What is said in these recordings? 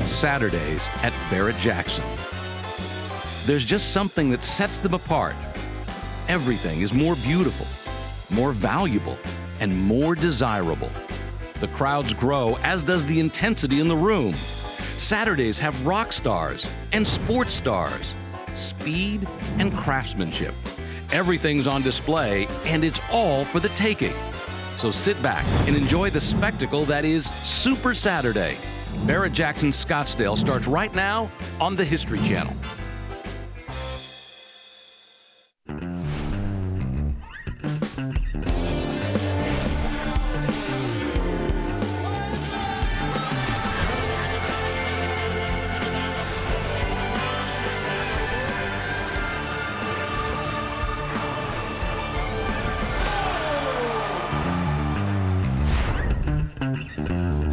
Saturdays at Barrett-Jackson. There's just something that sets them apart. Everything is more beautiful, more valuable, and more desirable. The crowds grow, as does the intensity in the room. Saturdays have rock stars and sports stars, speed and craftsmanship. Everything's on display, and it's all for the taking. So sit back and enjoy the spectacle that is Super Saturday. Barrett-Jackson Scottsdale starts right now on the History Channel.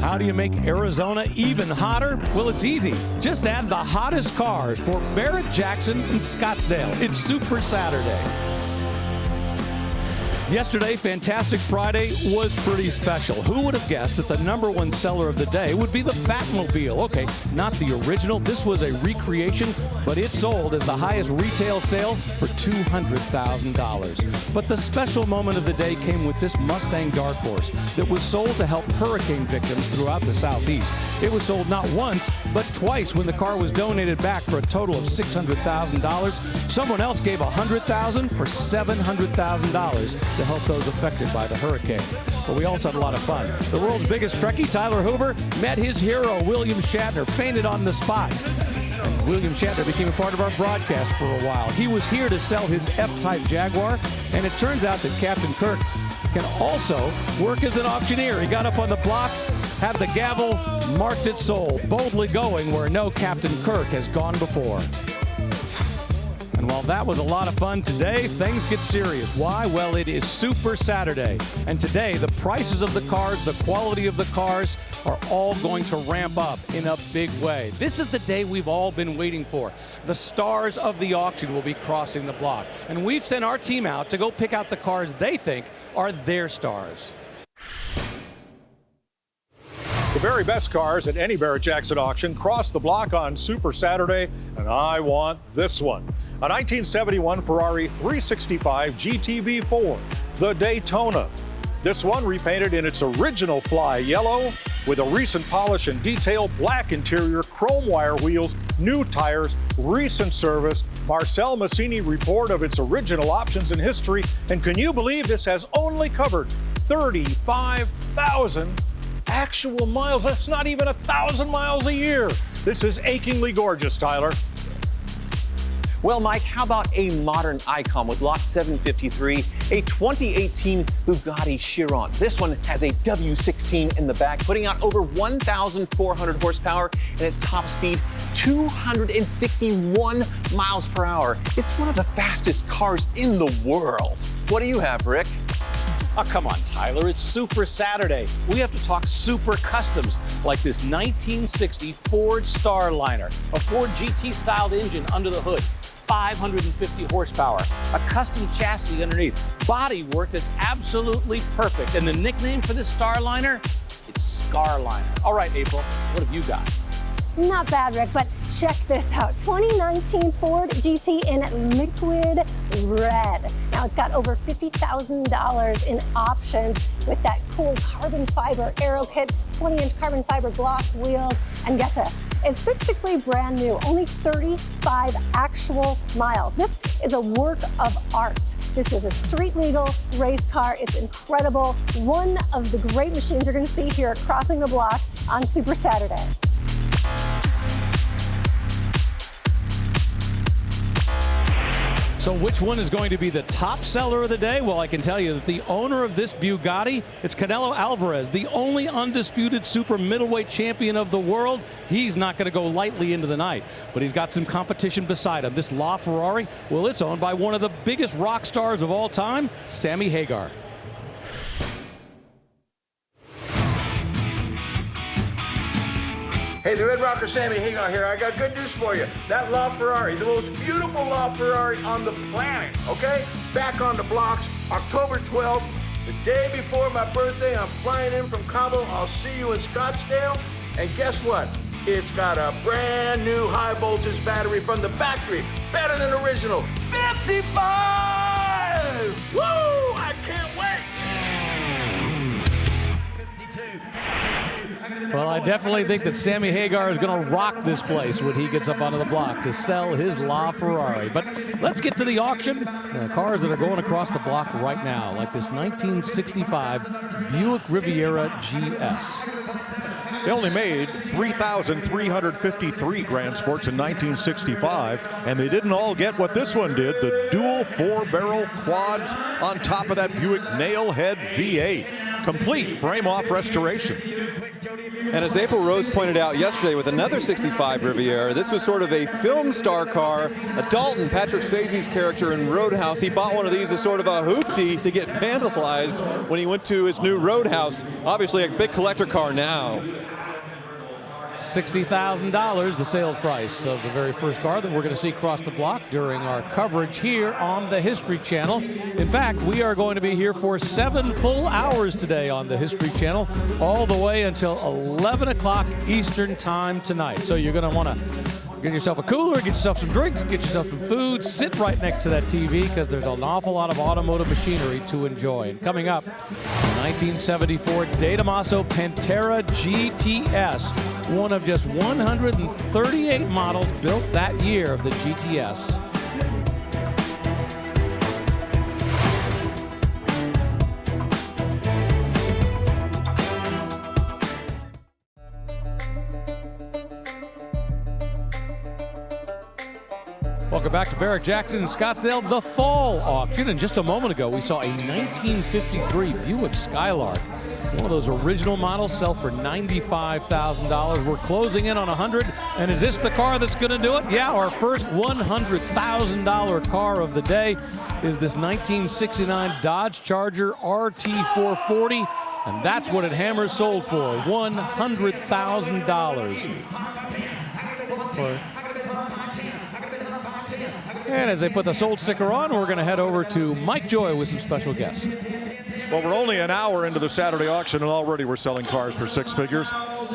How do you make Arizona even hotter? Well, it's easy. Just add the hottest cars for Barrett-Jackson in Scottsdale. It's Super Saturday. Yesterday, Fantastic Friday was pretty special. Who would have guessed that the #1 seller of the day would be the Batmobile? Okay, not the original. This was a recreation, but it sold as the highest retail sale for $200,000. But the special moment of the day came with this Mustang Dark Horse that was sold to help hurricane victims throughout the Southeast. It was sold not once, but twice when the car was donated back for a total of $600,000. Someone else gave $100,000 for $700,000 to help those affected by the hurricane. But we also had a lot of fun. The world's biggest Trekkie, Tyler Hoover, met his hero, William Shatner, fainted on the spot. And William Shatner became a part of our broadcast for a while. He was here to sell his F-Type Jaguar, and it turns out that Captain Kirk can also work as an auctioneer. He got up on the block, had the gavel, marked it sold, boldly going where no Captain Kirk has gone before. And while that was a lot of fun today, things get serious. Why? Well, it is Super Saturday. And today, the prices of the cars, the quality of the cars are all going to ramp up in a big way. This is the day we've all been waiting for. The stars of the auction will be crossing the block. And we've sent our team out to go pick out the cars they think are their stars. The very best cars at any Barrett-Jackson auction cross the block on Super Saturday, and I want this one. A 1971 Ferrari 365 GTB4, the Daytona. This one repainted in its original fly yellow with a recent polish and detail, black interior, chrome wire wheels, new tires, recent service. Marcel Massini report of its original options and history. And can you believe this has only covered 35,000 actual miles? That's not even 1,000 miles a year. This is achingly gorgeous, Tyler. Well, Mike, how about a modern icon with lot 753, a 2018 Bugatti Chiron. This one has a W16 in the back, putting out over 1,400 horsepower and its top speed 261 miles per hour. It's one of the fastest cars in the world. What do you have, Rick? Oh, come on, Tyler. It's Super Saturday. We have to talk super customs, like this 1960 Ford Starliner, a Ford GT-styled engine under the hood, 550 horsepower, a custom chassis underneath, body work that's absolutely perfect. And the nickname for this Starliner? It's Scarliner. All right, April, what have you got? Not bad, Rick, but check this out. 2019 Ford GT in liquid red. Now it's got over $50,000 in options with that cool carbon fiber aero kit, 20-inch carbon fiber gloss wheels, and get this, it's basically brand new, only 35 actual miles. This is a work of art. This is a street legal race car. It's incredible. One of the great machines you're going to see here crossing the block on Super Saturday. So which one is going to be the top seller of the day? Well, I can tell you that the owner of this Bugatti, it's Canelo Alvarez, the only undisputed super middleweight champion of the world. He's not going to go lightly into the night, but he's got some competition beside him. This LaFerrari, well, it's owned by one of the biggest rock stars of all time, Sammy Hagar. Hey, the Red Rocker Sammy Hagar here. I got good news for you. That LaFerrari, the most beautiful LaFerrari on the planet, okay? Back on the blocks, October 12th, the day before my birthday. I'm flying in from Cabo. I'll see you in Scottsdale. And guess what? It's got a brand new high voltage battery from the factory. Better than original. 55! Woo! I can't wait! Well, I definitely think that Sammy Hagar is going to rock this place when he gets up onto the block to sell his LaFerrari. But let's get to the auction. Cars that are going across the block right now, like this 1965 Buick Riviera GS. They only made 3,353 Grand Sports in 1965, and they didn't all get what this one did, the dual 4-barrel quads on top of that Buick Nailhead V8. Complete frame-off restoration. And as April Rose pointed out yesterday with another 65 Riviera, this was sort of a film star car. A Dalton, Patrick Swayze's character in Roadhouse, he bought one of these as sort of a hoopty to get vandalized when he went to his new Roadhouse. Obviously a big collector car now. $60,000, the sales price of the very first car that we're going to see cross the block during our coverage here on the History Channel. In fact, we are going to be here for 7 full hours today on the History Channel, all the way until 11 o'clock Eastern time tonight. So you're going to want to get yourself a cooler, get yourself some drinks, get yourself some food, sit right next to that TV because there's an awful lot of automotive machinery to enjoy. And coming up, 1974 De Tomaso Pantera GTS, one of just 138 models built that year of the GTS. Welcome back to Barrett-Jackson in Scottsdale, the fall auction. And just a moment ago, we saw a 1953 Buick Skylark. One of those original models sell for $95,000. We're closing in on 100. And is this the car that's going to do it? Yeah, our first $100,000 car of the day is this 1969 Dodge Charger RT440. And that's what it hammers sold for, $100,000. And as they put the sold sticker on, we're going to head over to Mike Joy with some special guests. Well, we're only an hour into the Saturday auction, and already we're selling cars for 6 figures.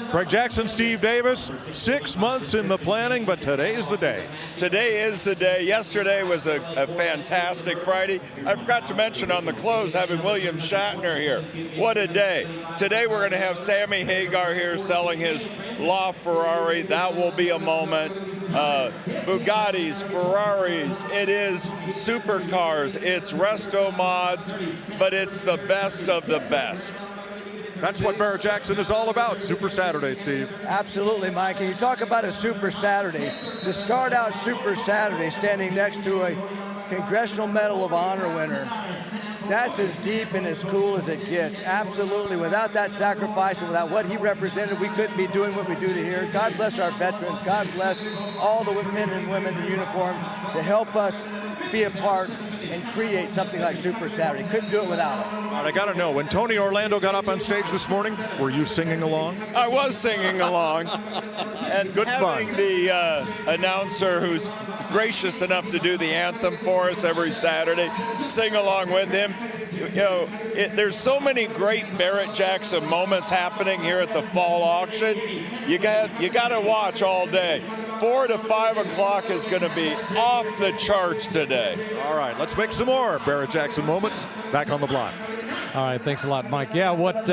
Greg Jackson, Steve Davis, 6 months in the planning, but today is the day. Today is the day. Yesterday was a fantastic Friday. I forgot to mention on the close having William Shatner here. What a day. Today we're going to have Sammy Hagar here selling his LaFerrari. That will be a moment. Bugattis, Ferraris, it is supercars, it's resto mods, but it's the best of the best. That's what Barrett-Jackson is all about. Super Saturday, Steve. Absolutely, Mike. And you talk about a Super Saturday. To start out Super Saturday standing next to a Congressional Medal of Honor winner, that's as deep and as cool as it gets. Absolutely. Without that sacrifice and without what he represented, we couldn't be doing what we do to here. God bless our veterans. God bless all the men and women in uniform to help us be a part and create something like Super Saturday. Couldn't do it without them. All right, I got to know, when Tony Orlando got up on stage this morning, were you singing along? I was singing along. And good having fun. The announcer who's gracious enough to do the anthem for us every Saturday, sing along with him. You know, there's so many great Barrett-Jackson moments happening here at the fall auction. You got to watch all day. 4 to 5 o'clock is going to be off the charts today. All right, let's make some more Barrett-Jackson moments back on the block. All right, thanks a lot, Mike. Yeah, what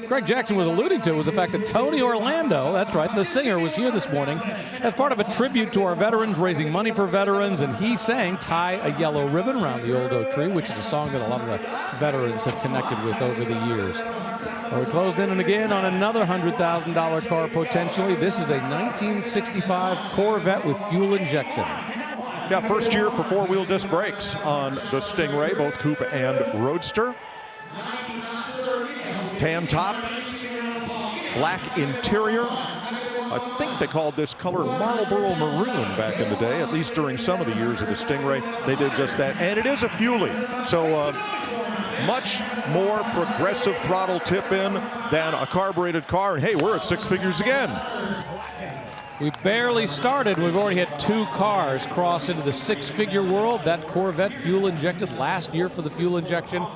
Greg Jackson was alluding to was the fact that Tony Orlando, that's right, the singer, was here this morning as part of a tribute to our veterans, raising money for veterans, and he sang Tie a Yellow Ribbon Around the Old Oak Tree, which is a song that a lot of the veterans have connected with over the years. Well, we closed in and again on another $100,000 car potentially. This is a 1965 Corvette with fuel injection. Yeah, first year for 4-wheel disc brakes on the Stingray, both coupe and roadster. Tan top, black interior. I think they called this color Marlboro Maroon back in the day, at least during some of the years of the Stingray. They did just that, and it is a Fuelie. So much more progressive throttle tip-in than a carbureted car. And hey, we're at 6 figures again. We barely started. We've already had 2 cars cross into the 6-figure world. That Corvette fuel injected last year for the fuel injection.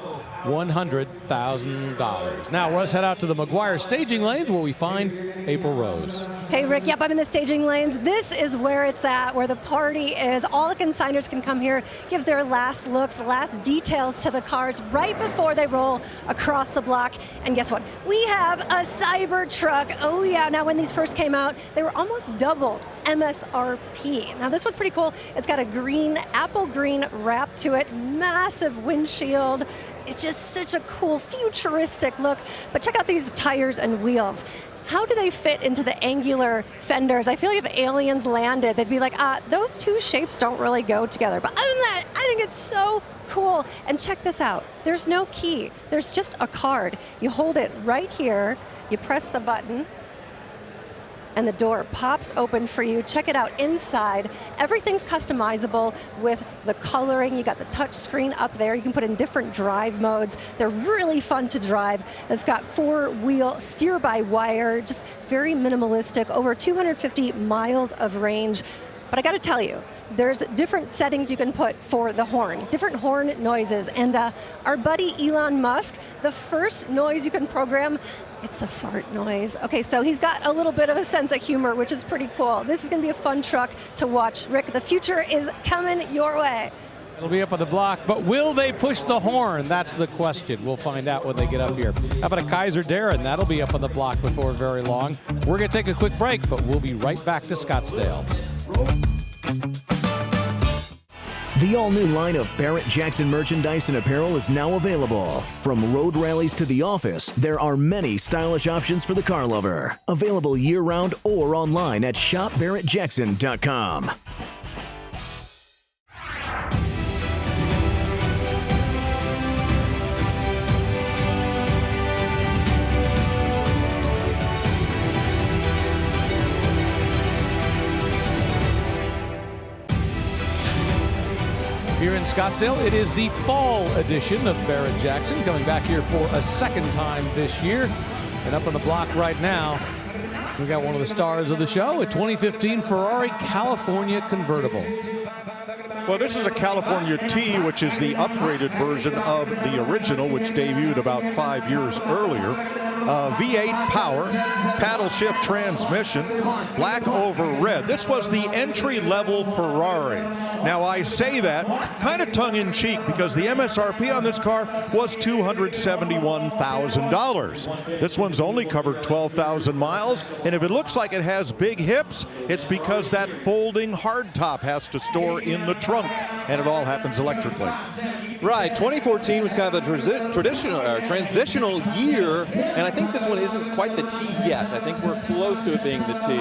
$100,000. Now let's head out to the McGuire staging lanes where we find April Rose. Hey, Rick. Yep, I'm in the staging lanes. This is where it's at, where the party is. All the consigners can come here, give their last looks, last details to the cars right before they roll across the block. And guess what? We have a Cybertruck. Oh, yeah. Now, when these first came out, they were almost doubled MSRP. Now, this one's pretty cool. It's got a green, apple green wrap to it, massive windshield. It's just such a cool, futuristic look. But check out these tires and wheels. How do they fit into the angular fenders? I feel like if aliens landed, they'd be like, those two shapes don't really go together. But other than that, I think it's so cool. And check this out. There's no key. There's just a card. You hold it right here. You press the button, and the door pops open for you. Check it out inside. Everything's customizable with the coloring. You got the touch screen up there. You can put in different drive modes. They're really fun to drive. It's got 4-wheel steer-by-wire, just very minimalistic, over 250 miles of range. But I got to tell you, there's different settings you can put for the horn, different horn noises. And our buddy Elon Musk, the first noise you can program, it's a fart noise. Okay, so he's got a little bit of a sense of humor, which is pretty cool. This is going to be a fun truck to watch. Rick, the future is coming your way. It'll be up on the block, but will they push the horn? That's the question. We'll find out when they get up here. How about a Kaiser Darren? That'll be up on the block before very long. We're going to take a quick break, but we'll be right back to Scottsdale. The all-new line of Barrett-Jackson merchandise and apparel is now available. From road rallies to the office, there are many stylish options for the car lover. Available year-round or online at shopbarrettjackson.com. Here in Scottsdale, it is the fall edition of Barrett-Jackson, coming back here for a second time this year. And up on the block right now, we got one of the stars of the show, a 2015 Ferrari California convertible. Well, this is a California T, which is the upgraded version of the original, which debuted about 5 years earlier. V8 power, paddle shift transmission, black over red. This was the entry-level Ferrari. Now, I say that kind of tongue-in-cheek because the MSRP on this car was $271,000. This one's only covered 12,000 miles, and if it looks like it has big hips, it's because that folding hardtop has to store in the trunk, and it all happens electrically. Right, 2014 was kind of a transitional year, and I think this one isn't quite the T yet. I think we're close to it being the T.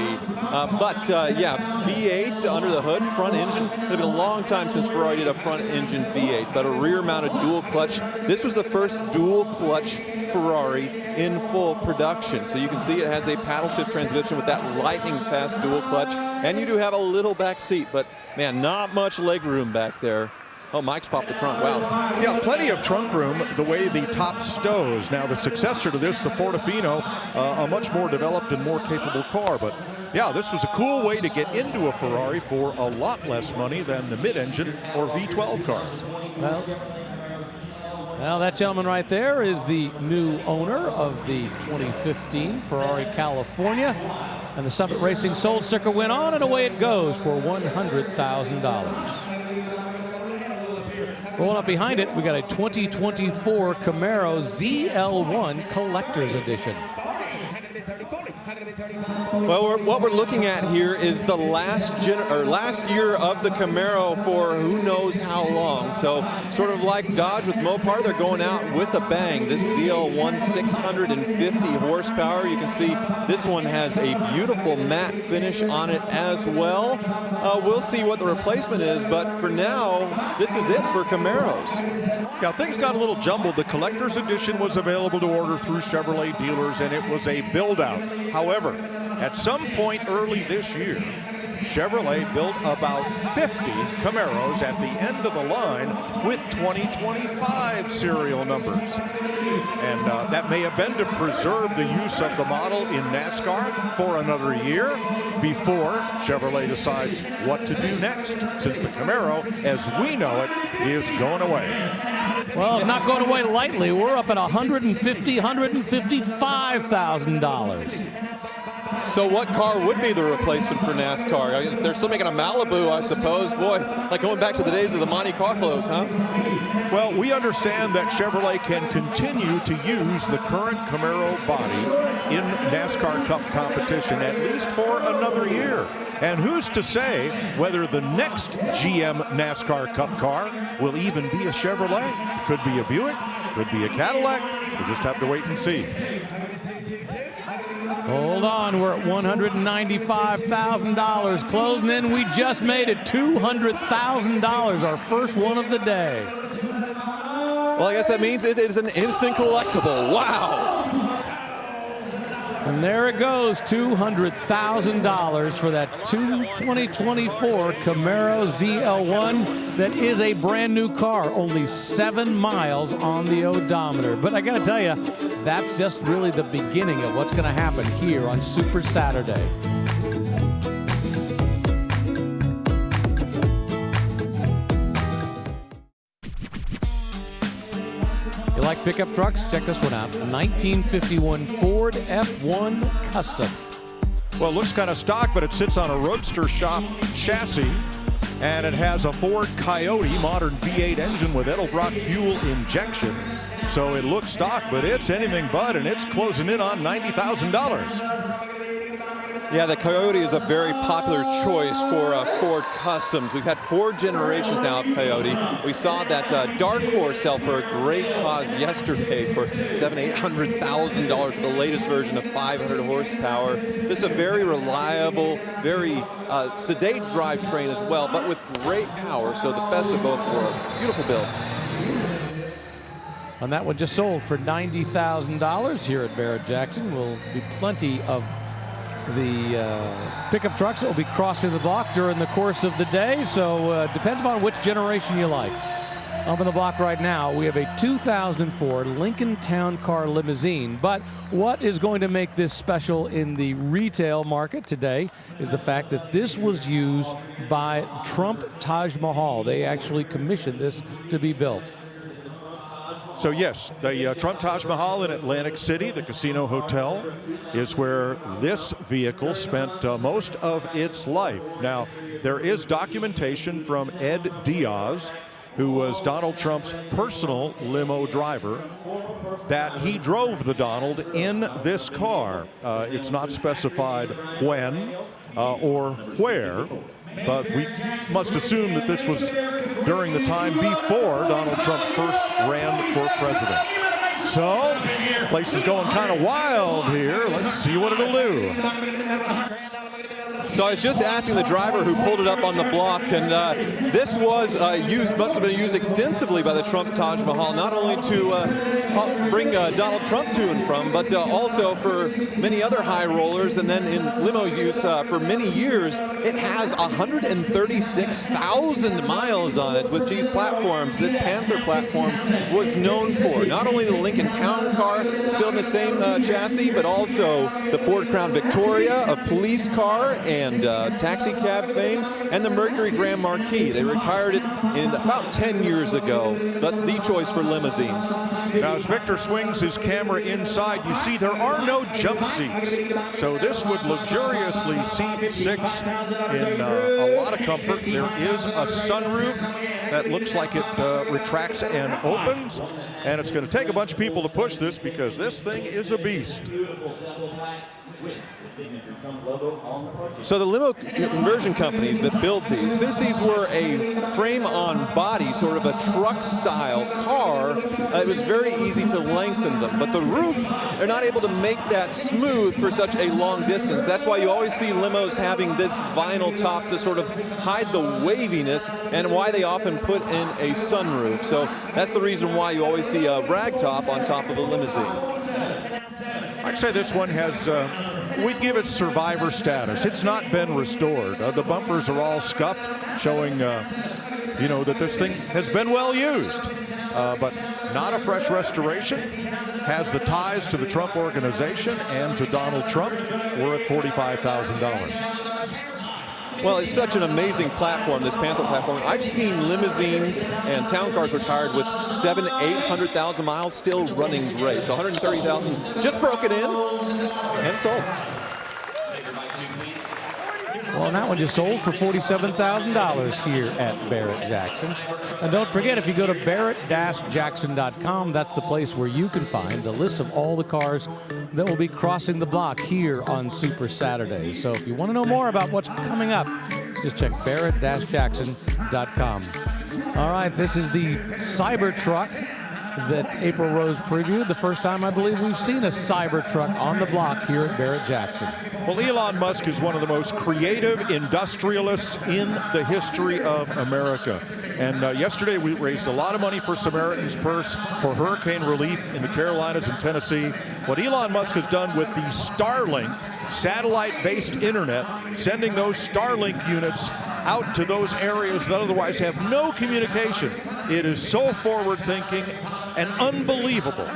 Yeah, V8 under the hood, front engine. It's been a long time since Ferrari did a front engine V8, but a rear-mounted dual clutch. This was the first dual clutch Ferrari in full production. So you can see it has a paddle shift transmission with that lightning fast dual clutch, and you do have a little back seat, but man, not much leg room back there. Oh, Mike's popped the trunk. Wow. Yeah, plenty of trunk room the way the top stows. Now, the successor to this, the Portofino, a much more developed and more capable car. But, yeah, this was a cool way to get into a Ferrari for a lot less money than the mid-engine or V12 cars. Well, that gentleman right there is the new owner of the 2015 Ferrari California. And the Summit Racing sold sticker went on, and away it goes for $100,000. Rolling up behind it, we got a 2024 Camaro ZL1 Collector's Edition. Well, what we're looking at here is the last year of the Camaro for who knows how long. So sort of like Dodge with Mopar, they're going out with a bang. This ZL1 650 horsepower. You can see this one has a beautiful matte finish on it as well. We'll see what the replacement is, but for now, this is it for Camaros. Yeah, things got a little jumbled. The Collector's Edition was available to order through Chevrolet dealers, and it was a build-out. However, at some point early this year, Chevrolet built about 50 Camaros at the end of the line with 2025 serial numbers. And that may have been to preserve the use of the model in NASCAR for another year before Chevrolet decides what to do next, since the Camaro, as we know it, is going away. Well, not going away lightly. We're up at $155,000. So what car would be the replacement for NASCAR? I guess they're still making a Malibu, I suppose. Boy, like going back to the days of the Monte Carlos, huh? Well, we understand that Chevrolet can continue to use the current Camaro body in NASCAR Cup competition at least for another year. And who's to say whether the next GM NASCAR Cup car will even be a Chevrolet? Could be a Buick, could be a Cadillac. We'll just have to wait and see. Hold on, we're at $195,000. Closing in, we just made it $200,000, our first one of the day. Well, I guess that means it is an instant collectible. Wow. And there it goes, $200,000 for that 2024 Camaro ZL1 that is a brand new car, only 7 miles on the odometer. But I got to tell you, that's just really the beginning of what's going to happen here on Super Saturday. You like pickup trucks? Check this one out. A 1951 Ford F1 Custom. Well, it looks kind of stock, but it sits on a Roadster shop chassis, and it has a Ford Coyote modern V8 engine with Edelbrock fuel injection. So it looks stock, but it's anything but, and it's closing in on $90,000. Yeah, the Coyote is a very popular choice for Ford Customs. We've had 4 generations now of Coyote. We saw that Dark Horse sell for a great cause yesterday for $700,000-800,000 for the latest version of 500 horsepower. This is a very reliable, very sedate drivetrain as well, but with great power, so the best of both worlds. Beautiful build. And that one just sold for $90,000 here at Barrett-Jackson. Will be plenty of the pickup trucks that will be crossing the block during the course of the day. So depends upon which generation you like. Up on the block right now, we have a 2004 Lincoln Town Car Limousine. But what is going to make this special in the retail market today is the fact that this was used by Trump Taj Mahal. They actually commissioned this to be built. So yes, the Trump Taj Mahal in Atlantic City, the Casino Hotel, is where this vehicle spent most of its life. Now, there is documentation from Ed Diaz, who was Donald Trump's personal limo driver, that he drove the Donald in this car. It's not specified when or where, but we must assume that this was during the time before Donald Trump first ran for president. So, the place is going kind of wild here. Let's see what it'll do. So I was just asking the driver who pulled it up on the block, and this was must have been used extensively by the Trump Taj Mahal, not only to bring Donald Trump to and from, but also for many other high rollers, and then in limo use for many years. It has 136,000 miles on it with these platforms. This Panther platform was known for not only the Lincoln Town Car, still in the same chassis, but also the Ford Crown Victoria, a police car, and taxi cab fame, and the Mercury Grand Marquis. They retired it in about 10 years ago, but the choice for limousines. Now, as Victor swings his camera inside, you see there are no jump seats. So this would luxuriously seat 6 in a lot of comfort. There is a sunroof that looks like it retracts and opens, and it's going to take a bunch of people to push this because this thing is a beast. So the limo conversion companies that build these, since these were a frame-on-body, sort of a truck-style car, it was very easy to lengthen them. But the roof, they're not able to make that smooth for such a long distance. That's why you always see limos having this vinyl top to sort of hide the waviness, and why they often put in a sunroof. So that's the reason why you always see a rag top on top of a limousine. I'd say this one has we'd give it survivor status. It's not been restored. The bumpers are all scuffed, showing, that this thing has been well used. But not a fresh restoration. Has the ties to the Trump organization and to Donald Trump. We're at $45,000. Well, it's such an amazing platform, this Panther platform. I've seen limousines and town cars retired with 700,000-800,000 miles still running great. So 130,000 just broke it in and sold. Well, and that one just sold for $47,000 here at Barrett-Jackson. And don't forget, if you go to barrett-jackson.com, that's the place where you can find the list of all the cars that will be crossing the block here on Super Saturday. So if you want to know more about what's coming up, just check barrett-jackson.com. All right, this is the Cybertruck that April Rose previewed. The first time, I believe, we've seen a Cybertruck on the block here at Barrett-Jackson. Well, Elon Musk is one of the most creative industrialists in the history of America. And yesterday we raised a lot of money for Samaritan's Purse for hurricane relief in the Carolinas and Tennessee. What Elon Musk has done with the Starlink satellite-based internet, sending those Starlink units out to those areas that otherwise have no communication. It is so forward-thinking and unbelievable.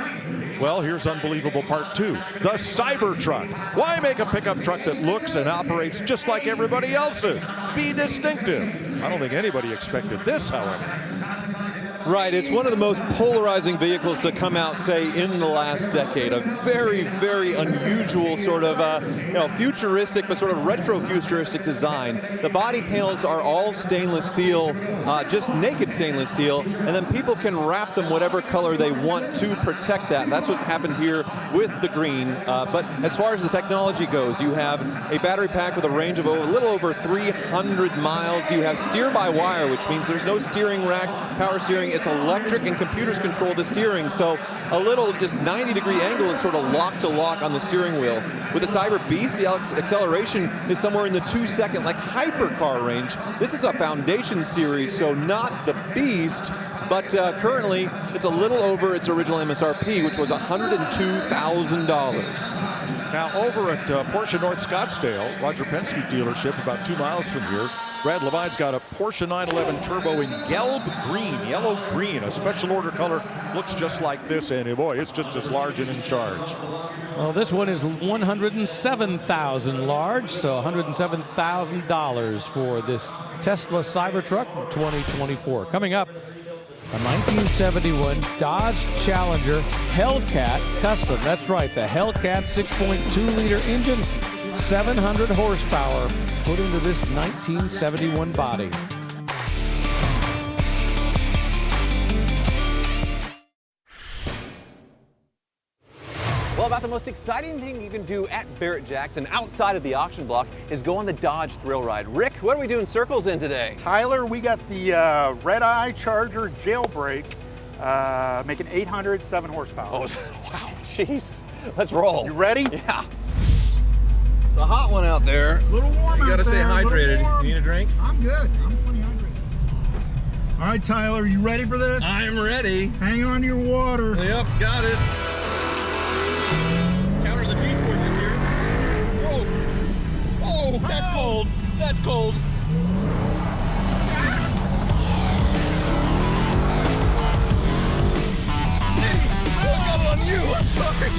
Well, here's unbelievable part two, the Cybertruck. Why make a pickup truck that looks and operates just like everybody else's? Be distinctive. I don't think anybody expected this, however. Right, it's one of the most polarizing vehicles to come out, say, in the last decade. A very, very unusual sort of, futuristic, but sort of retro-futuristic design. The body panels are all stainless steel, just naked stainless steel, and then people can wrap them whatever color they want to protect that. That's what's happened here with the green. But as far as the technology goes, you have a battery pack with a range of a little over 300 miles. You have steer-by-wire, which means there's no steering rack, power steering. It's electric, and computers control the steering. So a little just 90-degree angle is sort of lock to lock on the steering wheel. With the Cyber Beast, the acceleration is somewhere in the 2-second, like hypercar range. This is a Foundation series, so not the Beast, but currently it's a little over its original MSRP, which was $102,000. Now over at Porsche North Scottsdale, Roger Penske's dealership, about 2 miles from here, Brad Levine's got a Porsche 911 Turbo in Gelb green, yellow green, a special order color. Looks just like this, and boy, it's just as large and in charge. Well, this one is $107,000 large, so $107,000 for this Tesla Cybertruck from 2024. Coming up, a 1971 Dodge Challenger Hellcat Custom. That's right, the Hellcat 6.2-liter engine, 700 horsepower, put into this 1971 body. Well, about the most exciting thing you can do at Barrett-Jackson outside of the auction block is go on the Dodge Thrill Ride. Rick, what are we doing circles in today? Tyler, we got the Red Eye Charger Jailbreak, making 807 horsepower. Oh, wow, jeez. Let's roll. You ready? Yeah. It's a hot one out there. A little warm. You gotta stay hydrated. You need a drink? I'm good. I'm plenty hydrated. All right, Tyler, you ready for this? I'm ready. Hang on to your water. Yep, got it. Counter the G-forces here. Whoa. Oh, that's cold. That's cold. I got it on you. I'm sorry.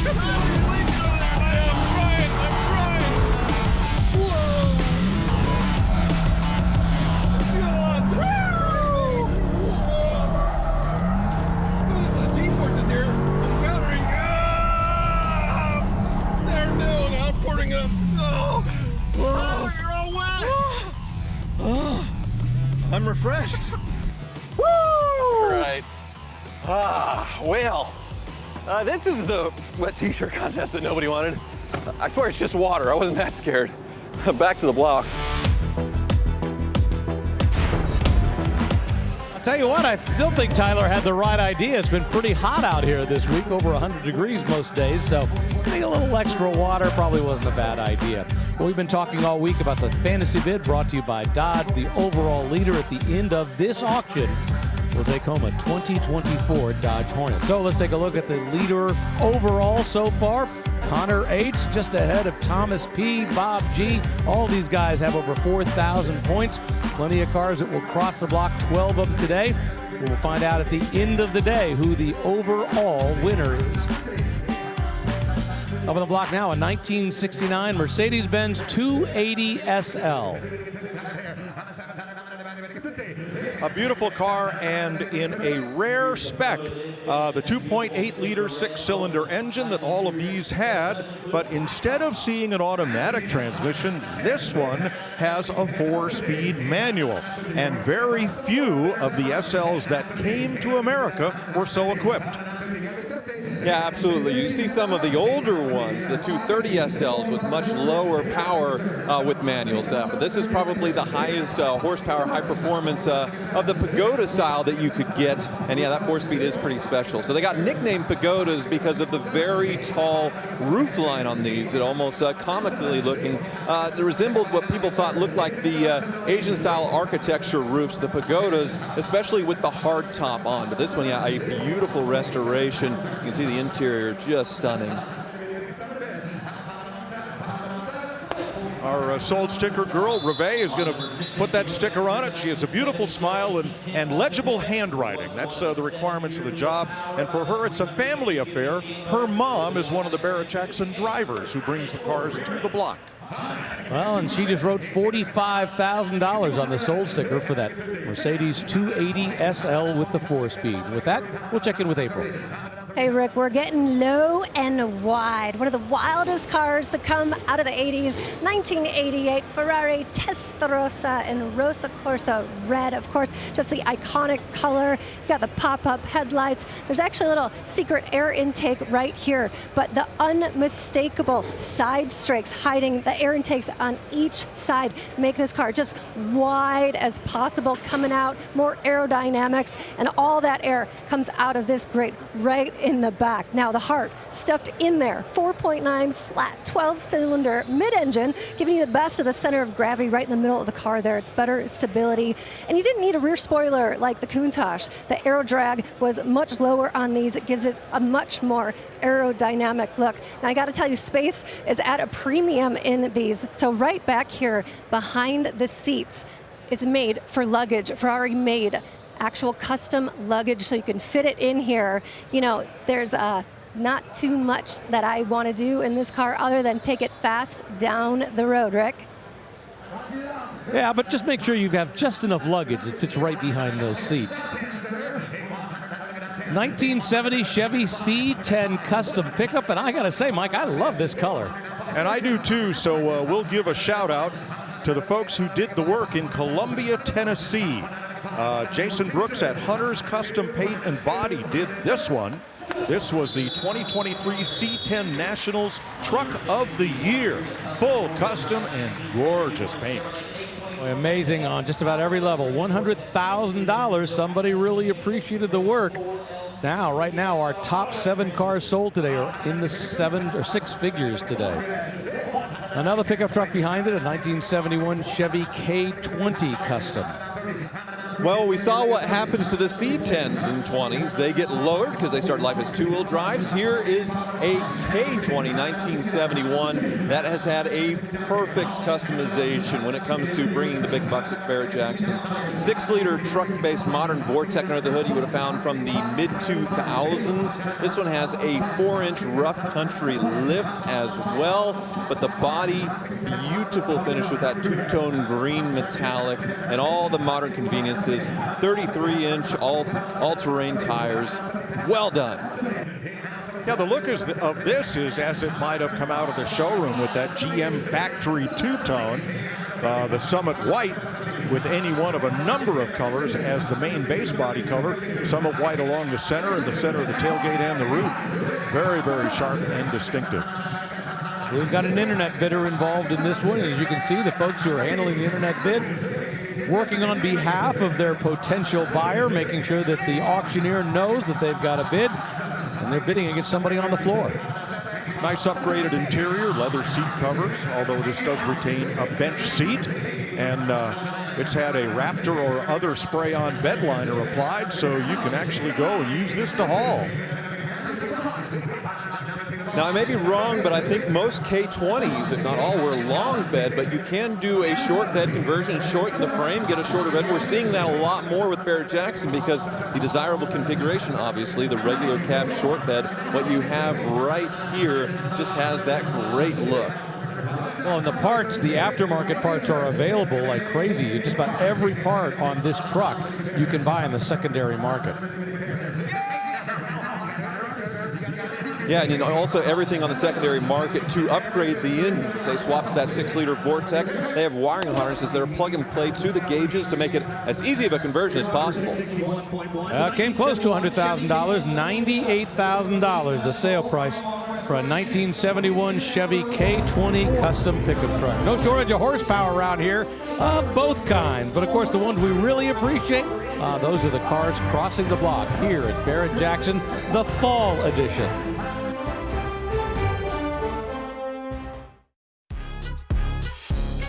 I'm refreshed. Woo! All right. Well, this is the wet t-shirt contest that nobody wanted. I swear it's just water. I wasn't that scared. Back to the block. I'll tell you what, I still think Tyler had the right idea. It's been pretty hot out here this week, over 100 degrees most days, so getting a little extra water probably wasn't a bad idea. Well, we've been talking all week about the fantasy bid brought to you by Dodge. The overall leader at the end of this auction will take home a 2024 Dodge Hornet. So let's take a look at the leader overall so far. Connor H. just ahead of Thomas P., Bob G. All these guys have over 4,000 points. Plenty of cars that will cross the block, 12 of them today. We'll find out at the end of the day who the overall winner is. Up on the block now, a 1969 Mercedes-Benz 280 SL. A beautiful car and in a rare spec. The 2.8-liter six-cylinder engine that all of these had, but instead of seeing an automatic transmission, this one has a 4-speed manual. And very few of the SLs that came to America were so equipped. Yeah, absolutely. You see some of the older ones, the 230 SLs with much lower power with manuals. But this is probably the highest horsepower, high performance of the Pagoda style that you could get. And yeah, that 4-speed is pretty special. So they got nicknamed Pagodas because of the very tall roof line on these. It almost comically looking. It resembled what people thought looked like the Asian style architecture roofs, the Pagodas, especially with the hard top on. But this one, yeah, a beautiful restoration. You can see the interior just stunning. Our sold sticker girl, Reve, is going to put that sticker on it. She has a beautiful smile and legible handwriting. That's the requirements of the job. And for her, it's a family affair. Her mom is one of the Barrett-Jackson drivers who brings the cars to the block. Well, and she just wrote $45,000 on the sold sticker for that Mercedes 280 SL with the 4-speed. With that, we'll check in with April. Hey, Rick, we're getting low and wide. One of the wildest cars to come out of the 80s. 1988 Ferrari Testarossa in Rosa Corsa red. Of course, just the iconic color. You got the pop-up headlights. There's actually a little secret air intake right here, but the unmistakable side strakes hiding the air intakes on each side make this car just wide as possible, coming out, more aerodynamics, and all that air comes out of this grate right in the back. Now the heart stuffed in there, 4.9 flat, 12-cylinder mid-engine, giving you the best of the center of gravity right in the middle of the car there. It's better stability. And you didn't need a rear spoiler like the Countach. The aero drag was much lower on these. It gives it a much more aerodynamic look. Now I got to tell you, space is at a premium in these. So right back here behind the seats, it's made for luggage. Ferrari made actual custom luggage so you can fit it in here. You know, there's not too much that I want to do in this car other than take it fast down the road, Rick. Yeah, but just make sure you have just enough luggage that fits right behind those seats. 1970 Chevy C10 custom pickup, and I gotta say, Mike, I love this color. And I do too, so we'll give a shout out to the folks who did the work in Columbia, Tennessee. Jason Brooks at Hunter's Custom Paint and Body did this one. This was the 2023 C10 Nationals Truck of the Year. Full custom and gorgeous paint. Amazing on just about every level. $100,000. Somebody really appreciated the work. Now, right now, our top 7 cars sold today are in the 7 or 6 figures today. Another pickup truck behind it, a 1971 Chevy K20 Custom. Well, we saw what happens to the C10s and 20s. They get lowered because they start life as two-wheel drives. Here is a K20 1971 that has had a perfect customization when it comes to bringing the big bucks at Barrett-Jackson. 6-liter truck-based modern Vortec under the hood you would have found from the mid-2000s. This one has a 4-inch rough country lift as well, but the body, beautiful finish with that two-tone green metallic and all the modern conveniences. 33-inch all-terrain tires. Well done. Yeah, the look of this is as it might have come out of the showroom with that GM factory two-tone. The Summit White with any one of a number of colors as the main base body color. Summit White along the center and the center of the tailgate and the roof. Very, very sharp and distinctive. We've got an internet bidder involved in this one. As you can see, the folks who are handling the internet bid working on behalf of their potential buyer, making sure that the auctioneer knows that they've got a bid, and they're bidding against somebody on the floor. Nice upgraded interior, leather seat covers, although this does retain a bench seat, and it's had a Raptor or other spray-on bed liner applied, so you can actually go and use this to haul. Now, I may be wrong, but I think most K20s, if not all, were long bed, but you can do a short bed conversion, shorten the frame, get a shorter bed. We're seeing that a lot more with Barrett-Jackson because the desirable configuration, obviously, the regular cab short bed, what you have right here just has that great look. Well, and the parts, the aftermarket parts are available like crazy. Just about every part on this truck you can buy in the secondary market. Yeah, and also everything on the secondary market to upgrade the engine. They swapped to that 6-liter Vortec. They have wiring harnesses that are plug and play to the gauges to make it as easy of a conversion as possible. Came close to $100,000, $98,000 the sale price for a 1971 Chevy K20 custom pickup truck. No shortage of horsepower around here, both kinds. But of course, the ones we really appreciate, those are the cars crossing the block here at Barrett-Jackson, the Fall Edition.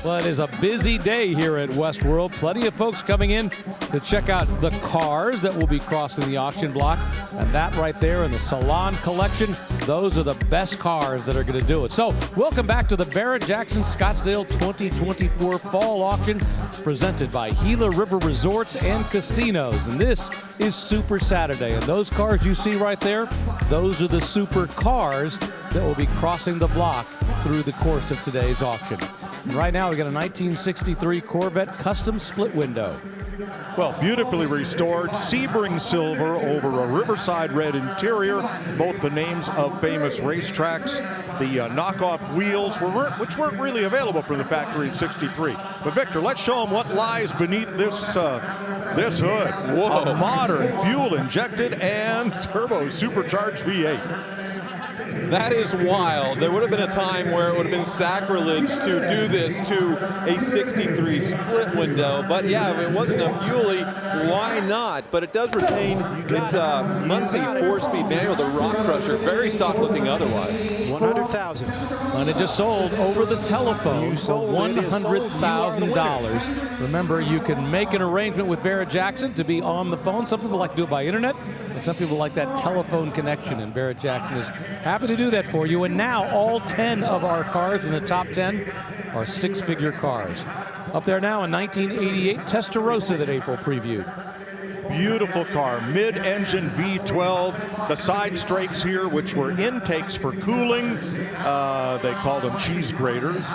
Well, it is a busy day here at Westworld. Plenty of folks coming in to check out the cars that will be crossing the auction block. And that right there in the Salon Collection, those are the best cars that are going to do it. So welcome back to the Barrett-Jackson Scottsdale 2024 Fall Auction presented by Gila River Resorts and Casinos. And this is Super Saturday. And those cars you see right there, those are the super cars that will be crossing the block through the course of today's auction. And right now, we got a 1963 Corvette custom split window. Well, beautifully restored, Sebring silver over a Riverside red interior, both the names of famous racetracks. The knockoff wheels, which weren't really available from the factory in '63. But Victor, let's show them what lies beneath this this hood. Whoa. A modern fuel-injected and turbo supercharged V8. That is wild. There would have been a time where it would have been sacrilege to do this to a 63 split window. But yeah, if it wasn't a Fuelie, why not? But it does retain its Muncie 4-speed manual, the Rock Crusher, very stock looking otherwise. 100,000. And it just sold over the telephone for $100,000. Remember, you can make an arrangement with Barrett-Jackson to be on the phone. Some people like to do it by internet, but some people like that telephone connection, and Barrett-Jackson is happy to do that for you. And now all 10 of our cars in the top 10 are six-figure cars. Up there now, a 1988 Testarossa that April previewed. Beautiful car, mid-engine V12. The side strakes here, which were intakes for cooling. They called them cheese graters.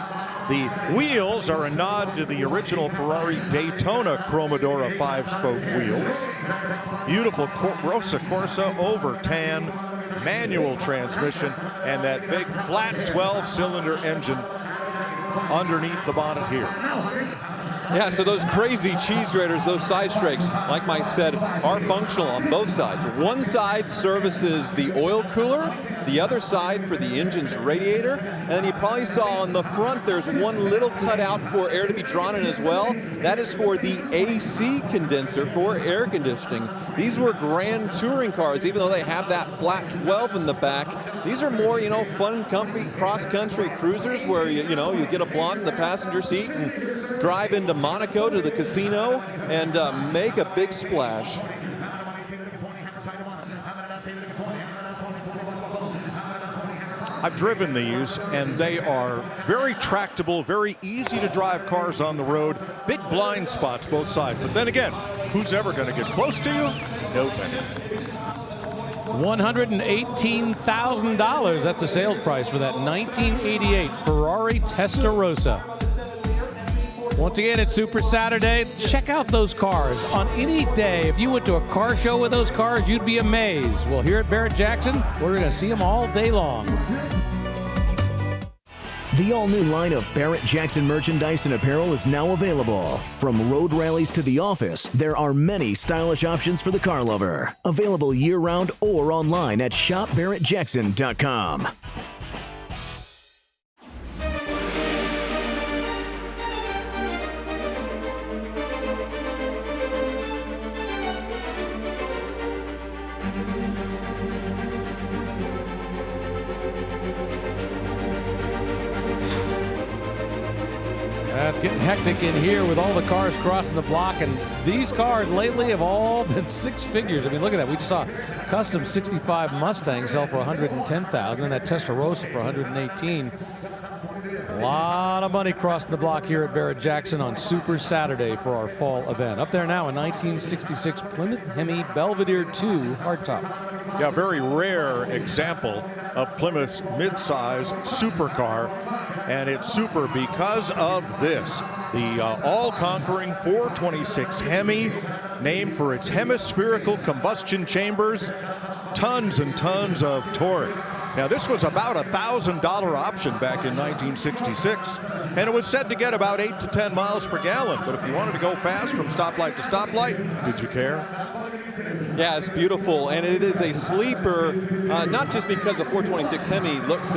The wheels are a nod to the original Ferrari Daytona Cromodora 5-spoke wheels. Beautiful Rosa Corsa over tan, manual transmission, and that big flat 12-cylinder engine underneath the bonnet here. Yeah, so those crazy cheese graters, those side strakes, like Mike said, are functional on both sides. One side services the oil cooler, the other side for the engine's radiator, and then you probably saw on the front there's one little cutout for air to be drawn in as well. That is for the AC condenser for air conditioning. These were grand touring cars, even though they have that flat 12 in the back. These are more, fun, comfy cross-country cruisers where you get a blonde in the passenger seat and drive into Monaco to the casino and make a big splash. I've driven these, and they are very tractable, very easy to drive cars on the road. Big blind spots both sides. But then again, who's ever going to get close to you? Nobody. $118,000. That's the sales price for that 1988 Ferrari Testarossa. Once again, it's Super Saturday. Check out those cars on any day. If you went to a car show with those cars, you'd be amazed. Well, here at Barrett-Jackson, we're going to see them all day long. The all-new line of Barrett-Jackson merchandise and apparel is now available. From road rallies to the office, there are many stylish options for the car lover. Available year-round or online at shopbarrettjackson.com. Getting hectic in here with all the cars crossing the block, and these cars lately have all been six figures. I mean, look at that. We just saw a custom 65 Mustang sell for $110,000 and that Testarossa for $118,000. A lot of money crossing the block here at Barrett-Jackson on Super Saturday for our fall event. Up there now, a 1966 Plymouth Hemi Belvedere 2 hardtop. Yeah, very rare example of Plymouth's midsize supercar. And it's super because of this. The all-conquering 426 Hemi, named for its hemispherical combustion chambers, tons and tons of torque. Now, this was about a $1,000 option back in 1966, and it was said to get about 8 to 10 miles per gallon. But if you wanted to go fast from stoplight to stoplight, did you care? Yeah, it's beautiful, and it is a sleeper, not just because the 426 Hemi looks,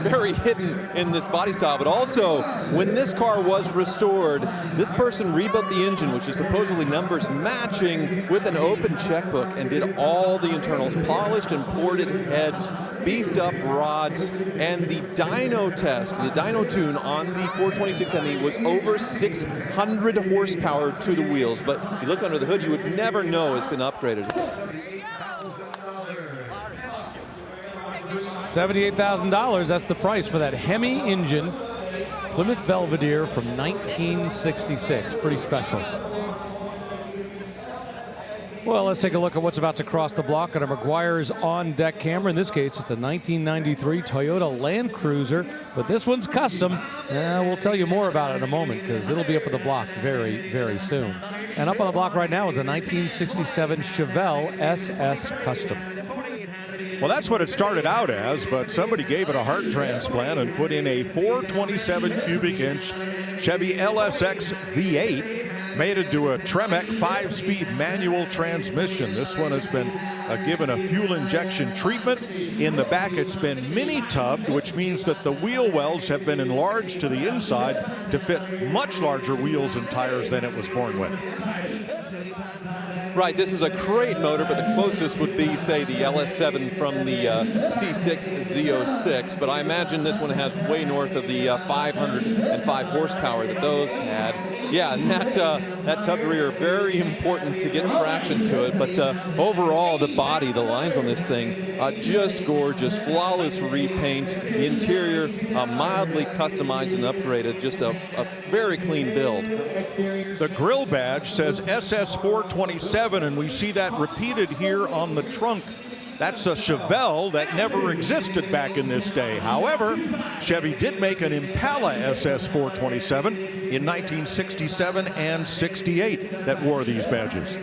very hidden in this body style, but also when this car was restored, this person rebuilt the engine, which is supposedly numbers matching, with an open checkbook, and did all the internals, polished and ported heads, beefed up rods, and the dyno test, the dyno tune on the 426 Hemi was over 600 horsepower to the wheels, but you look under the hood, you would never know it's been upgraded. $78,000, that's the price for that Hemi engine Plymouth Belvedere from 1966. Pretty special. Well, let's take a look at what's about to cross the block on a McGuire's on-deck camera. In this case, it's a 1993 Toyota Land Cruiser, but this one's custom. We'll tell you more about it in a moment because it'll be up on the block very, very soon. And up on the block right now is a 1967 Chevelle SS Custom. Well, that's what it started out as, but somebody gave it a heart transplant and put in a 427 cubic inch Chevy LSX V8, made it to a Tremec 5-speed manual transmission. This one has been given a fuel injection treatment. In the back, it's been mini-tubbed, which means that the wheel wells have been enlarged to the inside to fit much larger wheels and tires than it was born with. Right, this is a crate motor, but the closest would be, say, the LS7 from the C6 Z06, but I imagine this one has way north of the 505 horsepower that those had. Yeah, and that tubbed rear, very important to get traction to it, but overall, the body, the lines on this thing, just gorgeous, flawless repaint, the interior mildly customized and upgraded, just a very clean build. The grill badge says SS427, and we see that repeated here on the trunk. That's a Chevelle that never existed back in this day. However, Chevy did make an Impala SS427 in 1967 and 68 that wore these badges.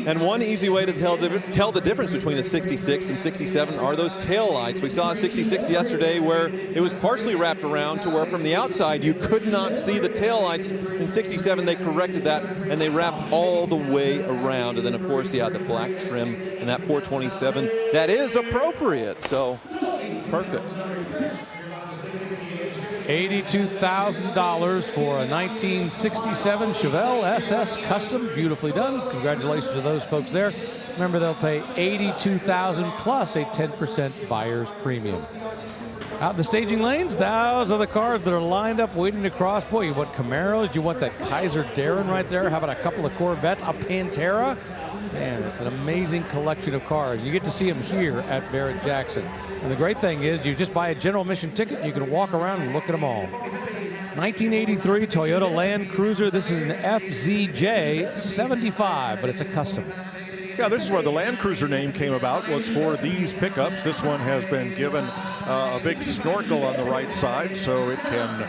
And one easy way to tell the difference between a 66 and 67 are those tail lights. We saw a 66 yesterday where it was partially wrapped around to where from the outside you could not see the tail lights. In 67 they corrected that and they wrapped all the way around. And then of course, yeah, the black trim and that 427, that is appropriate. So perfect. $82,000 for a 1967 Chevelle SS Custom. Beautifully done. Congratulations to those folks there. Remember, they'll pay $82,000 plus a 10% buyer's premium. Out in the staging lanes, those are the cars that are lined up waiting to cross. Boy, you want Camaros, you want that Kaiser Darren right there. How about a couple of Corvettes, a Pantera? Man, it's an amazing collection of cars. You get to see them here at Barrett-Jackson. And the great thing is you just buy a general admission ticket and you can walk around and look at them all. 1983 Toyota Land Cruiser. This is an FZJ 75, but it's a custom. Yeah, this is where the Land Cruiser name came about, was for these pickups. This one has been given a big snorkel on the right side so it can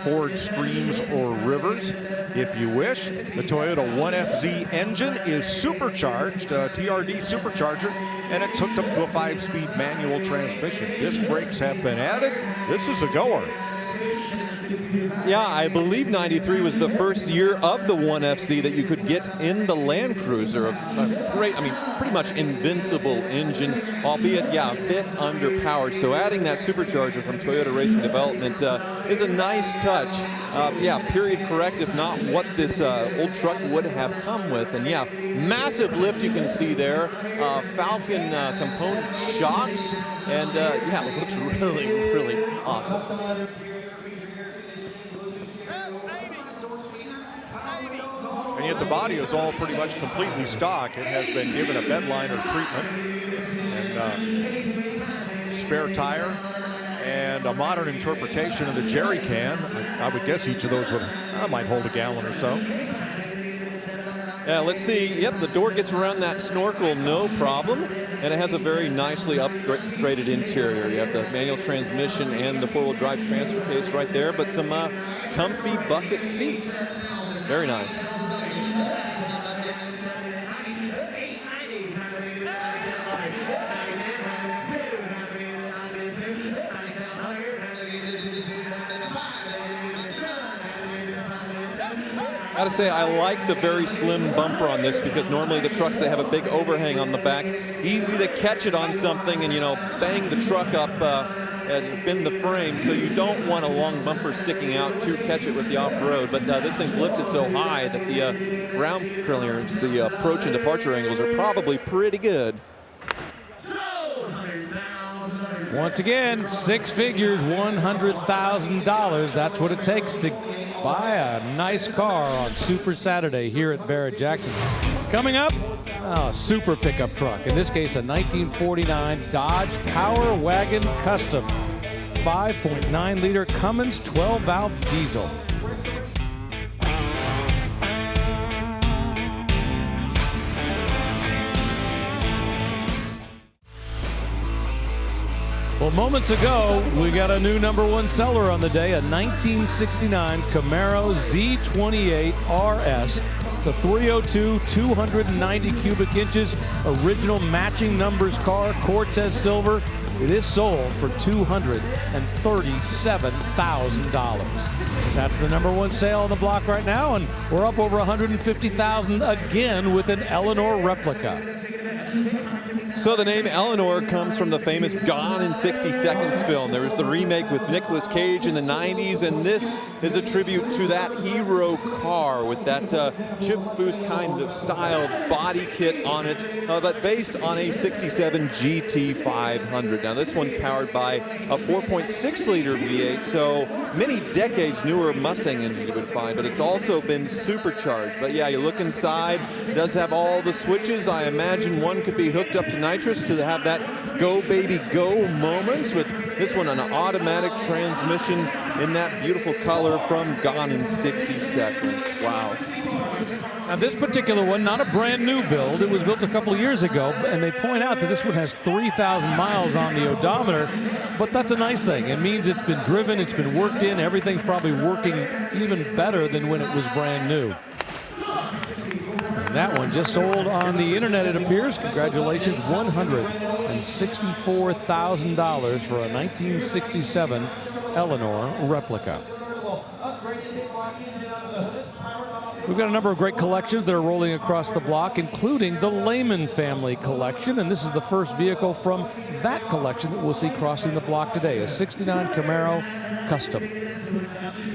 ford streams or rivers if you wish. The Toyota 1FZ engine is supercharged, TRD supercharger, and it's hooked up to a 5-speed manual transmission. Disc brakes have been added. This is a goer. Yeah, I believe 93 was the first year of the 1FC that you could get in the Land Cruiser. A great, I mean, pretty much invincible engine, albeit, yeah, a bit underpowered. So adding that supercharger from Toyota Racing Development is a nice touch. Yeah, period correct, if not what this old truck would have come with. And yeah, massive lift you can see there. Falcon component shocks. And yeah, it looks really, really awesome. And yet the body is all pretty much completely stock. It has been given a bed liner treatment and spare tire and a modern interpretation of the jerry can. I would guess each of those might hold a gallon or so. Yeah, let's see. Yep, the door gets around that snorkel, no problem. And it has a very nicely upgraded interior. You have the manual transmission and the four-wheel drive transfer case right there, but some comfy bucket seats. Very nice. I gotta say, I like the very slim bumper on this because normally the trucks, they have a big overhang on the back. Easy to catch it on something and, you know, bang the truck up and bend the frame, so you don't want a long bumper sticking out to catch it with the off-road. But this thing's lifted so high that the ground clearance, the approach and departure angles are probably pretty good. Once again, 6 figures, $100,000. That's what it takes to buy a nice car on Super Saturday here at Barrett-Jackson. Coming up, a super pickup truck. In this case, a 1949 Dodge Power Wagon Custom. 5.9-liter Cummins 12-valve diesel. Well, moments ago, we got a new #1 seller on the day, a 1969 Camaro Z28 RS. It's a 302, 290 cubic inches, original matching numbers car, Cortez silver. It is sold for $237,000. That's the #1 sale on the block right now, and we're up over $150,000 again with an Eleanor replica. So the name Eleanor comes from the famous Gone in 60 Seconds film. There was the remake with Nicolas Cage in the 90s, and this is a tribute to that hero car with that chip boost kind of styled body kit on it, but based on a 67 GT500. Now this one's powered by a 4.6-liter V8, so many decades newer Mustang engine you would find, but it's also been supercharged. But yeah, you look inside, it does have all the switches. I imagine one could be hooked up to nitrous to have that go baby go moment, with this one an automatic transmission in that beautiful color from Gone in 60 Seconds. Wow. Now this particular one, not a brand new build, it was built a couple of years ago, and they point out that this one has 3,000 miles on the odometer, but that's a nice thing. It means it's been driven, it's been worked in, everything's probably working even better than when it was brand new. That one just sold on the internet, it appears. Congratulations, $164,000 for a 1967 Eleanor replica. We've got a number of great collections that are rolling across the block, including the Lehman family collection, and this is the first vehicle from that collection that we'll see crossing the block today, a 69 Camaro Custom.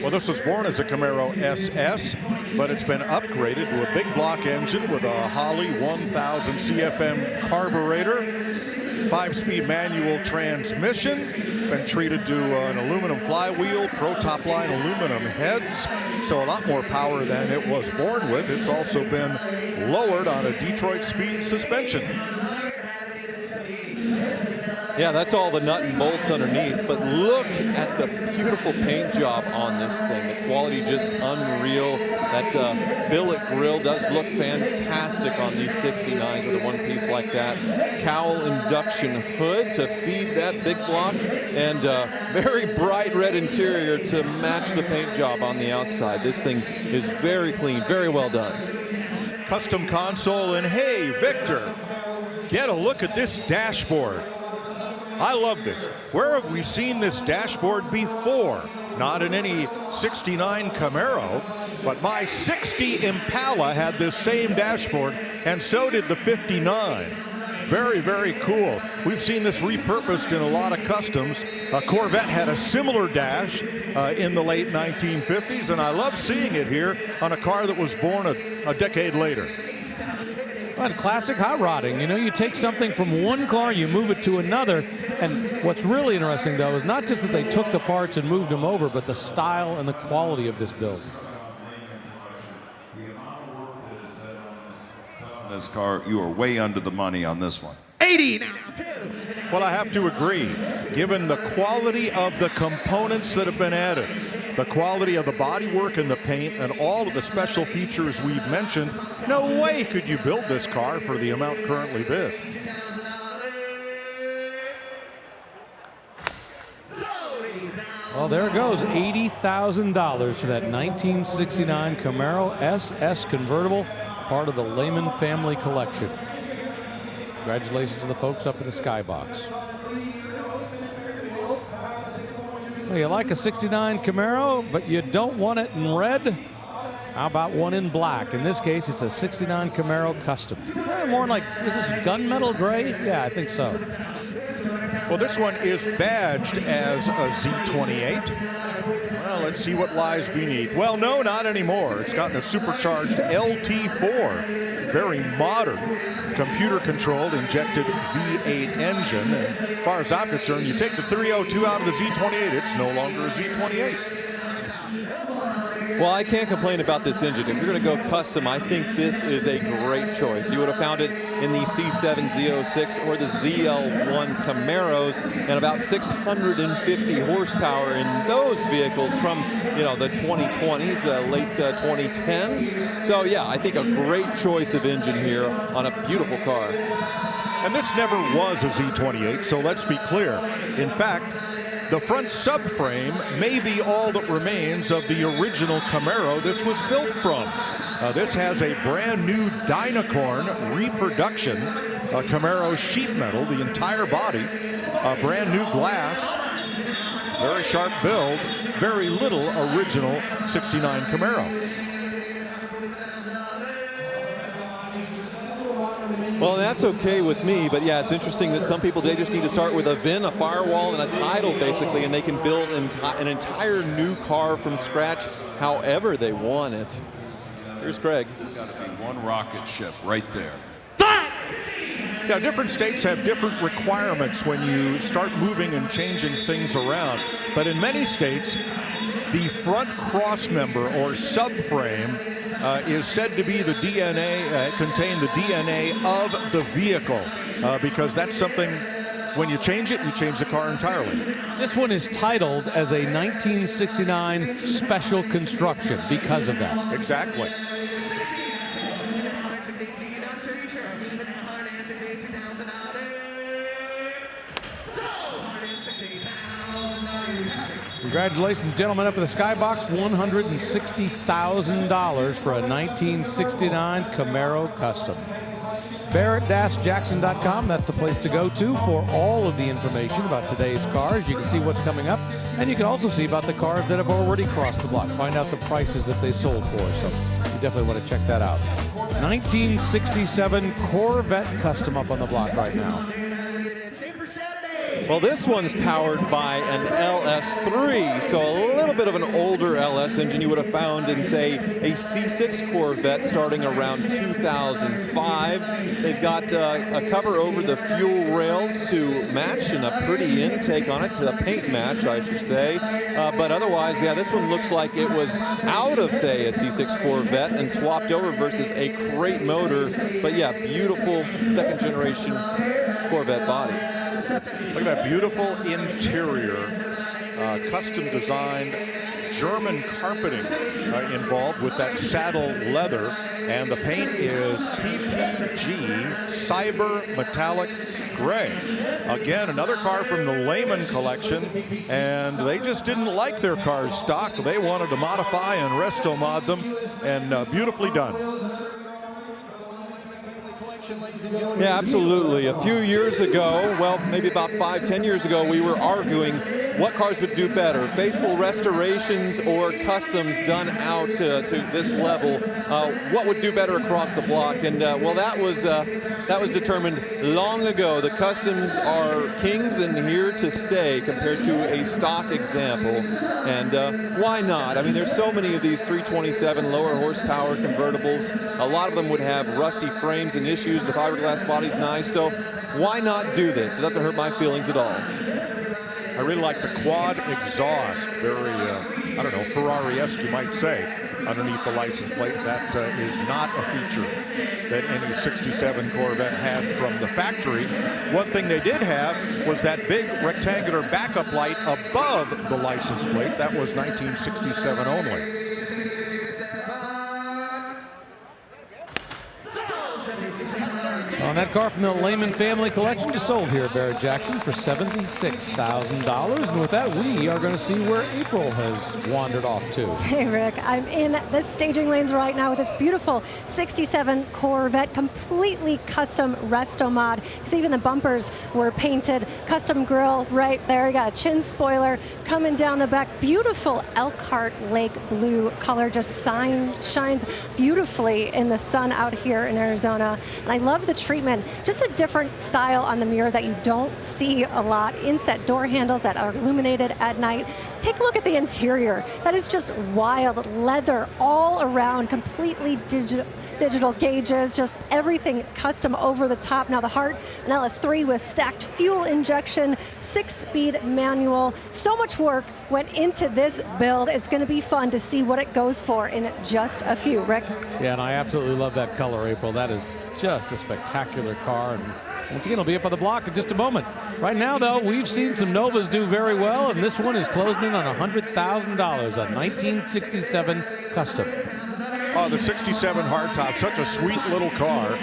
Well, this was born as a Camaro SS, but it's been upgraded to a big block engine with a Holley 1000 CFM carburetor, 5-speed manual transmission, been treated to an aluminum flywheel, Pro Top Line aluminum heads, so a lot more power than it was born with. It's also been lowered on a Detroit speed suspension. Yeah, that's all the nut and bolts underneath, but look at the beautiful paint job on this thing. The quality just unreal. That billet grille does look fantastic on these 69s with a one piece like that. Cowl induction hood to feed that big block, and very bright red interior to match the paint job on the outside. This thing is very clean, very well done. Custom console, and hey, Victor, get a look at this dashboard. I love this. Where have we seen this dashboard before? Not in any 69 Camaro, but my 60 Impala had this same dashboard, and so did the 59. Very, very cool. We've seen this repurposed in a lot of customs. Corvette had a similar dash in the late 1950s, and I love seeing it here on a car that was born a decade later. But classic hot rodding. You know, you take something from one car, you move it to another. And what's really interesting, though, is not just that they took the parts and moved them over, but the style and the quality of this build. on this car, you are way under the money on this one. 80 now. Well, I have to agree. Given the quality of the components that have been added, the quality of the bodywork and the paint, and all of the special features we've mentioned, no way could you build this car for the amount currently bid. Well, there it goes, $80,000 for that 1969 Camaro SS convertible, part of the Lehman family collection. Congratulations to the folks up in the Skybox. Well, you like a 69 Camaro, but you don't want it in red? How about one in black? In this case, it's a 69 Camaro Custom. More like, is this gunmetal gray? Yeah, I think so. Well, this one is badged as a Z28. Well, let's see what lies beneath. Well, no, not anymore. It's gotten a supercharged LT4, very modern, computer-controlled, injected V8 engine. And as far as I'm concerned, you take the 302 out of the Z28, it's no longer a Z28. Well, I can't complain about this engine. If you're going to go custom, I think this is a great choice. You would have found it in the C7 Z06 or the ZL1 Camaros, and about 650 horsepower in those vehicles from, you know, the 2020s, late 2010s. So, yeah, I think a great choice of engine here on a beautiful car. And this never was a Z28, so let's be clear. In fact, the front subframe may be all that remains of the original Camaro this was built from. This has a brand new Dynacorn reproduction, Camaro sheet metal, the entire body, brand new glass, very sharp build, very little original 69 Camaro. Well, that's okay with me, but yeah, it's interesting that some people, they just need to start with a VIN, a firewall, and a title, basically, and they can build an entire new car from scratch however they want it. Here's Craig. It's got to be one rocket ship right there. Now, different states have different requirements when you start moving and changing things around, but in many states, the front crossmember or subframe is said to be the DNA, contain the DNA of the vehicle, because that's something, when you change it, you change the car entirely. This one is titled as a 1969 special construction because of that. Exactly. Congratulations, gentlemen, up in the Skybox, $160,000 for a 1969 Camaro Custom. Barrett-Jackson.com, that's the place to go to for all of the information about today's cars. You can see what's coming up, and you can also see about the cars that have already crossed the block. Find out the prices that they sold for, so you definitely want to check that out. 1967 Corvette Custom up on the block right now. Well, this one's powered by an LS3, so a little bit of an older LS engine you would have found in, say, a C6 Corvette starting around 2005. They've got a cover over the fuel rails to match and a pretty intake on it, so the paint match, I should say. But otherwise, yeah, this one looks like it was out of, say, a C6 Corvette and swapped over versus a crate motor. But yeah, beautiful second-generation Corvette body. Look at that beautiful interior, custom designed German carpeting involved with that saddle leather, and the paint is PPG Cyber Metallic Gray. Again, another car from the Lehman collection, and they just didn't like their cars stock. They wanted to modify and resto mod them, and beautifully done. Yeah, absolutely. A few years ago, well, maybe about 5-10 years ago, we were arguing what cars would do better, faithful restorations or customs done out to this level. What would do better across the block? And well, that was determined long ago. The customs are kings and here to stay compared to a stock example. And why not? I mean, there's so many of these 327 lower horsepower convertibles. A lot of them would have rusty frames and issues. The fiberglass body's nice, so why not do this? It doesn't hurt my feelings at all. I really like the quad exhaust. Very, I don't know, Ferrari-esque, you might say, underneath the license plate. That is not a feature that any 67 Corvette had from the factory. One thing they did have was that big rectangular backup light above the license plate. That was 1967 only. On that car from the Lehman family collection, just sold here at Barrett-Jackson for $76,000. And with that, we are going to see where April has wandered off to. Hey, Rick, I'm in the staging lanes right now with this beautiful 67 Corvette, completely custom resto mod, because even the bumpers were painted. Custom grille right there. You got a chin spoiler coming down the back. Beautiful Elkhart Lake blue color, just shines beautifully in the sun out here in Arizona. And I love the treatment, just a different style on the mirror that you don't see a lot. Inset door handles that are illuminated at night. Take a look at the interior. That is just wild. Leather all around, completely digital gauges, just everything custom over the top. Now the Heart, an LS3 with stacked fuel injection, 6-speed manual. So much work went into this build. It's going to be fun to see what it goes for in just a few. Rick? Yeah, and I absolutely love that color, April. That is just a spectacular car. And once again, it'll be up on the block in just a moment. Right now, though, we've seen some Novas do very well, and this one is closing in on $100,000, a 1967 Custom. Oh, the 67 hardtop, such a sweet little car,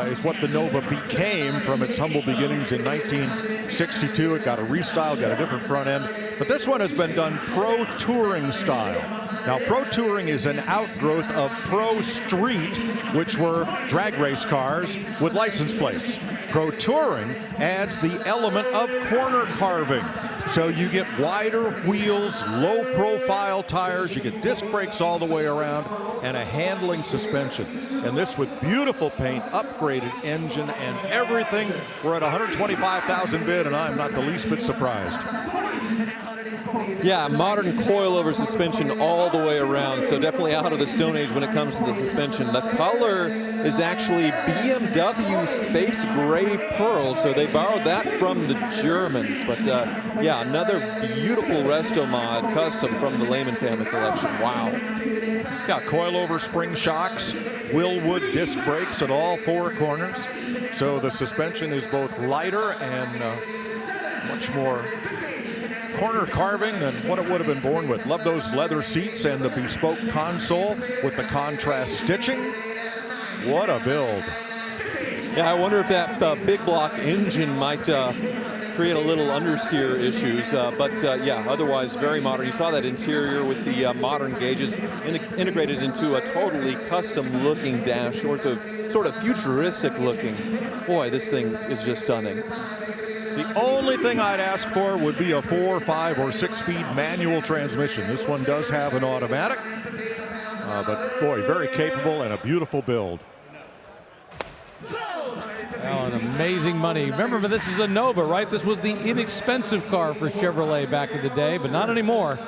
is what the Nova became from its humble beginnings in 1962. It got a restyle, got a different front end, but this one has been done Pro Touring style. Now, Pro Touring is an outgrowth of Pro Street, which were drag race cars with license plates. Pro Touring adds the element of corner carving. So you get wider wheels, low profile tires, you get disc brakes all the way around, and a handling suspension. And this with beautiful paint, upgraded engine, and everything. We're at 125,000 bid, and I'm not the least bit surprised. Yeah, modern coilover suspension all the way around, so definitely out of the Stone Age when it comes to the suspension. The color is actually BMW Space Gray Pearl, so they borrowed that from the Germans. But yeah, another beautiful resto mod custom from the Lehman family collection. Wow. Yeah, coilover spring shocks, Willwood disc brakes at all four corners. So the suspension is both lighter and much more corner carving than what it would have been born with. Love those leather seats and the bespoke console with the contrast stitching. What a build. Yeah, I wonder if that big block engine might create a little understeer issues, but yeah, otherwise very modern. You saw that interior with the modern gauges integrated into a totally custom looking dash, sort of futuristic looking. Boy, this thing is just stunning. The only thing I'd ask for would be a 4, 5, or 6-speed manual transmission. This one does have an automatic, but boy, very capable and a beautiful build. Well, an amazing money. Remember, this is a Nova, right? This was the inexpensive car for Chevrolet back in the day, but not anymore.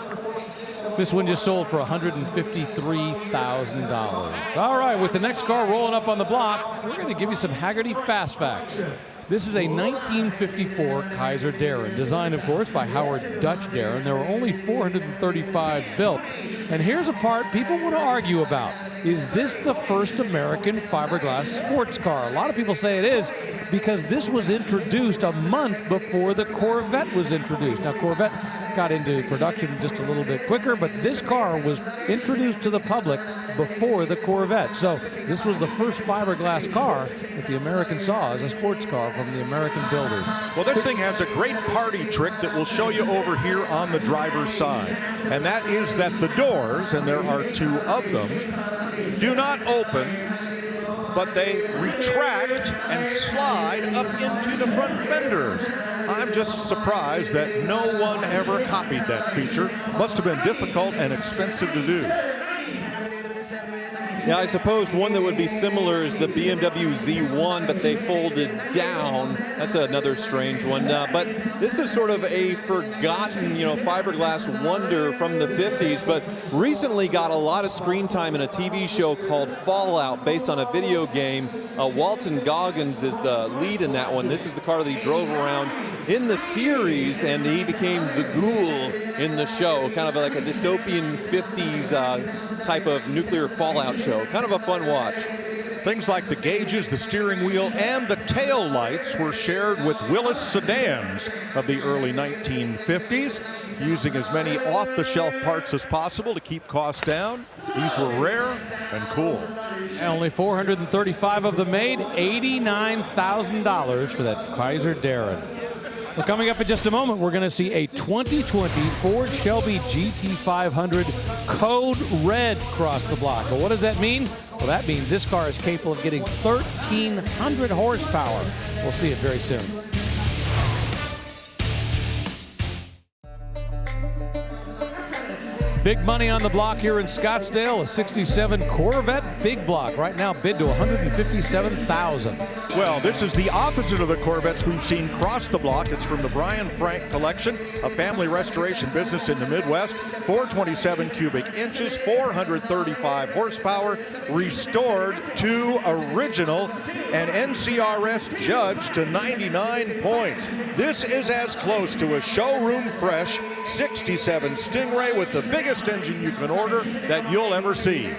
This one just sold for $153,000. All right, with the next car rolling up on the block, we're going to give you some Hagerty Fast Facts. This is a 1954 Kaiser Darrin, designed, of course, by Howard Dutch Darrin. There were only 435 built. And here's a part people want to argue about. Is this the first American fiberglass sports car? A lot of people say it is because this was introduced a month before the Corvette was introduced. Now, Corvette got into production just a little bit quicker, but this car was introduced to the public before the Corvette. So this was the first fiberglass car that the American saw as a sports car from the American builders. Well, this thing has a great party trick that we'll show you over here on the driver's side. And that is that the doors, and there are 2 of them, do not open, but they retract and slide up into the front fenders. I'm just surprised that no one ever copied that feature. Must have been difficult and expensive to do. Yeah, I suppose one that would be similar is the BMW Z1, but they folded down. That's another strange one. But this is sort of a forgotten, fiberglass wonder from the 50s, but recently got a lot of screen time in a TV show called Fallout, based on a video game. Walton Goggins is the lead in that one. This is the car that he drove around in the series, and he became the ghoul in the show, kind of like a dystopian 50s type of nuclear fallout show. Kind of a fun watch. Things like the gauges, the steering wheel, and the tail lights were shared with Willis sedans of the early 1950s, using as many off-the-shelf parts as possible to keep costs down. These were rare and cool. Only 435 of them made, $89,000 for that Kaiser Darren. Well, coming up in just a moment, we're going to see a 2020 Ford Shelby GT500 Code Red cross the block. Well, what does that mean? Well, that means this car is capable of getting 1,300 horsepower. We'll see it very soon. Big money on the block here in Scottsdale, a 67 Corvette big block. Right now bid to $157,000. Well, this is the opposite of the Corvettes we've seen cross the block. It's from the Brian Frank Collection, a family restoration business in the Midwest. 427 cubic inches, 435 horsepower, restored to original, and NCRS judged to 99 points. This is as close to a showroom fresh 67 Stingray with the biggest engine you can order that you'll ever see.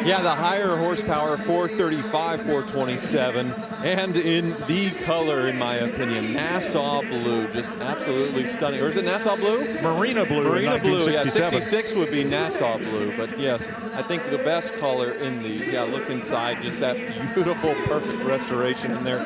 Yeah, the higher horsepower, 435, 427, and in the color, in my opinion, Nassau blue, just absolutely stunning. Or is it Nassau blue? Marina blue. Marina blue, yeah, 66 would be Nassau blue, but yes, I think the best color in these. Yeah, look inside, just that beautiful, perfect restoration in there.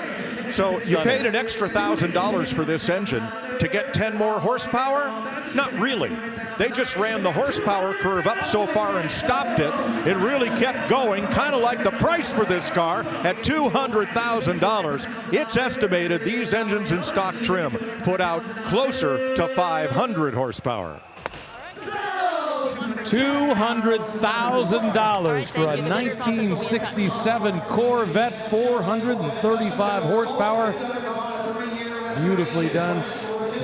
So you paid an extra $1,000 for this engine to get 10 more horsepower? Not really. They just ran the horsepower curve up so far and stopped it. It really kept going, kind of like the price for this car at $200,000. It's estimated these engines in stock trim put out closer to 500 horsepower. $200,000 for a 1967 Corvette, 435 horsepower. Beautifully done.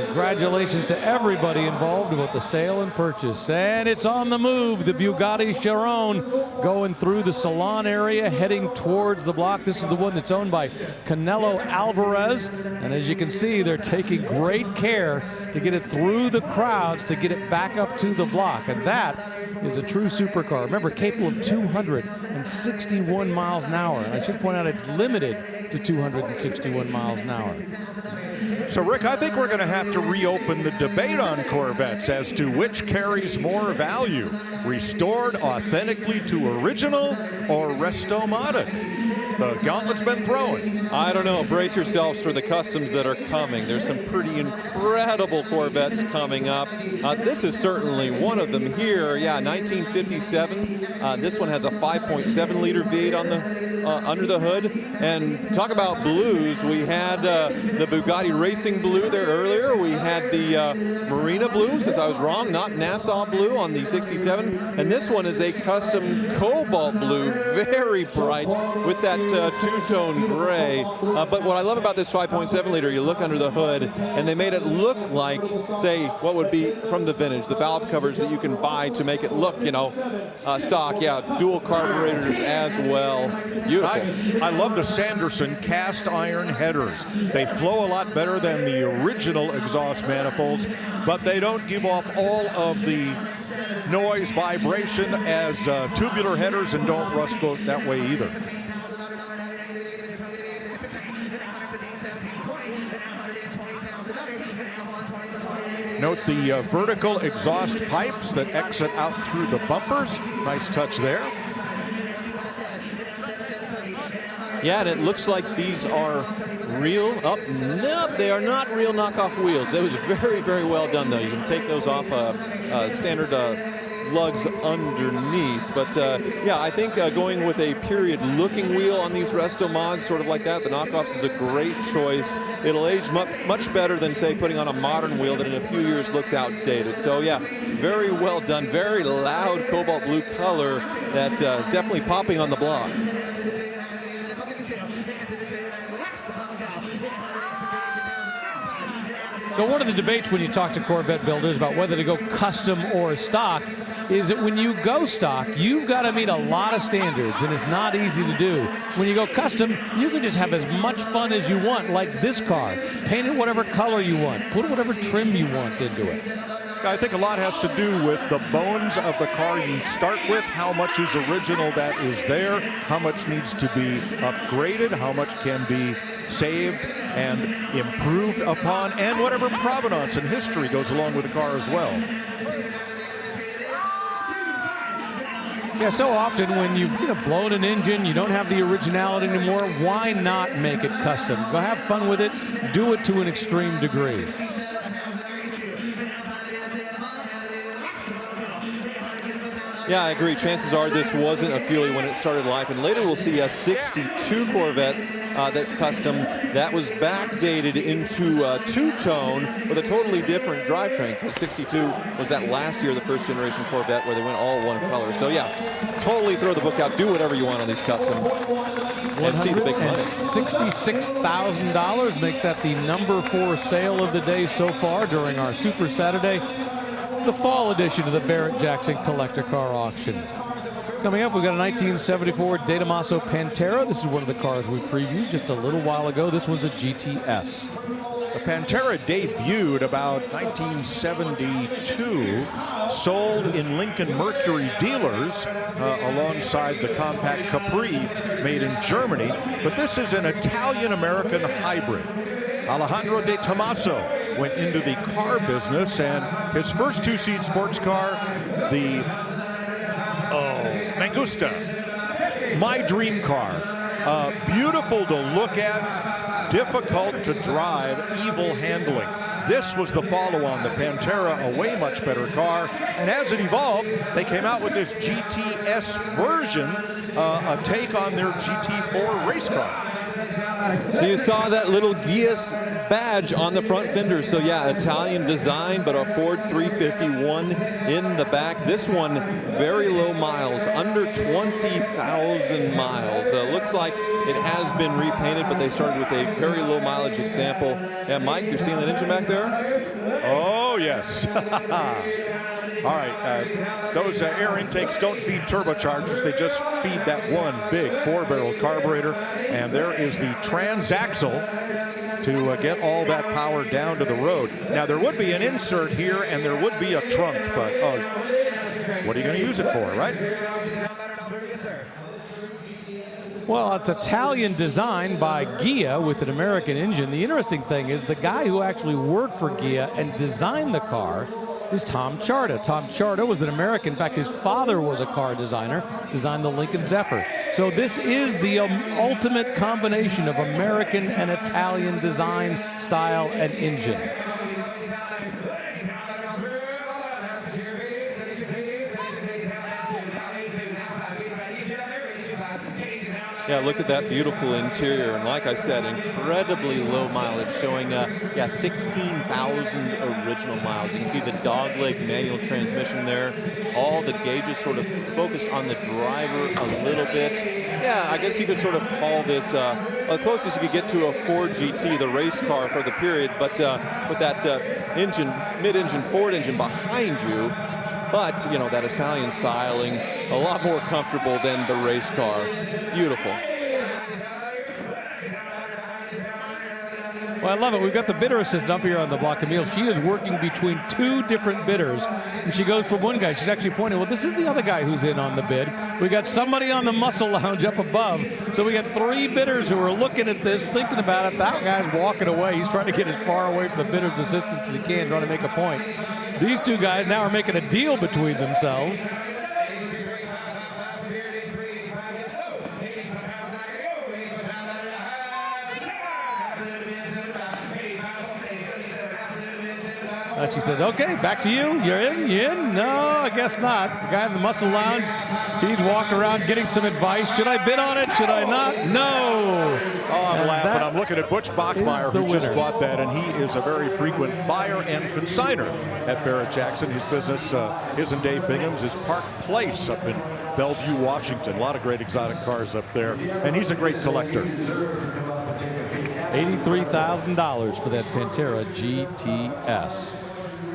Congratulations to everybody involved with the sale and purchase. And it's on the move. The Bugatti Chiron going through the salon area, heading towards the block. This is the one that's owned by Canelo Alvarez. And as you can see, they're taking great care to get it through the crowds to get it back up to the block. And that is a true supercar. Remember, capable of 261 miles an hour. And I should point out it's limited to 261 miles an hour. So, Rick, I think we're going to have to reopen the debate on Corvettes as to which carries more value, restored authentically to original or resto modded. The gauntlet's been thrown. I don't know. Brace yourselves for the customs that are coming. There's some pretty incredible Corvettes coming up. This is certainly one of them here. Yeah, 1957. This one has a 5.7-liter V8 on the under the hood. And talk about blues. We had the Bugatti Racing Blue there earlier. We had the Marina Blue, since I was wrong, not Nassau Blue on the 67. And this one is a custom Cobalt Blue, very bright with that two-tone gray. But what I love about this 5.7-liter, you look under the hood, and they made it look like, say, what would be from the vintage, the valve covers that you can buy to make it look, stock. Yeah, dual carburetors as well. Beautiful. I love the Sanderson cast iron headers. They flow a lot better than the original exhaust manifolds, but they don't give off all of the noise, vibration as tubular headers, and don't rust that way either. Note the vertical exhaust pipes that exit out through the bumpers. Nice touch there. Yeah, and it looks like these are real. Nope, they are not real knockoff wheels. It was very, very well done, though. You can take those off standard lugs underneath. But yeah, I think going with a period-looking wheel on these resto mods, sort of like that, the knockoffs, is a great choice. It'll age much better than, say, putting on a modern wheel that in a few years looks outdated. So yeah, very well done, very loud cobalt blue color that is definitely popping on the block. So one of the debates when you talk to Corvette builders about whether to go custom or stock is that when you go stock, you've got to meet a lot of standards, and it's not easy to do. When you go custom, you can just have as much fun as you want, like this car. Paint it whatever color you want. Put whatever trim you want into it. I think a lot has to do with the bones of the car you start with, how much is original that is there, how much needs to be upgraded, how much can be saved and improved upon, and whatever provenance and history goes along with the car as well. Yeah, so often when you've blown an engine, you don't have the originality anymore, why not make it custom? Go have fun with it, do it to an extreme degree. Yeah, I agree. Chances are this wasn't a Feely when it started life, and later we'll see a 62 Corvette that custom that was backdated into a two-tone with a totally different drivetrain, because 62 was that last year, the first generation Corvette, where they went all one color. So yeah, totally throw the book out, do whatever you want on these customs, and see the big money. $66,000 makes that the #4 sale of the day so far during our Super Saturday, the fall edition of the Barrett-Jackson Collector Car Auction. Coming up, we've got a 1974 De Tomaso Pantera. This is one of the cars we previewed just a little while ago. This one's a GTS. The Pantera debuted about 1972, sold in Lincoln Mercury dealers alongside the compact Capri made in Germany. But this is an Italian-American hybrid. Alejandro De Tomaso went into the car business, and his first two-seat sports car, the Mangusta, my dream car. Beautiful to look at, difficult to drive, evil handling. This was the follow-on, the Pantera, a way much better car. And as it evolved, they came out with this GTS version, a take on their GT4 race car. So you saw that little Gias badge on the front fender. So yeah, Italian design, but a Ford 351 in the back. This one, very low miles, under 20,000 miles. Looks like it has been repainted, but they started with a very low mileage example. And Mike, you're seeing that engine back there? Oh, yes. All right, those air intakes don't feed turbochargers. They just feed that one big 4-barrel carburetor. And there is the transaxle to get all that power down to the road. Now, there would be an insert here, and there would be a trunk, but what are you going to use it for, right? Well, it's Italian design by Ghia with an American engine. The interesting thing is the guy who actually worked for Ghia and designed the car is Tom Charda. Tom Charda was an American. In fact, his father was a car designer, designed the Lincoln Zephyr. So this is the ultimate combination of American and Italian design, style, and engine. Yeah, look at that beautiful interior, and like I said, incredibly low mileage, showing 16,000 original miles. You can see the dogleg manual transmission there. All the gauges sort of focused on the driver a little bit. Yeah, I guess you could sort of call this the closest you could get to a Ford GT, the race car for the period, but with that mid-engine Ford engine behind you. But, you know, that Italian styling, a lot more comfortable than the race car. Beautiful. Well, I love it. We've got the bidder assistant up here on the block, Camille. She is working between two different bidders. And she goes from one guy. She's actually pointing, well, this is the other guy who's in on the bid. We got somebody on the muscle lounge up above. So we got three bidders who are looking at this, thinking about it. That guy's walking away. He's trying to get as far away from the bidder's assistant as he can, trying to make a point. These two guys now are making a deal between themselves. She says, okay, back to you. You're in? You in? No, I guess not. The guy in the muscle lounge, he's walking around getting some advice. Should I bid on it? Should I not? No. Oh, I'm laughing. I'm looking at Butch Bachmeyer, who just bought that, and he is a very frequent buyer and consignor at Barrett-Jackson. His business, his and Dave Bingham's, is Park Place up in Bellevue, Washington. A lot of great exotic cars up there, and he's a great collector. $83,000 for that Pantera GTS.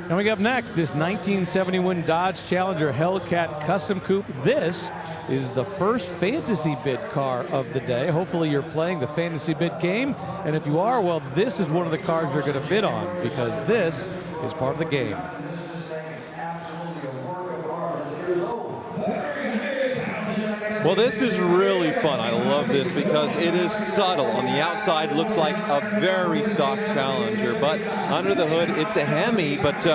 Coming up next, this 1971 Dodge Challenger Hellcat Custom Coupe. This is the first fantasy bid car of the day. Hopefully you're playing the fantasy bid game, and if you are, well, this is one of the cars you're going to bid on, because this is part of the game. Well, this is really fun. I love this because it is subtle. On the outside, looks like a very stock Challenger, but under the hood, it's a Hemi, but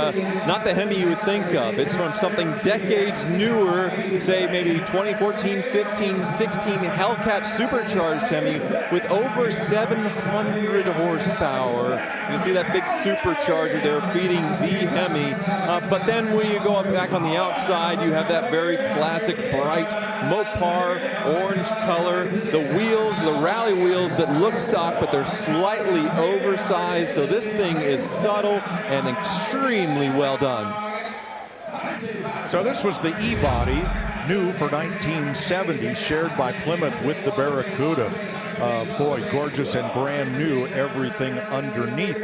not the Hemi you would think of. It's from something decades newer, say maybe 2014, 15, 16 Hellcat supercharged Hemi with over 700 horsepower. You see that big supercharger there feeding the Hemi. But then when you go up back on the outside, you have that very classic bright Mopar orange color. The wheels, the rally wheels that look stock, but they're slightly oversized. So this thing is subtle and extremely well done. So this was the E-body, new for 1970, shared by Plymouth with the Barracuda. Boy, gorgeous and brand new, everything underneath,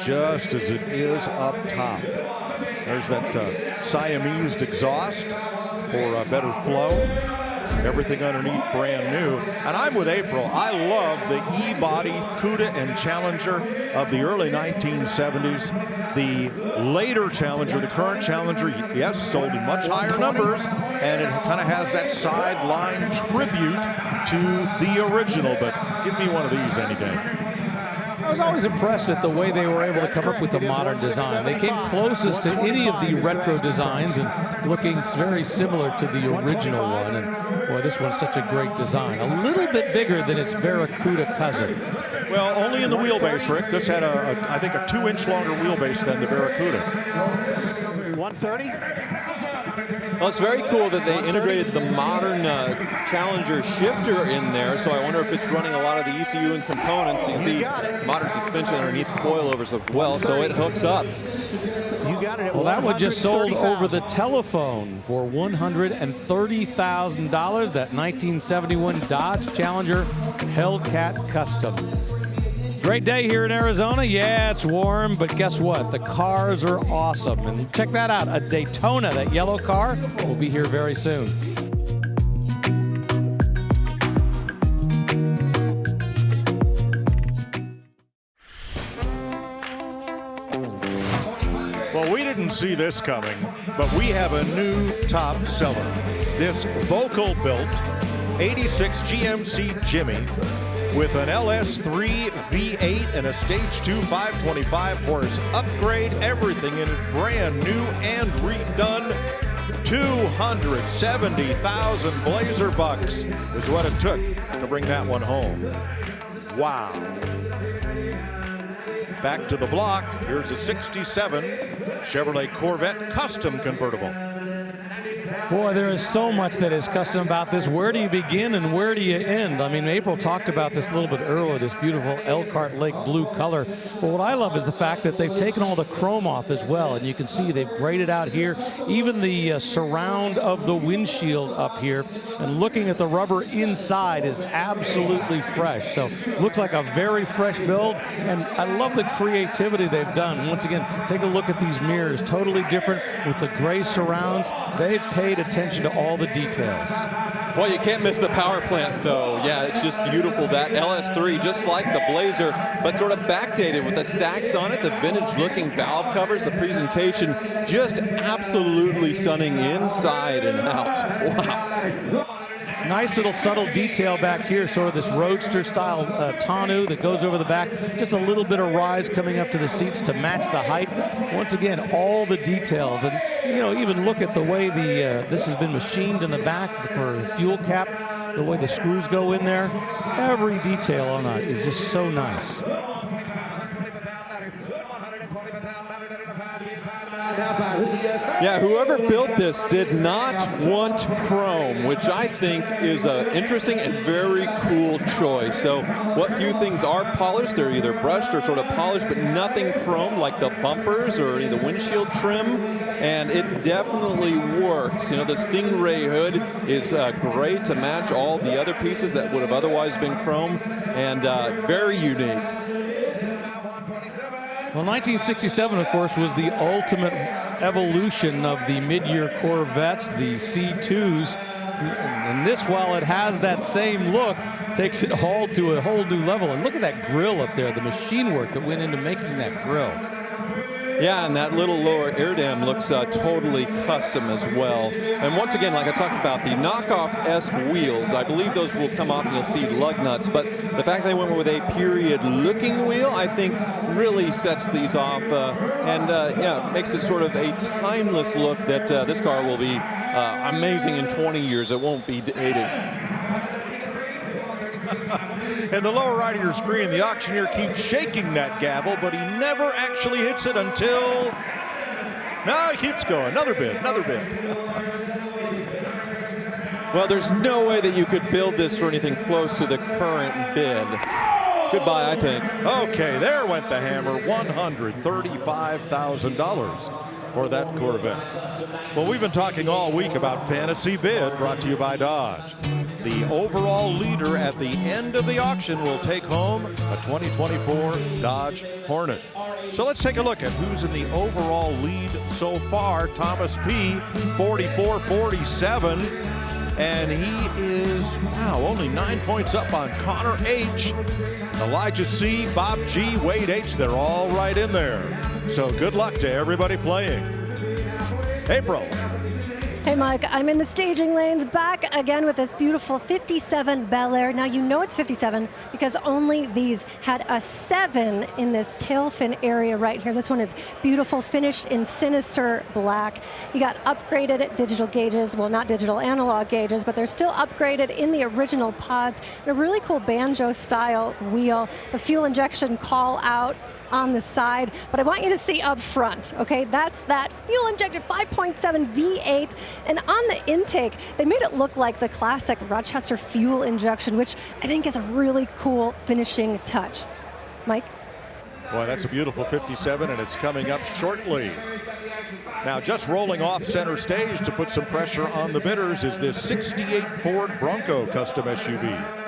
just as it is up top. There's that Siamese exhaust for better flow. Everything underneath brand new. And I'm with April. I love the E-body Cuda and Challenger of the early 1970s. The later Challenger, the current Challenger, yes, sold in much higher numbers, and it kind of has that sideline tribute to the original, but give me one of these any day. I was always impressed at the way they were able to come up with the modern design. They came closest to any of the retro designs and looking very similar to the original one. And boy, this one's such a great design. A little bit bigger than its Barracuda cousin. Well, only in the wheelbase, Rick. This had, I think, a 2-inch longer wheelbase than the Barracuda. 130? Well, it's very cool that they integrated the modern Challenger shifter in there, so I wonder if it's running a lot of the ECU and components. You see modern suspension underneath coilovers as well, so it hooks up. You got it at well, that one just sold over the telephone for $130,000. That 1971 Dodge Challenger Hellcat Custom. Great day here in Arizona. Yeah, it's warm, but guess what? The cars are awesome. And check that out, a Daytona, that yellow car, will be here very soon. Well, we didn't see this coming, but we have a new top seller. This Volkel-built 86 GMC Jimmy with an LS3 V8 and a Stage 2 525 horse upgrade, everything in it brand new and redone. 270,000 Blazer bucks is what it took to bring that one home. Wow. Back to the block, here's a 67 Chevrolet Corvette Custom convertible. Boy, there is so much that is custom about this. Where do you begin and where do you end? I mean, April talked about this a little bit earlier, this beautiful Elkhart Lake blue color. But what I love is the fact that they've taken all the chrome off as well. And you can see they've graded out here, even the surround of the windshield up here. And looking at the rubber inside is absolutely fresh. So looks like a very fresh build. And I love the creativity they've done. Once again, take a look at these mirrors, totally different with the gray surrounds. They've paid attention to all the details. Well, you can't miss the power plant, though. Yeah, it's just beautiful. That LS3, just like the Blazer, but sort of backdated with the stacks on it, the vintage-looking valve covers, the presentation, just absolutely stunning inside and out. Wow. Nice little subtle detail back here, sort of this roadster-style tonneau that goes over the back. Just a little bit of rise coming up to the seats to match the height. Once again, all the details. And, you know, even look at the way this has been machined in the back for fuel cap, the way the screws go in there. Every detail on that is just so nice. Yeah, whoever built this did not want chrome, which I think is an interesting and very cool choice. So what few things are polished, they're either brushed or sort of polished, but nothing chrome like the bumpers or any of the windshield trim, and it definitely works. You know, the Stingray hood is great to match all the other pieces that would have otherwise been chrome, and very unique. Well, 1967, of course, was the ultimate evolution of the mid-year Corvettes, the C2s. And this, while it has that same look, takes it all to a whole new level. And look at that grill up there, the machine work that went into making that grill. Yeah, and that little lower air dam looks totally custom as well. And once again, like I talked about, the knockoff-esque wheels, I believe those will come off and you'll see lug nuts, but the fact they went with a period-looking wheel, I think really sets these off and yeah, makes it sort of a timeless look that this car will be amazing in 20 years. It won't be dated. In the lower right of your screen, the auctioneer keeps shaking that gavel, but he never actually hits it until... No, he keeps going. Another bid, another bid. Well, there's no way that you could build this for anything close to the current bid. It's goodbye, I think. Okay, there went the hammer. $135,000 for that Corvette. Well, we've been talking all week about Fantasy Bid, brought to you by Dodge. The overall leader at the end of the auction will take home a 2024 Dodge Hornet. So let's take a look at who's in the overall lead so far. Thomas P, 44-47. And he is, wow, only 9 points up on Connor H. Elijah C, Bob G, Wade H, they're all right in there. So good luck to everybody playing. April. Hey, Mike, I'm in the staging lanes back again with this beautiful 57 Bel Air. Now, you know it's 57 because only these had a 7 in this tail fin area right here. This one is beautiful, finished in sinister black. You got upgraded digital gauges. Well, not digital, analog gauges, but they're still upgraded in the original pods. And a really cool banjo-style wheel. The fuel injection call out on the side, but I want you to see up front, okay? That's that fuel-injected 5.7 V8, and on the intake, they made it look like the classic Rochester fuel injection, which I think is a really cool finishing touch. Mike? Boy, that's a beautiful 57, and it's coming up shortly. Now, just rolling off center stage to put some pressure on the bidders is this 68 Ford Bronco custom SUV.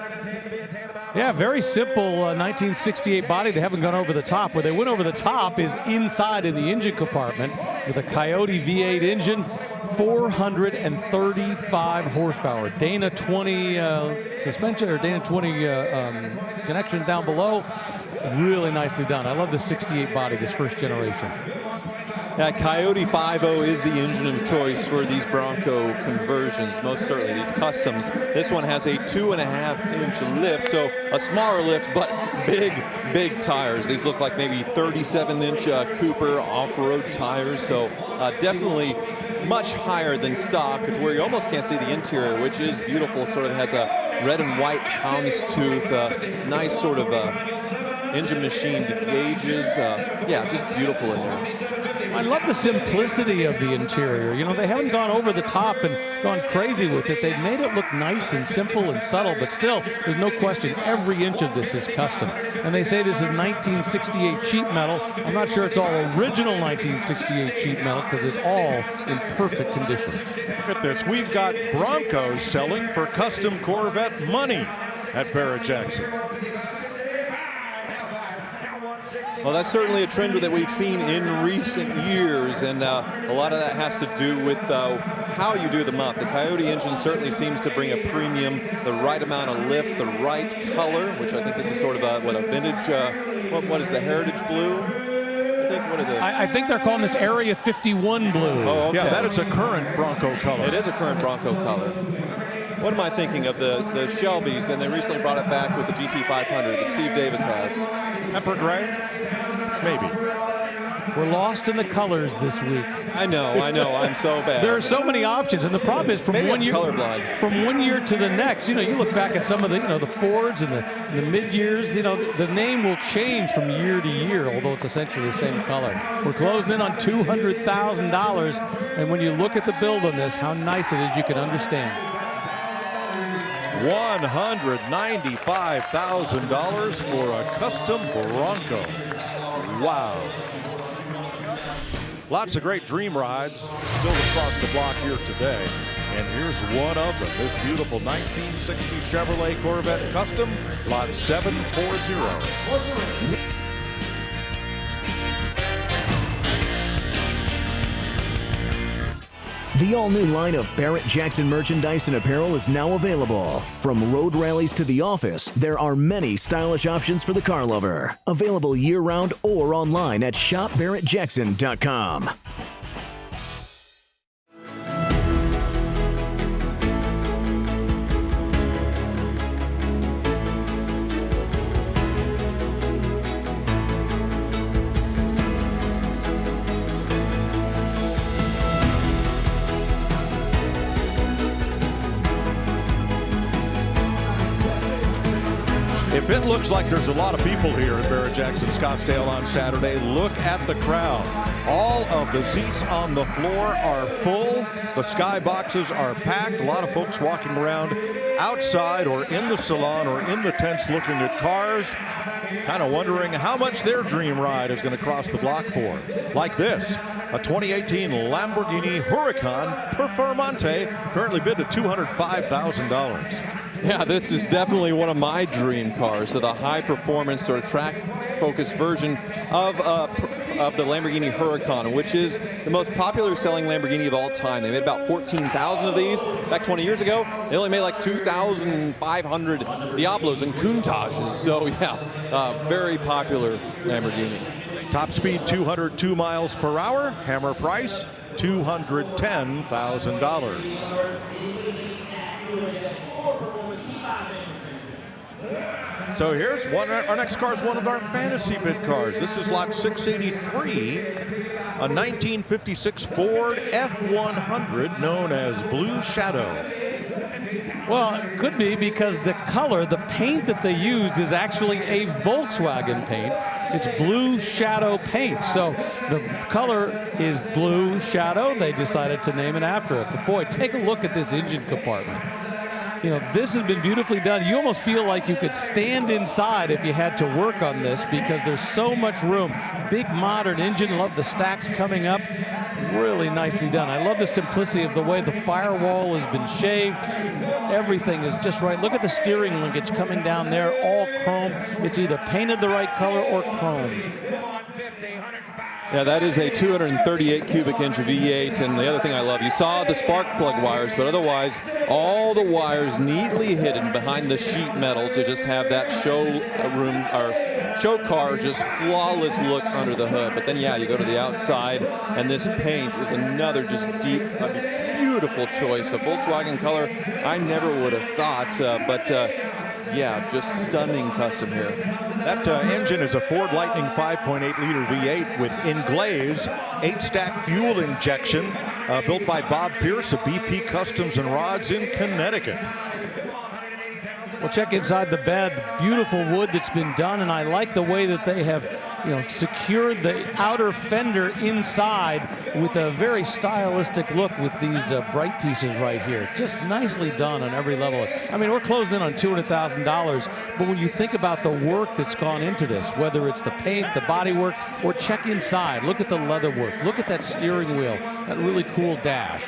Yeah, very simple 1968 body. They haven't gone over the top. Where they went over the top is inside in the engine compartment with a Coyote V8 engine, 435 horsepower. Dana 20 suspension or Dana 20 connection down below. Really nicely done. I love the 68 body, this first generation. Yeah, Coyote 5.0 is the engine of choice for these Bronco conversions, most certainly, these customs. This one has a 2.5-inch lift, so a smaller lift, but big, big tires. These look like maybe 37-inch Cooper off-road tires, so definitely much higher than stock, to where you almost can't see the interior, which is beautiful. Sort of has a red and white houndstooth, nice sort of engine machined gauges. Yeah, just beautiful in there. I love the simplicity of the interior. You know, they haven't gone over the top and gone crazy with it. They've made it look nice and simple and subtle, but still, there's no question, every inch of this is custom. And they say this is 1968 sheet metal. I'm not sure it's all original 1968 sheet metal because it's all in perfect condition. Look at this. We've got Broncos selling for custom Corvette money at Barrett-Jackson. Well, that's certainly a trend that we've seen in recent years, and a lot of that has to do with how you do them up. The Coyote engine certainly seems to bring a premium, the right amount of lift, the right color, which I think this is sort of a vintage, what is the Heritage Blue? I think they're calling this Area 51 blue. Oh, okay. Yeah, that is a current Bronco color. It is a current Bronco color. What am I thinking of? The Shelbys, and they recently brought it back with the GT500 that Steve Davis has. Emperor Gray? Maybe. We're lost in the colors this week. I know. I'm so bad. There are so many options, and the problem is from Maybe one I'm year colorblind. from one year to the next. You know, you look back at some of the the Fords and the mid years. You know, the name will change from year to year, although it's essentially the same color. We're closing in on $200,000, and when you look at the build on this, how nice it is, you can understand. $195,000 for a custom Bronco. Wow. Lots of great dream rides still across the block here today. And here's one of them, this beautiful 1960 Chevrolet Corvette Custom, lot 740. The all-new line of Barrett-Jackson merchandise and apparel is now available. From road rallies to the office, there are many stylish options for the car lover. Available year-round or online at shopbarrettjackson.com. If it looks like there's a lot of people here at Barrett-Jackson Scottsdale on Saturday, look at the crowd. All of the seats on the floor are full. The sky boxes are packed. A lot of folks walking around outside or in the salon or in the tents looking at cars, kind of wondering how much their dream ride is going to cross the block for. Like this, a 2018 Lamborghini Huracan Performante, currently bid at $205,000. Yeah, this is definitely one of my dream cars. So the high-performance sort of track-focused version of the Lamborghini Huracan, which is the most popular selling Lamborghini of all time. They made about 14,000 of these back 20 years ago. They only made like 2,500 Diablos and Countages. So yeah, very popular Lamborghini. Top speed 202 miles per hour. Hammer price $210,000. So here's one. Our next car is one of our fantasy bid cars. This is lot 683, a 1956 Ford F100 known as Blue Shadow. Well, it could be because the color, the paint that they used is actually a Volkswagen paint. It's Blue Shadow paint. So the color is Blue Shadow. They decided to name it after it. But boy, take a look at this engine compartment. You know, this has been beautifully done. You almost feel like you could stand inside if you had to work on this because there's so much room. Big modern engine. Love the stacks coming up. Really nicely done. I love the simplicity of the way the firewall has been shaved. Everything is just right. Look at the steering linkage coming down there, all chrome. It's either painted the right color or chromed. Yeah, that is a 238 cubic inch V8, and the other thing I love, you saw the spark plug wires, but otherwise all the wires neatly hidden behind the sheet metal to just have that show room or show car just flawless look under the hood. But then yeah, you go to the outside, and this paint is another just deep, beautiful choice. A Volkswagen color I never would have thought, but yeah, just stunning custom here. That engine is a Ford Lightning 5.8-liter V8 with Inglaze 8-stack fuel injection, built by Bob Pierce of BP Customs and Rods in Connecticut. Well, check inside the bed, the beautiful wood that's been done, and I like the way that they have, you know, secured the outer fender inside with a very stylistic look with these bright pieces right here. Just nicely done on every level. I mean, we're closing in on $200,000, but when you think about the work that's gone into this, whether it's the paint, the body work, or check inside, look at the leather work, look at that steering wheel, that really cool dash.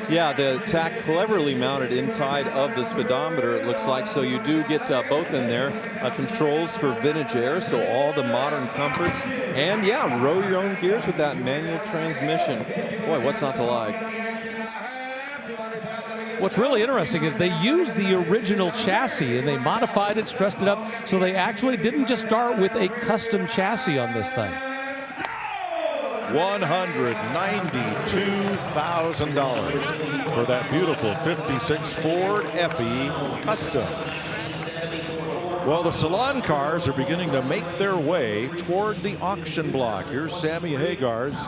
Yeah, the tack cleverly mounted inside of the speedometer, it looks like, so you do get both in there. Controls for vintage air, so all the modern comforts. And yeah, row your own gears with that manual transmission. Boy, what's not to like? What's really interesting is they used the original chassis and they modified it, stressed it up, so they actually didn't just start with a custom chassis on this thing. $192,000 for that beautiful 56 Ford F-E Custom. Well, the salon cars are beginning to make their way toward the auction block. Here's Sammy Hagar's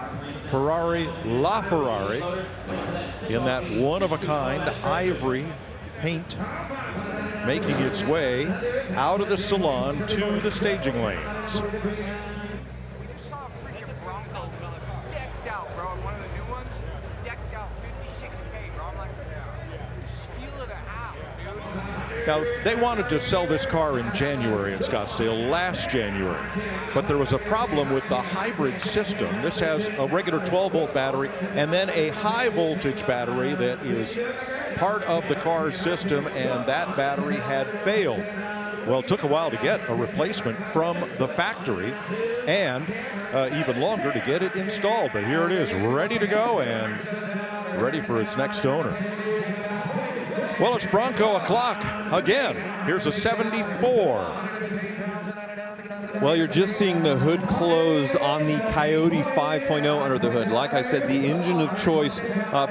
Ferrari LaFerrari in that one-of-a-kind ivory paint, making its way out of the salon to the staging lanes. Now, they wanted to sell this car in January in Scottsdale, last January, but there was a problem with the hybrid system. This has a regular 12-volt battery and then a high-voltage battery that is part of the car's system, and that battery had failed. Well, it took a while to get a replacement from the factory and even longer to get it installed, but here it is, ready to go and ready for its next owner. Well, it's Bronco o'clock again. Here's a 74. Well, you're just seeing the hood close on the Coyote 5.0 under the hood. Like I said, the engine of choice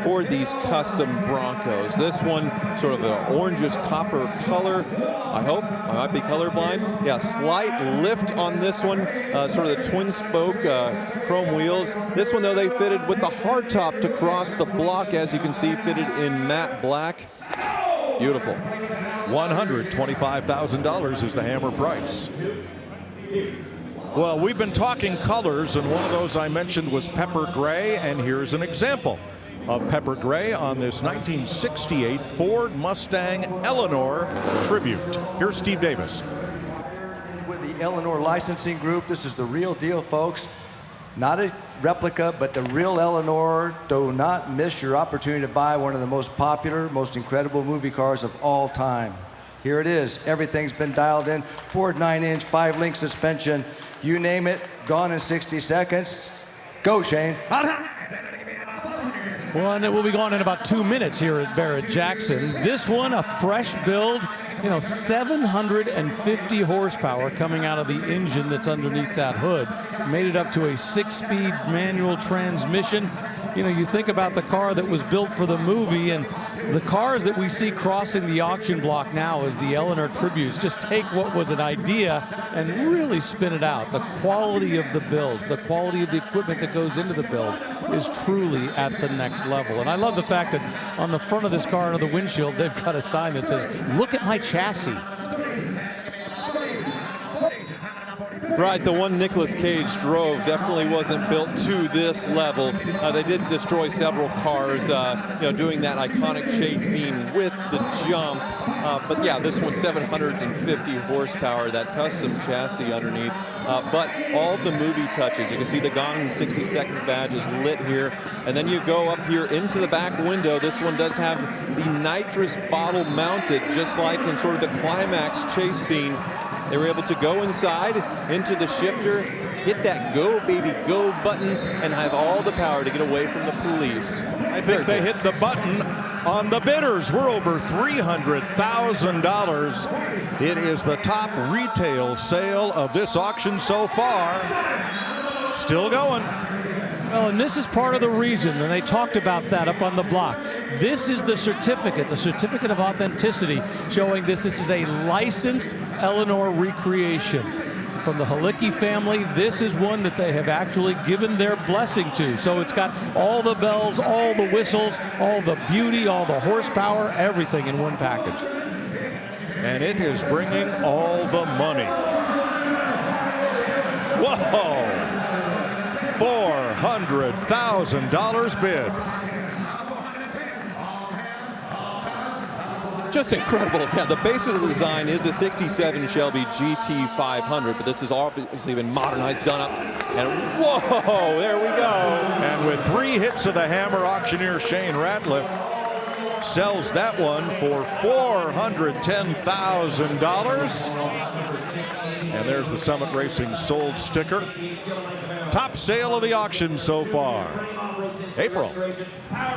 for these custom Broncos. This one, sort of an orangish copper color. I hope. I might be colorblind. Yeah, slight lift on this one. Sort of the twin spoke chrome wheels. This one, though, they fitted with the hardtop to cross the block, as you can see, fitted in matte black. Beautiful. $125,000 is the hammer price. Well, we've been talking colors, and one of those I mentioned was pepper gray, and here's an example of pepper gray on this 1968 Ford Mustang Eleanor Tribute. Here's Steve Davis. With the Eleanor Licensing Group, this is the real deal, folks. Not a replica, but the real Eleanor. Do not miss your opportunity to buy one of the most popular, most incredible movie cars of all time. Here it is. Everything's been dialed in. Ford 9-inch, 5-link suspension. You name it, gone in 60 seconds. Go, Shane. Well, and it will be gone in about 2 minutes here at Barrett-Jackson. This one, a fresh build, 750 horsepower coming out of the engine that's underneath that hood. Made it up to a 6-speed manual transmission. You think about the car that was built for the movie, and the cars that we see crossing the auction block now as the Eleanor Tributes just take what was an idea and really spin it out. The quality of the builds, the quality of the equipment that goes into the build is truly at the next level. And I love the fact that on the front of this car, under the windshield, they've got a sign that says, "Look at my chassis." Right, the one Nicolas Cage drove definitely wasn't built to this level. They did destroy several cars, doing that iconic chase scene with the jump. But yeah, this one's 750 horsepower, that custom chassis underneath. But all the movie touches, you can see the Gone in 60 Seconds badge is lit here. And then you go up here into the back window. This one does have the nitrous bottle mounted, just like in sort of the climax chase scene. They were able to go inside into the shifter, hit that go baby go button, and have all the power to get away from the police. I think they hit the button on the bidders. We're over $300,000. It is the top retail sale of this auction so far. Still going. Well, and this is part of the reason, and they talked about that up on the block. This is the certificate of authenticity, showing this is a licensed Eleanor recreation. From the Halicki family, this is one that they have actually given their blessing to. So it's got all the bells, all the whistles, all the beauty, all the horsepower, everything in one package. And it is bringing all the money. Whoa! $400,000 bid. Just incredible. Yeah, the base of the design is a 67 Shelby GT500, but this has obviously been modernized, done up, and whoa, there we go. And with 3 hits of the hammer, auctioneer Shane Ratliff sells that one for $410,000. And there's the Summit Racing sold sticker. Top sale of the auction so far. April.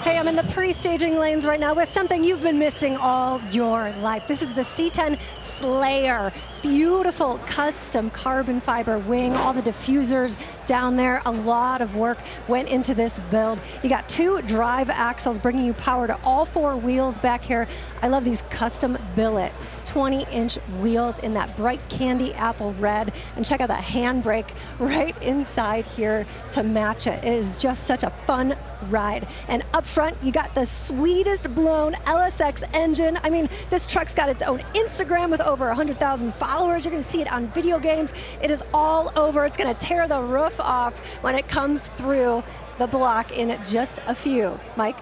Hey, I'm in the pre-staging lanes right now with something you've been missing all your life. This is the C10 Slayer. beautiful custom carbon fiber wing, all the diffusers down there. A lot of work went into this build. You got 2 drive axles bringing you power to all 4 wheels back here. I love these custom billet 20-inch wheels in that bright candy apple red. And check out that handbrake right inside here to match it. It is just such a fun ride. And up front, you got the sweetest blown LSX engine. I mean, this truck's got its own Instagram with over 100,000 followers. You're gonna see it on video games. It is all over. It's gonna tear the roof off when it comes through the block in just a few. Mike?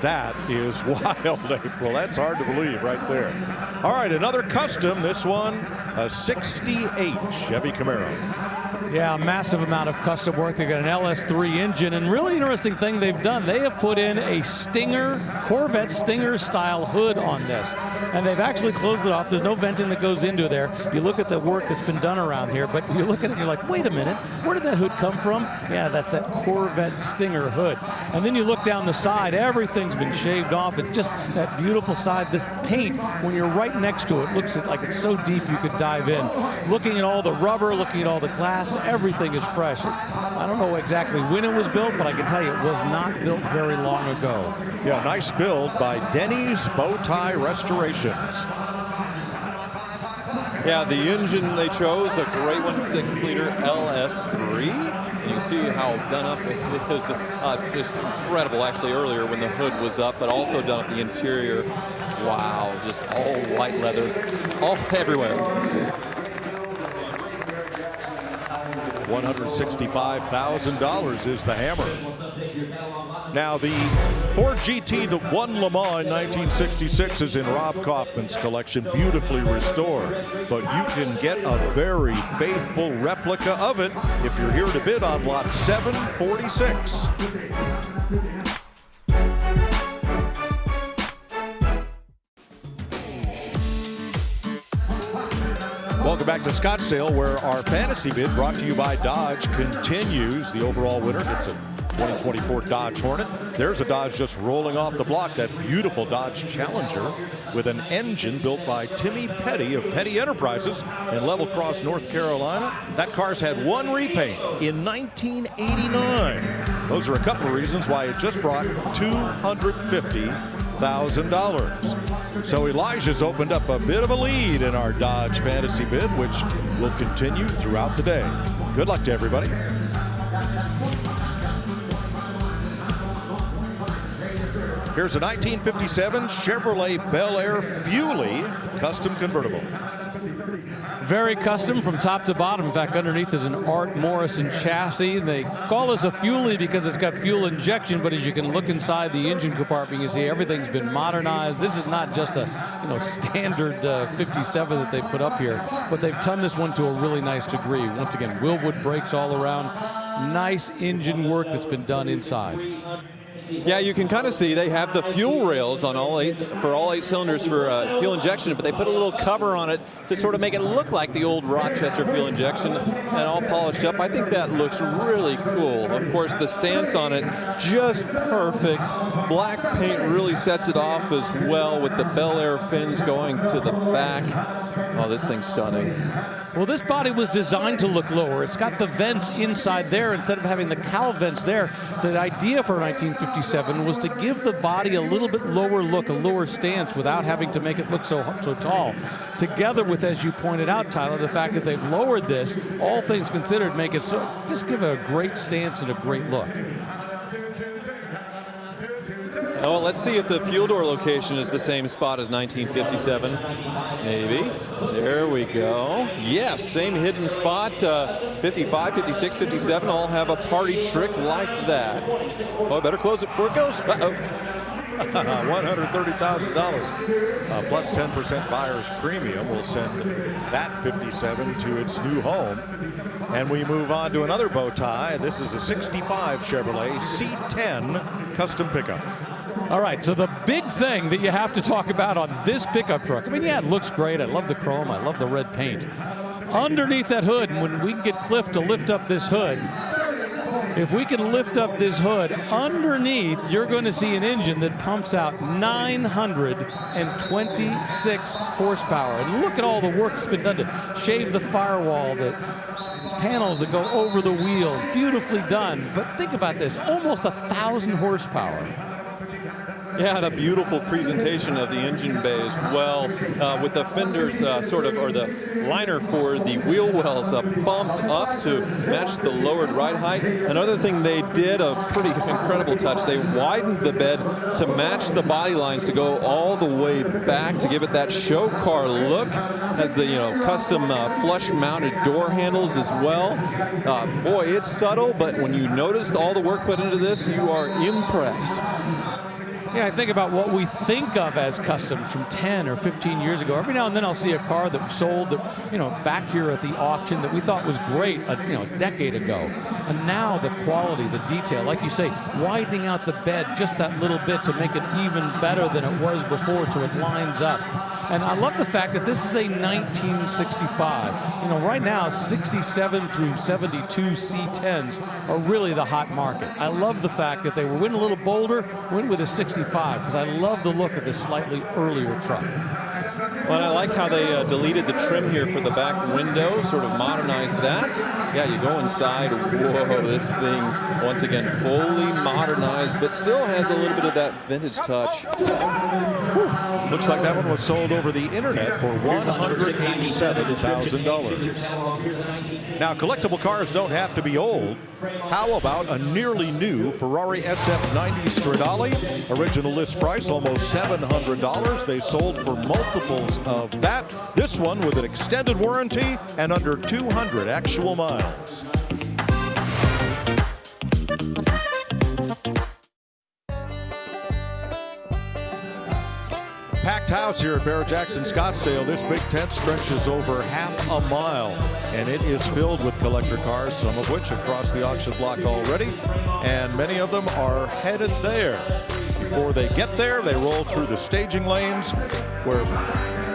That is wild, April. That's hard to believe right there. All right, another custom. This one, a 68 Chevy Camaro. Yeah, a massive amount of custom work. They've got an LS3 engine, and really interesting thing they've done, they have put in a Stinger, Corvette Stinger style hood on this. And they've actually closed it off. There's no venting that goes into there. You look at the work that's been done around here, but you look at it and you're like, wait a minute, where did that hood come from? Yeah, that's that Corvette Stinger hood. And then you look down the side, everything's been shaved off. It's just that beautiful side. This paint, when you're right next to it, looks like it's so deep you could dive in. Looking at all the rubber, looking at all the glass, everything is fresh. I don't know exactly when it was built, but I can tell you it was not built very long ago. Yeah, nice build by Denny's Bowtie Restorations. Yeah, the engine they chose, a great 1.6-liter LS3. And you can see how done up it is. Just incredible, actually, earlier when the hood was up, but also done up the interior. Wow, just all white leather, all everywhere. $165,000 is the hammer. Now the Ford GT that won Le Mans in 1966 is in Rob Kaufman's collection, beautifully restored. But you can get a very faithful replica of it if you're here to bid on lot 746. Welcome back to Scottsdale, where our fantasy bid, brought to you by Dodge, continues. The overall winner gets a 2024 Dodge Hornet. There's a Dodge just rolling off the block, that beautiful Dodge Challenger with an engine built by Timmy Petty of Petty Enterprises in Level Cross, North Carolina. That car's had 1 repaint in 1989. Those are a couple of reasons why it just brought $250,000. So Elijah's opened up a bit of a lead in our Dodge fantasy bid, which will continue throughout the day. Good luck to everybody. Here's a 1957 Chevrolet Bel Air Fuelie custom convertible. Very custom from top to bottom. In fact, underneath is an Art Morrison chassis. They call this a Fuelie because it's got fuel injection, but as you can look inside the engine compartment, you see everything's been modernized. This is not just a standard 57 that they put up here, but they've done this one to a really nice degree. Once again, Wilwood brakes all around. Nice engine work that's been done inside. Yeah, you can kind of see they have the fuel rails on all 8 cylinders for fuel injection, but they put a little cover on it to sort of make it look like the old Rochester fuel injection, and all polished up. I think that looks really cool. Of course, the stance on it, just perfect. Black paint really sets it off as well, with the Bel Air fins going to the back. Oh, this thing's stunning. Well, this body was designed to look lower. It's got the vents inside there instead of having the cowl vents there. The idea for 1957 was to give the body a little bit lower look, a lower stance, without having to make it look so tall. Together with, as you pointed out, Tyler, the fact that they've lowered this, all things considered, make it so just give it a great stance and a great look. Oh, let's see if the fuel door location is the same spot as 1957. Maybe. There we go. Yes, same hidden spot. 55, 56, 57 all have a party trick like that. Oh, I better close it before it goes. Uh-oh. $130,000 plus 10% buyer's premium will send that 57 to its new home. And we move on to another bow tie. This is a 65 Chevrolet C10 custom pickup. All right, so the big thing that you have to talk about on this pickup truck, I mean, yeah, it looks great. I love the chrome. I love the red paint. Underneath that hood, and when we can get Cliff to lift up this hood, If we can lift up this hood, underneath you're going to see an engine that pumps out 926 horsepower. And look at all the work that's been done to shave the firewall, the panels that go over the wheels. Beautifully done. But think about this, almost 1,000 horsepower. Yeah, and a beautiful presentation of the engine bay as well, with the fenders or the liner for the wheel wells bumped up to match the lowered ride height. Another thing they did, a pretty incredible touch, they widened the bed to match the body lines to go all the way back to give it that show car look. Has the custom flush-mounted door handles as well. Boy, it's subtle, but when you notice all the work put into this, you are impressed. Yeah, I think about what we think of as customs from 10 or 15 years ago. Every now and then I'll see a car that sold that, back here at the auction that we thought was great, a decade ago. And now the quality, the detail, like you say, widening out the bed just that little bit to make it even better than it was before so it lines up. And I love the fact that this is a 1965. Right now, 67 through 72 C10s are really the hot market. I love the fact that they went a little bolder, went with a 65, because I love the look of this slightly earlier truck. Well, I like how they deleted the trim here for the back window, sort of modernized that. Yeah, you go inside, whoa, this thing, once again, fully modernized, but still has a little bit of that vintage touch. Looks like that one was sold over the internet for $187,000. Now, collectible cars don't have to be old. How about a nearly new Ferrari SF90 Stradale? Original list price almost $700. They sold for multiples of that. This one with an extended warranty and under 200 actual miles. Packed house here at Barrett-Jackson Scottsdale. This big tent stretches over half a mile, and it is filled with collector cars, some of which have crossed the auction block already, and many of them are headed there. Before they get there, they roll through the staging lanes where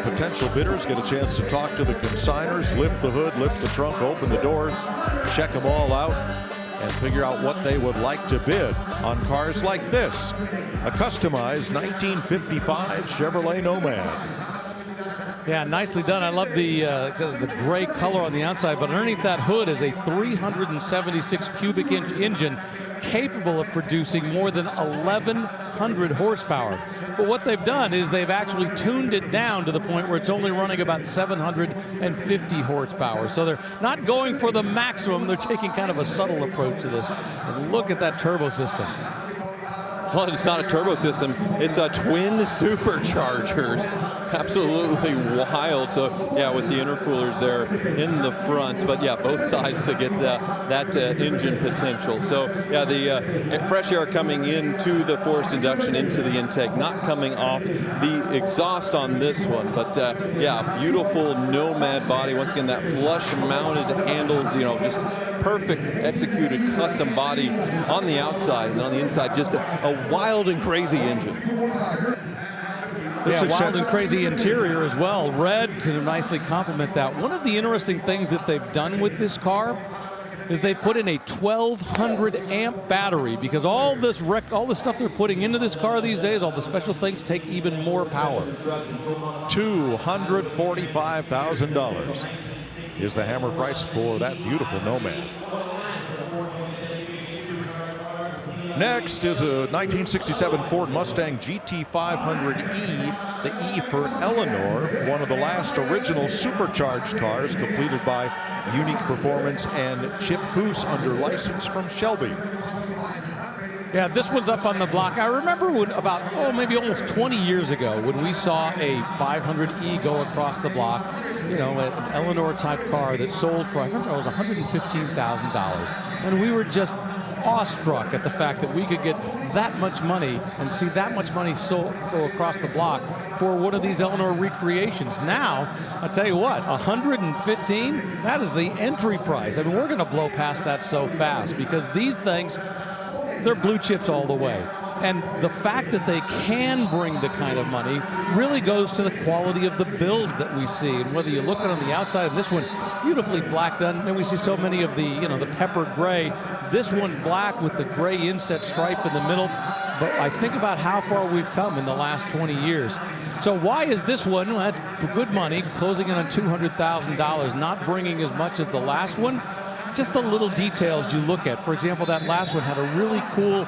potential bidders get a chance to talk to the consigners, lift the hood, lift the trunk, open the doors, check them all out, and figure out what they would like to bid on cars like this, a customized 1955 Chevrolet Nomad. Yeah, nicely done. I love the gray color on the outside, but underneath that hood is a 376 cubic inch engine capable of producing more than 1,100 horsepower. But what they've done is they've actually tuned it down to the point where it's only running about 750 horsepower. So they're not going for the maximum. They're taking kind of a subtle approach to this. And look at that turbo system. Well, it's not a turbo system. It's a twin superchargers. Absolutely wild. So, yeah, with the intercoolers there in the front. But, yeah, both sides to get that engine potential. So, yeah, the fresh air coming into the forced induction, into the intake, not coming off the exhaust on this one. But, yeah, beautiful Nomad body. Once again, that flush-mounted handles, just perfect executed custom body on the outside, and on the inside just a wild and crazy engine. Yeah, wild and crazy interior as well. Red to nicely complement that. One of the interesting things that they've done with this car is they put in a 1,200 amp battery, because all the stuff they're putting into this car these days, all the special things, take even more power. $245,000 is the hammer price for that beautiful Nomad. Next is a 1967 Ford Mustang GT500E, the E for Eleanor, one of the last original supercharged cars completed by Unique Performance and Chip Foose under license from Shelby. Yeah, this one's up on the block. I remember maybe almost 20 years ago when we saw a 500E go across the block, an Eleanor type car that sold for, I remember it was $115,000. And we were just awestruck at the fact that we could get that much money and see that much money go across the block for one of these Eleanor recreations. Now, I'll tell you what, $115, that is the entry price. I mean, we're going to blow past that so fast because these things, they're blue chips all the way. And the fact that they can bring the kind of money really goes to the quality of the builds that we see. And whether you look at it on the outside of this one, beautifully black done, and we see so many of the, the peppered gray. This one black with the gray inset stripe in the middle. But I think about how far we've come in the last 20 years. So why is this one, well, that's good money, closing in on $200,000, not bringing as much as the last one? Just the little details you look at. For example, that last one had a really cool,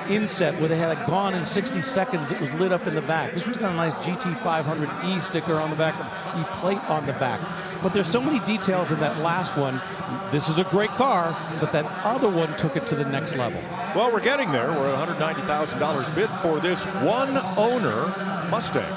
inset where they had a gone in 60 seconds that was lit up in the back. This one's got a nice GT500E sticker on the back, E-plate on the back. But there's so many details in that last one. This is a great car, but that other one took it to the next level. Well, we're getting there. We're at $190,000 bid for this one-owner Mustang.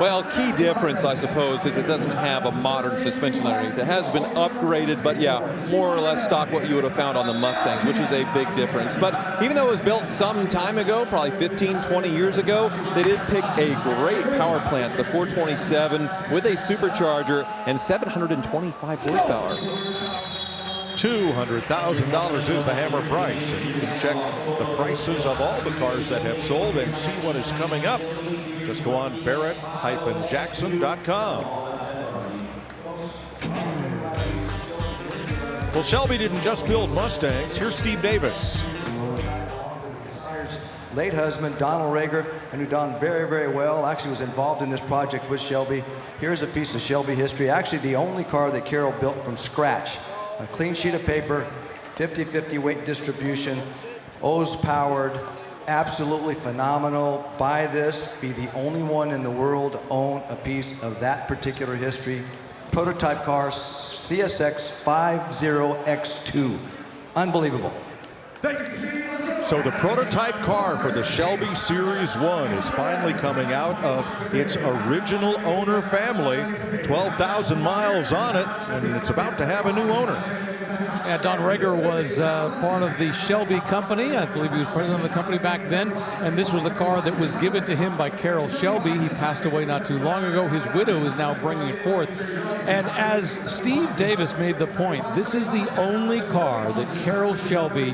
Well, key difference, I suppose, is it doesn't have a modern suspension underneath. It has been upgraded, but yeah, more or less stock what you would have found on the Mustangs, which is a big difference. But even though it was built some time ago, probably 15, 20 years ago, they did pick a great power plant, the 427, with a supercharger and 725 horsepower. $200,000 is the hammer price, and you can check the prices of all the cars that have sold and see what is coming up. Just go on Barrett-Jackson.com. Well, Shelby didn't just build Mustangs. Here's Steve Davis. Late husband, Donald Rager, and who done very, very well. Actually was involved in this project with Shelby. Here's a piece of Shelby history. Actually, the only car that Carroll built from scratch. A clean sheet of paper, 50-50 weight distribution, O's powered, absolutely phenomenal. Buy this, be the only one in the world to own a piece of that particular history. Prototype car, CSX 50X2. Unbelievable. So the prototype car for the Shelby Series 1 is finally coming out of its original owner family. 12,000 miles on it, and it's about to have a new owner. Yeah, Don Rager was part of the Shelby company. I believe he was president of the company back then. And this was the car that was given to him by Carroll Shelby. He passed away not too long ago. His widow is now bringing it forth. And as Steve Davis made the point, this is the only car that Carroll Shelby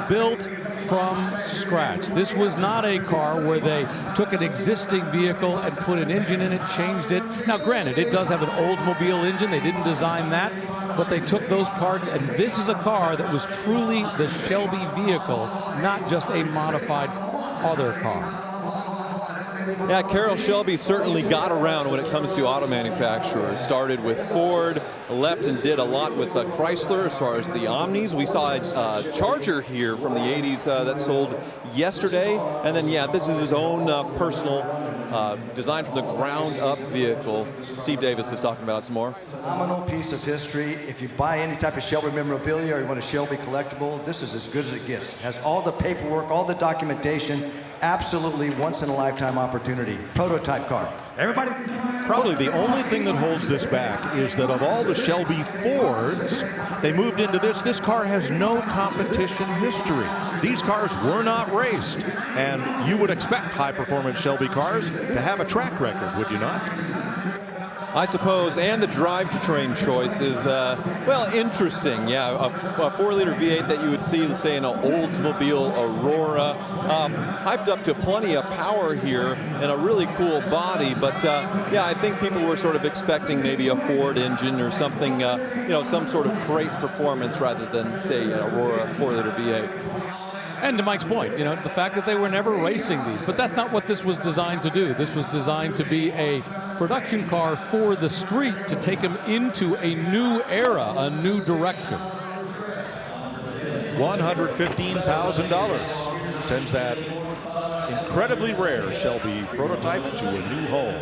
built from scratch. This was not a car where they took an existing vehicle and put an engine in it, changed it. Now, granted, it does have an Oldsmobile engine. They didn't design that, but they took those parts, and this is a car that was truly the Shelby vehicle, not just a modified other car. Yeah, Carroll Shelby certainly got around when it comes to auto manufacturers. Started with Ford, left and did a lot with Chrysler as far as the Omnis. We saw a Charger here from the 80s that sold yesterday. And then, yeah, this is his own personal design from the ground up vehicle. Steve Davis is talking about it some more. Phenomenal piece of history. If you buy any type of Shelby memorabilia or you want a Shelby collectible, this is as good as it gets. It has all the paperwork, all the documentation. Absolutely once-in-a-lifetime opportunity. Prototype car. Everybody. Probably the only thing that holds this back is that of all the Shelby Fords, they moved into this. This car has no competition history. These cars were not raced. And you would expect high-performance Shelby cars to have a track record, would you not? I suppose, and the drivetrain choice is, well, interesting. Yeah, a 4-liter V8 that you would see, say, in an Oldsmobile Aurora, hyped up to plenty of power here and a really cool body. But yeah, I think people were sort of expecting maybe a Ford engine or something, some sort of crate performance rather than, say, an Aurora 4-liter V8. And to Mike's point, the fact that they were never racing these, but that's not what this was designed to do. This was designed to be a production car for the street to take them into a new era, a new direction. $115,000 sends that incredibly rare Shelby prototype to a new home.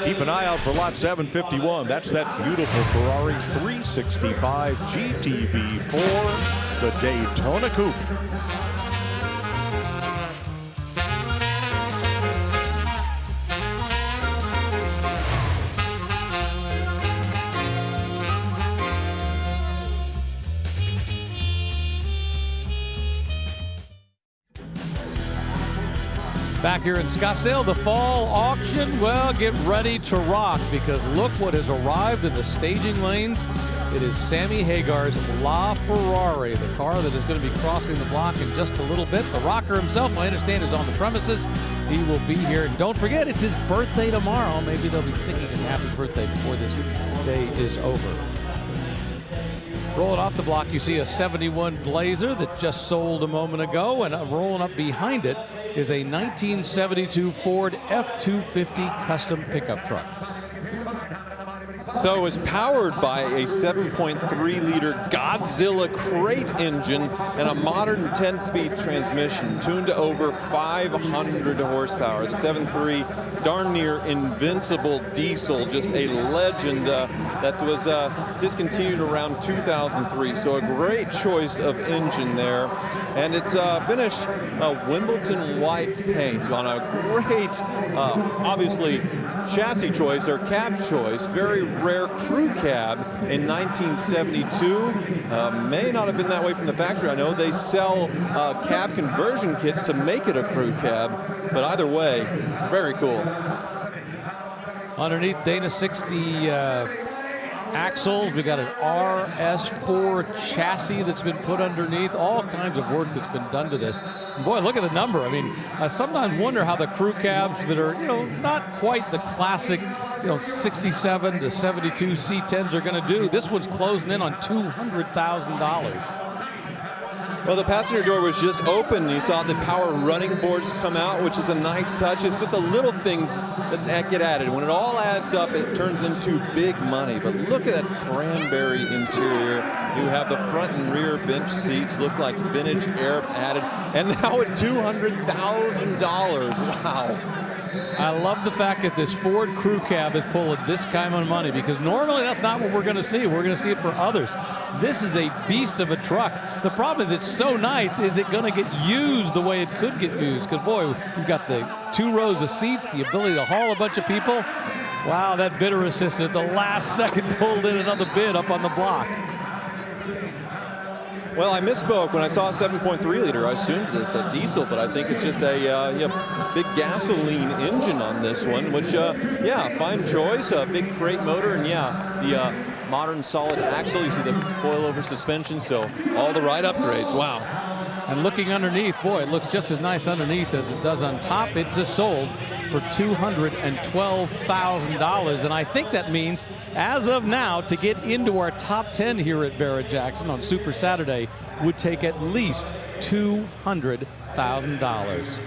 Keep an eye out for lot 751. That's that beautiful Ferrari 365 GTB4, the Daytona Coupe. Back here in Scottsdale, the fall auction. Well, get ready to rock because look what has arrived in the staging lanes. It is Sammy Hagar's LaFerrari, the car that is going to be crossing the block in just a little bit. The rocker himself, I understand, is on the premises. He will be here. And don't forget, it's his birthday tomorrow. Maybe they'll be singing him happy birthday before this day is over. Rolling off the block, you see a 71 Blazer that just sold a moment ago, and rolling up behind it is a 1972 Ford F-250 custom pickup truck. So it's powered by a 7.3-liter Godzilla crate engine and a modern 10-speed transmission tuned to over 500 horsepower. The 7.3, darn near invincible diesel, just a legend that was discontinued around 2003. So a great choice of engine there. And it's finished Wimbledon white paint on a great, obviously, chassis choice or cab choice. Very rare crew cab in 1972. May not have been that way from the factory. I know they sell cab conversion kits to make it a crew cab, but either way, very cool. Underneath Dana 60 axles, we got an RS4 chassis that's been put underneath. All kinds of work that's been done to this. And boy, look at the number. I mean, I sometimes wonder how the crew cabs that are, not quite the classic, 67 to 72 C10s are going to do. This one's closing in on $200,000. Well, the passenger door was just open. You saw the power running boards come out, which is a nice touch. It's just the little things that get added. When it all adds up, it turns into big money. But look at that cranberry interior. You have the front and rear bench seats. Looks like vintage air added. And now at $200,000. Wow. I love the fact that this Ford crew cab is pulling this kind of money because normally that's not what we're going to see. We're going to see it for others. This is a beast of a truck. The problem is it's so nice. Is it going to get used the way it could get used? Because, boy, you've got the 2 rows of seats, the ability to haul a bunch of people. Wow, that bidder assistant at the last second pulled in another bid up on the block. Well, I misspoke when I saw a 7.3-liter. I assumed it's a diesel, but I think it's just a big gasoline engine on this one, which, fine choice. A big crate motor, and the modern solid axle. You see the coilover suspension, so all the right upgrades. Wow. And looking underneath, boy, it looks just as nice underneath as it does on top. It just sold for $212,000. And I think that means, as of now, to get into our top 10 here at Barrett-Jackson on Super Saturday would take at least $200,000.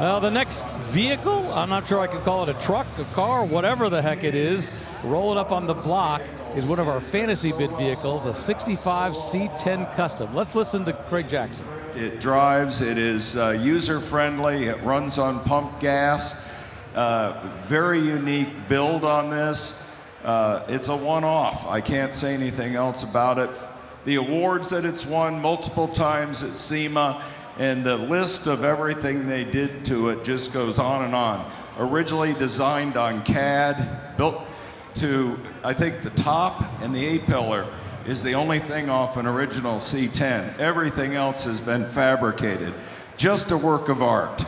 Well, the next vehicle, I'm not sure I could call it a truck, a car, whatever the heck it is, rolling up on the block is one of our fantasy bid vehicles, a 65 C10 Custom. Let's listen to Craig Jackson. It drives, it is user-friendly, it runs on pump gas. Very unique build on this. It's a one-off. I can't say anything else about it. The awards that it's won multiple times at SEMA, and the list of everything they did to it just goes on and on. Originally designed on CAD, built to, I think, the top and the A-pillar is the only thing off an original C10. Everything else has been fabricated. Just a work of art.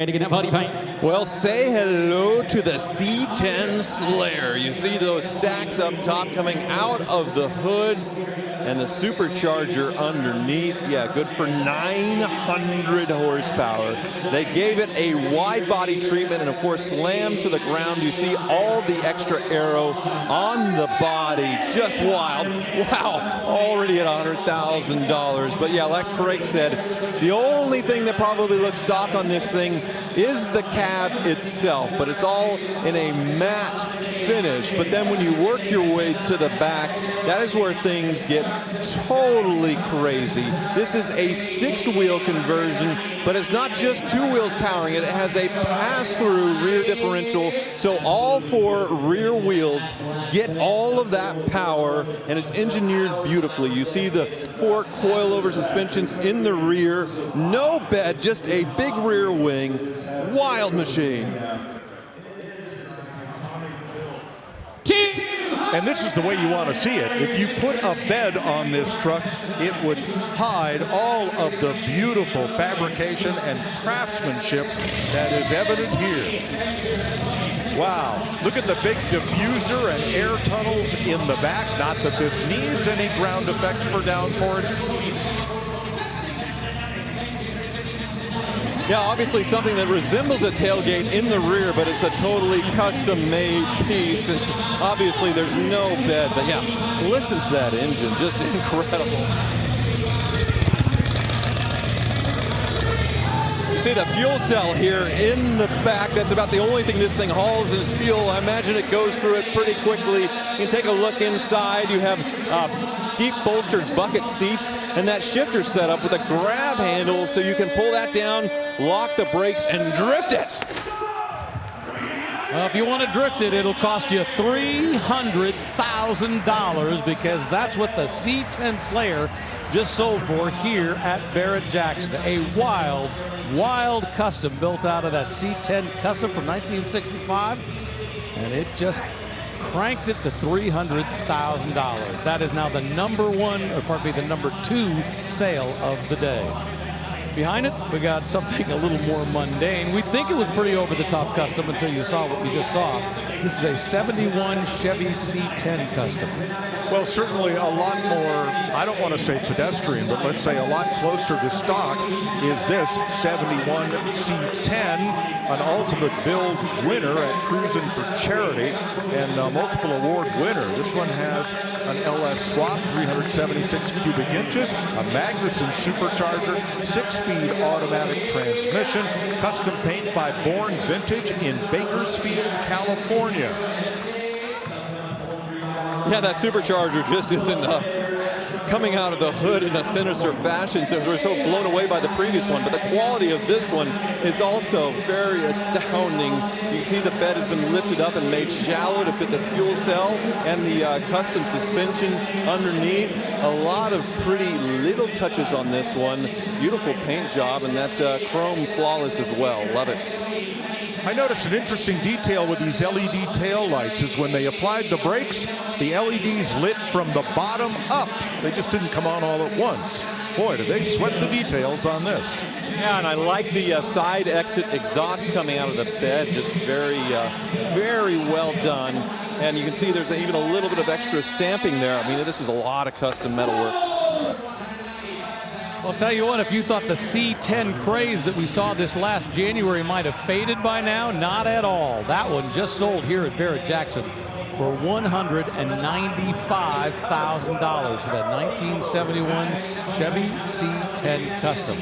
Well, say hello to the C10 Slayer. You see those stacks up top coming out of the hood and the supercharger underneath. Yeah, good for 900 horsepower. They gave it a wide body treatment and, of course, slammed to the ground. You see all the extra aero on the body. Just wild. Wow, already at $100,000. But yeah, like Craig said, the only thing that probably looks stock on this thing is the cab itself, but it's all in a matte finish. But then when you work your way to the back, that is where things get totally crazy. This is a 6-wheel conversion, but it's not just 2 wheels powering it. It has a pass-through rear differential, so all 4 rear wheels get all of that power, and it's engineered beautifully. You see the 4 coilover suspensions in the rear, no bed, just a big rear wing. Wild machine. 200. And this is the way you want to see it. If you put a bed on this truck, it would hide all of the beautiful fabrication and craftsmanship that is evident here. Wow, look at the big diffuser and air tunnels in the back. Not that this needs any ground effects for downforce. Yeah, obviously something that resembles a tailgate in the rear, but it's a totally custom-made piece since obviously there's no bed. But yeah, listen to that engine, just incredible. You see the fuel cell here in the back. That's about the only thing this thing hauls is fuel. I imagine it goes through it pretty quickly. You can take a look inside. You have deep bolstered bucket seats and that shifter setup with a grab handle so you can pull that down, lock the brakes, and drift it. Well, if you want to drift it, it'll cost you $300,000 because that's what the C10 Slayer just sold for here at Barrett-Jackson. A wild, wild custom built out of that C10 Custom from 1965, and it just cranked it to $300,000. That is now the number two sale of the day. Behind it, we got something a little more mundane. We think it was pretty over-the-top custom until you saw what you just saw. This is a 71 Chevy C10 Custom. Well, certainly a lot more, I don't want to say pedestrian, but let's say a lot closer to stock is this 71 C10, an ultimate build winner at Cruisin' for Charity and a multiple award winner. This one has an LS swap, 376 cubic inches, a Magnuson supercharger, 6-speed automatic transmission, custom paint by Born Vintage in Bakersfield, California. Yeah, that supercharger just isn't coming out of the hood in a sinister fashion, so we're so blown away by the previous one. But the quality of this one is also very astounding. You see the bed has been lifted up and made shallow to fit the fuel cell and the custom suspension underneath. A lot of pretty little touches on this one. Beautiful paint job, and that chrome flawless as well. Love it. I noticed an interesting detail with these LED tail lights is when they applied the brakes, the LEDs lit from the bottom up. They just didn't come on all at once. Boy, did they sweat the details on this. Yeah, and I like the side exit exhaust coming out of the bed. Just very, very well done. And you can see there's even a little bit of extra stamping there. I mean, this is a lot of custom metalwork. I'll tell you what, if you thought the C10 craze that we saw this last January might have faded by now, not at all. That one just sold here at Barrett-Jackson for $195,000 for that 1971 Chevy C10 Custom.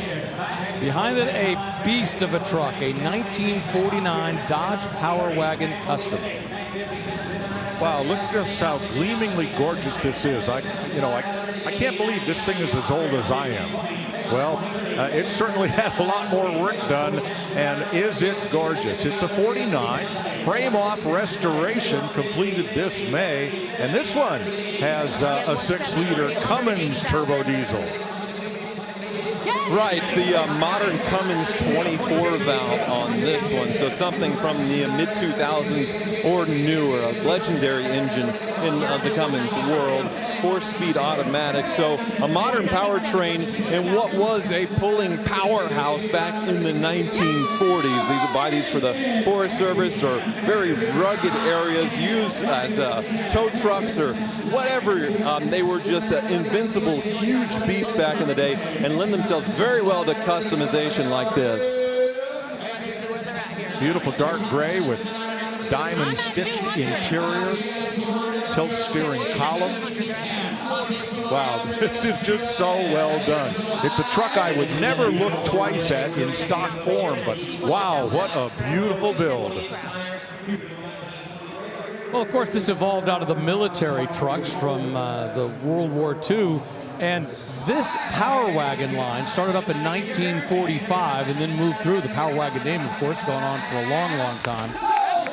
Behind it, a beast of a truck, a 1949 Dodge Power Wagon Custom. Wow, look just how gleamingly gorgeous this is. I can't believe this thing is as old as I am. Well, it certainly had a lot more work done, and is it gorgeous? It's a 49, frame-off restoration completed this May, and this one has a 6-liter Cummins turbo diesel. Right, it's the modern Cummins 24 valve on this one, so something from the mid-2000s or newer, a legendary engine in the Cummins world. 4-speed automatic, so a modern powertrain in what was a pulling powerhouse back in the 1940s. These would buy these for the Forest Service or very rugged areas, used as tow trucks or whatever. They were just an invincible, huge beast back in the day and lend themselves very well to customization like this. Beautiful dark gray with diamond stitched interior, tilt steering column. Wow, this is just so well done. It's a truck I would never look twice at in stock form, but wow, what a beautiful build. Well, of course, this evolved out of the military trucks from the World War II, and this Power Wagon line started up in 1945 and then moved through. The Power Wagon name, of course, gone on for a long, long time.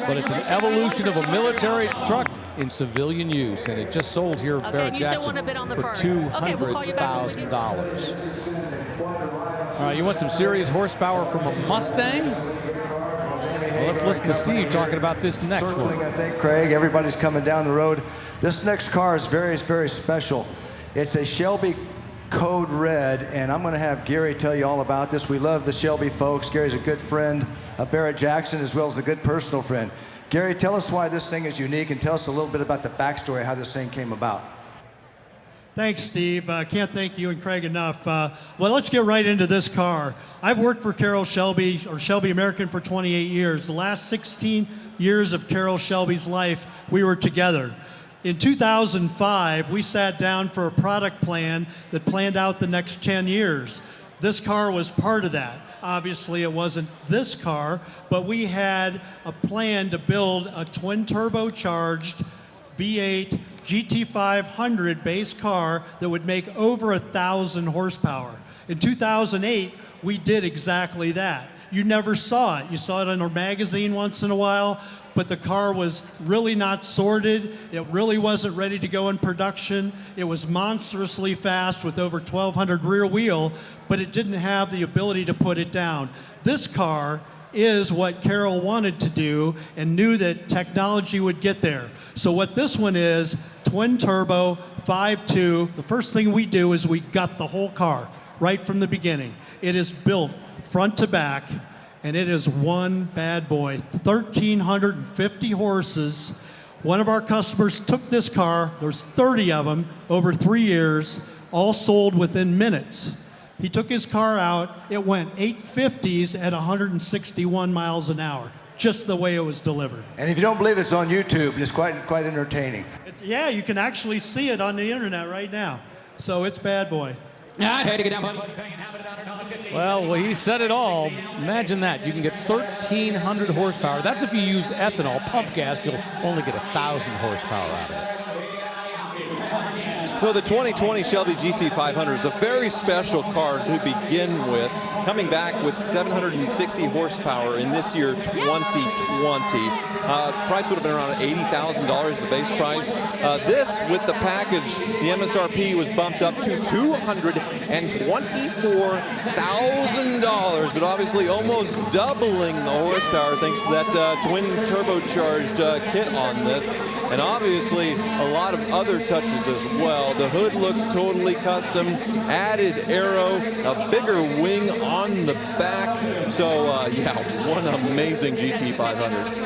But it's an evolution of a military truck in civilian use, and it just sold here at Barrett-Jackson for $200,000. All right, you want some serious horsepower from a Mustang? Well, let's listen to Steve talking about this next one. I think, Craig, everybody's coming down the road This next car is very, very special. It's a Shelby Code Red, and I'm going to have Gary tell you all about this. We love the Shelby folks. Gary's a good friend of Barrett Jackson, as well as a good personal friend. Gary, tell us why this thing is unique, and tell us a little bit about the backstory, how this thing came about. Thanks, Steve. I can't thank you and Craig enough. Well, let's get right into this car. I've worked for Carroll Shelby, or Shelby American, for 28 years. The last 16 years of Carroll Shelby's life, we were together. In 2005, we sat down for a product plan that planned out the next 10 years. This car was part of that. Obviously, it wasn't this car, but we had a plan to build a twin turbocharged V8 GT500 base car that would make over 1,000 horsepower. In 2008, we did exactly that. You never saw it. You saw it in a magazine once in a while, but the car was really not sorted. It really wasn't ready to go in production. It was monstrously fast with over 1,200 rear wheel, but it didn't have the ability to put it down. This car is what Carroll wanted to do and knew that technology would get there. So what this one is, twin turbo, 5.2. The first thing we do is we gut the whole car right from the beginning. It is built front to back, and it is one bad boy, 1,350 horses. One of our customers took this car, there's 30 of them over 3 years, all sold within minutes. He took his car out, it went 850s at 161 miles an hour, just the way it was delivered. And if you don't believe it's on YouTube, it's quite entertaining. Yeah, you can actually see it on the internet right now. So it's bad boy. Well, he said it all. Imagine that. You can get 1,300 horsepower. That's if you use ethanol. Pump gas, you'll only get 1,000 horsepower out of it. So the 2020 Shelby GT500 is a very special car to begin with, coming back with 760 horsepower in this year, 2020. Price would have been around $80,000, the base price. This, with the package, the MSRP was bumped up to $224,000, but obviously almost doubling the horsepower thanks to that twin turbocharged kit on this. And obviously a lot of other touches as well. The hood looks totally custom, added arrow, a bigger wing on the back. So yeah, one amazing GT500.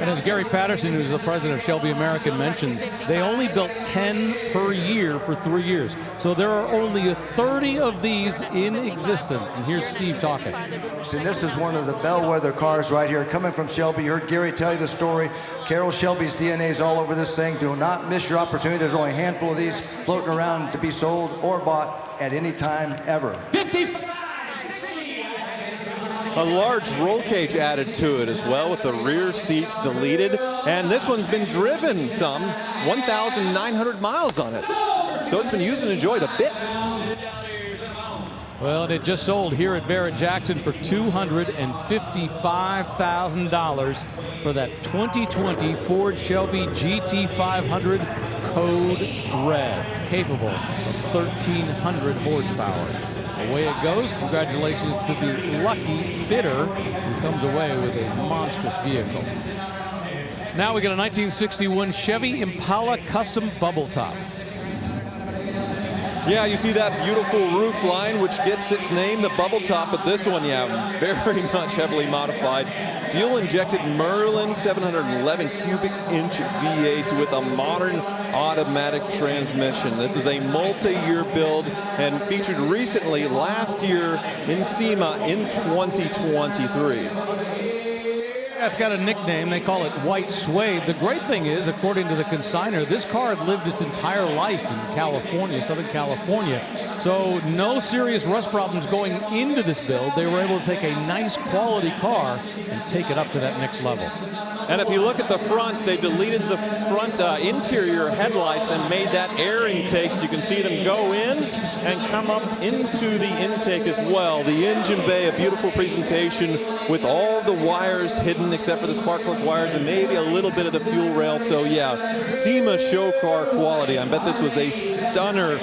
And as Gary Patterson, who's the president of Shelby American, mentioned, they only built 10 per year for 3 years. So there are only 30 of these in existence. And here's Steve talking. And this is one of the bellwether cars right here, coming from Shelby. You heard Gary tell you the story. Carroll Shelby's DNA is all over this thing. Do not miss your opportunity. There's only a handful of these floating around to be sold or bought at any time ever. 55. A large roll cage added to it as well, with the rear seats deleted. And this one's been driven some, 1,900 miles on it. So it's been used and enjoyed a bit. Well, and it just sold here at Barrett Jackson for $255,000 for that 2020 Ford Shelby GT500 Code Red, capable of 1,300 horsepower. Away it goes. Congratulations to the lucky bidder who comes away with a monstrous vehicle. Now we got a 1961 Chevy Impala Custom Bubble Top. Yeah, you see that beautiful roof line, which gets its name, the bubble top, but this one, yeah, very much heavily modified. Fuel-injected Merlin 711 cubic inch V8 with a modern automatic transmission. This is a multi-year build and featured recently last year in SEMA in 2023. It's got a nickname. They call it White Suede. The great thing is, according to the consignor, this car had lived its entire life in California, Southern California. So no serious rust problems going into this build. They were able to take a nice quality car and take it up to that next level. And if you look at the front, they deleted the front interior headlights and made that air intake, so you can see them go in and come up into the intake as well. The engine bay, a beautiful presentation with all the wires hidden except for the spark plug wires and maybe a little bit of the fuel rail. So yeah, SEMA show car quality. I bet this was a stunner,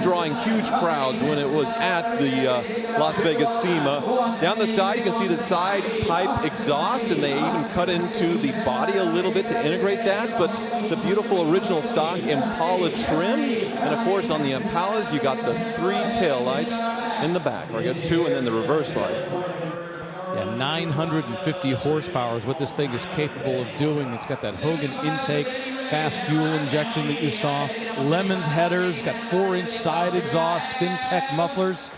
drawing huge crowds when it was at the Las Vegas SEMA. Down the side, you can see the side pipe exhaust, and they even cut into into the body a little bit to integrate that, but the beautiful original stock Impala trim. And of course on the Impalas, you got the 3 taillights in the back, or I guess 2 and then the reverse light. Yeah, 950 horsepower is what this thing is capable of doing. It's got that Hogan intake, fast fuel injection that you saw, Lemons headers, got 4-inch side exhaust, Spin-Tech mufflers.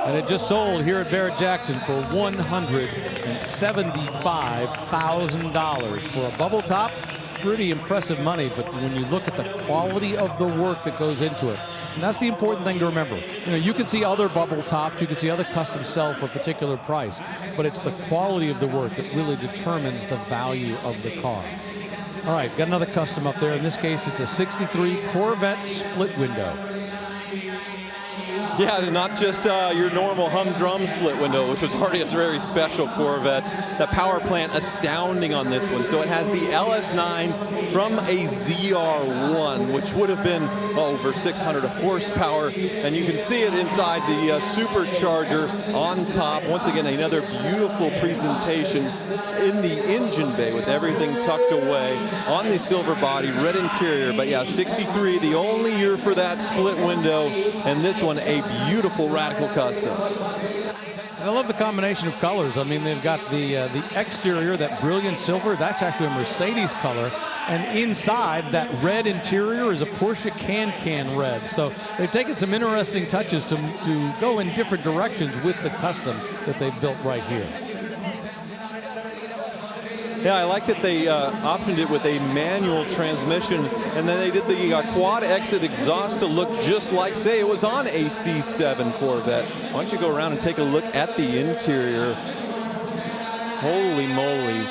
And it just sold here at Barrett-Jackson for $175,000 for a bubble top. Pretty impressive money, but when you look at the quality of the work that goes into it, and that's the important thing to remember. You know, you can see other bubble tops, you can see other custom sell for a particular price, but it's the quality of the work that really determines the value of the car. All right, got another custom up there. In this case, it's a 63 Corvette split window. Yeah, not just your normal humdrum split window, which was already a very special Corvette. The power plant astounding on this one. So it has the LS9 from a ZR1, which would have been over 600 horsepower. And you can see it inside the supercharger on top. Once again, another beautiful presentation in the engine bay with everything tucked away on the silver body, red interior. But yeah, 63, the only year for that split window. And this one, a beautiful Radical Custom. I love the combination of colors. I mean, they've got the exterior, that brilliant silver. That's actually a Mercedes color. And inside, that red interior is a Porsche Can-Can red. So they've taken some interesting touches to go in different directions with the custom that they've built right here. Yeah, I like that they optioned it with a manual transmission, and then they did the quad exit exhaust to look just like, say, it was on a C7 Corvette. Why don't you go around and take a look at the interior? Holy moly.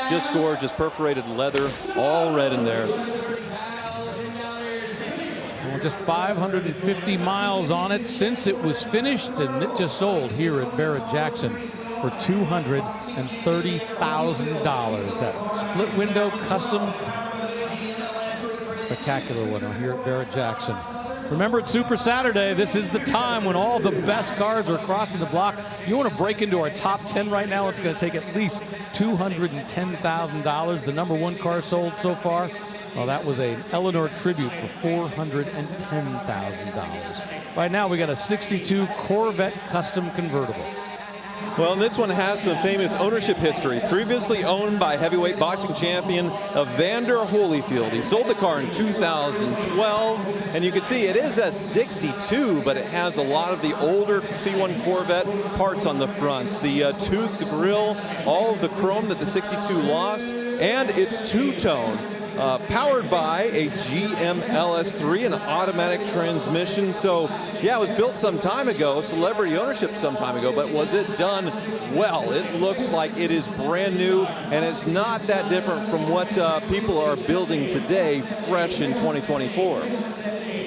Just gorgeous, perforated leather, all red in there. Well, just 550 miles on it since it was finished, and it just sold here at Barrett-Jackson for $230,000. That split window custom, spectacular one here at Barrett-Jackson. Remember, it's Super Saturday. This is the time when all the best cars are crossing the block. You want to break into our top 10 right now? It's going to take at least $210,000. The #1 car sold so far, well, that was a Eleanor Tribute for $410,000. Right now, we got a 62 Corvette custom convertible. Well, this one has some famous ownership history. Previously owned by heavyweight boxing champion Evander Holyfield. He sold the car in 2012, and you can see it is a 62, but it has a lot of the older C1 Corvette parts on the front. The toothed grille, all of the chrome that the 62 lost, and it's two-tone. Powered by a GM LS3, an automatic transmission. So, yeah, it was built some time ago, celebrity ownership some time ago, but was it done well? It looks like it is brand new, and it's not that different from what people are building today, fresh in 2024.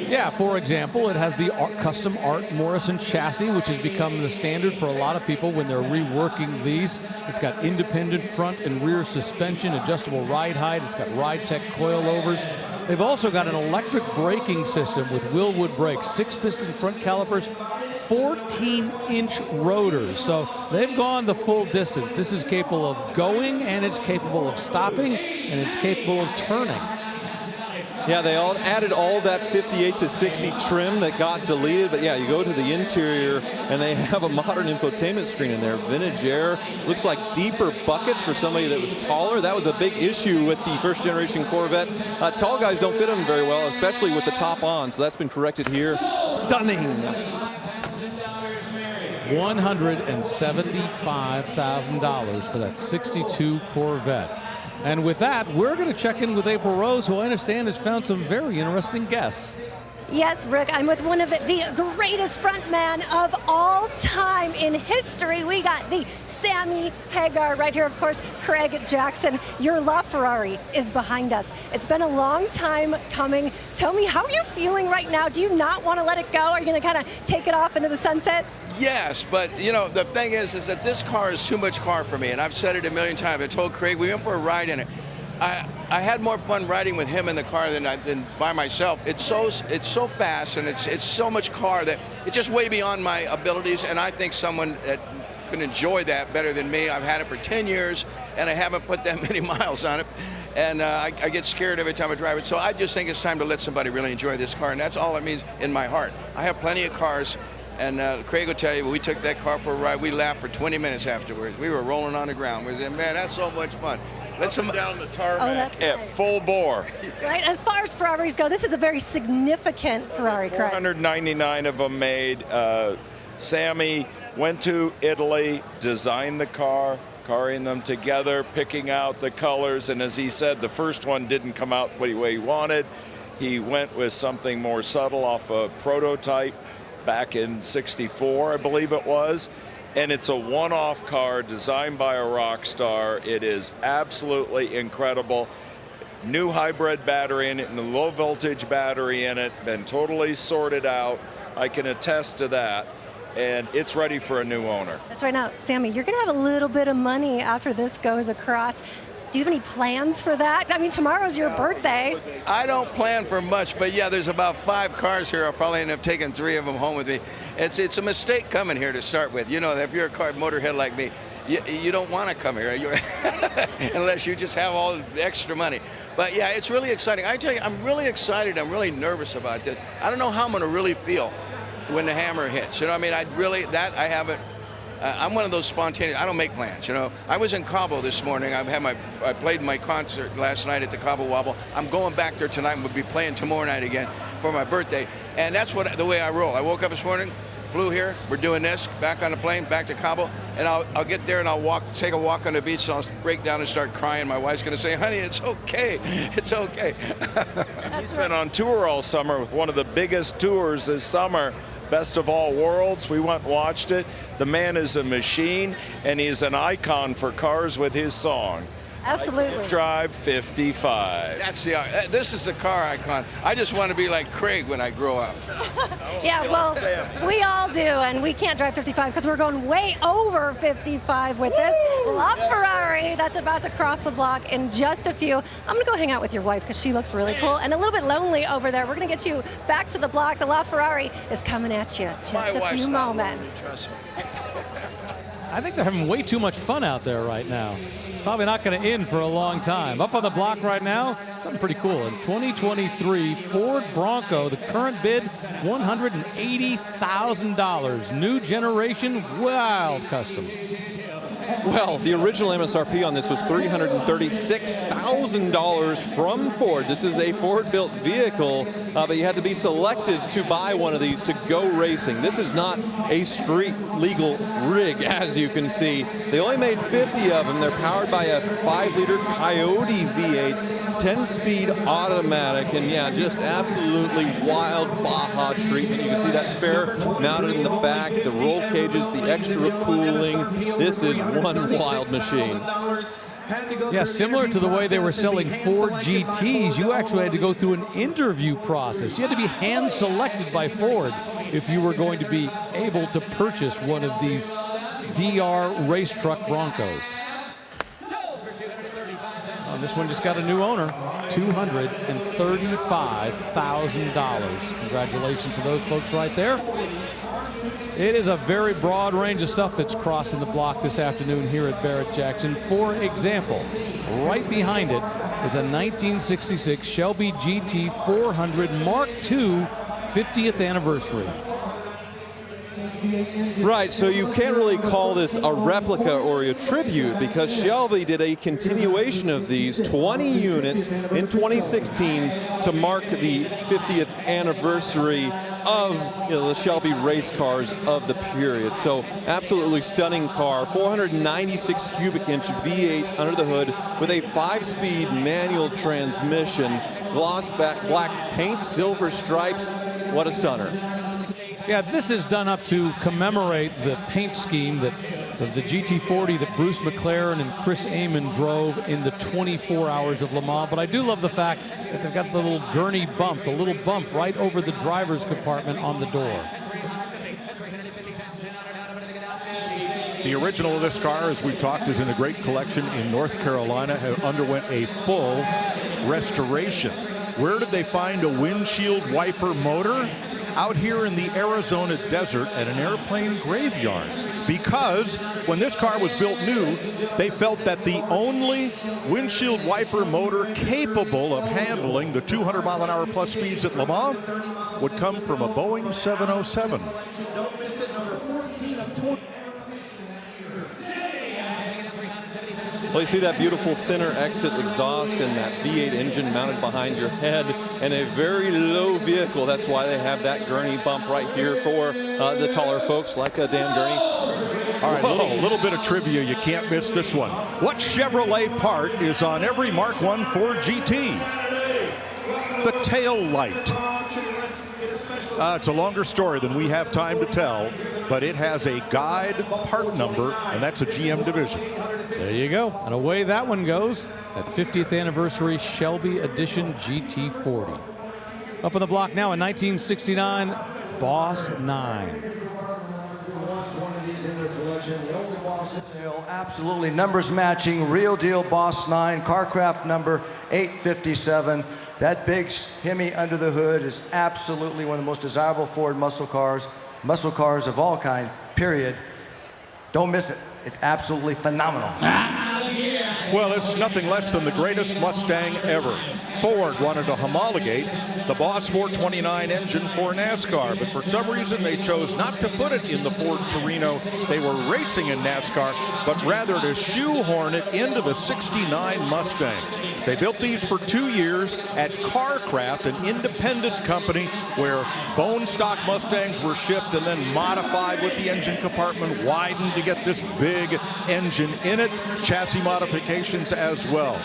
Yeah, for example, it has the custom Art Morrison chassis, which has become the standard for a lot of people when they're reworking these. It's got independent front and rear suspension, adjustable ride height. It's got RideTech coilovers. They've also got an electric braking system with Willwood brakes, 6-piston front calipers, 14-inch rotors. So they've gone the full distance. This is capable of going, and it's capable of stopping, and it's capable of turning. Yeah, they added all that 58 to 60 trim that got deleted, but yeah, you go to the interior and they have a modern infotainment screen in there. Vintage air, looks like deeper buckets for somebody that was taller. That was a big issue with the first generation Corvette. Tall guys don't fit them very well, especially with the top on, so that's been corrected here. Stunning. $175,000 for that 62 Corvette. And with that, we're going to check in with April Rose, who I understand has found some very interesting guests. Yes, Rick, I'm with one of the greatest frontman of all time in history. We got the Sammy Hagar right here. Of course, Craig Jackson, your LaFerrari is behind us. It's been a long time coming. Tell me, how are you feeling right now? Do you not want to let it go? Are you going to kind of take it off into the sunset? Yes, but you know, the thing is that this car is too much car for me, and I've said it a million times. I told Craig, we went for a ride in it. I had more fun riding with him in the car than by myself. It's so fast, and it's so much car that it's just way beyond my abilities, and I think someone that can enjoy that better than me. I've had it for 10 years, and I haven't put that many miles on it. And I get scared every time I drive it. So I just think it's time to let somebody really enjoy this car, and that's all it means in my heart. I have plenty of cars, and Craig will tell you, when we took that car for a ride, we laughed for 20 minutes afterwards. We were rolling on the ground. We said, man, that's so much fun. Let's come down the tarmac that's at full bore. Right, as far as Ferraris go, this is a very significant Ferrari, Craig. 499 of them made. Sammy went to Italy, designed the car, carrying them together, picking out the colors, and as he said, the first one didn't come out the way he wanted. He went with something more subtle off a prototype back in '64, I believe it was. And it's a one-off car designed by a rock star. It is absolutely incredible. New hybrid battery in it and a low voltage battery in it, been totally sorted out. I can attest to that. And it's ready for a new owner. That's right. Now, Sammy, you're going to have a little bit of money after this goes across. Do you have any plans for that? I mean, tomorrow's your birthday. I don't plan for much, but yeah, there's about 5 cars here. I'll probably end up taking 3 of them home with me. It's a mistake coming here to start with. You know, if you're a car motorhead like me, you don't want to come here unless you just have all the extra money. But yeah, it's really exciting. I tell you, I'm really excited. I'm really nervous about this. I don't know how I'm going to really feel when the hammer hits. You know, I mean, I haven't. I'm one of those spontaneous. I don't make plans. You know, I was in Cabo this morning. I played my concert last night at the Cabo Wobble. I'm going back there tonight and we'll be playing tomorrow night again for my birthday. And that's the way I roll. I woke up this morning, flew here. We're doing this. Back on the plane, back to Cabo, and I'll get there and I'll take a walk on the beach and I'll break down and start crying. My wife's going to say, "Honey, it's okay. It's okay." He's been on tour all summer with one of the biggest tours this summer. Best of All Worlds. We went and watched it. The man is a machine, and he's an icon for cars with his song. Absolutely. Drive 55. This is the car icon. I just want to be like Craig when I grow up. Yeah, well, we all do, and we can't drive 55 because we're going way over 55 with this LaFerrari that's about to cross the block in just a few. I'm going to go hang out with your wife because she looks really cool and a little bit lonely over there. We're going to get you back to the block. The LaFerrari is coming at you just a few moments. Trust me. I think they're having way too much fun out there right now. Probably not going to end for a long time. Up on the block right now, something pretty cool. In 2023 Ford Bronco, the current bid, $180,000. New generation, wild custom. Well, the original MSRP on this was $336,000 from Ford. This is a Ford-built vehicle, but you had to be selected to buy one of these to go racing. This is not a street-legal rig, as you can see. They only made 50 of them. They're powered by a 5-liter Coyote V8, 10-speed automatic, and yeah, just absolutely wild Baja treatment. You can see that spare mounted in the back, the roll cages, the extra cooling. This is one wild machine. Yeah, similar to the way they were selling Ford GTs, you actually had to go through an interview process. You had to be hand-selected by Ford if you were going to be able to purchase one of these DR race truck Broncos. This one just got a new owner, $235,000. Congratulations to those folks right there. It is a very broad range of stuff that's crossing the block this afternoon here at Barrett-Jackson. For example, right behind it is a 1966 Shelby GT 400 Mark II 50th anniversary. Right, so you can't really call this a replica or a tribute because Shelby did a continuation of these 20 units in 2016 to mark the 50th anniversary of the Shelby race cars of the period. So absolutely stunning car, 496 cubic inch V8 under the hood with a 5-speed manual transmission, gloss black paint, silver stripes. What a stunner. Yeah, this is done up to commemorate the paint scheme of the GT40 that Bruce McLaren and Chris Amon drove in the 24 Hours of Le Mans. But I do love the fact that they've got the little gurney bump, the little bump right over the driver's compartment on the door. The original of this car, as we've talked, is in a great collection in North Carolina, underwent a full restoration. Where did they find a windshield wiper motor? out here in the Arizona desert at an airplane graveyard. Because when this car was built new, they felt that the only windshield wiper motor capable of handling the 200-mile-an-hour plus speeds at Le Mans would come from a Boeing 707. Well, you see that beautiful center exit exhaust and that V8 engine mounted behind your head, and a very low vehicle. That's why they have that gurney bump right here for the taller folks like Dan Gurney. All right, little bit of trivia. You can't miss this one. What Chevrolet part is on every Mark I Ford GT? The tail light. It's a longer story than we have time to tell, but it has a guide part number, and that's a GM division. There you go. And away that one goes. That 50th anniversary Shelby Edition GT40. Up on the block now in 1969, Boss 9. Absolutely numbers matching, real deal Boss 9, Carcraft number 857. That big Hemi under the hood is absolutely one of the most desirable Ford muscle cars of all kinds, period. Don't miss it. It's absolutely phenomenal. Well, it's nothing less than the greatest Mustang ever. Ford wanted to homologate the Boss 429 engine for NASCAR, but for some reason they chose not to put it in the Ford Torino they were racing in NASCAR, but rather to shoehorn it into the '69 Mustang. They built these for 2 years at Carcraft, an independent company where bone stock Mustangs were shipped and then modified with the engine compartment widened to get this big engine in it, chassis modifications as well.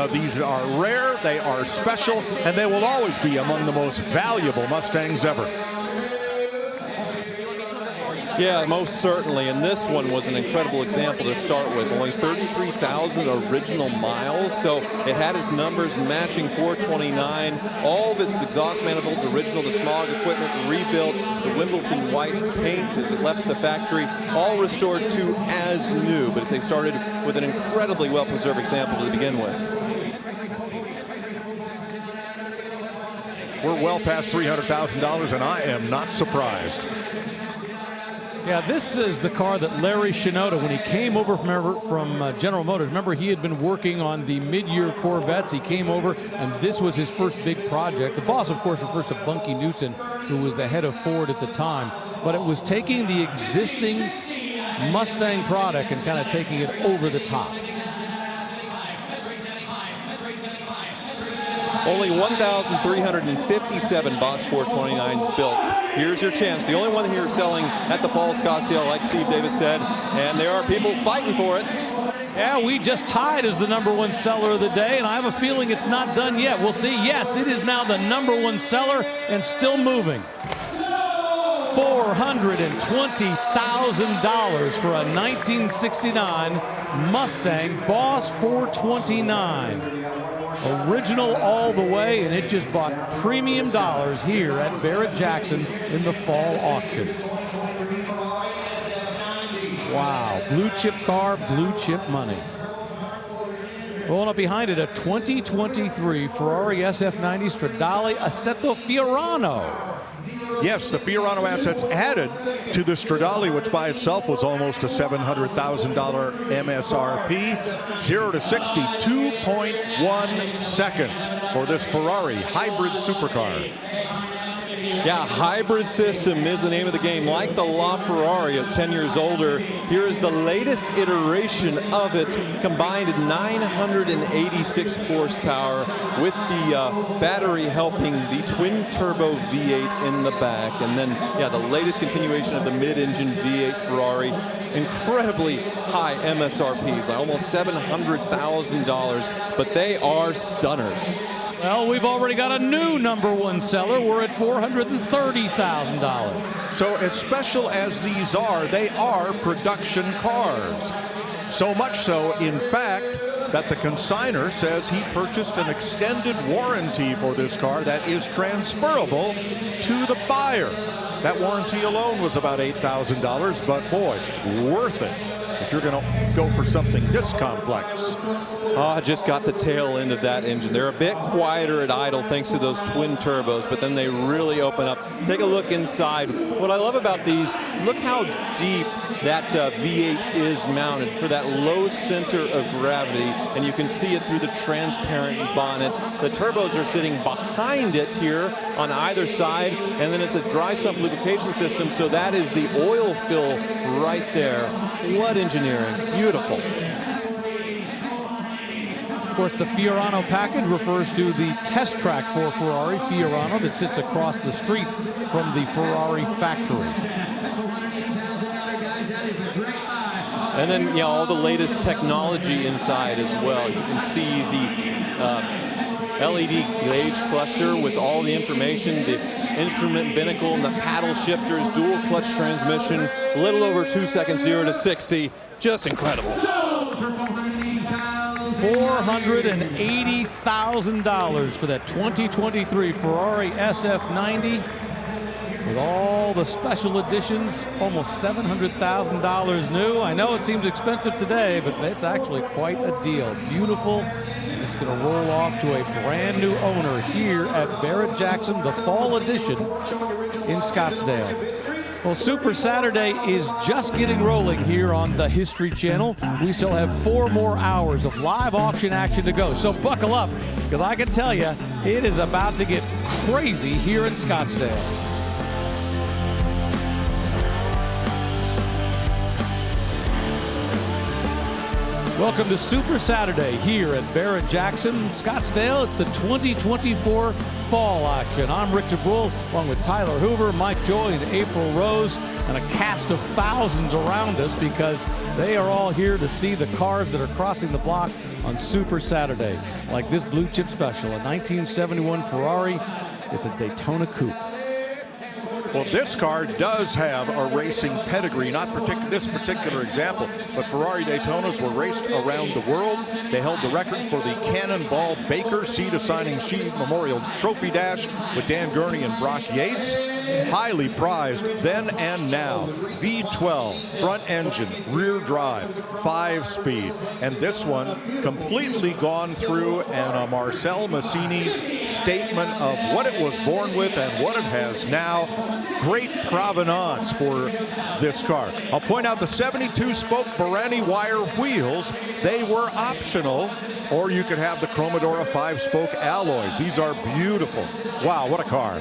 These are rare, they are special, and they will always be among the most valuable Mustangs ever. Yeah, most certainly, and this one was an incredible example to start with. Only 33,000 original miles, so it had its numbers matching 429. All of its exhaust manifolds original, the smog equipment rebuilt, the Wimbledon white paint as it left the factory, all restored to as new, but they started with an incredibly well-preserved example to begin with. We're well past $300,000, and I am not surprised. Yeah, this is the car that Larry Shinoda, when he came over from General Motors, remember he had been working on the mid-year Corvettes. He came over, and this was his first big project. The boss, of course, refers to Bunky Knudsen, who was the head of Ford at the time. But it was taking the existing Mustang product and kind of taking it over the top. Only 1,357 Boss 429s built. Here's your chance. The only one here selling at the Falls Scottsdale, like Steve Davis said, and there are people fighting for it. Yeah, we just tied as the #1 seller of the day, and I have a feeling it's not done yet. We'll see. Yes, it is now the #1 seller and still moving. $420,000 for a 1969 Mustang Boss 429. Original all the way, and it just bought premium dollars here at Barrett-Jackson in the fall auction. Wow, blue chip car, blue chip money. Rolling up behind it, a 2023 Ferrari SF90 Stradale Assetto Fiorano. Yes, the Fiorano assets added to the Stradale, which by itself was almost a $700,000 MSRP. 0 to 60, 2.1 seconds for this Ferrari hybrid supercar. Yeah, hybrid system is the name of the game. Like the LaFerrari of 10 years older, here is the latest iteration of it, combined 986 horsepower with the battery helping the twin-turbo V8 in the back. And then, yeah, the latest continuation of the mid-engine V8 Ferrari. Incredibly high MSRPs, almost $700,000, but they are stunners. Well, we've already got a new #1 seller. We're at $430,000. So as special as these are, they are production cars. So much so, in fact, that the consignor says he purchased an extended warranty for this car that is transferable to the buyer. That warranty alone was about $8,000, but boy, worth it. If if you're going to go for something this complex. Oh, I just got the tail end of that engine. They're a bit quieter at idle thanks to those twin turbos, but then they really open up. Take a look inside. What I love about these, look how deep that V8 is mounted for that low center of gravity, and you can see it through the transparent bonnet. The turbos are sitting behind it here on either side, and then it's a dry sump lubrication system, so that is the oil fill right there. What engineering, beautiful. Of course, the Fiorano package refers to the test track for Ferrari Fiorano that sits across the street from the Ferrari factory. And then, you know, all the latest technology inside as well. You can see the LED gauge cluster with all the information, the instrument binnacle and the paddle shifters, dual clutch transmission, a little over 2 seconds, 0 to 60. Just incredible. $480,000 for that 2023 Ferrari SF90. With all the special editions, almost $700,000 new. I know it seems expensive today, but it's actually quite a deal. Beautiful. It's going to roll off to a brand new owner here at Barrett-Jackson, the fall edition in Scottsdale. Well, Super Saturday is just getting rolling here on the History Channel. We still have 4 more hours of live auction action to go. So buckle up, because I can tell you, it is about to get crazy here in Scottsdale. Welcome to Super Saturday here at Barrett-Jackson, Scottsdale. It's the 2024 fall auction. I'm Rick DeBruhl, along with Tyler Hoover, Mike Joy, and April Rose, and a cast of thousands around us because they are all here to see the cars that are crossing the block on Super Saturday, like this blue chip special, a 1971 Ferrari. It's a Daytona Coupe. Well, this car does have a racing pedigree, not this particular example, but Ferrari Daytonas were raced around the world. They held the record for the Cannonball Baker Seat Assigning Sheet Memorial Trophy Dash with Dan Gurney and Brock Yates. Highly prized then and now. V12, front engine, rear drive, 5-speed. And this one completely gone through, and a Marcel Massini statement of what it was born with and what it has now. Great provenance for this car. I'll point out the 72-spoke Barani wire wheels. They were optional, or you could have the Chromadora 5-spoke alloys. These are beautiful. Wow, what a car.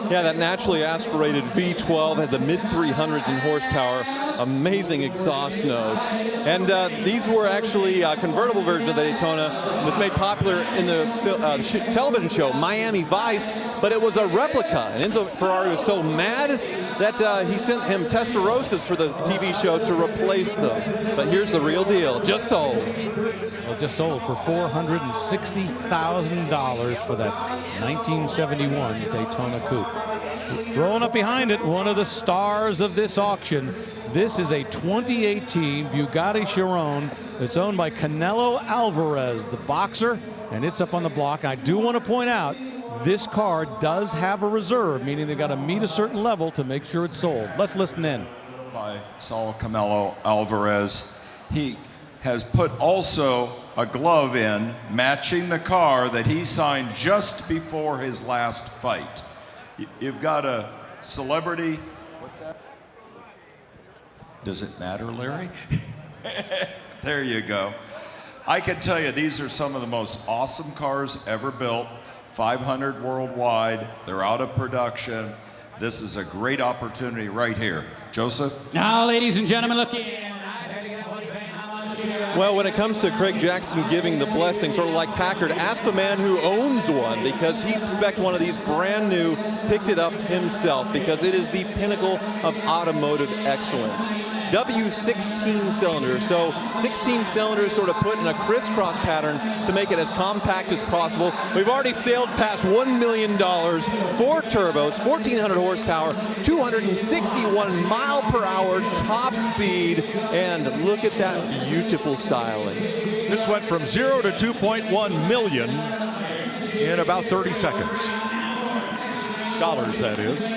Yeah, that naturally aspirated V12 had the mid-300s in horsepower, amazing exhaust notes. And these were actually a convertible version of the Daytona. It was made popular in the television show Miami Vice, but it was a replica. And Enzo Ferrari was so mad that he sent him Testarossas for the TV show to replace them. But here's the real deal, just sold. Well, just sold for $460,000 for that 1971 Daytona Coupe. Throwing up behind it, one of the stars of this auction. This is a 2018 Bugatti Chiron that's owned by Canelo Alvarez, the boxer, and it's up on the block. I do want to point out, this car does have a reserve, meaning they've got to meet a certain level to make sure it's sold. Let's listen in. By Saul Canelo Alvarez. He has put also a glove in matching the car that he signed just before his last fight. You've got a celebrity. What's that? Does it matter, Larry? There you go. I can tell you these are some of the most awesome cars ever built. 500 worldwide. They're out of production. This is a great opportunity right here. Joseph? Now, ladies and gentlemen, look in. Well, when it comes to Craig Jackson giving the blessing, sort of like Packard, ask the man who owns one, because he spec'd one of these brand new, picked it up himself, because it is the pinnacle of automotive excellence. W16 cylinder, so 16 cylinders sort of put in a crisscross pattern to make it as compact as possible. We've already sailed past $1 million, 4 turbos, 1,400 horsepower, 261 mile per hour top speed, and look at that beautiful styling. This went from 0 to 2.1 million in about 30 seconds. Dollars, that is.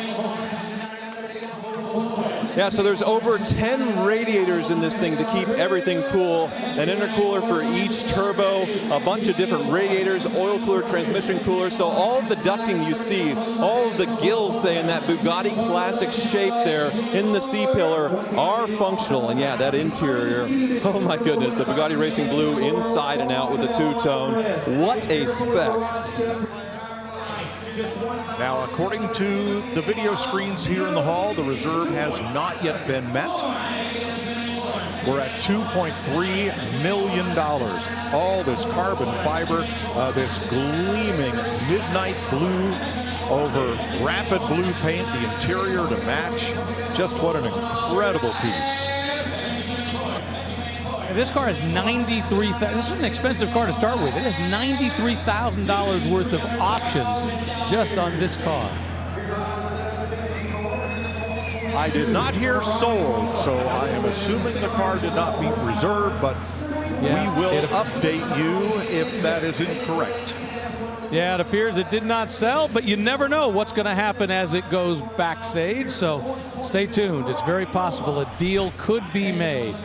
Yeah, so there's over 10 radiators in this thing to keep everything cool. An intercooler for each turbo, a bunch of different radiators, oil cooler, transmission cooler. So all of the ducting you see, all of the gills, say, in that Bugatti classic shape there in the C-pillar are functional. And yeah, that interior, oh my goodness, the Bugatti Racing Blue inside and out with the two-tone. What a spec. Now, according to the video screens here in the hall, the reserve has not yet been met. We're at $2.3 million. All this carbon fiber, this gleaming midnight blue over rapid blue paint, the interior to match. Just what an incredible piece. This car has $93,000. This is an expensive car to start with. It has $93,000 worth of options just on this car. I did not hear sold, so I am assuming the car did not meet reserve, but yeah, we will update you if that is incorrect. Yeah, it appears it did not sell, but you never know what's going to happen as it goes backstage, so stay tuned. It's very possible a deal could be made.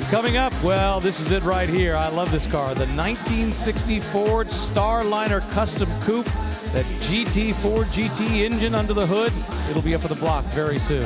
Coming up, well, this is it right here. I love this car. The 1960 Ford Starliner Custom Coupe. That GT Ford GT engine under the hood. It'll be up on the block very soon.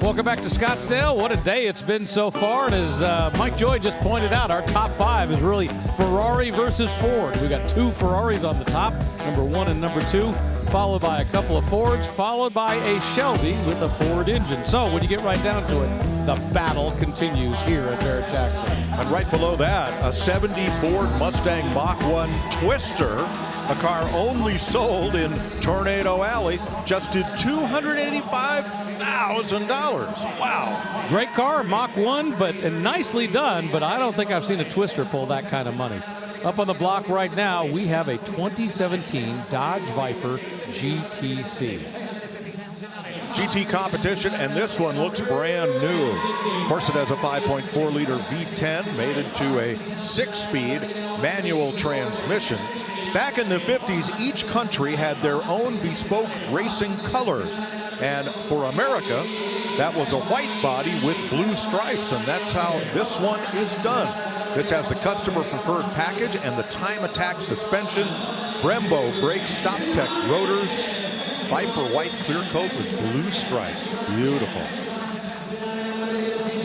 Welcome back to Scottsdale. What a day it's been so far. And as Mike Joy just pointed out, our top five is really Ferrari versus Ford. We got two Ferraris on the top, number 1 and number 2, followed by a couple of Fords, followed by a Shelby with a Ford engine. So when you get right down to it, the battle continues here at Barrett-Jackson. And right below that, a 70 Ford Mustang Mach 1 Twister, a car only sold in Tornado Alley, just did $285,000. Wow. Great car, Mach 1, and nicely done, but I don't think I've seen a Twister pull that kind of money. Up on the block right now, we have a 2017 Dodge Viper GTC. GT competition, and this one looks brand new. Of course, it has a 5.4-liter V10 mated to a 6-speed manual transmission. Back in the 50s, each country had their own bespoke racing colors. And for America, that was a white body with blue stripes, and that's how this one is done. This has the customer preferred package and the time attack suspension, Brembo brake stop tech rotors, Viper white clear coat with blue stripes. Beautiful.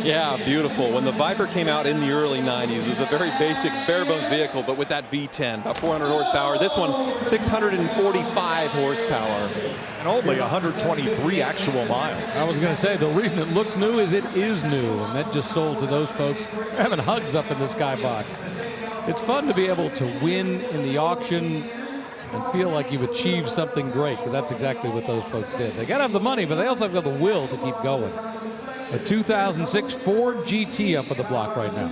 Yeah, beautiful. When the Viper came out in the early 90s, it was a very basic, bare-bones vehicle, but with that V10, about 400 horsepower. This one, 645 horsepower. And only 123 actual miles. I was going to say, the reason it looks new is it is new, and that just sold to those folks having hugs up in the skybox. It's fun to be able to win in the auction and feel like you've achieved something great, because that's exactly what those folks did. They got to have the money, but they also have got the will to keep going. A 2006 Ford GT up at the block right now.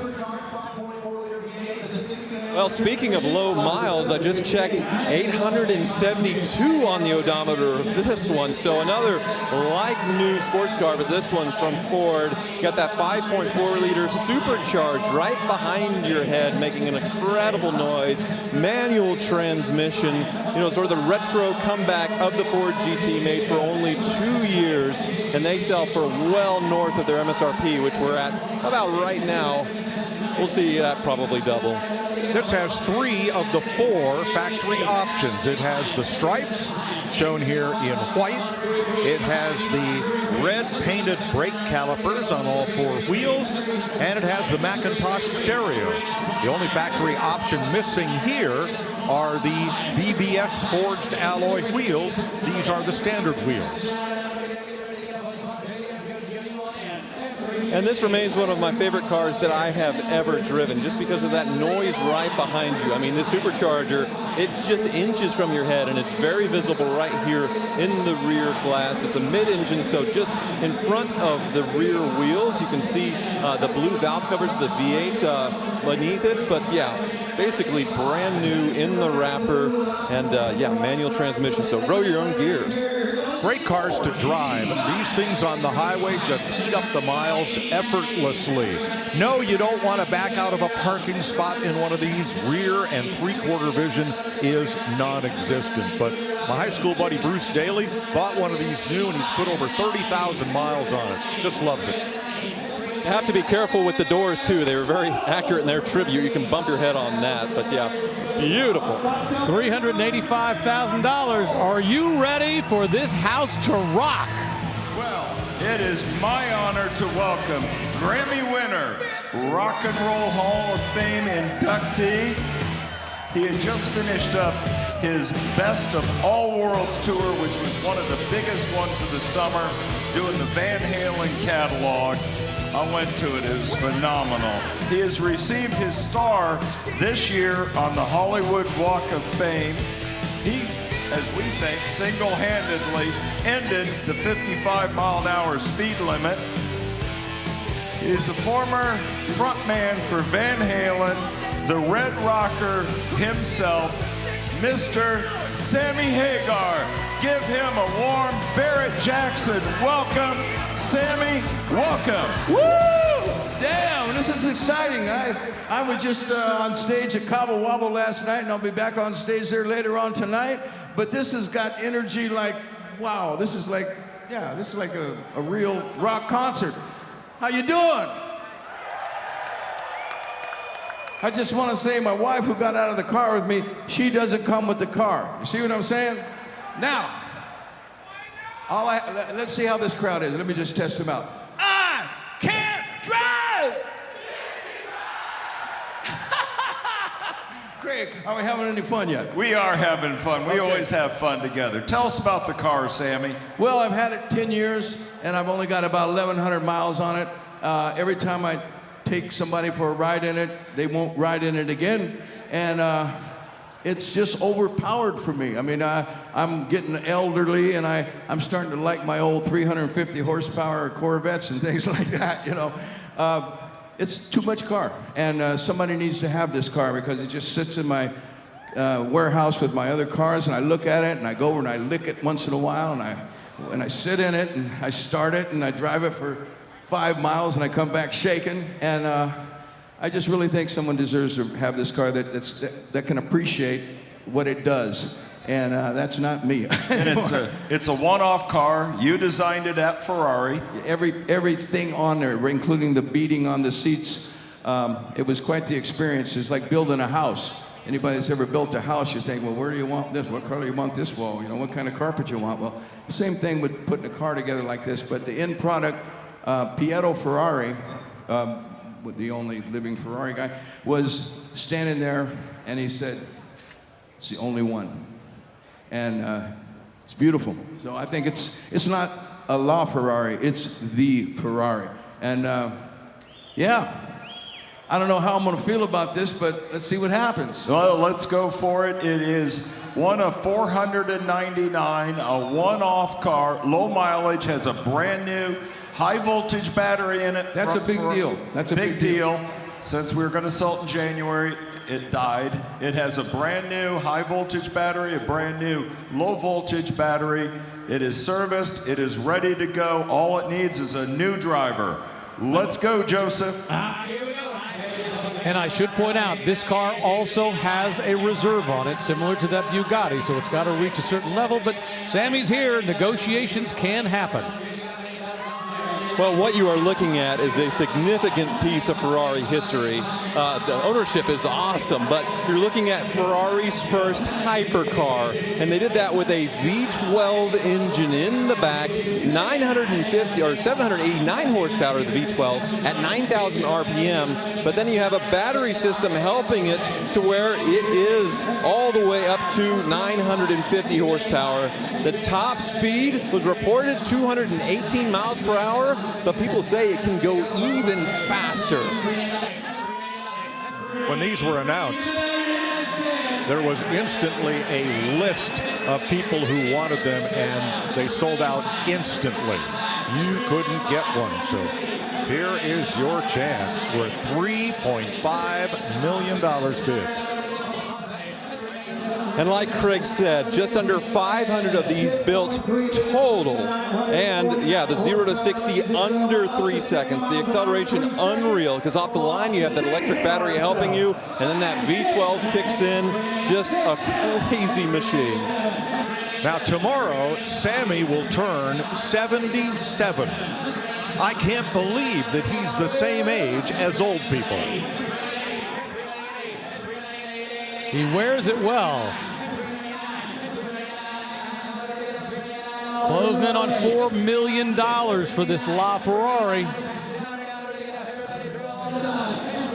Well, speaking of low miles, I just checked 872 on the odometer of this one. So another like new sports car, but this one from Ford. You got that 5.4-liter supercharged right behind your head, making an incredible noise. Manual transmission, you know, sort of the retro comeback of the Ford GT, made for only 2 years, and they sell for well north of their MSRP, which we're at about right now. We'll see that probably double. This has 3 of the 4 factory options. It has the stripes, shown here in white. It has the red painted brake calipers on all 4 wheels, and it has the Macintosh stereo. The only factory option missing here are the BBS forged alloy wheels. These are the standard wheels. And this remains one of my favorite cars that I have ever driven, just because of that noise right behind you. I mean, this supercharger, it's just inches from your head, and it's very visible right here in the rear glass. It's a mid-engine, so just in front of the rear wheels, you can see the blue valve covers, the V8 beneath it. But yeah, basically brand new in the wrapper, and yeah, manual transmission, so row your own gears. Great cars to drive. These things on the highway just eat up the miles effortlessly. No, you don't want to back out of a parking spot in one of these. Rear and three-quarter vision is non-existent. But my high school buddy Bruce Daly bought one of these new, and he's put over 30,000 miles on it. Just loves it. You have to be careful with the doors, too. They were very accurate in their tribute. You can bump your head on that, but yeah, beautiful. $385,000. Are you ready for this house to rock? Well, it is my honor to welcome Grammy winner, Rock and Roll Hall of Fame inductee. He had just finished up his Best of All Worlds tour, which was one of the biggest ones of the summer, doing the Van Halen catalog. I went to it. It was phenomenal. He has received his star this year on the Hollywood Walk of Fame. He, as we think, single-handedly ended the 55-mile-an-hour speed limit. He's the former frontman for Van Halen, the Red Rocker himself, Mr. Sammy Hagar. Give him a warm Barrett Jackson welcome. Sammy, welcome. Woo! Damn, this is exciting. I was just on stage at Cabo Wabo last night, and I'll be back on stage there later on tonight. But this has got energy like, wow, this is like, yeah, this is like a real rock concert. How you doing? I just want to say my wife who got out of the car with me, she doesn't come with the car. You see what I'm saying? Now, let's see how this crowd is. Let me just test them out. I can't drive! Craig, are we having any fun yet? We are having fun. We always have fun together. Tell us about the car, Sammy. Well, I've had it 10 years, and I've only got about 1,100 miles on it. Every time I take somebody for a ride in it, they won't ride in it again. And it's just overpowered for me. I mean, I'm getting elderly, and I'm starting to like my old 350 horsepower Corvettes and things like that, you know. It's too much car, and somebody needs to have this car because it just sits in my warehouse with my other cars, and I look at it, and I go over and I lick it once in a while, and I sit in it, and I start it, and I drive it for 5 miles, and I come back shaking, and I just really think someone deserves to have this car that can appreciate what it does, and that's not me. And it's a one-off car. You designed it at Ferrari. Everything on there, including the beading on the seats, it was quite the experience. It's like building a house. Anybody that's ever built a house, you think, well, where do you want this? What color do you want this wall? You know, what kind of carpet you want? Well, same thing with putting a car together like this, but the end product, Piero Ferrari, the only living Ferrari guy, was standing there, and he said, it's the only one. And it's beautiful. So I think it's not a La Ferrari, it's the Ferrari. And yeah, I don't know how I'm gonna feel about this, but let's see what happens. Well, let's go for it. It is one of 499, a one-off car, low mileage, has a brand new high voltage battery in it. That's a big deal. That's a big deal. Since we were going to sell it in January, it died. It has a brand new high voltage battery, a brand new low voltage battery. It is serviced. It is ready to go. All it needs is a new driver. Let's go, Joseph. And I should point out, this car also has a reserve on it, similar to that Bugatti, so it's got to reach a certain level, but Sammy's here. Negotiations can happen. Well, what you are looking at is a significant piece of Ferrari history. The ownership is awesome, but you're looking at Ferrari's first hypercar, and they did that with a V12 engine in the back, 950 or 789 horsepower of the V12 at 9,000 RPM, but then you have a battery system helping it to where it is all the way up to 950 horsepower. The top speed was reported 218 miles per hour, but people say it can go even faster. When these were announced, there was instantly a list of people who wanted them, and they sold out instantly. you couldn't get one. So here is your chance. We're $3.5 million bid. And like Craig said, just under 500 of these built total. And yeah, the 0 to 60 under 3 seconds. The acceleration unreal, because off the line you have that electric battery helping you, and then that V12 kicks in. Just a crazy machine. Now tomorrow, Sammy will turn 77. I can't believe that he's the same age as old people. He wears it well. Closing in on $4 million for this LaFerrari.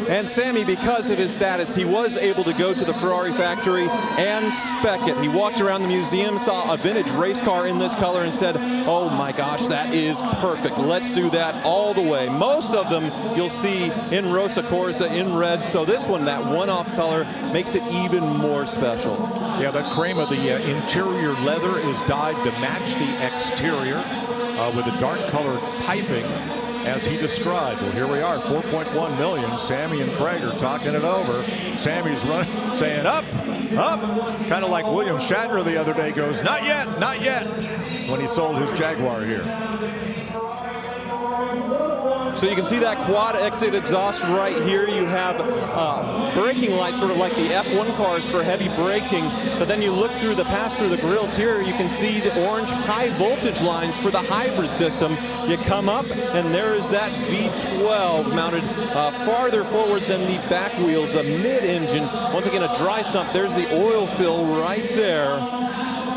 And Sammy, because of his status, he was able to go to the Ferrari factory and spec it. He walked around the museum, saw a vintage race car in this color and said, oh my gosh, that is perfect. Let's do that all the way. Most of them you'll see in Rosa Corsa in red. So this one, that one-off color, makes it even more special. Yeah, that frame of the interior leather is dyed to match the exterior with a dark colored piping, as he described. Well, here we are, 4.1 million. Sammy and Craig are talking it over. Sammy's running, saying up, up. Kind of like William Shatner the other day goes, not yet, when he sold his Jaguar here. So you can see that quad exit exhaust right here. You have braking lights, sort of like the F1 cars for heavy braking. But then you look through the pass-through the grills here, you can see the orange high voltage lines for the hybrid system. You come up, and there is that V12 mounted farther forward than the back wheels, a mid-engine. Once again, a dry sump. There's the oil fill right there.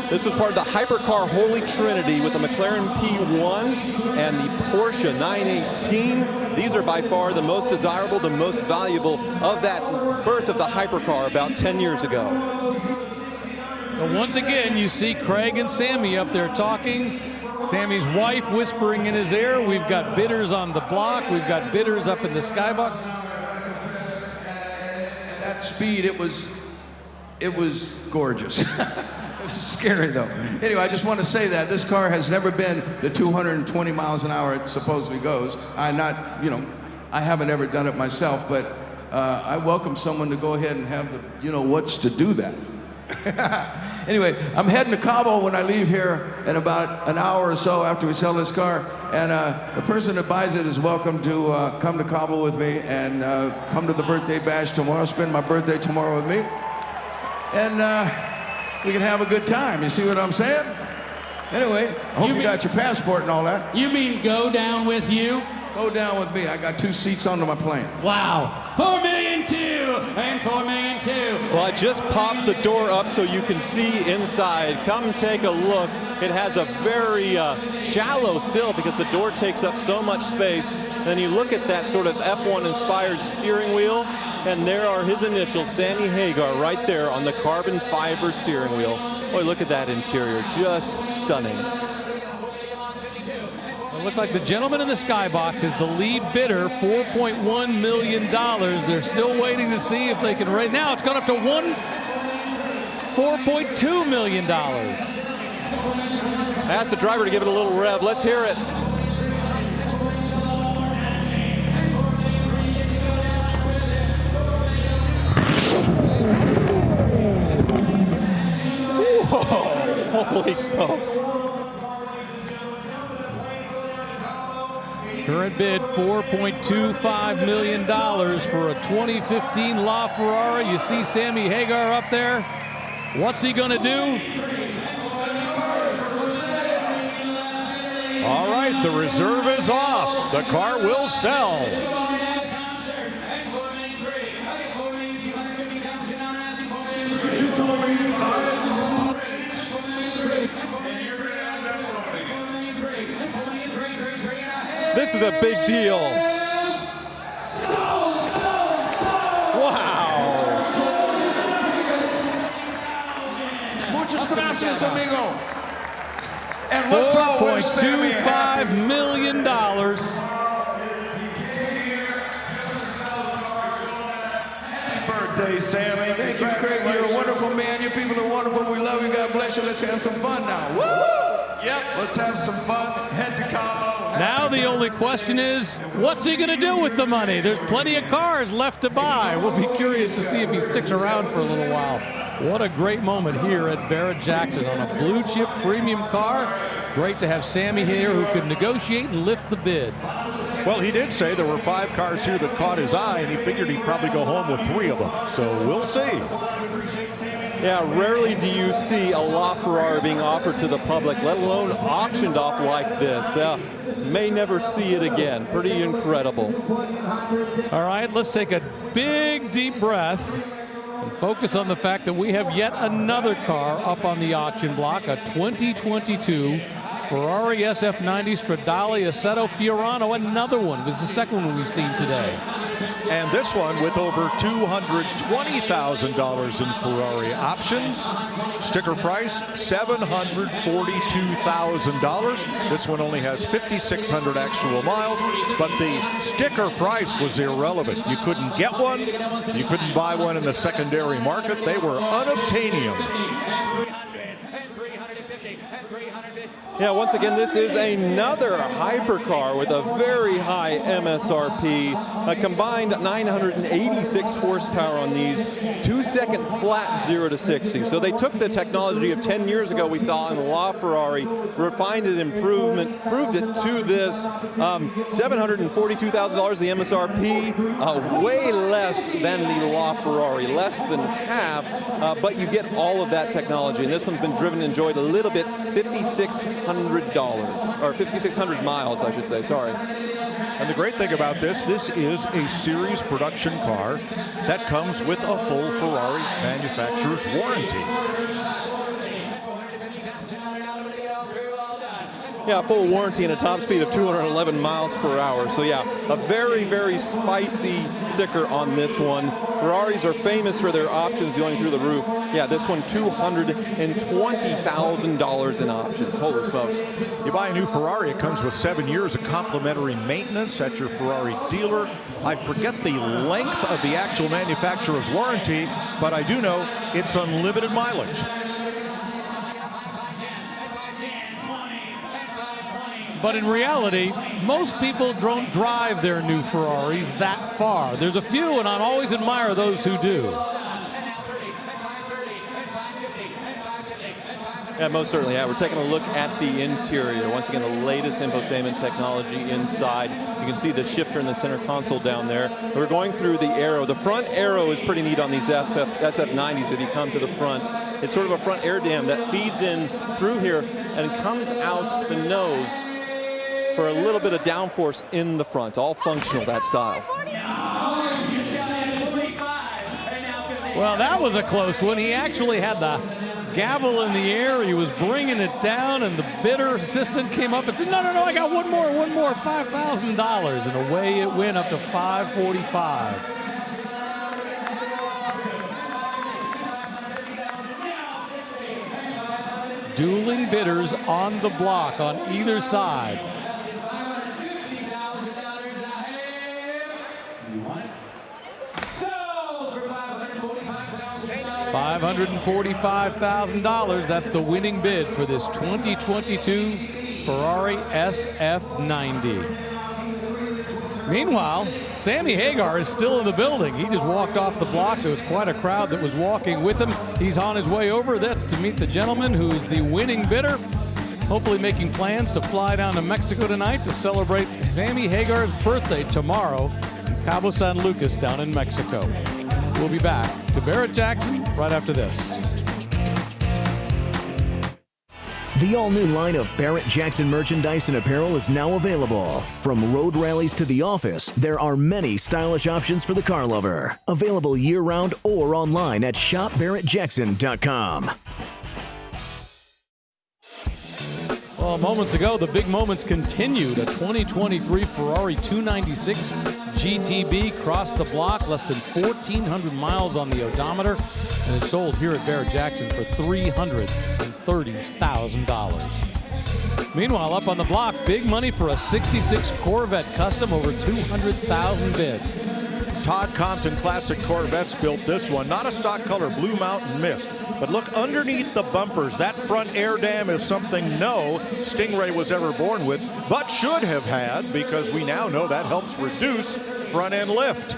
This was part of the Hypercar Holy Trinity with the McLaren P1 and the Porsche 918. These are by far the most desirable, the most valuable of that birth of the hypercar about 10 years ago. So once again, you see Craig and Sammy up there talking. Sammy's wife whispering in his ear. We've got bidders on the block. We've got bidders up in the skybox. That speed, it was gorgeous. It was scary though. Anyway, I just want to say that this car has never been the 220 miles an hour it supposedly goes. I haven't ever done it myself, but I welcome someone to go ahead and have the, what's to do that. Anyway, I'm heading to Cabo when I leave here in about an hour or so after we sell this car. And the person that buys it is welcome to come to Cabo with me and come to the birthday bash tomorrow, spend my birthday tomorrow with me. And we can have a good time. You see what I'm saying? Anyway, I hope you got your passport and all that. You mean go down with you? Go down with me. I got 2 seats onto my plane. Wow. 4 million too, and 4 million too. Well, I just popped the door up so you can see inside. Come take a look. It has a very shallow sill because the door takes up so much space. Then you look at that sort of F1 inspired steering wheel, and there are his initials, Sammy Hagar, right there on the carbon fiber steering wheel. Boy, look at that interior, just stunning. It looks like the gentleman in the skybox is the lead bidder, $4.1 million. They're still waiting to see if they can rate. Now it's gone up to $4.2 million. Ask the driver to give it a little rev. Let's hear it. Whoa, holy smokes. Current bid, $4.25 million for a 2015 LaFerrari. You see Sammy Hagar up there. What's he going to do? All right, the reserve is off. The car will sell. This is a big deal. Wow. Muchas gracias, amigo. And let's always say $4.25 million. Birthday, Sammy. Thank you, Craig. You're a wonderful man. You people are wonderful. We love you. God bless you. Let's have some fun now. Woo! Yep, let's have some fun. Head to Cabo. Now the only question is, what's he going to do with the money? There's plenty of cars left to buy. We'll be curious to see if he sticks around for a little while. What a great moment here at Barrett-Jackson on a blue chip premium car. Great to have Sammy here who could negotiate and lift the bid. Well, he did say there were 5 cars here that caught his eye, and he figured he'd probably go home with 3 of them. So we'll see. Yeah, rarely do you see a LaFerrari being offered to the public, let alone auctioned off like this. May never see it again. Pretty incredible. All right, let's take a big, deep breath and focus on the fact that we have yet another car up on the auction block, a 2022 Ferrari SF90 Stradale Assetto Fiorano. Another one. This is the second one we've seen today. And this one with over $220,000 in Ferrari options. Sticker price, $742,000. This one only has 5,600 actual miles, but the sticker price was irrelevant. You couldn't get one. You couldn't buy one in the secondary market. They were unobtainium. Yeah, once again, this is another hypercar with a very high MSRP. A combined 986 horsepower on these, 2-second flat 0 to 60. So they took the technology of 10 years ago we saw in LaFerrari, refined it, proved it to this. $742,000 the MSRP, way less than the LaFerrari, less than half, but you get all of that technology. And this one's been driven and enjoyed a little bit, $5,600, or 5,600 miles, I should say, sorry. And the great thing about this is a series production car that comes with a full Ferrari manufacturer's warranty. Yeah, full warranty and a top speed of 211 miles per hour. So yeah, a very, very spicy sticker on this one. Ferraris are famous for their options going through the roof. Yeah, this one, $220,000 in options. Holy smokes. You buy a new Ferrari, it comes with 7 years of complimentary maintenance at your Ferrari dealer. I forget the length of the actual manufacturer's warranty, but I do know it's unlimited mileage. But in reality, most people don't drive their new Ferraris that far. There's a few, and I always admire those who do. Yeah, most certainly. Yeah, we're taking a look at the interior. Once again, the latest infotainment technology inside. You can see the shifter in the center console down there. We're going through the aero. The front aero is pretty neat on these SF90s if you come to the front. It's sort of a front air dam that feeds in through here and comes out the nose for a little bit of downforce in the front. All functional, that style. Well, that was a close one. He actually had the gavel in the air. He was bringing it down, and the bidder assistant came up and said, no, I got one more, $5,000. And away it went up to $545,000. Dueling bidders on the block on either side. $545,000. That's the winning bid for this 2022 Ferrari SF90. Meanwhile, Sammy Hagar is still in the building. He just walked off the block. There was quite a crowd that was walking with him. He's on his way over there to meet the gentleman who's the winning bidder. Hopefully making plans to fly down to Mexico tonight to celebrate Sammy Hagar's birthday tomorrow in Cabo San Lucas down in Mexico. We'll be back to Barrett-Jackson right after this. The all-new line of Barrett-Jackson merchandise and apparel is now available. From road rallies to the office, there are many stylish options for the car lover. Available year-round or online at shopbarrettjackson.com. Well, moments ago, the big moments continued. A 2023 Ferrari 296 GTB crossed the block, less than 1,400 miles on the odometer, and it sold here at Barrett-Jackson for $330,000. Meanwhile, up on the block, big money for a 66 Corvette Custom, over $200,000 bid. Todd Compton Classic Corvettes built this one. Not a stock color, Blue Mountain Mist. But look underneath the bumpers. That front air dam is something no Stingray was ever born with, but should have had, because we now know that helps reduce front end lift.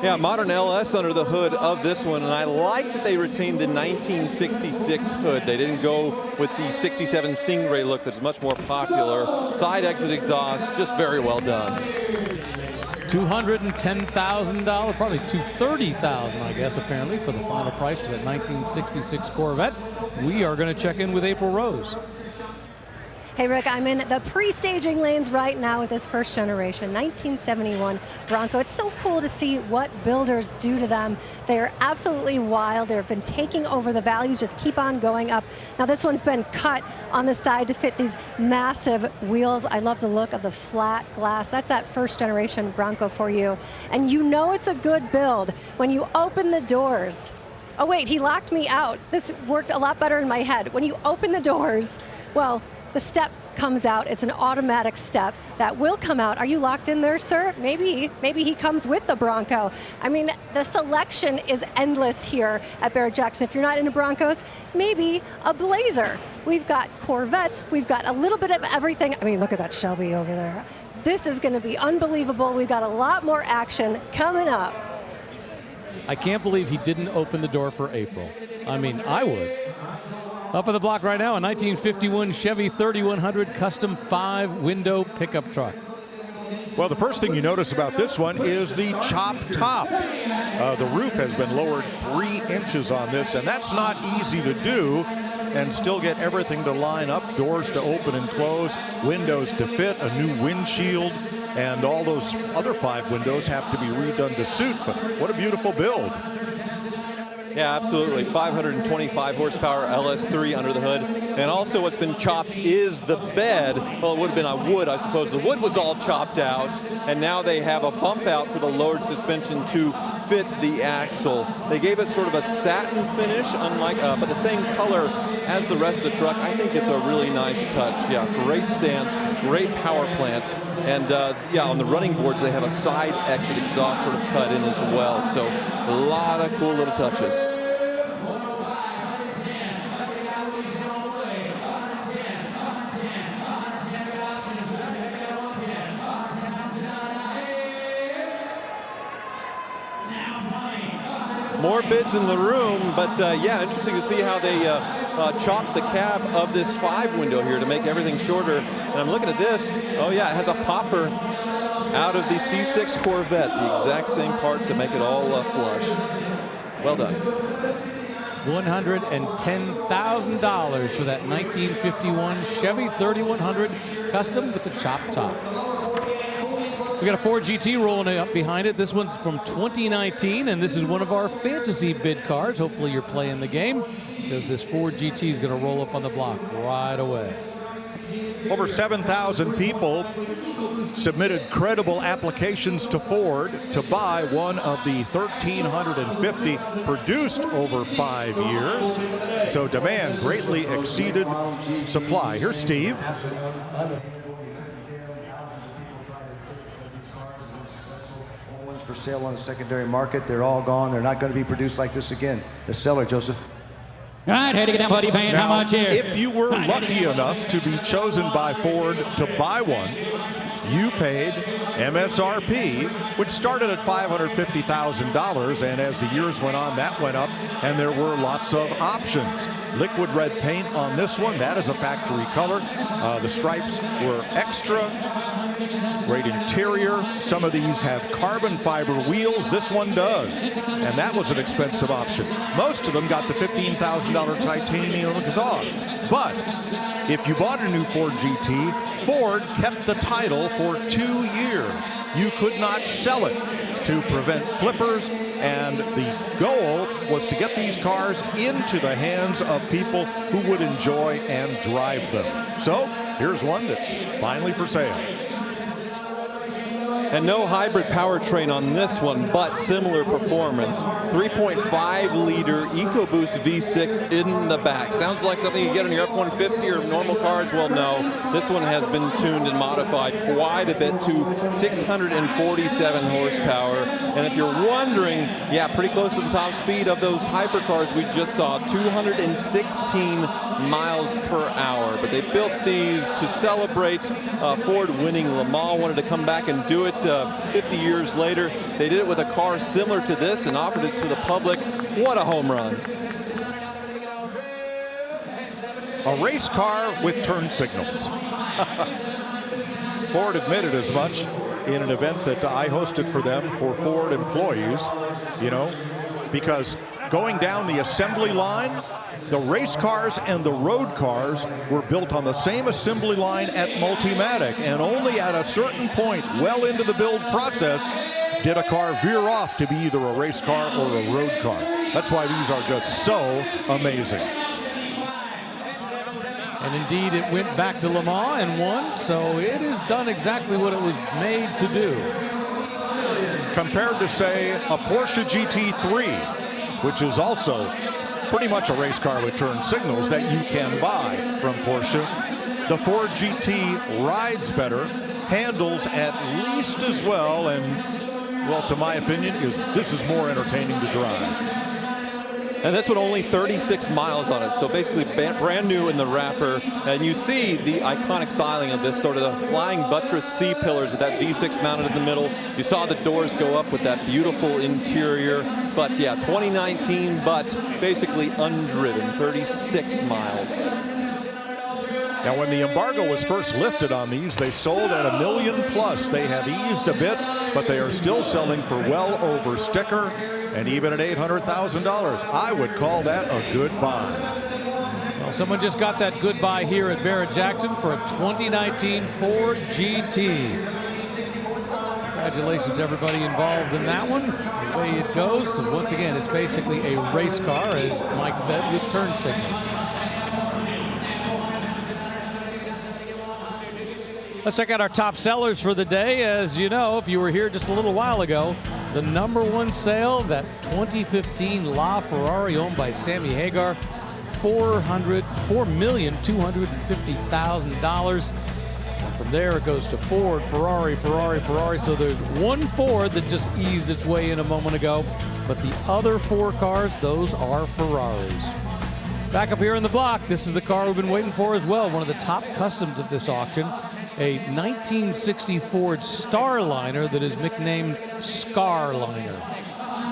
Yeah, modern LS under the hood of this one, and I like that they retained the 1966 hood. They didn't go with the 67 Stingray look that's much more popular. Side exit exhaust, just very well done. $210,000, probably $230,000, I guess, apparently, for the final price for that 1966 Corvette. We are going to check in with April Rose. Hey, Rick, I'm in the pre-staging lanes right now with this first generation 1971 Bronco. It's so cool to see what builders do to them. They're absolutely wild. They've been taking over. The values just keep on going up. Now, this one's been cut on the side to fit these massive wheels. I love the look of the flat glass. That's that first generation Bronco for you. And you know it's a good build when you open the doors. Oh, wait, he locked me out. This worked a lot better in my head. When you open the doors, well, the step comes out. It's an automatic step that will come out. Are you locked in there, sir? Maybe he comes with the Bronco. I mean, the selection is endless here at Barrett-Jackson. If you're not into Broncos, maybe a Blazer. We've got Corvettes. We've got a little bit of everything. I mean, look at that Shelby over there. This is going to be unbelievable. We've got a lot more action coming up. I can't believe he didn't open the door for April. I mean, I would. Up on the block right now, a 1951 Chevy 3100 custom 5-window pickup truck. Well, the first thing you notice about this one is the chop top. The roof has been lowered 3 inches on this, and that's not easy to do and still get everything to line up, doors to open and close, windows to fit, a new windshield, and all those other 5 windows have to be redone to suit. But what a beautiful build. Yeah, absolutely. 525 horsepower LS3 under the hood. And also what's been chopped is the bed. Well, it would have been a wood, I suppose. The wood was all chopped out, and now they have a bump out for the lowered suspension to fit the axle. They gave it sort of a satin finish, unlike, but the same color as the rest of the truck. I think it's a really nice touch. Yeah, great stance, great power plant. And yeah, on the running boards, they have a side exit exhaust sort of cut in as well. So a lot of cool little touches. More bids in the room, but yeah, interesting to see how they chopped the cab of this 5-window here to make everything shorter. And I'm looking at this. Oh yeah, it has a popper out of the C6 Corvette, the exact same part to make it all flush. Well done. $110,000 for that 1951 Chevy 3100 custom with the chop top. We got a Ford GT rolling up behind it. This one's from 2019, and this is one of our fantasy bid cars. Hopefully you're playing the game, because this Ford GT is going to roll up on the block right away. Over 7,000 people submitted credible applications to Ford to buy one of the 1,350 produced over 5 years. So demand greatly exceeded supply. Here's Steve. For sale on the secondary market. They're all gone. They're not going to be produced like this again. The seller, Joseph. All right, how to get down, buddy, paying how much here? If you were lucky enough to be chosen by Ford to buy one, you paid MSRP, which started at $550,000, and as the years went on, that went up, and there were lots of options. Liquid red paint on this one, that is a factory color. The stripes were extra. Great interior. Some of these have carbon fiber wheels. This one does. And that was an expensive option. Most of them got the $15,000 titanium exhaust. But if you bought a new Ford GT, Ford kept the title for 2 years. You could not sell it to prevent flippers, and the goal was to get these cars into the hands of people who would enjoy and drive them. So here's one that's finally for sale. And no hybrid powertrain on this one, but similar performance. 3.5-liter EcoBoost V6 in the back. Sounds like something you get on your F-150 or normal cars. Well, no. This one has been tuned and modified quite a bit to 647 horsepower. And if you're wondering, yeah, pretty close to the top speed of those hypercars we just saw, 216 miles per hour. But they built these to celebrate Ford winning Le Mans, wanted to come back and do it 50 years later. They did it with a car similar to this and offered it to the public. What a home run. A race car with turn signals. Ford admitted as much in an event that I hosted for them for Ford employees, you know, because going down the assembly line, the race cars and the road cars were built on the same assembly line at Multimatic, and only at a certain point well into the build process did a car veer off to be either a race car or a road car. That's why these are just so amazing. And indeed, it went back to Le Mans and won, so it has done exactly what it was made to do. Compared to, say, a Porsche GT3, which is also pretty much a race car with turn signals that you can buy from Porsche, the Ford GT rides better, handles at least as well, and, well, to my opinion, this is more entertaining to drive. And this one only 36 miles on it, so basically brand new in the wrapper. And you see the iconic styling of this, sort of the flying buttress C-pillars with that V6 mounted in the middle. You saw the doors go up with that beautiful interior. But yeah, 2019, but basically undriven, 36 miles. Now, when the embargo was first lifted on these, they sold at $1 million plus. They have eased a bit, but they are still selling for well over sticker, and even at $800,000. I would call that a good buy. Well, someone just got that good buy here at Barrett-Jackson for a 2019 Ford GT. Congratulations to everybody involved in that one. The way it goes, because once again, it's basically a race car, as Mike said, with turn signals. Let's check out our top sellers for the day. As you know, if you were here just a little while ago, the -- sale, that 2015 LaFerrari owned by Sammy Hagar, $4,250,000. And from there it goes to Ford, Ferrari. So there's one Ford that just eased its way in a moment ago, but the other 4 cars, those are Ferraris. Back up here in the block, this is the car we've been waiting for as well, one of the top customs of this auction. A 1960 Ford Starliner that is nicknamed Scarliner.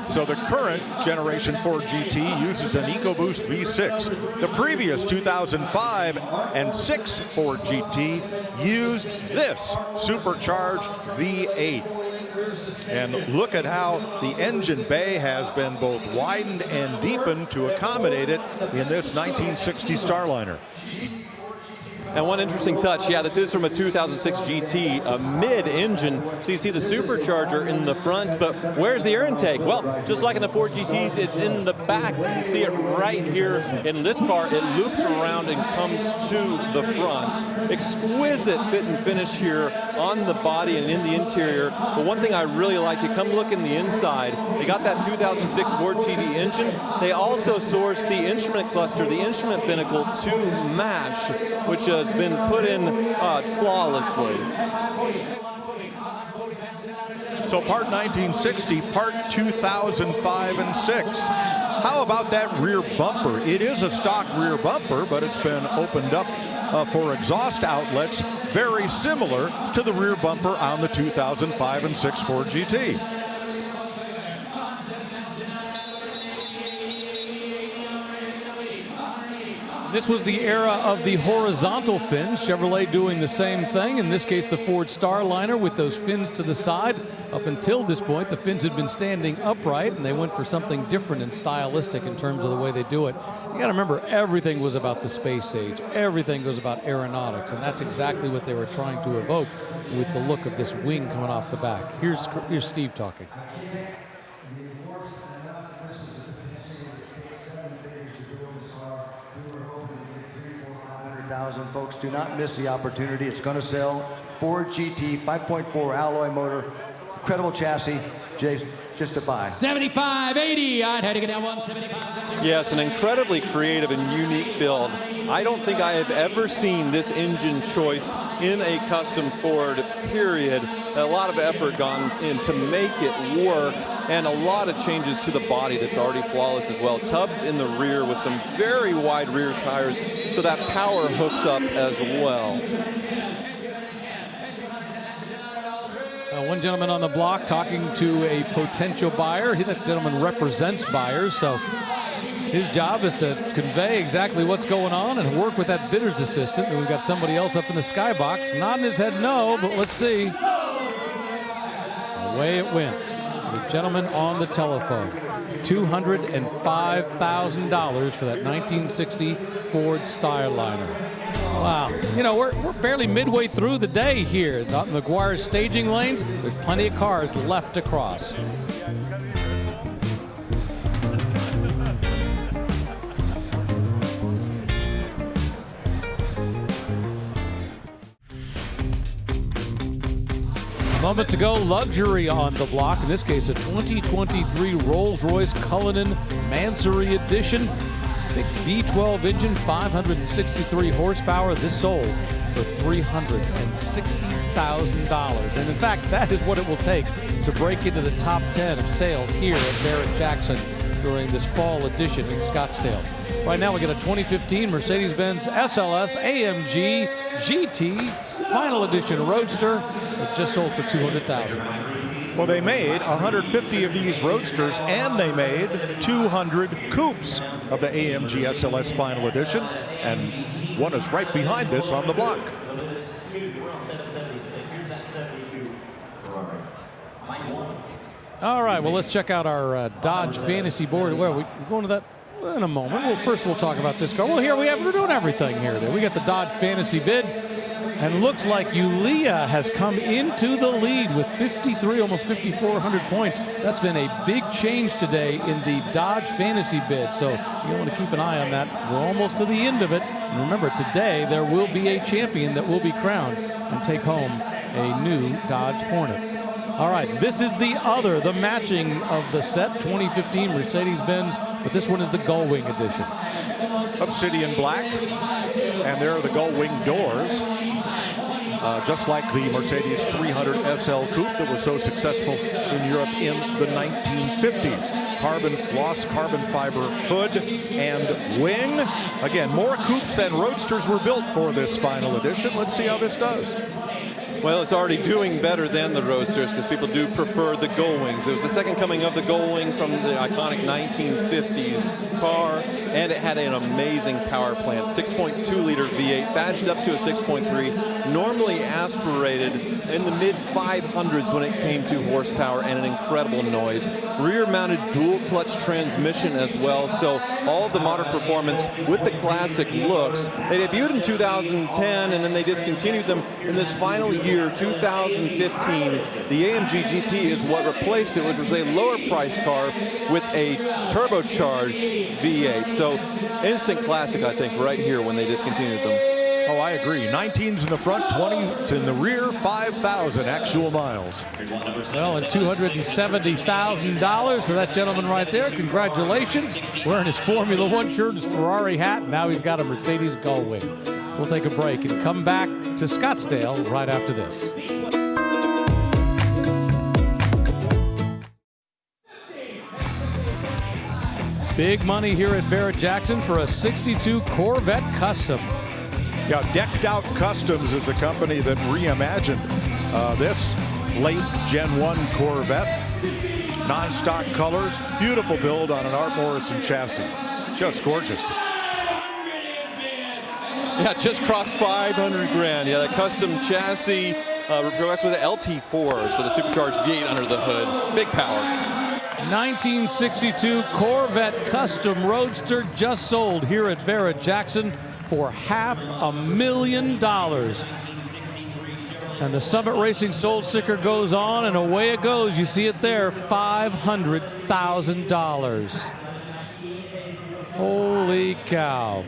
So the current generation Ford GT uses an EcoBoost V6. The previous 2005 and 6 Ford GT used this supercharged V8. And look at how the engine bay has been both widened and deepened to accommodate it in this 1960 Starliner. And one interesting touch, yeah, this is from a 2006 GT, a mid-engine. So you see the supercharger in the front, but where's the air intake? Well, just like in the Ford GTs, it's in the back. You can see it right here in this car. It loops around and comes to the front. Exquisite fit and finish here on the body and in the interior. But one thing I really like, you come look in the inside. They got that 2006 Ford GT engine. They also sourced the instrument cluster, the instrument binnacle to match, which has been put in flawlessly. So part 1960, part 2005 and 6. How about that rear bumper? It is a stock rear bumper, but it's been opened up for exhaust outlets, very similar to the rear bumper on the 2005 and 6 Ford GT. This was the era of the horizontal fins. Chevrolet doing the same thing. In this case, the Ford Starliner with those fins to the side. Up until this point, the fins had been standing upright, and they went for something different and stylistic in terms of the way they do it. You got to remember, everything was about the space age. Everything was about aeronautics, and that's exactly what they were trying to evoke with the look of this wing coming off the back. Here's Steve talking. 5,000. Folks, do not miss the opportunity. It's going to sell. Ford GT 5.4 alloy motor, incredible chassis. Jay, just a buy. 75-80. I'd had to get down 175. Yes, an incredibly creative and unique build. I don't think I have ever seen this engine choice in a custom Ford, period. A lot of effort gone in to make it work, and a lot of changes to the body that's already flawless as well. Tubbed in the rear with some very wide rear tires, so that power hooks up as well. One gentleman on the block talking to a potential buyer. That gentleman represents buyers, so his job is to convey exactly what's going on and work with that bidder's assistant. And we've got somebody else up in the skybox nodding his head no, but let's see. Away it went. The gentleman on the telephone. $205,000 for that 1960 Ford Styliner. Wow. You know, we're barely midway through the day here. Not in McGuire's staging lanes. There's plenty of cars left to cross. Moments ago, luxury on the block. In this case, a 2023 Rolls-Royce Cullinan Mansory Edition. Big V12 engine, 563 horsepower. This sold for $360,000. And in fact, that is what it will take to break into the top 10 of sales here at Barrett-Jackson during this fall edition in Scottsdale. Right now, we got a 2015 Mercedes-Benz SLS AMG GT Final Edition Roadster. It just sold for $200,000. Well, they made 150 of these Roadsters, and they made 200 coupes of the AMG SLS Final Edition, and one is right behind this on the block. All right, well, let's check out our Dodge Fantasy board. Well, we're going to that in a moment. Well, first we'll talk about this car. Well, here we're doing everything here today. We got the Dodge Fantasy bid. And looks like Yulia has come into the lead with 53, almost 5,400 points. That's been a big change today in the Dodge Fantasy bid. So you want to keep an eye on that. We're almost to the end of it. And remember, today there will be a champion that will be crowned and take home a new Dodge Hornet. All right, this is the matching of the set, 2015 Mercedes-Benz, but this one is the Gullwing edition. Obsidian black, and there are the Gullwing doors. Just like the Mercedes 300 SL Coupe that was so successful in Europe in the 1950s. Gloss carbon fiber hood and wing. Again, more coupes than Roadsters were built for this final edition. Let's see how this does. Well, it's already doing better than the Roadsters because people do prefer the Gullwings. It was the second coming of the Gullwing from the iconic 1950s car, and it had an amazing power plant. 6.2-liter V8, badged up to a 6.3, normally aspirated in the mid-500s when it came to horsepower, and an incredible noise. Rear-mounted dual-clutch transmission as well, so all of the modern performance with the classic looks. They debuted in 2010, and then they discontinued them in this final year, 2015. The AMG GT is what replaced it, which was a lower price car with a turbocharged V8. So instant classic, I think, right here when they discontinued them. Oh, I agree. 19s in the front, 20s in the rear, 5,000 actual miles. Well, and $270,000 for that gentleman right there. Congratulations. Wearing his Formula One shirt, his Ferrari hat, and now he's got a Mercedes Gullwing. We'll take a break and come back to Scottsdale right after this. Big money here at Barrett-Jackson for a 62 Corvette Custom. Yeah, Decked Out Customs is the company that reimagined this late Gen 1 Corvette. Non-stock colors, beautiful build on an Art Morrison chassis. Just gorgeous. Yeah, just crossed 500 grand. Yeah, that custom chassis progressed with an LT4, so the supercharged V8 under the hood. Big power. 1962 Corvette Custom Roadster just sold here at Barrett-Jackson for $500,000. And the Summit Racing sold sticker goes on, and away it goes. You see it there, $500,000. Holy cow.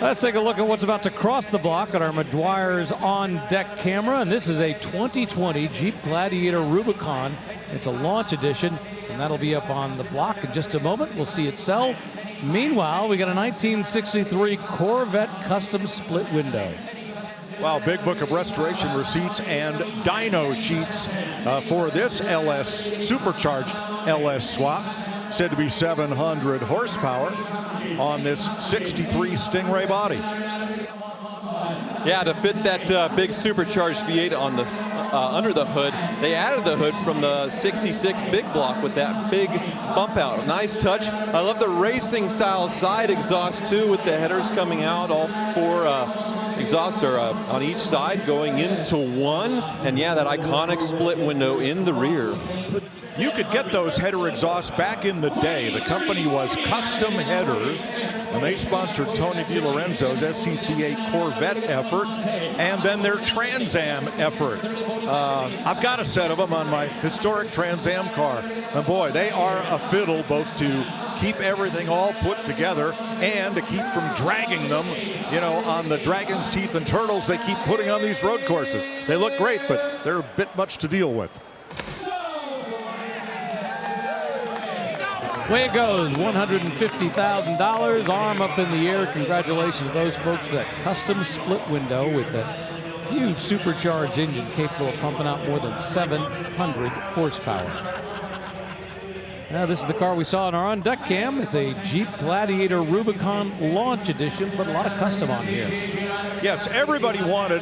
Let's take a look at what's about to cross the block on our Meguiar's on-deck camera. And this is a 2020 Jeep Gladiator Rubicon. It's a launch edition, and that'll be up on the block in just a moment. We'll see it sell. Meanwhile, we got a 1963 Corvette custom split window. Wow, big book of restoration receipts and dyno sheets for this LS, supercharged LS swap. Said to be 700 horsepower on this 63 Stingray body. Yeah, to fit that big supercharged V8 on the under the hood, they added the hood from the 66 big block with that big bump out. Nice touch. I love the racing style side exhaust too, with the headers coming out. All four exhausts are on each side going into one. And yeah, that iconic split window in the rear. You could get those header exhausts back in the day. The company was Custom Headers, and they sponsored Tony DiLorenzo's SCCA Corvette effort and then their Trans Am effort. I've got a set of them on my historic Trans Am car. And boy, they are a fiddle, both to keep everything all put together and to keep from dragging them, you know, on the Dragon's Teeth and Turtles they keep putting on these road courses. They look great, but they're a bit much to deal with. Way it goes, $150,000, arm up in the air. Congratulations to those folks for that custom split window with that huge supercharged engine capable of pumping out more than 700 horsepower. Now, this is the car we saw in our on-deck cam. It's a Jeep Gladiator Rubicon Launch Edition, but a lot of custom on here. Yes, everybody wanted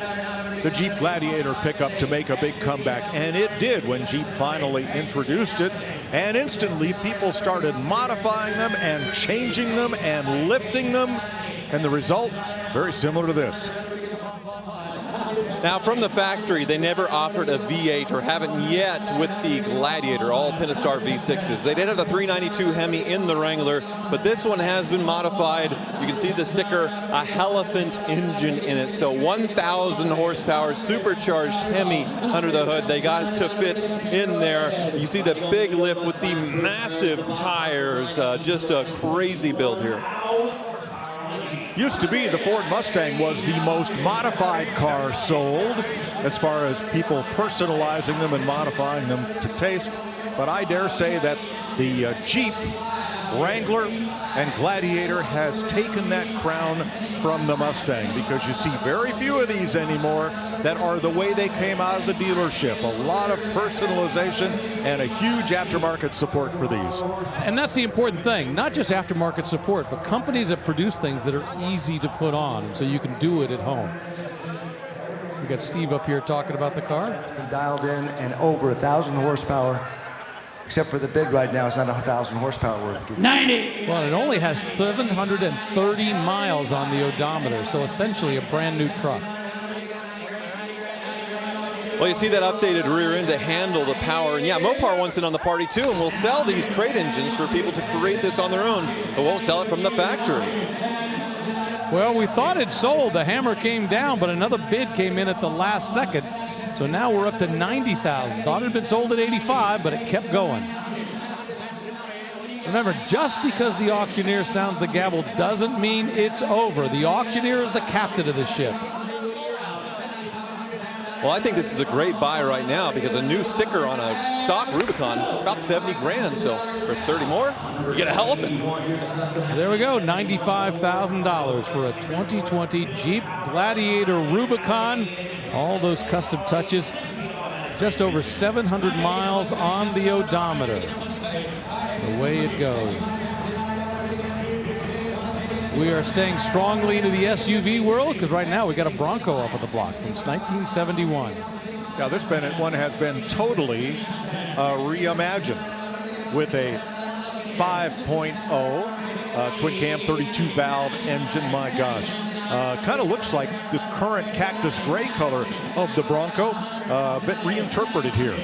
the Jeep Gladiator pickup to make a big comeback, and it did when Jeep finally introduced it. And instantly, people started modifying them and changing them and lifting them. And the result, very similar to this. Now, from the factory, they never offered a V8 or haven't yet with the Gladiator, all Pentastar V6s. They did have the 392 Hemi in the Wrangler, but this one has been modified. You can see the sticker, a Helephant engine in it. So 1,000 horsepower supercharged Hemi under the hood. They got it to fit in there. You see the big lift with the massive tires. Just a crazy build here. Used to be the Ford Mustang was the most modified car sold as far as people personalizing them and modifying them to taste. But I dare say that the Jeep Wrangler and Gladiator has taken that crown from the Mustang, because you see very few of these anymore that are the way they came out of the dealership. A lot of personalization and a huge aftermarket support for these. And that's the important thing, not just aftermarket support, but companies that produce things that are easy to put on so you can do it at home. We got Steve up here talking about the car. It's been dialed in and over 1,000 horsepower. Except for the bid right now, it's not 1,000 horsepower worth. 90! Well, it only has 730 miles on the odometer, so essentially a brand new truck. Well, you see that updated rear end to handle the power. And yeah, Mopar wants it on the party too, and we'll sell these crate engines for people to create this on their own, but won't sell it from the factory. Well, we thought it sold. The hammer came down, but another bid came in at the last second. So now we're up to 90,000. Thought it had been sold at 85, but it kept going. Remember, just because the auctioneer sounds the gavel doesn't mean it's over. The auctioneer is the captain of the ship. Well, I think this is a great buy right now, because a new sticker on a stock Rubicon, about 70 grand. So for 30 more, you get a Helephant. There we go, $95,000 for a 2020 Jeep Gladiator Rubicon. All those custom touches. Just over 700 miles on the odometer. The way it goes. We are staying strongly into the SUV world, because right now we got a Bronco up on the block from 1971. Now this one has been totally reimagined with a 5.0 twin cam 32 valve engine. My gosh, kind of looks like the current cactus gray color of the Bronco, a bit reinterpreted here.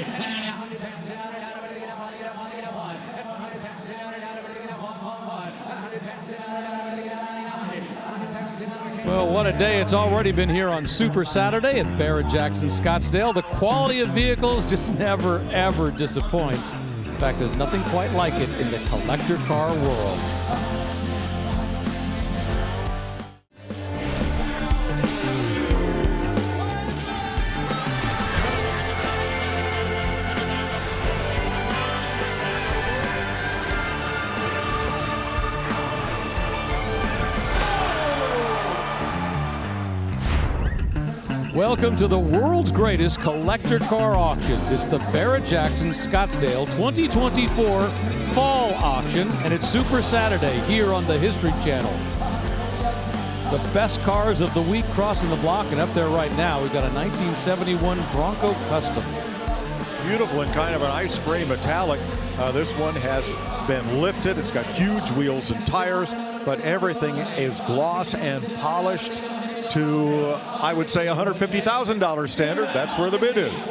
Well, what a day it's already been here on Super Saturday at Barrett-Jackson Scottsdale. The quality of vehicles just never, ever disappoints. In fact, there's nothing quite like it in the collector car world. Welcome to the world's greatest collector car auctions. It's the Barrett-Jackson Scottsdale 2024 Fall Auction, and it's Super Saturday here on the History Channel. The best cars of the week crossing the block, and up there right now, we've got a 1971 Bronco Custom. Beautiful and kind of an ice gray metallic. This one has been lifted. It's got huge wheels and tires, but everything is gloss and polished to, I would say, $150,000 standard. That's where the bid is.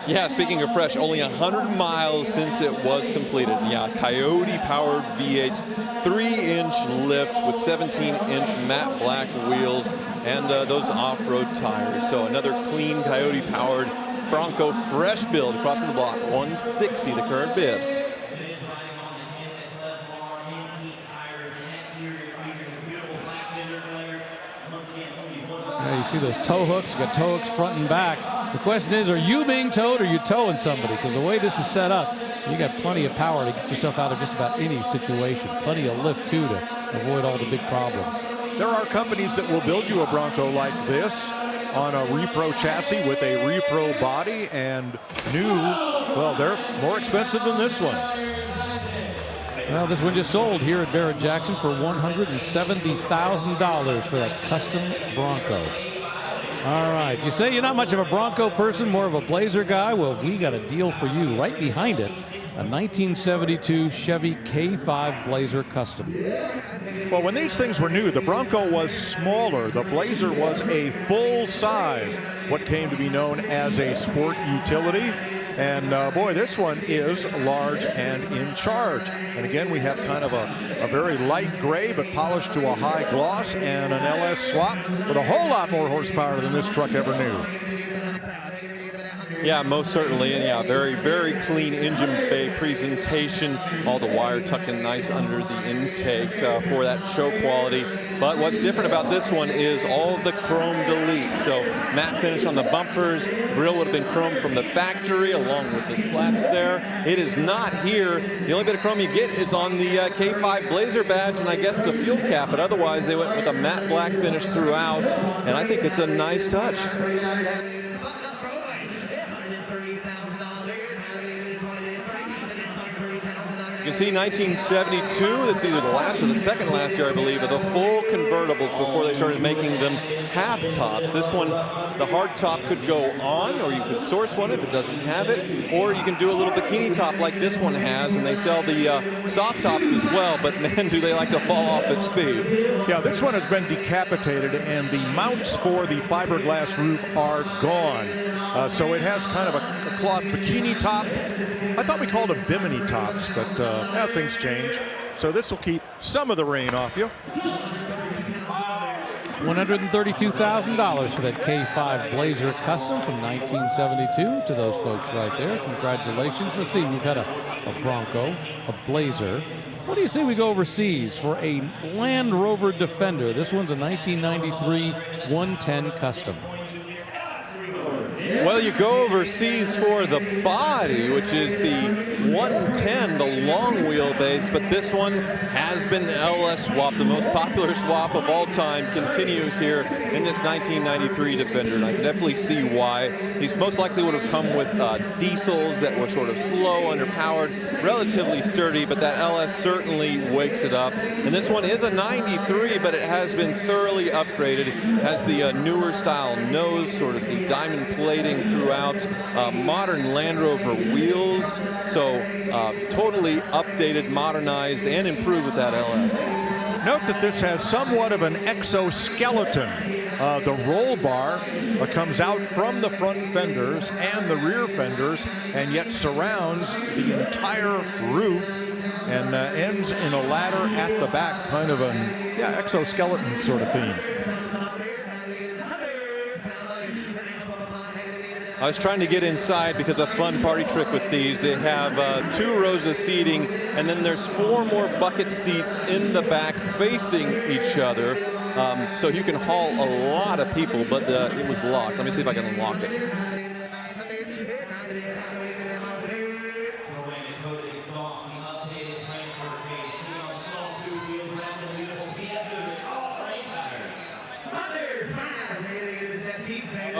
Yeah, speaking of fresh, only 100 miles since it was completed. Yeah, Coyote-powered V8, 3-inch lift with 17-inch matte black wheels and those off-road tires. So another clean Coyote-powered Bronco fresh build across the block, $160 the current bid. Yeah, you see those tow hooks, got tow hooks front and back. The question is, are you being towed or are you towing somebody? Because the way this is set up, you got plenty of power to get yourself out of just about any situation. Plenty of lift, too, to avoid all the big problems. There are companies that will build you a Bronco like this on a repro chassis with a repro body, and new, well, they're more expensive than this one. Well, this one just sold here at Barrett-Jackson for $170,000 for that custom Bronco. All right, you say you're not much of a Bronco person, more of a Blazer guy? Well, we got a deal for you right behind it. A 1972 Chevy K5 Blazer Custom. Well, when these things were new, the Bronco was smaller. The Blazer was a full size, what came to be known as a sport utility. And boy, this one is large and in charge. And again, we have kind of a very light gray, but polished to a high gloss, and an LS swap with a whole lot more horsepower than this truck ever knew. Yeah, most certainly. And yeah, very, very clean engine bay presentation. All the wire tucked in nice under the intake for that show quality. But what's different about this one is all of the chrome deletes. So matte finish on the bumpers. Grille would have been chrome from the factory along with the slats there. It is not here. The only bit of chrome you get is on the K5 Blazer badge and I guess the fuel cap. But otherwise, they went with a matte black finish throughout. And I think it's a nice touch. You can see 1972, this is either the last or the second last year, I believe, of the full convertibles before they started making them half tops. This one, the hard top could go on, or you could source one if it doesn't have it, or you can do a little bikini top like this one has, and they sell the soft tops as well, but man, do they like to fall off at speed. Yeah, this one has been decapitated, and the mounts for the fiberglass roof are gone. So it has kind of a cloth bikini top. I thought we called them bimini tops, but yeah, things change. So this will keep some of the rain off you. $132,000 for that K5 Blazer Custom from 1972 to those folks right there. Congratulations. Let's see, we've had a Bronco, a Blazer. What do you say we go overseas for a Land Rover Defender? This one's a 1993 110 Custom. Well, you go overseas for the body, which is the 110, the long wheelbase, but this one has been LS swap. The most popular swap of all time continues here in this 1993 Defender, and I can definitely see why. These most likely would have come with diesels that were sort of slow, underpowered, relatively sturdy, but that LS certainly wakes it up. And this one is a 93, but it has been thoroughly upgraded. It has the newer style nose, sort of the diamond plating throughout, modern Land Rover wheels, so totally updated, modernized, and improved with that LS. Note that this has somewhat of an exoskeleton. The roll bar comes out from the front fenders and the rear fenders, and yet surrounds the entire roof and ends in a ladder at the back, kind of an exoskeleton sort of theme. I was trying to get inside because a fun party trick with these, they have 2 rows of seating, and then there's 4 more bucket seats in the back facing each other. So you can haul a lot of people, but it was locked. Let me see if I can unlock it.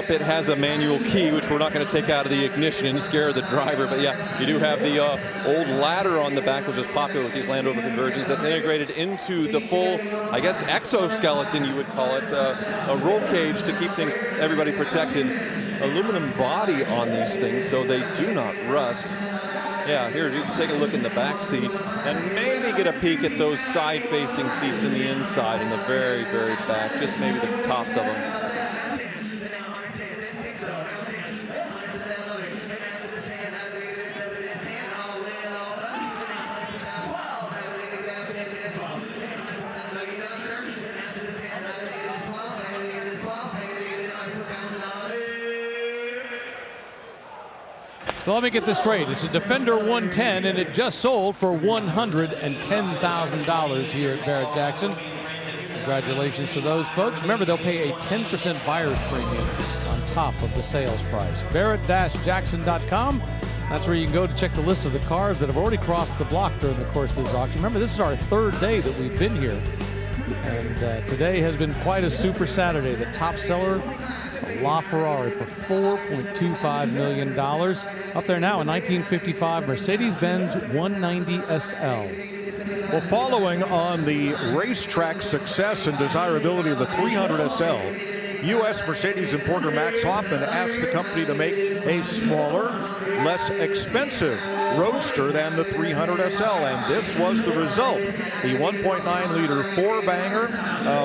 It has a manual key, which we're not going to take out of the ignition and scare the driver. But yeah, you do have the old ladder on the back, which is popular with these Land Rover conversions. That's integrated into the full, I guess, exoskeleton, you would call it, a roll cage to keep everybody protected. Aluminum body on these things, so they do not rust. Yeah, here you can take a look in the back seats and maybe get a peek at those side-facing seats in the inside, in the very, very back, just maybe the tops of them. So let me get this straight. It's a Defender 110, and it just sold for $110,000 here at Barrett-Jackson. Congratulations to those folks. Remember, they'll pay a 10% buyer's premium on top of the sales price. Barrett-Jackson.com. That's where you can go to check the list of the cars that have already crossed the block during the course of this auction. Remember, this is our third day that we've been here. And today has been quite a super Saturday. The top seller, LaFerrari, for $4.25 million. Up there now, a 1955 Mercedes-Benz 190 SL. Well, following on the racetrack success and desirability of the 300 SL, U.S. Mercedes importer Max Hoffman asked the company to make a smaller, less expensive roadster than the 300 SL, and this was the result. The 1.9-liter four-banger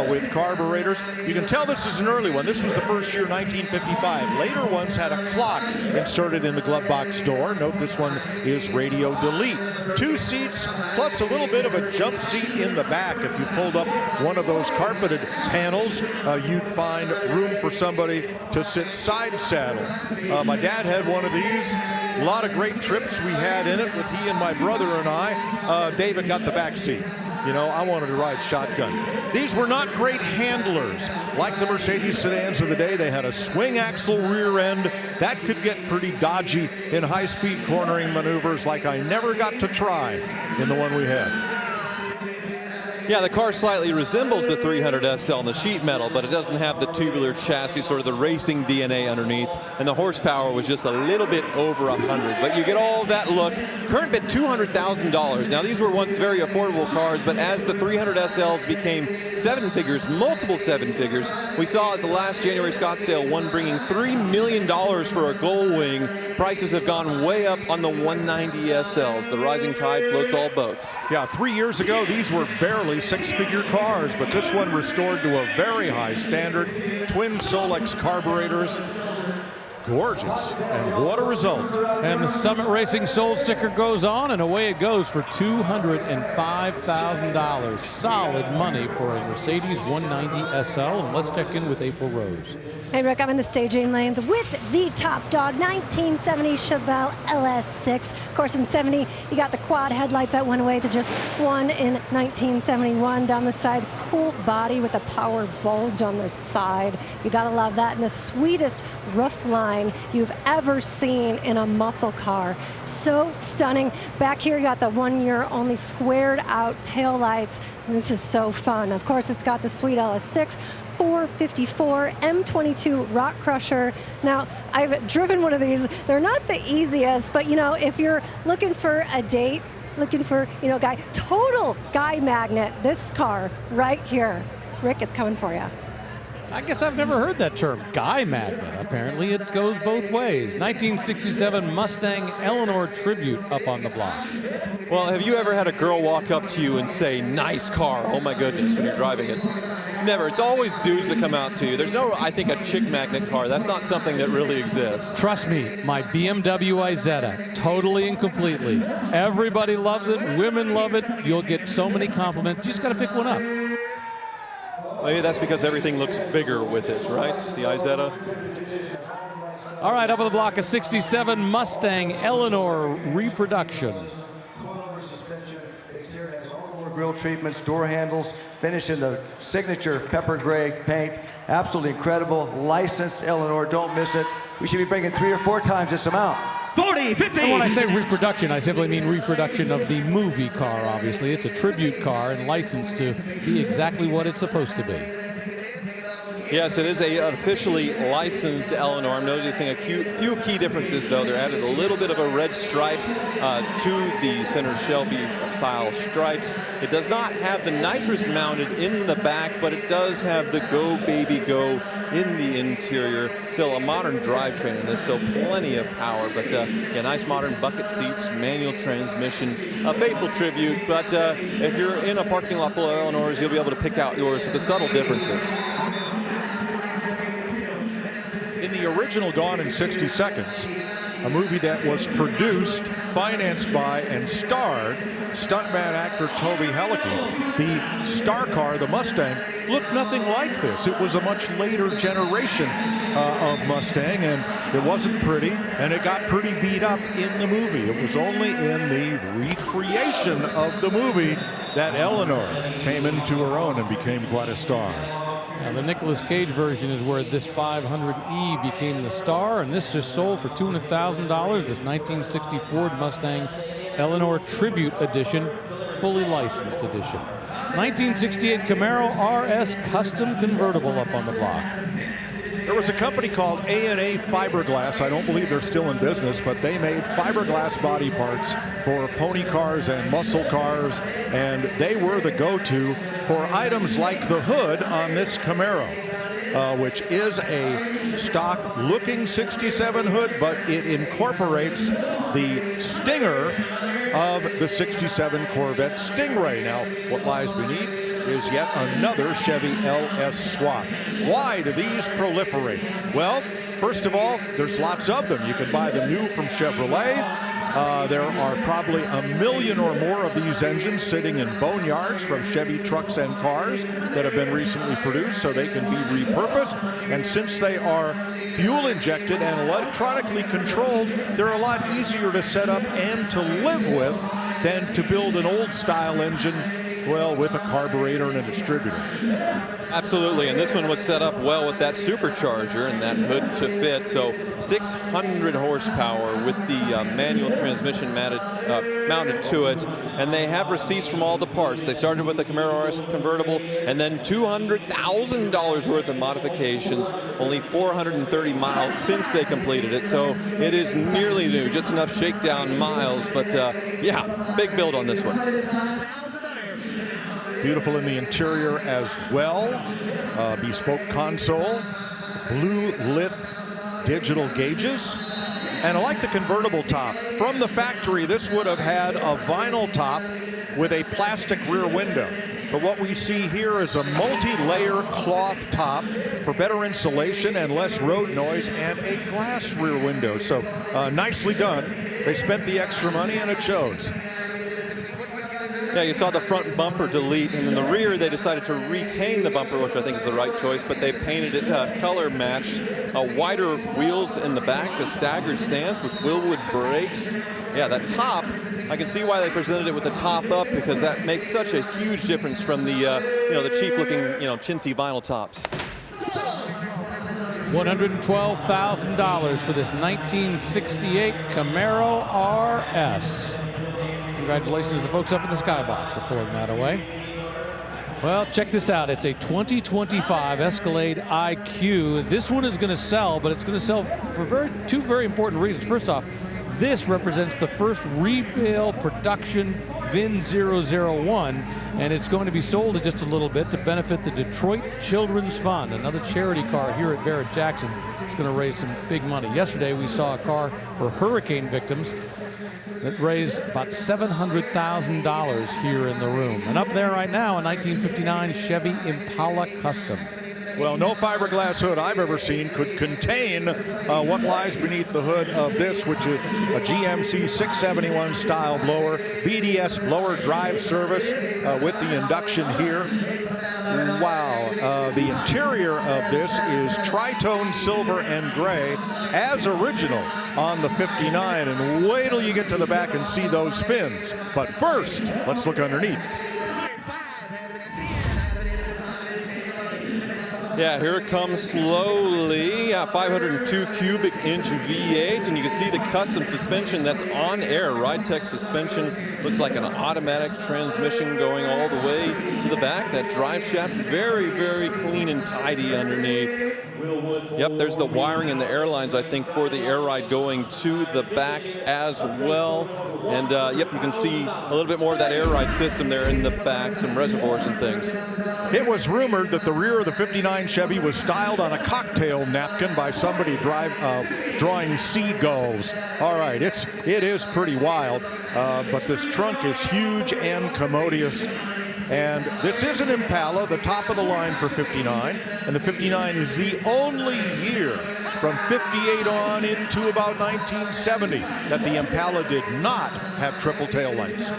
with carburetors. You can tell this is an early one. This was the first year, 1955. Later ones had a clock inserted in the glove box door. Note this one is radio delete. 2 seats plus a little bit of a jump seat in the back. If you pulled up one of those carpeted panels, you'd find room for somebody to sit side saddle. My dad had one of these. A lot of great trips we had in it with he and my brother and I. David got the back seat. You know, I wanted to ride shotgun. These were not great handlers. Like the Mercedes sedans of the day, they had a swing axle rear end. That could get pretty dodgy in high-speed cornering maneuvers like I never got to try in the one we had. Yeah, the car slightly resembles the 300 SL in the sheet metal, but it doesn't have the tubular chassis, sort of the racing DNA underneath, and the horsepower was just a little bit over 100. But you get all that look. Current bid $200,000. Now, these were once very affordable cars, but as the 300 SLs became 7 figures, multiple 7 figures, we saw at the last January Scottsdale one bringing $3 million for a Gull Wing. Prices have gone way up on the 190 SLs. The rising tide floats all boats. Yeah, 3 years ago, these were barely 6-figure cars, but this one restored to a very high standard. Twin Solex carburetors. Gorgeous, and what a result. And the Summit Racing sold sticker goes on, and away it goes for $205,000. Solid money for a Mercedes 190 SL. And let's check in with April Rose. Hey, Rick, I'm in the staging lanes with the top dog, 1970 Chevelle LS6. Of course, in 70, you got the quad headlights that went away to just one in 1971. Down the side, cool body with a power bulge on the side. You gotta love that. And the sweetest roof line you've ever seen in a muscle car. So stunning. Back here, you got the 1 year only squared out tail lights. This is so fun. Of course, it's got the sweet LS6. 454 M22 Rock Crusher. Now, I've driven one of these. They're not the easiest, but you know, if you're looking for a date, looking for, you know, total guy magnet, this car right here. Rick, it's coming for you. I guess I've never heard that term, guy magnet. Apparently it goes both ways. 1967 Mustang Eleanor Tribute up on the block. Well, have you ever had a girl walk up to you and say, nice car, oh my goodness, when you're driving it? Never. It's always dudes that come out to you. There's no, I think, a chick magnet car. That's not something that really exists. Trust me, my BMW Isetta, totally and completely. Everybody loves it. Women love it. You'll get so many compliments. You just got to pick one up. Maybe that's because everything looks bigger with it, right? The Isetta. All right, up on the block, a 67 Mustang Eleanor reproduction. Grill treatments, door handles, finished in the signature pepper gray paint. Absolutely incredible. Licensed Eleanor, don't miss it. We should be bringing 3 or 4 times this amount. 40, 50. And when I say reproduction, I simply mean reproduction of the movie car, obviously. It's a tribute car and licensed to be exactly what it's supposed to be. Yes, it is a officially licensed Eleanor. I'm noticing a few key differences, though. They're added a little bit of a red stripe to the center Shelby style stripes. It does not have the nitrous mounted in the back, but it does have the Go Baby Go in the interior. Still a modern drivetrain in this, so plenty of power. But yeah, nice modern bucket seats, manual transmission, a faithful tribute. But if you're in a parking lot full of Eleanors, you'll be able to pick out yours with the subtle differences. In the original Gone in 60 Seconds, a movie that was produced, financed by, and starred stuntman actor Toby Helicki, the star car, the Mustang, looked nothing like this. It was a much later generation of Mustang, and it wasn't pretty, and it got pretty beat up in the movie. It was only in the recreation of the movie that Eleanor came into her own and became quite a star. Now, the Nicolas Cage version is where this 500E became the star, and this just sold for $200,000, this 1960 Ford Mustang Eleanor Tribute Edition, fully licensed edition. 1968 Camaro RS Custom Convertible up on the block. There was a company called A&A Fiberglass. I don't believe they're still in business, but they made fiberglass body parts for pony cars and muscle cars, and they were the go-to for items like the hood on this Camaro, which is a stock-looking 67 hood, but it incorporates the stinger of the 67 Corvette Stingray. Now, what lies beneath is yet another Chevy LS SWAT. Why do these proliferate? Well, first of all, there's lots of them. You can buy them new from Chevrolet. There are probably 1 million or more of these engines sitting in boneyards from Chevy trucks and cars that have been recently produced, so they can be repurposed. And since they are fuel injected and electronically controlled, they're a lot easier to set up and to live with than to build an old style engine, well, with a carburetor and a distributor. Absolutely, and this one was set up well with that supercharger and that hood to fit. So 600 horsepower with the manual transmission mounted to it, and they have receipts from all the parts. They started with the Camaro RS convertible, and then $200,000 worth of modifications. Only 430 miles since they completed it, so it is nearly new. Just enough shakedown miles, but yeah, big build on this one. Beautiful in the interior as well. Bespoke console, blue lit digital gauges. And I like the convertible top. From the factory, this would have had a vinyl top with a plastic rear window. But what we see here is a multi-layer cloth top for better insulation and less road noise, and a glass rear window. So nicely done. They spent the extra money and it shows. Yeah, you saw the front bumper delete, and in the rear they decided to retain the bumper, which I think is the right choice, but they painted it color matched. Wider wheels in the back, a staggered stance with Wilwood brakes. Yeah, that top, I can see why they presented it with the top up, because that makes such a huge difference from the, the cheap-looking, chintzy vinyl tops. $112,000 for this 1968 Camaro RS. Congratulations to the folks up in the Skybox for pulling that away. Well, check this out. It's a 2025 Escalade IQ. This one is going to sell, but it's going to sell for two very important reasons. First off, this represents the first retail production VIN 001, and it's going to be sold in just a little bit to benefit the Detroit Children's Fund, another charity car here at Barrett-Jackson. It's going to raise some big money. Yesterday, we saw a car for hurricane victims that raised about $700,000 here in the room. And up there right now, a 1959 Chevy Impala Custom. Well, no fiberglass hood I've ever seen could contain what lies beneath the hood of this, which is a GMC 671 style blower, BDS blower drive service with the induction here. Wow, the interior of this is tritone silver and gray, as original on the 59, and wait till you get to the back and see those fins. But first, let's look underneath. Yeah, here it comes slowly. 502 cubic inch V8, and you can see the custom suspension that's on air. Ride-Tech suspension looks like an automatic transmission going all the way to the back. That drive shaft very, very clean and tidy underneath. Yep, there's the wiring and the air lines, I think, for the air ride going to the back as well. And yep, you can see a little bit more of that air ride system there in the back, some reservoirs and things. It was rumored that the rear of the 59 Chevy was styled on a cocktail napkin by somebody drawing seagulls. All right, it is pretty wild, but this trunk is huge and commodious. And this is an Impala, the top of the line for 59, and the 59 is the only year from 58 on into about 1970 that the Impala did not have triple tail lights.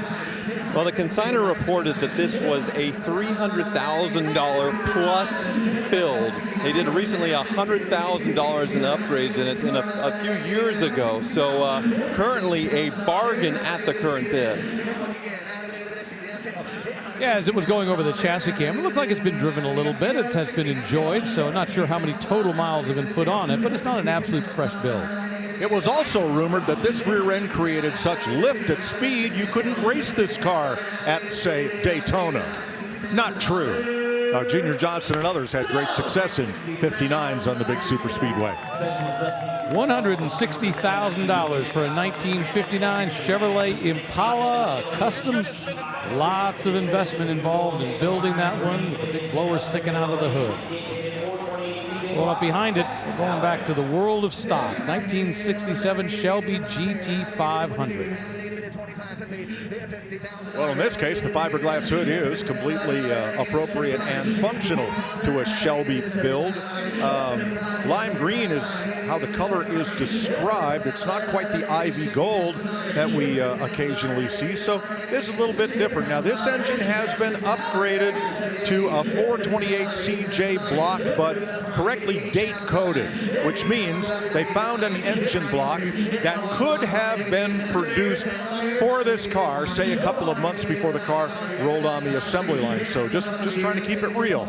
Well, the consignor reported that this was a $300,000 plus build. They did recently $100,000 in upgrades in it a few years ago. So currently a bargain at the current bid. Yeah, as it was going over the chassis cam, it looks like it's been driven a little bit. It has been enjoyed, so not sure how many total miles have been put on it, but it's not an absolute fresh build. It was also rumored that this rear end created such lift at speed you couldn't race this car at, say, Daytona. Not true. Junior Johnson and others had great success in 59s on the big super speedway. $160,000 for a 1959 Chevrolet Impala, a custom. Lots of investment involved in building that one with the big blower sticking out of the hood. Well, up behind it, we're going back to the world of stock. 1967 Shelby GT500. Well, in this case, the fiberglass hood is completely appropriate and functional to a Shelby build. Lime green is how the color is described. It's not quite the ivy gold that we occasionally see, so it's a little bit different. Now, this engine has been upgraded to a 428 CJ block, but correctly date-coded, which means they found an engine block that could have been produced for this car, say a couple of months before the car rolled on the assembly line. So just trying to keep it real.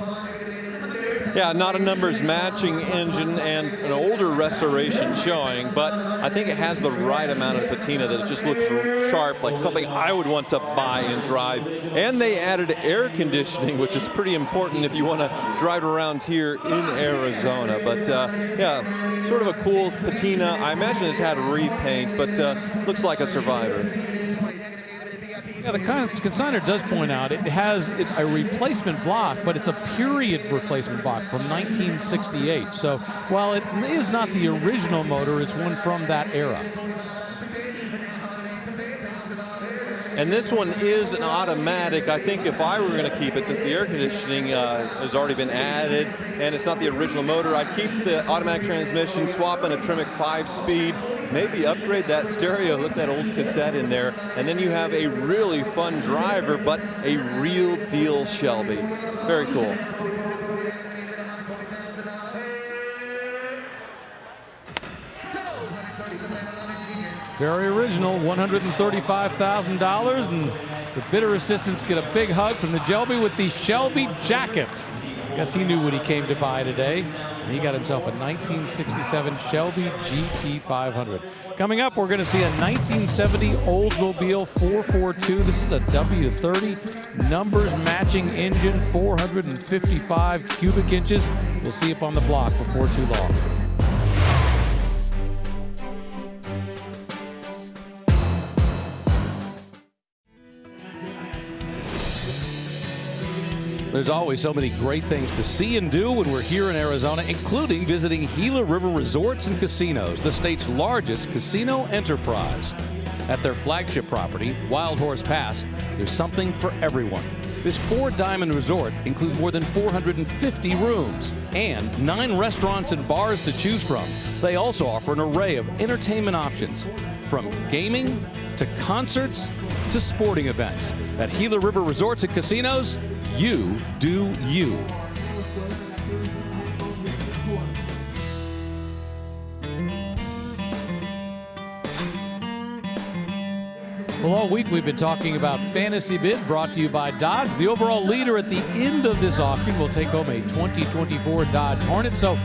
Yeah, not a numbers matching engine and an older restoration showing, but I think it has the right amount of patina that it just looks sharp, like something I would want to buy and drive. And they added air conditioning, which is pretty important if you want to drive around here in Arizona. But yeah, sort of a cool patina. I imagine it's had repaint, but looks like a survivor. Yeah, the consignor does point out it's a replacement block, but it's a period replacement block from 1968. So while it is not the original motor, it's one from that era. And this one is an automatic. I think if I were going to keep it, since the air conditioning has already been added and it's not the original motor, I'd keep the automatic transmission, swap in a Tremec 5-speed, maybe upgrade that stereo, look that old cassette in there, and then you have a really fun driver, but a real deal Shelby. Very cool. Very original, $135,000, and the bidder assistants get a big hug from the Shelby with the Shelby jacket. Guess he knew what he came to buy today. And he got himself a 1967 Shelby GT500. Coming up, we're going to see a 1970 Oldsmobile 442. This is a W30 numbers matching engine, 455 cubic inches. We'll see it on the block before too long. There's always so many great things to see and do when we're here in Arizona, including visiting Gila River Resorts and Casinos, the state's largest casino enterprise. At their flagship property, Wild Horse Pass, there's something for everyone. This 4-diamond resort includes more than 450 rooms and 9 restaurants and bars to choose from. They also offer an array of entertainment options, from gaming to concerts to sporting events. At Gila River Resorts and Casinos, you do you. Well, all week we've been talking about Fantasy Bid, brought to you by Dodge. The overall leader at the end of this auction will take home a 2024 Dodge Hornet. So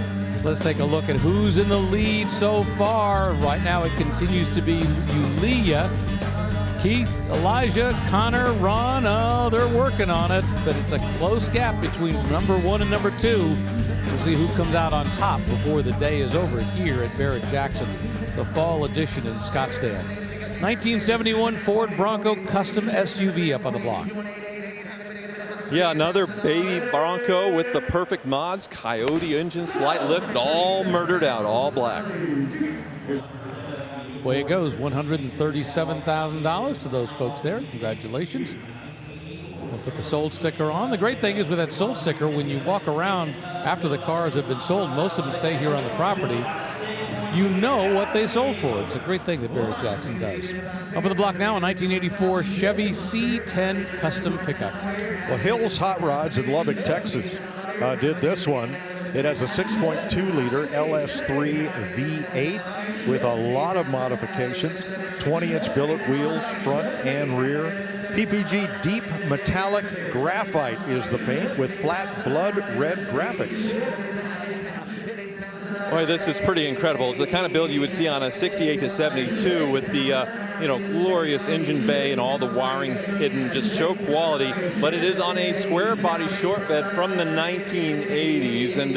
let's take a look at who's in the lead so far. Right now it continues to be Ulia, Keith, Elijah, Connor, Ron. Oh, they're working on it, but it's a close gap between number 1 and number 2. We'll see who comes out on top before the day is over here at Barrett-Jackson, the fall edition in Scottsdale. 1971 Ford Bronco custom SUV up on the block. Yeah, another baby Bronco with the perfect mods, Coyote engine, slight lift, all murdered out, all black. Way it goes, $137,000 to those folks there. Congratulations. We'll put the sold sticker on. The great thing is with that sold sticker, when you walk around after the cars have been sold, most of them stay here on the property. You know what they sold for. It's a great thing that Barrett-Jackson does. Up on the block now, a 1984 Chevy C10 custom pickup. Well, Hills Hot Rods in Lubbock, Texas did this one. It has a 6.2-liter LS3 V8 with a lot of modifications. 20-inch billet wheels, front and rear. PPG Deep Metallic Graphite is the paint with flat blood red graphics. Boy, this is pretty incredible. It's the kind of build you would see on a 68 to 72 with the glorious engine bay and all the wiring hidden, just show quality. But it is on a square body short bed from the 1980s, and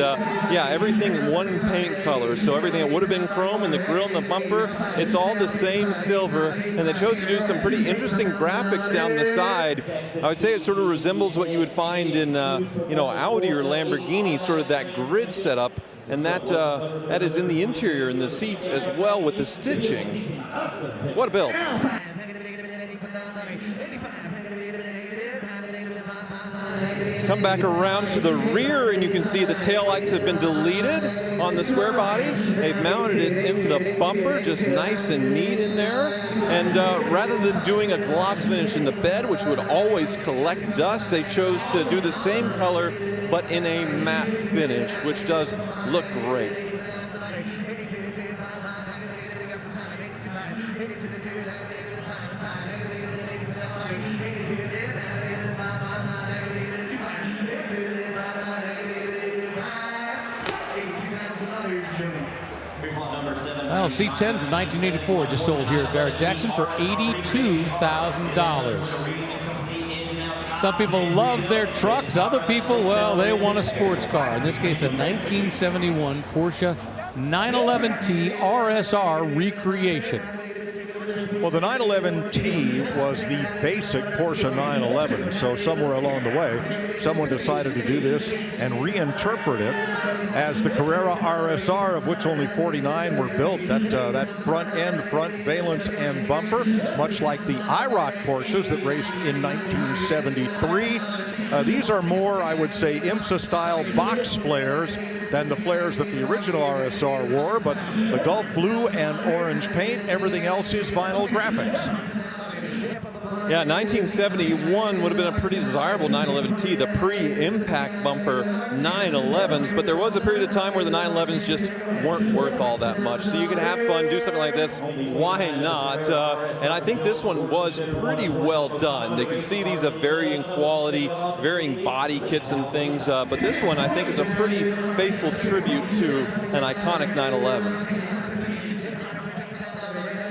yeah, everything in one paint color. So everything that would have been chrome in the grille and the bumper, it's all the same silver. And they chose to do some pretty interesting graphics down the side. I would say it sort of resembles what you would find in Audi or Lamborghini, sort of that grid setup. And that is in the interior in the seats as well with the stitching. What a build. Come back around to the rear and you can see the taillights have been deleted on the square body. They've mounted it in the bumper, just nice and neat in there. And rather than doing a gloss finish in the bed, which would always collect dust, they chose to do the same color but in a matte finish, which does look great. Well, C10 from 1984 just sold here at Barrett-Jackson for $82,000. Some people love their trucks. Other people, well, they want a sports car. In this case, a 1971 Porsche 911T RSR recreation. Well, the 911T was the basic Porsche 911, so somewhere along the way, someone decided to do this and reinterpret it as the Carrera RSR, of which only 49 were built. That front valence and bumper, much like the IROC Porsches that raced in 1973. These are more, I would say, IMSA-style box flares than the flares that the original RSR wore, but the Gulf blue and orange paint, everything else is vinyl graphics. Yeah, 1971 would have been a pretty desirable 911T, the pre-impact bumper 911s, but there was a period of time where the 911s just weren't worth all that much. So you can have fun, do something like this, why not? And I think this one was pretty well done. They can see these are varying quality, varying body kits and things, but this one I think is a pretty faithful tribute to an iconic 911.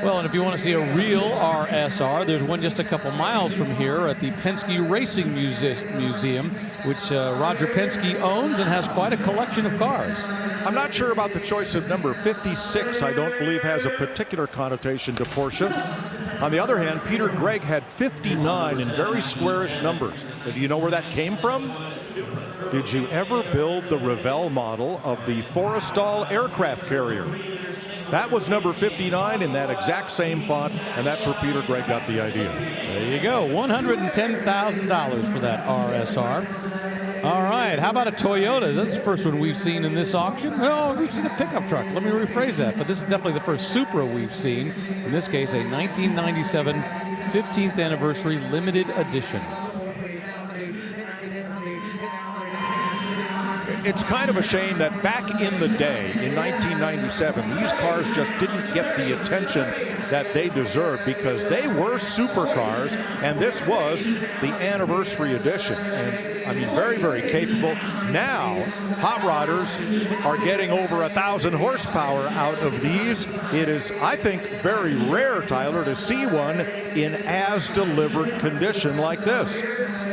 Well, and if you want to see a real RSR, there's one just a couple miles from here at the Penske Racing Museum, which Roger Penske owns and has quite a collection of cars. I'm not sure about the choice of number 56. I don't believe has a particular connotation to Porsche. On the other hand, Peter Gregg had 59 in very squarish numbers. Do you know where that came from? Did you ever build the Revell model of the Forrestal aircraft carrier? That was number 59 in that exact same font, and that's where Peter Gregg got the idea. There you go, $110,000 for that RSR. All right, how about a Toyota? That's the first one we've seen in this auction. No, we've seen a pickup truck. Let me rephrase that, but this is definitely the first Supra we've seen. In this case, a 1997 15th anniversary limited edition. It's kind of a shame that back in the day, in 1997, these cars just didn't get the attention that they deserve, because they were supercars, and this was the anniversary edition. And I mean, very, very capable. Now, hot rodders are getting over 1,000 horsepower out of these. It is, I think, very rare, Tyler, to see one in as-delivered condition like this.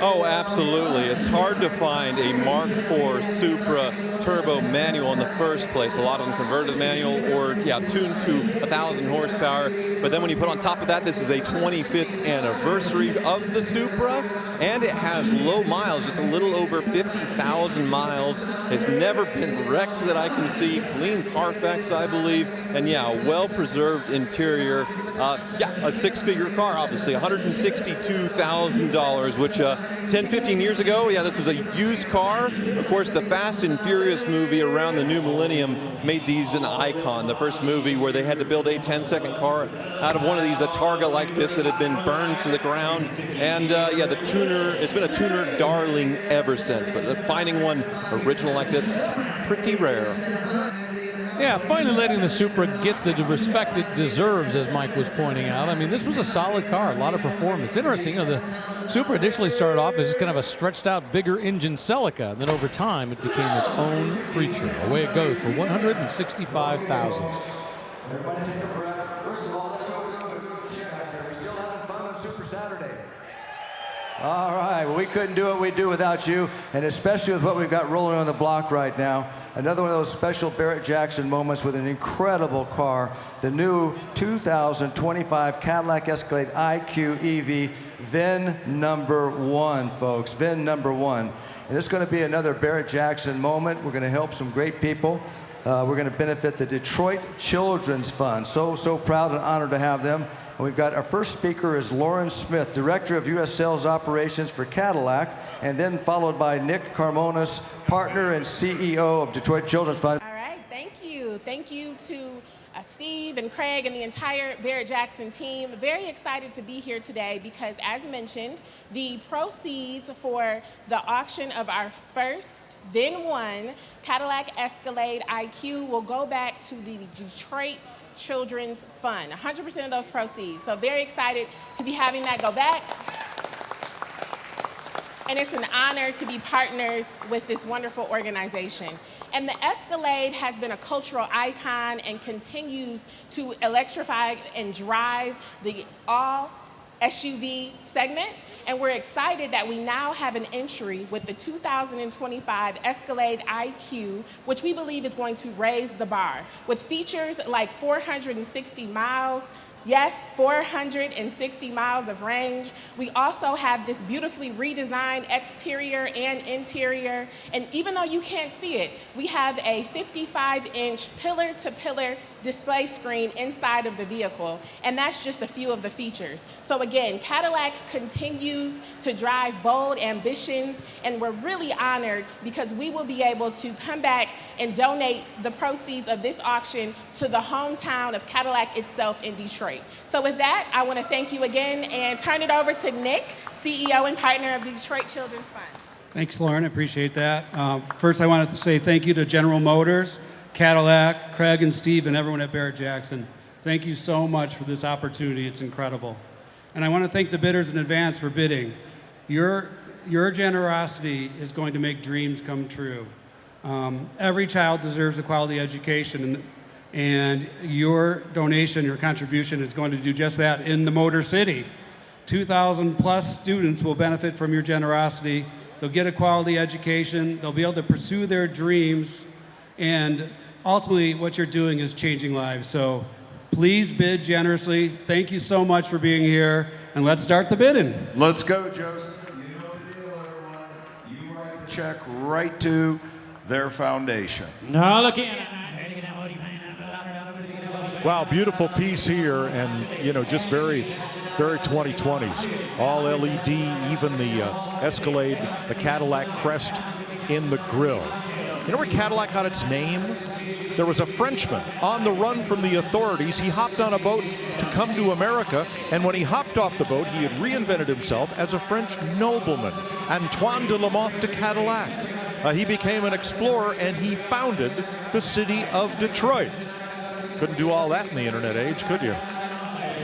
Oh, absolutely. It's hard to find a Mark IV Supra turbo manual in the first place. A lot of them converted manual or, tuned to 1,000 horsepower. But then when you put on top of that, this is a 25th anniversary of the Supra, and it has low miles, just a little over 50,000 miles. It's never been wrecked that I can see. Clean Carfax, I believe. And yeah, a well-preserved interior. A six-figure car, obviously, $162,000, which 10, 15 years ago, this was a used car. Of course, the Fast and Furious movie around the new millennium made these an icon. The first movie where they had to build a 10-second car out of one of these, a Targa like this that had been burned to the ground. And the tuner, it's been a tuner darling ever since. But finding one original like this, pretty rare. Yeah, finally letting the Supra get the respect it deserves, as Mike was pointing out. I mean, this was a solid car, a lot of performance. Interesting, the Supra initially started off as kind of a stretched-out, bigger engine Celica, and then over time it became its own creature. Away it goes for $165,000. Everybody take a breath. First of all, let's go through and do a check. Are we still having fun on Super Saturday? All right, well, we couldn't do what we do without you, and especially with what we've got rolling on the block right now. Another one of those special Barrett-Jackson moments with an incredible car, the new 2025 Cadillac Escalade IQ EV, VIN number 1, folks, VIN number 1. And this is going to be another Barrett-Jackson moment. We're going to help some great people. We're going to benefit the Detroit Children's Fund. So proud and honored to have them. And we've got our first speaker is Lauren Smith, Director of U.S. Sales Operations for Cadillac, and then followed by Nick Carmonas, partner and CEO of Detroit Children's Fund. All right, thank you. Thank you to Steve and Craig and the entire Barrett-Jackson team. Very excited to be here today because, as mentioned, the proceeds for the auction of our first VIN 1 Cadillac Escalade IQ will go back to the Detroit Children's Fund, 100% of those proceeds. So very excited to be having that go back. And it's an honor to be partners with this wonderful organization. And the Escalade has been a cultural icon and continues to electrify and drive the all SUV segment. And we're excited that we now have an entry with the 2025 Escalade IQ, which we believe is going to raise the bar with features like 460 miles. Yes, 460 miles of range. We also have this beautifully redesigned exterior and interior. And even though you can't see it, we have a 55-inch pillar-to-pillar display screen inside of the vehicle. And that's just a few of the features. So again, Cadillac continues to drive bold ambitions, and we're really honored because we will be able to come back and donate the proceeds of this auction to the hometown of Cadillac itself in Detroit. So with that, I want to thank you again and turn it over to Nick, CEO and partner of the Detroit Children's Fund. Thanks, Lauren. I appreciate that. First, I wanted to say thank you to General Motors, Cadillac, Craig and Steve, and everyone at Barrett-Jackson. Thank you so much for this opportunity. It's incredible. And I want to thank the bidders in advance for bidding. Your generosity is going to make dreams come true. Every child deserves a quality education, and your donation, your contribution is going to do just that in the Motor City. 2,000 plus students will benefit from your generosity. They'll get a quality education. They'll be able to pursue their dreams. And ultimately, what you're doing is changing lives. So please bid generously. Thank you so much for being here. And let's start the bidding. Let's go, Joseph. You know the deal, everyone. You write the check right to their foundation. No, look at Wow, beautiful piece here, and just very, very 2020s. All LED, even the Escalade, the Cadillac crest in the grille. You know where Cadillac got its name? There was a Frenchman on the run from the authorities. He hopped on a boat to come to America, and when he hopped off the boat, he had reinvented himself as a French nobleman, Antoine de la Mothe de Cadillac. He became an explorer, and he founded the city of Detroit. Couldn't do all that in the internet age, could you?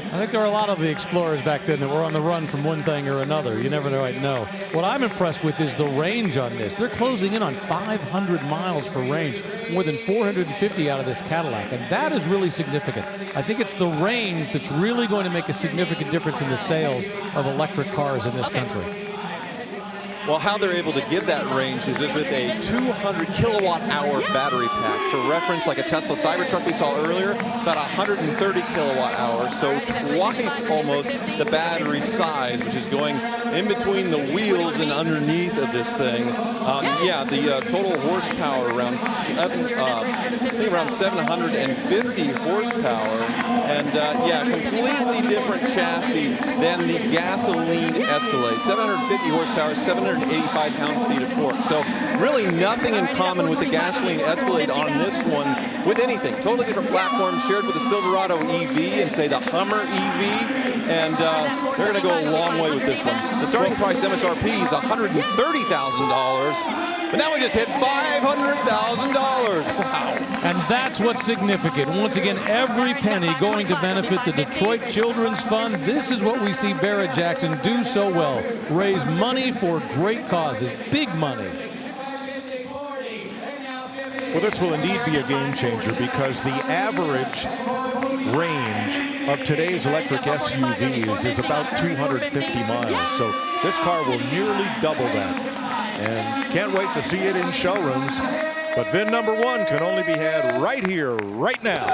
I think there were a lot of the Explorers back then that were on the run from one thing or another. You never quite know. What I'm impressed with is the range on this. They're closing in on 500 miles for range, more than 450 out of this Cadillac, and that is really significant. I think it's the range that's really going to make a significant difference in the sales of electric cars in this country. Well, how they're able to give that range is just with a 200 kilowatt hour battery pack. For reference, like a Tesla Cybertruck we saw earlier, about 130 kilowatt hours, so twice almost the battery size, which is going in between the wheels and underneath of this thing. Yeah, the total horsepower around I think around 750 horsepower, and yeah, completely different chassis than the gasoline Escalade. 750 horsepower, 785 pound-feet of torque. So really nothing in common with the gasoline Escalade on this one with anything. Totally different platform shared with the Silverado EV and say the Hummer EV, and they're going to go a long way with this one. The starting price MSRP is $130,000, but now we just hit $500,000. Wow. And that's what's significant. Once again, every penny going to benefit the Detroit Children's Fund. This is what we see Barrett-Jackson do so well. Raise money for great causes, big money. Well, this will indeed be a game changer because the average range of today's electric SUVs is about 250 miles. So this car will nearly double that. And can't wait to see it in showrooms. But VIN number 1 can only be had right here, right now.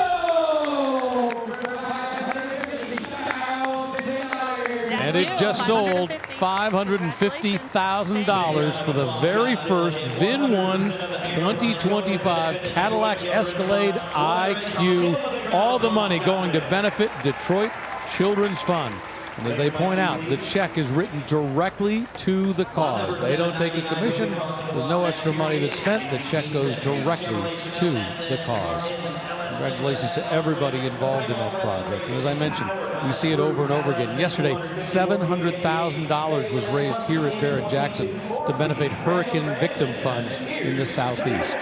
And it just sold $550,000 for the very first VIN 1 2025 Cadillac Escalade IQ. All the money going to benefit Detroit Children's Fund. And as they point out, the check is written directly to the cause. They don't take a commission. There's no extra money that's spent. The check goes directly to the cause. Congratulations to everybody involved in that project. And as I mentioned, we see it over and over again. Yesterday, $700,000 was raised here at Barrett-Jackson to benefit hurricane victim funds in the Southeast.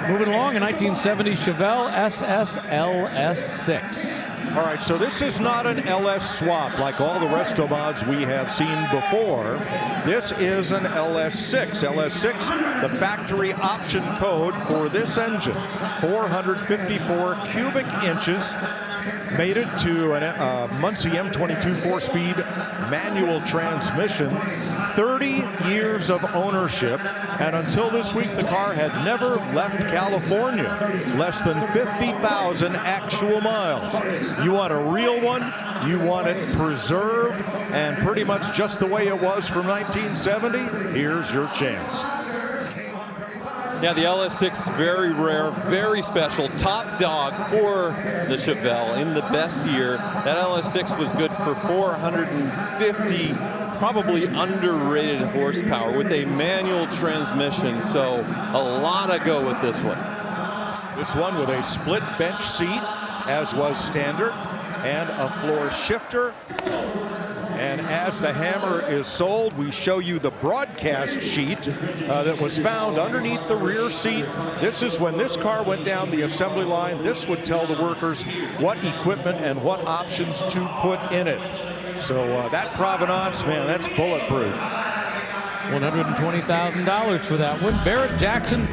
Moving along, a 1970 Chevelle SS LS6. All right, so this is not an LS swap like all the resto mods we have seen before. This is an LS6. LS6, the factory option code for this engine. 454 cubic inches. Made it to a Muncie M22 4-speed manual transmission. 30 years of ownership, and until this week, the car had never left California. Less than 50,000 actual miles. You want a real one, you want it preserved, and pretty much just the way it was from 1970, here's your chance. Yeah, the LS6, very rare, very special, top dog for the Chevelle in the best year. That LS6 was good for 450 probably underrated horsepower with a manual transmission, so a lot to go with this one. This one with a split bench seat, as was standard, and a floor shifter. And as the Hammer is sold, we show you the broadcast sheet that was found underneath the rear seat. This is when this car went down the assembly line. This would tell the workers what equipment and what options to put in it. So that provenance, man, that's bulletproof. $120,000 for that one. Barrett-Jackson,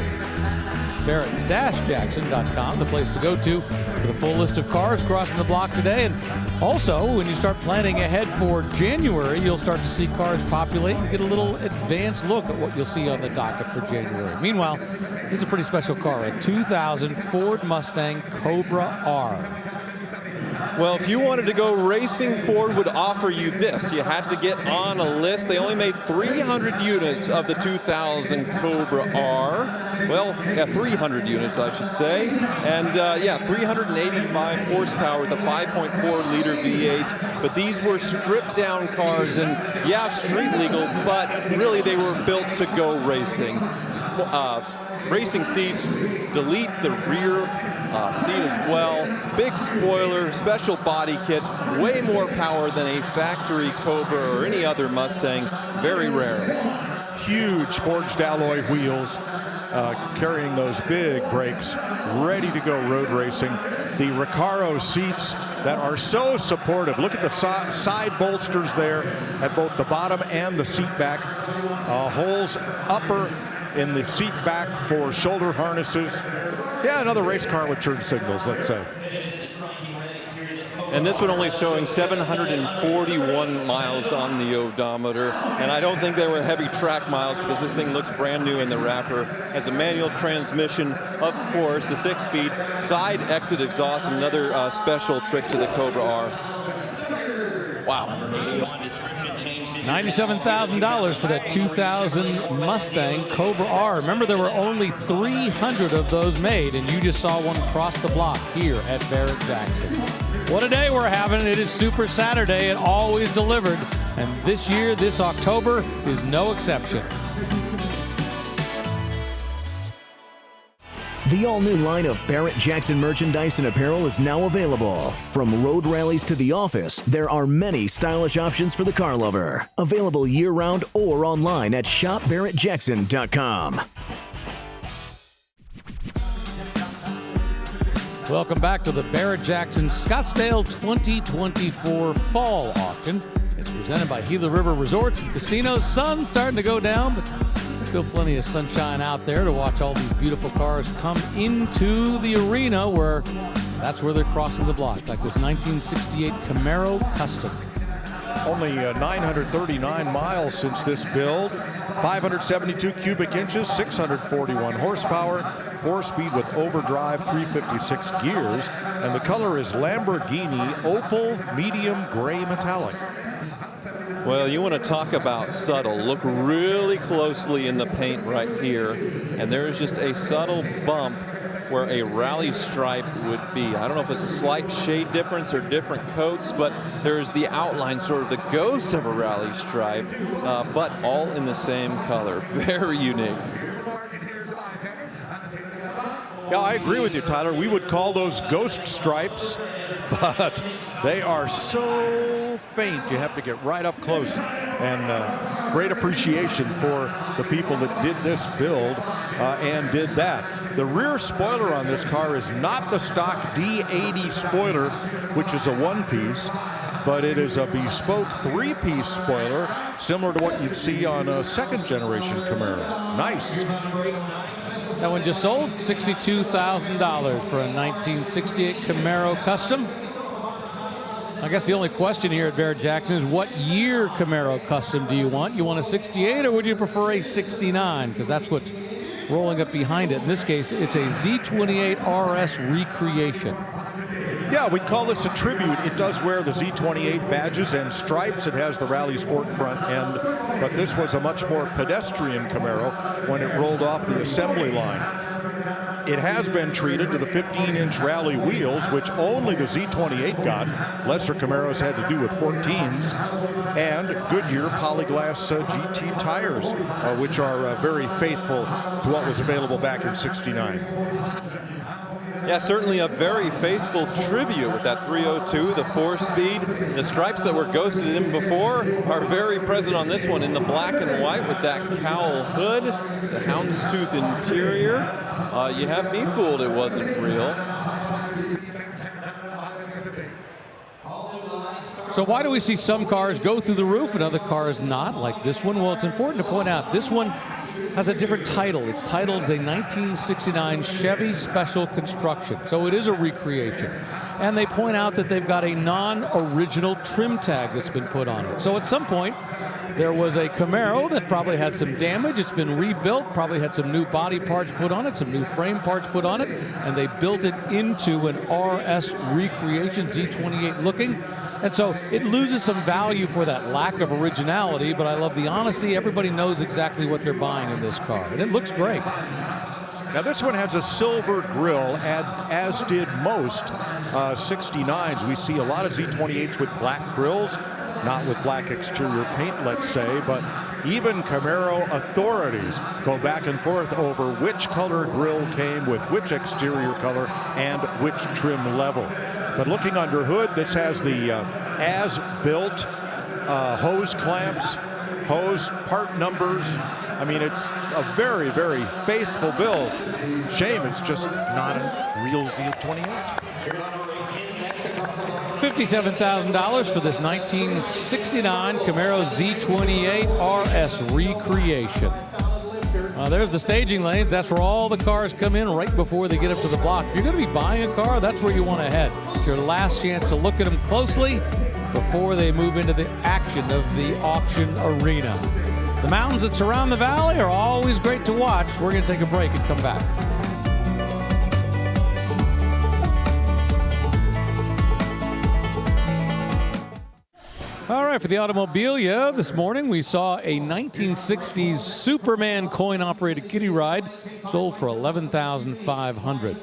Barrett-Jackson.com, the place to go to for the full list of cars crossing the block today. And also, when you start planning ahead for January, you'll start to see cars populate and get a little advanced look at what you'll see on the docket for January. Meanwhile, this is a pretty special car, a 2000 Ford Mustang Cobra R. Well, if you wanted to go racing, Ford would offer you this. You had to get on a list. They only made 300 units of the 2000 Cobra R. Well, yeah, 300 units, I should say. And yeah, 385 horsepower with a 5.4-liter V8. But these were stripped-down cars, and yeah, street legal, but really they were built to go racing. Racing seats, delete the rear seat as well. Big spoiler, special body kit, way more power than a factory Cobra or any other Mustang. Very rare. Huge forged alloy wheels. carrying those big brakes, ready to go road racing. The Recaro seats that are so supportive. Look at the side bolsters there at both the bottom and the seat back. Holes upper in the seat back for shoulder harnesses. Yeah, another race car with turn signals, let's say. And this one only showing 741 miles on the odometer. And I don't think they were heavy track miles because this thing looks brand new in the wrapper. Has a manual transmission, of course, the 6-speed, side exit exhaust, another special trick to the Cobra R. Wow. $97,000 for that 2000 Mustang Cobra R. Remember, there were only 300 of those made, and you just saw one cross the block here at Barrett-Jackson. What a day we're having. It is Super Saturday and always delivered. And this year, this October, is no exception. The all-new line of Barrett-Jackson merchandise and apparel is now available. From road rallies to the office, there are many stylish options for the car lover. Available year-round or online at shopbarrettjackson.com. Welcome back to the Barrett-Jackson Scottsdale 2024 Fall Auction. It's presented by Gila River Resorts and Casinos. Sun's starting to go down, but there's still plenty of sunshine out there to watch all these beautiful cars come into the arena, where that's where they're crossing the block, like this 1968 Camaro Custom. Only 939 miles since this build, 572 cubic inches, 641 horsepower, 4-speed with overdrive, 356 gears, and the color is Lamborghini Opal Medium Gray Metallic. Well, you want to talk about subtle. Look really closely in the paint right here, and there's just a subtle bump where a rally stripe would be. I don't know if it's a slight shade difference or different coats, but there's the outline, sort of the ghost of a rally stripe, but all in the same color. Very unique. Yeah, I agree with you, Tyler. We would call those ghost stripes, but they are so faint. You have to get right up close. And great appreciation for the people that did this build and did that. The rear spoiler on this car is not the stock D80 spoiler, which is a one-piece, but it is a bespoke three-piece spoiler, similar to what you'd see on a second-generation Camaro. Nice. That one just sold $62,000 for a 1968 Camaro Custom. I guess the only question here at Barrett-Jackson is, what year Camaro Custom do you want? You want a 68 or would you prefer a 69? Because that's what's rolling up behind it. In this case, it's a Z28 RS recreation. Yeah, we'd call this a tribute. It does wear the Z28 badges and stripes. It has the Rally Sport front end, but this was a much more pedestrian Camaro when it rolled off the assembly line. It has been treated to the 15-inch rally wheels, which only the Z28 got. Lesser Camaros had to do with 14s. And Goodyear Polyglass GT tires, which are very faithful to what was available back in '69. Yeah, certainly a very faithful tribute with that 302, the 4-speed. The stripes that were ghosted in before are very present on this one in the black and white with that cowl hood, the houndstooth interior. You have me fooled it wasn't real. So why do we see some cars go through the roof and other cars not, like this one? Well, it's important to point out this one has a different title. Its title is a 1969 Chevy Special Construction, so it is a recreation. And they point out that they've got a non-original trim tag that's been put on it. So at some point, there was a Camaro that probably had some damage. It's been rebuilt, probably had some new body parts put on it, some new frame parts put on it, and they built it into an RS recreation, Z28 looking. And so it loses some value for that lack of originality, but I love the honesty. Everybody knows exactly what they're buying in this car, and it looks great. Now this one has a silver grille, as did most 69s. We see a lot of Z28s with black grills, not with black exterior paint, let's say, but even Camaro authorities go back and forth over which color grille came with which exterior color and which trim level. But looking under hood, this has the as-built hose clamps, hose, part numbers. I mean, it's a very, very faithful build. Shame it's just not a real Z28. $57,000 for this 1969 Camaro Z28 RS recreation. There's the staging lanes. That's where all the cars come in right before they get up to the block. If you're going to be buying a car, that's where you want to head. It's your last chance to look at them closely before they move into the action of the auction arena. The mountains that surround the valley are always great to watch. We're going to take a break and come back. All right, for the Automobilia this morning, we saw a 1960s Superman coin-operated kiddie ride sold for $11,500.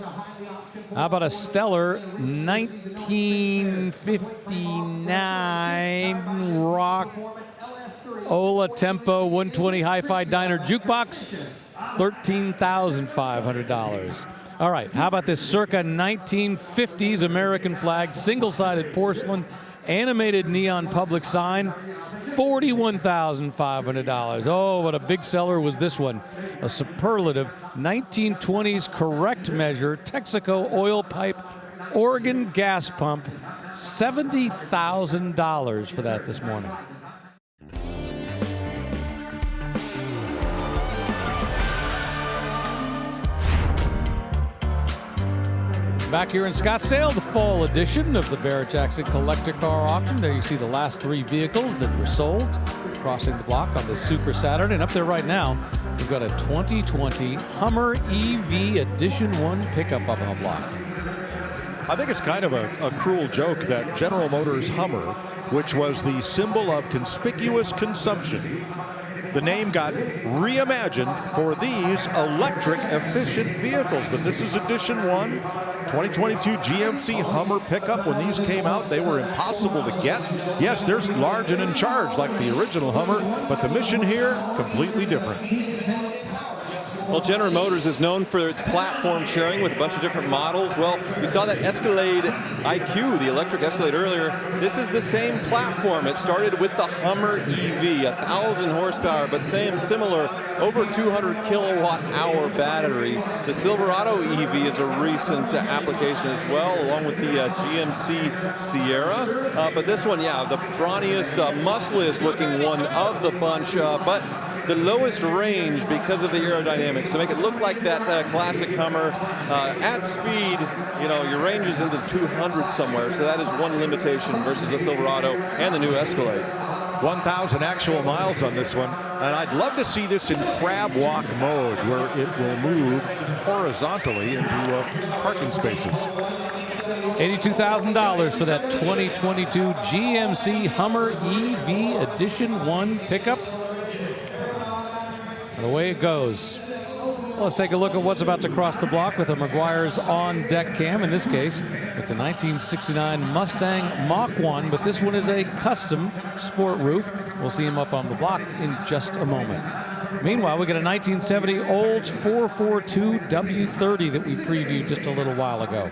How about a stellar 1959 Rock Ola Tempo 120 Hi-Fi Diner Jukebox? $13,500. All right, how about this circa 1950s American flag single-sided porcelain animated neon public sign? $41,500. Oh, what a big seller was this one. A superlative 1920s correct measure Texaco oil pipe Oregon gas pump. $70,000 for that this morning. Back here in Scottsdale, the fall edition of the Barrett-Jackson Collector Car Auction. There you see the last 3 vehicles that were sold crossing the block on this Super Saturday. And up there right now, we've got a 2020 Hummer EV Edition 1 pickup up on the block. I think it's kind of a cruel joke that General Motors Hummer, which was the symbol of conspicuous consumption, the name got reimagined for these electric efficient vehicles. But this is Edition 1, 2022 GMC Hummer pickup. When these came out, they were impossible to get. Yes, they're large and in charge like the original Hummer, but the mission here, completely different. Well, General Motors is known for its platform sharing with a bunch of different models. Well, we saw that Escalade IQ, the electric Escalade earlier. This is the same platform. It started with the Hummer EV, 1,000 horsepower, but similar, over 200 kilowatt hour battery. The Silverado EV is a recent application as well, along with the GMC Sierra. But this one, yeah, the brawniest, muscliest looking one of the bunch, but the lowest range because of the aerodynamics to make it look like that classic Hummer. At speed, you know, your range is into the 200 somewhere, so that is one limitation versus the Silverado and the new Escalade. 1,000 actual miles on this one, and I'd love to see this in crab walk mode where it will move horizontally into parking spaces. $82,000 for that 2022 GMC Hummer EV Edition 1 pickup. And away it goes. Well, let's take a look at what's about to cross the block with a Meguiar's on-deck cam. In this case, it's a 1969 Mustang Mach 1, but this one is a custom sport roof. We'll see him up on the block in just a moment. Meanwhile, we got a 1970 Olds 442 W30 that we previewed just a little while ago.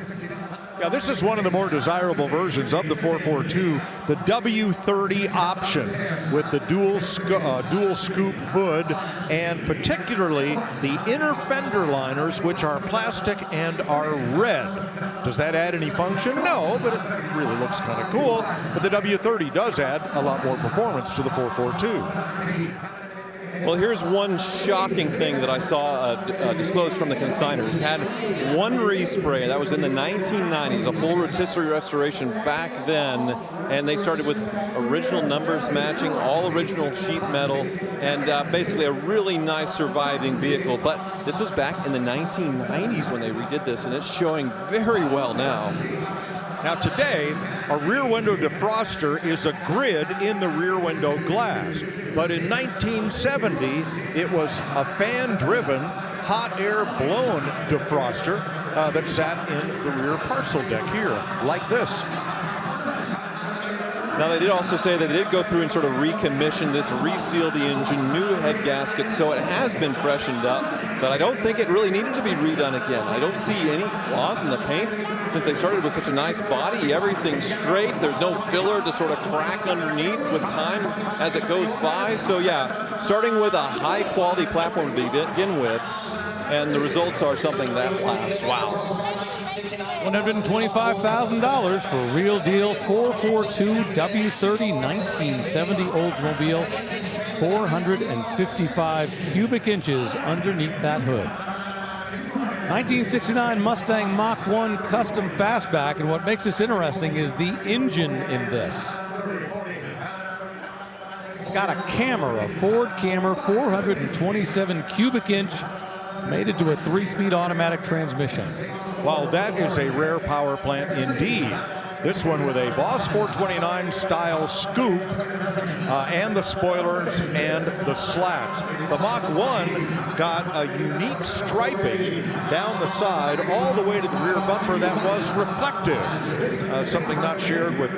Yeah, this is one of the more desirable versions of the 442, the W30 option with the dual scoop hood and particularly the inner fender liners, which are plastic and are red. Does that add any function? No, but it really looks kind of cool. But the W30 does add a lot more performance to the 442. Well, here's one shocking thing that I saw disclosed from the consigners. Had one respray, that was in the 1990s, a full rotisserie restoration back then, and they started with original numbers matching, all original sheet metal, and basically a really nice surviving vehicle. But this was back in the 1990s when they redid this, and it's showing very well now. Now today, a rear window defroster is a grid in the rear window glass. But in 1970, it was a fan-driven, hot air blown defroster that sat in the rear parcel deck here, like this. Now, they did also say that they did go through and sort of recommission this, reseal the engine, new head gasket, so it has been freshened up. but I don't think it really needed to be redone again. I don't see any flaws in the paint since they started with such a nice body. Everything's straight. There's no filler to sort of crack underneath with time as it goes by. So yeah, starting with a high quality platform to begin with, and the results are something that lasts. Wow. $125,000 for a real deal 442 W30 1970 Oldsmobile. 455 cubic inches underneath that hood. 1969 Mustang Mach 1 custom fastback, and what makes this interesting is the engine in this. It's got a Cammer, a Ford Cammer, 427 cubic inch, made it to a 3-speed automatic transmission. Well, that is a rare power plant indeed. This one with a Boss 429 style scoop and the spoilers and the slats. The Mach 1 got a unique striping down the side all the way to the rear bumper that was reflective, something not shared with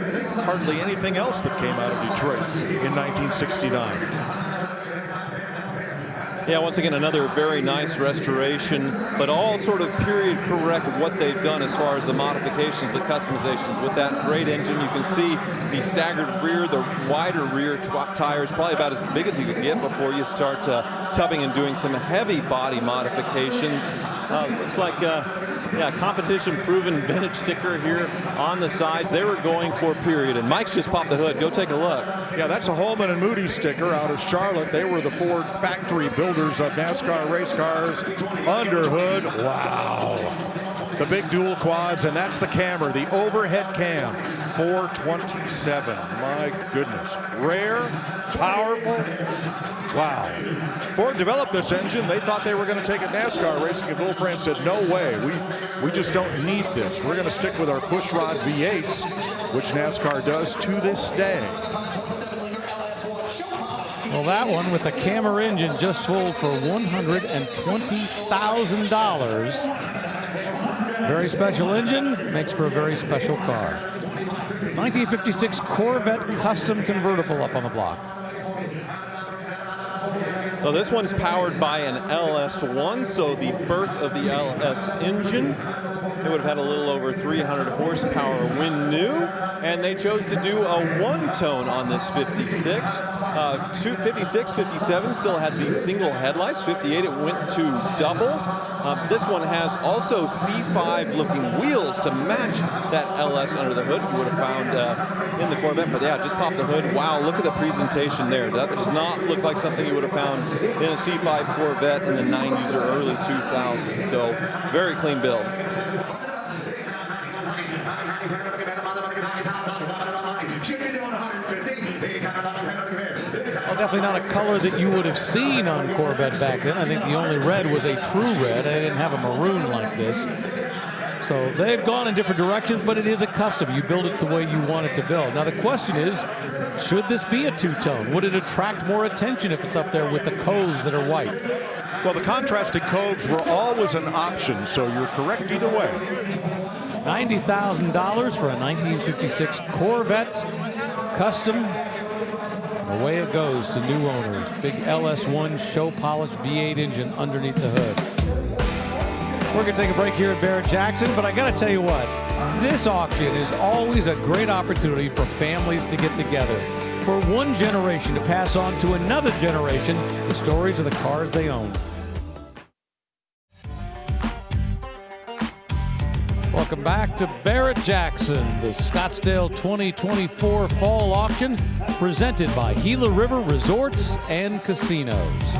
hardly anything else that came out of Detroit in 1969. Yeah, once again, another very nice restoration, but all sort of period correct what they've done as far as the modifications, the customizations. With that great engine, you can see the staggered rear, the wider rear tires, probably about as big as you could get before you start tubbing and doing some heavy body modifications. Looks like competition-proven vintage sticker here on the sides. They were going for period, and Mike's just popped the hood. Go take a look. Yeah, that's a Holman and Moody sticker out of Charlotte. They were the Ford factory builders of NASCAR race cars. Under hood, wow. The big dual quads, and that's the Cammer, the overhead cam, 427. My goodness. Rare, powerful. Wow. Ford developed this engine. They thought they were going to take it NASCAR racing, and Bill France said, no way. We just don't need this. We're going to stick with our pushrod V8s, which NASCAR does to this day. Well, that one with a Cammer engine just sold for $120,000. Very special engine, makes for a very special car. 1956 Corvette custom convertible up on the block. Well, this one's powered by an LS1, so the birth of the LS engine. It would have had a little over 300 horsepower when new, and they chose to do a one-tone on this 56. 56, 57 still had the single headlights. 58, it went to double. This one has also C5 looking wheels to match that LS under the hood. You would have found in the Corvette, but yeah, just pop the hood. Wow, look at the presentation there. That does not look like something you would have found in a C5 Corvette in the 90s or early 2000s. So very clean build. Well, definitely not a color that you would have seen on Corvette back then. I think the only red was a true red. They didn't have a maroon like this. So they've gone in different directions, but it is a custom. You build it the way you want it to build. Now the question is, should this be a two-tone? Would it attract more attention if it's up there with the coves that are white? Well, the contrasted coves were always an option, so you're correct either way. $90,000 for a 1956 Corvette custom. Away it goes to new owners. Big LS1 show polished V8 engine underneath the hood. We're going to take a break here at Barrett-Jackson, but I got to tell you what, this auction is always a great opportunity for families to get together. For one generation to pass on to another generation the stories of the cars they own. Welcome back to Barrett-Jackson, the Scottsdale 2024 Fall Auction, presented by Gila River Resorts and Casinos.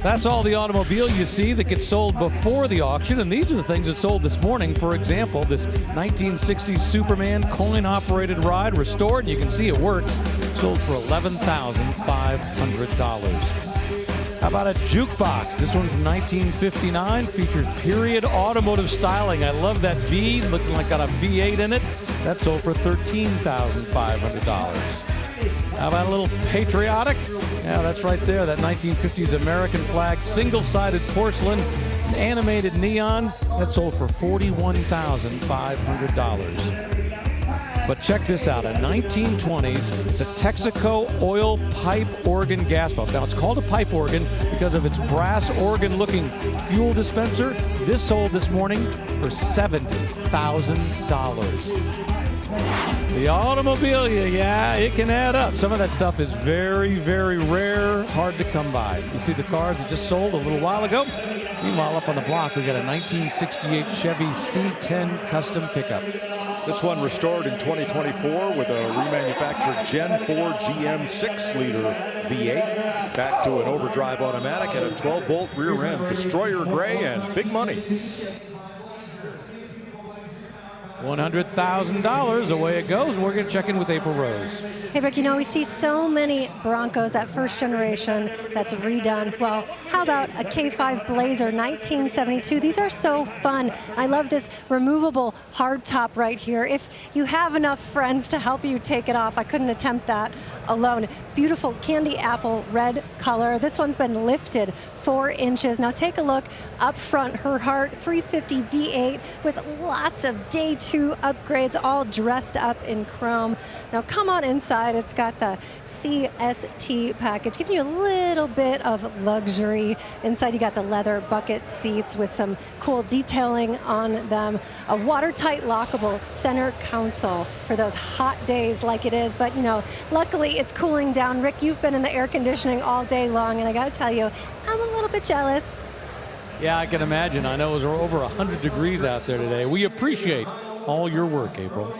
That's all the automobile you see that gets sold before the auction, and these are the things that sold this morning. For example, this 1960s Superman coin-operated ride, restored, you can see it works, sold for $11,500. How about a jukebox? This one from 1959 features period automotive styling. I love that V, looks like got a V8 in it. That sold for $13,500. How about a little patriotic? Yeah, that's right there, that 1950s American flag, single-sided porcelain, animated neon. That sold for $41,500. But check this out, a 1920s, it's a Texaco oil pipe organ gas pump. Now it's called a pipe organ because of its brass organ looking fuel dispenser. This sold this morning for $70,000. The automobilia, yeah, it can add up. Some of that stuff is very, very rare, hard to come by. You see the cars that just sold a little while ago? Meanwhile, up on the block, we got a 1968 Chevy C10 custom pickup. This one restored in 2024 with a remanufactured Gen 4 GM 6-liter V8. Back to an overdrive automatic and a 12-bolt rear end. Destroyer gray and big money. $100,000, away it goes, and we're going to check in with April Rose. Hey, Rick, you know, we see so many Broncos, that first generation that's redone. Well, how about a K5 Blazer 1972? These are so fun. I love this removable hardtop right here. If you have enough friends to help you take it off, I couldn't attempt that alone. Beautiful candy apple red color. This one's been lifted 4 inches. Now take a look up front, her heart 350 V8 with lots of day 2 upgrades, all dressed up in chrome. Now come on inside. It's got the CST package, giving you a little bit of luxury. Inside you got the leather bucket seats with some cool detailing on them. A watertight lockable center console for those hot days like it is. But you know, luckily it's cooling down. Rick, you've been in the air conditioning all day long, and I gotta tell you, I'm a little bit jealous. Yeah, I can imagine. I know it was over 100 degrees out there today. We appreciate all your work, April.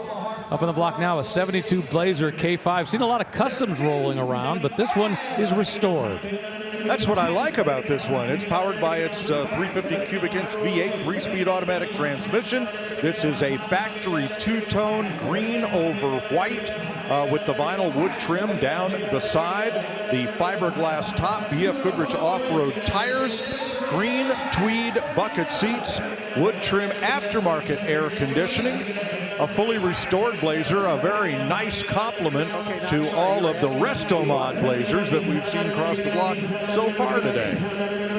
Up on the block now, a 72 Blazer K5. Seen a lot of customs rolling around, but this one is restored. That's what I like about this one. It's powered by its 350 cubic inch V8 3-speed automatic transmission. This is a factory 2-tone green over white with the vinyl wood trim down the side, the fiberglass top, BF Goodrich off-road tires, green tweed bucket seats, wood trim aftermarket air conditioning. A fully restored Blazer, a very nice complement to all of the Restomod Blazers that we've seen across the block so far today.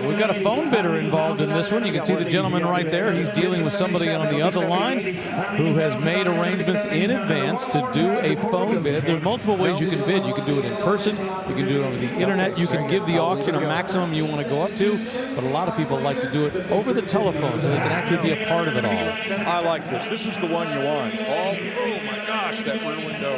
We've got a phone bidder involved in this one. You can see the gentleman right there. He's dealing with somebody on the other line who has made arrangements in advance to do a phone bid. There's multiple ways you can bid. You can do it in person. You can do it over the internet. You can give the auction a maximum you want to go up to. But a lot of people like to do it over the telephone so they can actually be a part of it all. I like this. This is the one you want. Oh my gosh, that rear window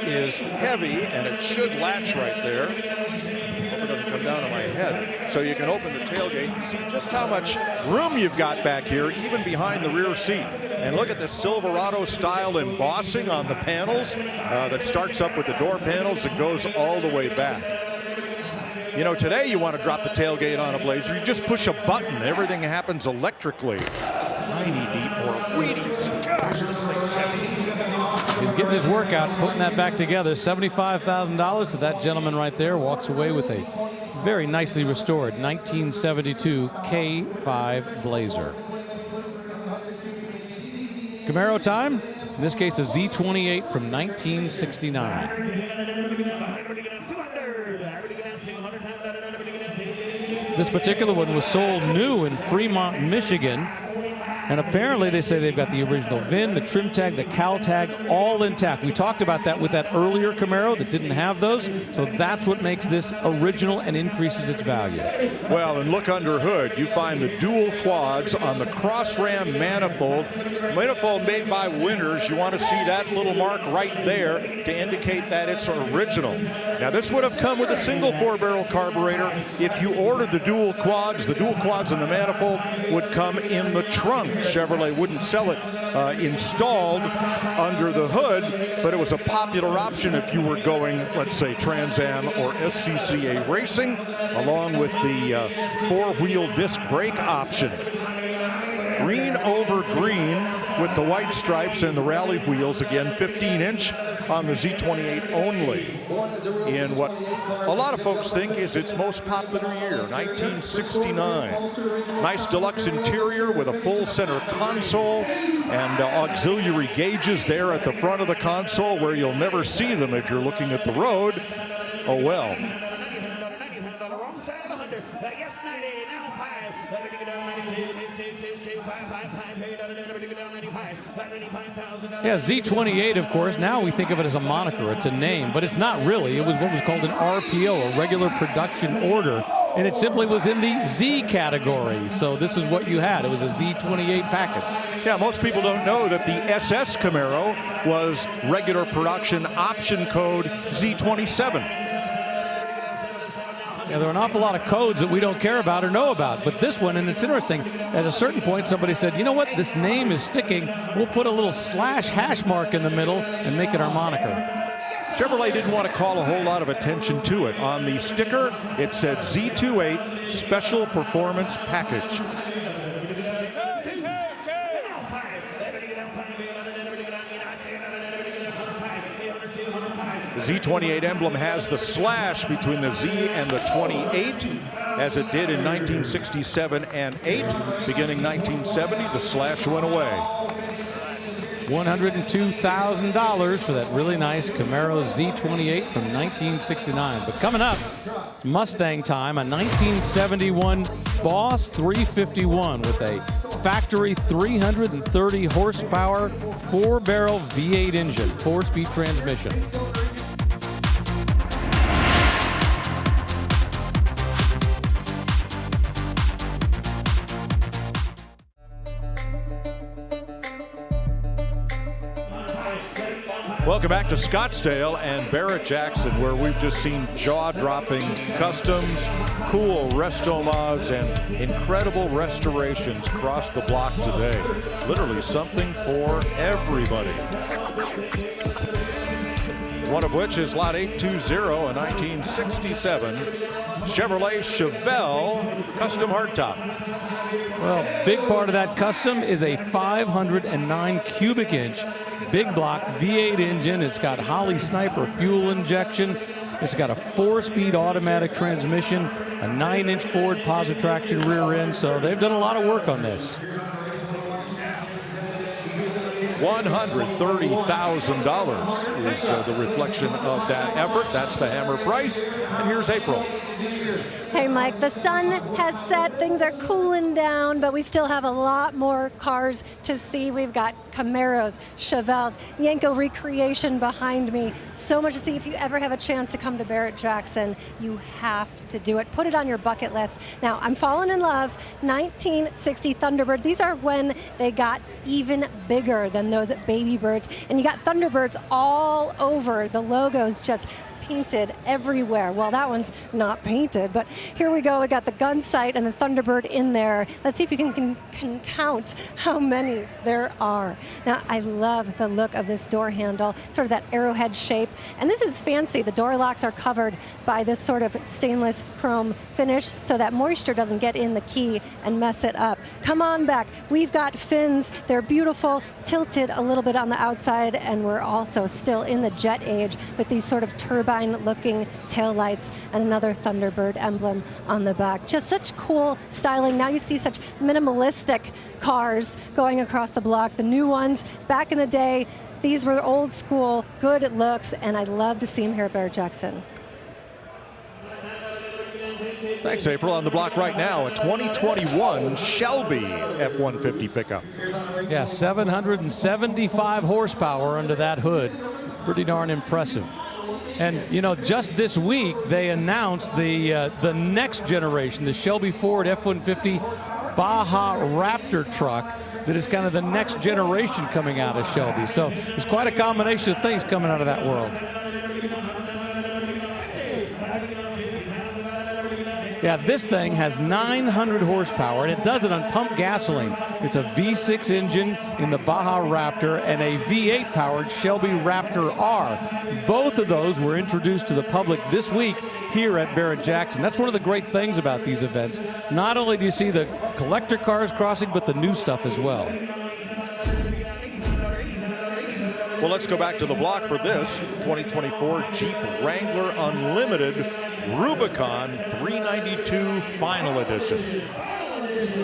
is heavy, and it should latch right there. Hope it doesn't come down on my head. So you can open the tailgate and see just how much room you've got back here, even behind the rear seat. And look at the Silverado-style embossing on the panels that starts up with the door panels and goes all the way back. You know, today you want to drop the tailgate on a Blazer. You just push a button. Everything happens electrically. 90 deep or Wheaties. Gosh, this thing's heavy. He's getting his workout, putting that back together. $75,000 to that gentleman right there. Walks away with a very nicely restored 1972 K5 Blazer. Camaro time. In this case, a Z28 from 1969. This particular one was sold new in Fremont, Michigan. And apparently they say they've got the original VIN, the trim tag, the cal tag, all intact. We talked about that with that earlier Camaro that didn't have those. So that's what makes this original and increases its value. Well, and look under hood. You find the dual quads on the cross ram manifold. Manifold made by Winters. You want to see that little mark right there to indicate that it's original. Now, this would have come with a single 4-barrel carburetor. If you ordered the dual quads and the manifold would come in the trunk. Chevrolet wouldn't sell it installed under the hood, but it was a popular option if you were going, let's say, Trans Am or SCCA racing, along with the 4-wheel disc brake option. Green over green with the white stripes and the rally wheels, again 15-inch on the Z28 only, in what a lot of folks think is its most popular year, 1969. Nice deluxe interior with a full center console and auxiliary gauges there at the front of the console where you'll never see them if you're looking at the road. Oh well. Yes, 90, now 5. Yeah, Z28, of course, now we think of it as a moniker. It's a name, but it's not really. It was what was called an RPO, a regular production order, and it simply was in the Z category. So this is what you had. It was a Z28 package. Yeah, most people don't know that the SS Camaro was regular production option code Z27. Yeah, there are an awful lot of codes that we don't care about or know about, but this one, and it's interesting, at a certain point somebody said, you know what, this name is sticking, we'll put a little slash hash mark in the middle and make it our moniker. Chevrolet didn't want to call a whole lot of attention to it. On the sticker, it said Z28 Special Performance Package. The Z28 emblem has the slash between the Z and the 28, as it did in 1967 and 8. Beginning 1970, the slash went away. $102,000 for that really nice Camaro Z28 from 1969. But coming up, it's Mustang time, a 1971 Boss 351 with a factory 330 horsepower, 4-barrel V8 engine, 4-speed transmission. Welcome back to Scottsdale and Barrett-Jackson, where we've just seen jaw-dropping customs, cool resto mods, and incredible restorations across the block today. Literally something for everybody. One of which is Lot 820, a 1967 Chevrolet Chevelle custom hardtop. Well, big part of that custom is a 509 cubic inch big block V8 engine. It's got Holley Sniper fuel injection. It's got a 4-speed automatic transmission, a 9-inch Ford Positraction rear end. So they've done a lot of work on this. $130,000 is the reflection of that effort. That's the hammer price. And here's April. Hey, Mike, the sun has set. Things are cooling down, but we still have a lot more cars to see. We've got Camaros, Chevelles, Yenko recreation behind me. So much to see. If you ever have a chance to come to Barrett-Jackson, you have to do it. Put it on your bucket list. Now, I'm falling in love. 1960 Thunderbird. These are when they got even bigger than those baby birds. And you got Thunderbirds all over. The logos just painted everywhere. Well, that one's not painted, but here we go. We got the gun sight and the Thunderbird in there. Let's see if you can count how many there are. Now, I love the look of this door handle, sort of that arrowhead shape. And this is fancy. The door locks are covered by this sort of stainless chrome finish so that moisture doesn't get in the key and mess it up. Come on back. We've got fins. They're beautiful, tilted a little bit on the outside, and we're also still in the jet age with these sort of turbine-looking taillights and another Thunderbird emblem on the back. Just such cool styling. Now you see such minimalistic cars going across the block. The new ones, back in the day, these were old school, good looks, and I'd love to see them here at Barrett-Jackson. Thanks, April. On the block right now, a 2021 Shelby F-150 pickup. Yeah, 775 horsepower under that hood. Pretty darn impressive. And, you know, just this week, they announced the next generation, the Shelby Ford F-150 Baja Raptor truck that is kind of the next generation coming out of Shelby. So there's quite a combination of things coming out of that world. Yeah, this thing has 900 horsepower, and it does it on pump gasoline. It's a V6 engine in the Baja Raptor and a V8-powered Shelby Raptor R. Both of those were introduced to the public this week here at Barrett-Jackson. That's one of the great things about these events. Not only do you see the collector cars crossing, but the new stuff as well. Well, let's go back to the block for this 2024 Jeep Wrangler Unlimited Rubicon 392 Final Edition.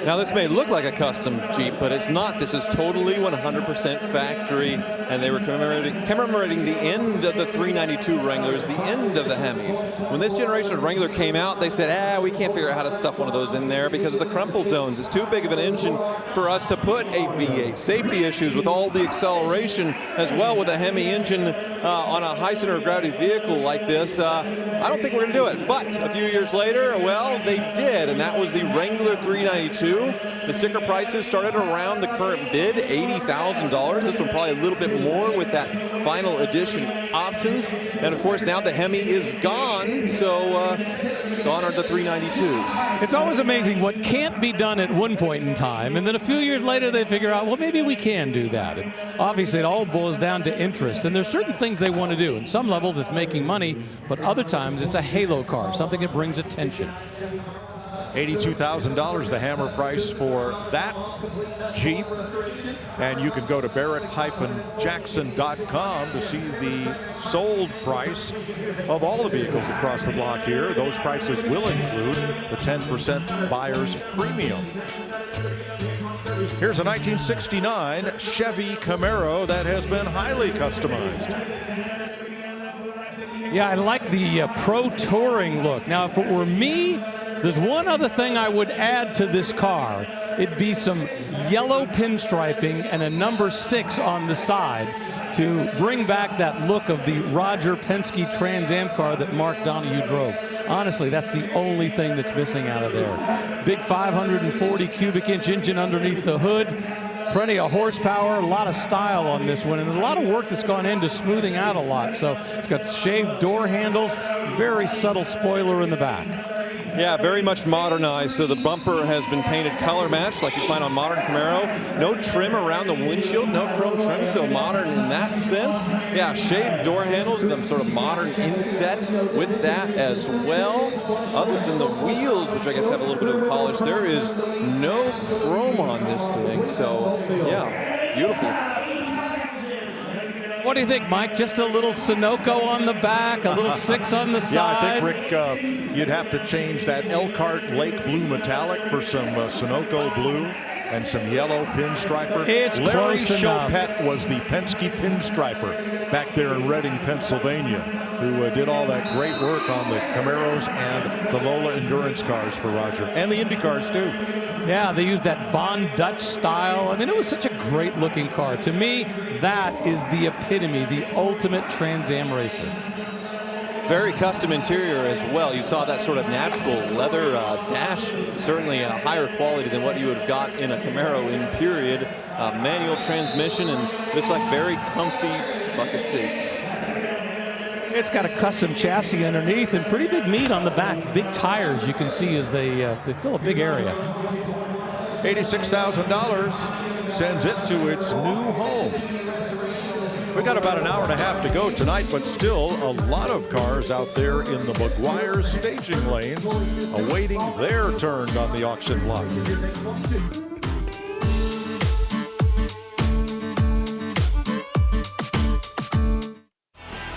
Now this may look like a custom Jeep, but it's not. This is totally 100% factory, and they were commemorating the end of the 392 Wranglers, the end of the Hemis. When this generation of Wrangler came out, they said, we can't figure out how to stuff one of those in there because of the crumple zones. It's too big of an engine for us to put a V8. Safety issues with all the acceleration as well with a Hemi engine on a high center of gravity vehicle like this. I don't think we're going to do it. But a few years later, well, they did, and that was the Wrangler 392. The sticker prices started around the current bid, $80,000. This one probably a little bit more with that final edition options. And of course, now the Hemi is gone, so gone are the 392s. It's always amazing what can't be done at one point in time, and then a few years later they figure out, well, maybe we can do that. And obviously, it all boils down to interest, and there's certain things they want to do. In some levels, it's making money, but other times, it's a halo car, something that brings attention. $82,000, the hammer price for that Jeep. And you can go to Barrett-Jackson.com to see the sold price of all the vehicles across the block here. Those prices will include the 10% buyer's premium. Here's a 1969 Chevy Camaro that has been highly customized. Yeah, I like the Pro Touring look. Now, if it were me, there's one other thing I would add to this car. It'd be some yellow pinstriping and a number 6 on the side to bring back that look of the Roger Penske Trans Am car that Mark Donohue drove. Honestly, that's the only thing that's missing out of there. Big 540 cubic inch engine underneath the hood. Plenty of horsepower, a lot of style on this one, and a lot of work that's gone into smoothing out a lot. So it's got shaved door handles, very subtle spoiler in the back. Yeah, very much modernized. So the bumper has been painted color matched like you find on modern Camaro. No trim around the windshield, no chrome trim, so modern in that sense. Yeah, shaved door handles, them sort of modern inset with that as well. Other than the wheels, which I guess have a little bit of polish, there is no chrome on this thing. So yeah, beautiful. What do you think, Mike? Just a little Sunoco on the back, a little 6 on the side? Yeah, I think, Rick, you'd have to change that Elkhart Lake Blue Metallic for some Sunoco Blue and some yellow pinstriper. It's Larry close enough. Chopet was the Penske pinstriper back there in Reading, Pennsylvania, who did all that great work on the Camaros and the Lola endurance cars for Roger, and the Indy cars, too. Yeah, they used that Von Dutch style. I mean, it was such a great-looking car. To me, that is the epitome, the ultimate Trans Am racer. Very custom interior as well. You saw that sort of natural leather dash, certainly a higher quality than what you would have got in a Camaro in period. Manual transmission, and looks like very comfy bucket seats. It's got a custom chassis underneath and pretty big meat on the back. Big tires you can see as they fill a big area. $86,000 sends it to its new home. We've got about an hour and a half to go tonight, but still a lot of cars out there in the McGuire staging lanes awaiting their turn on the auction block.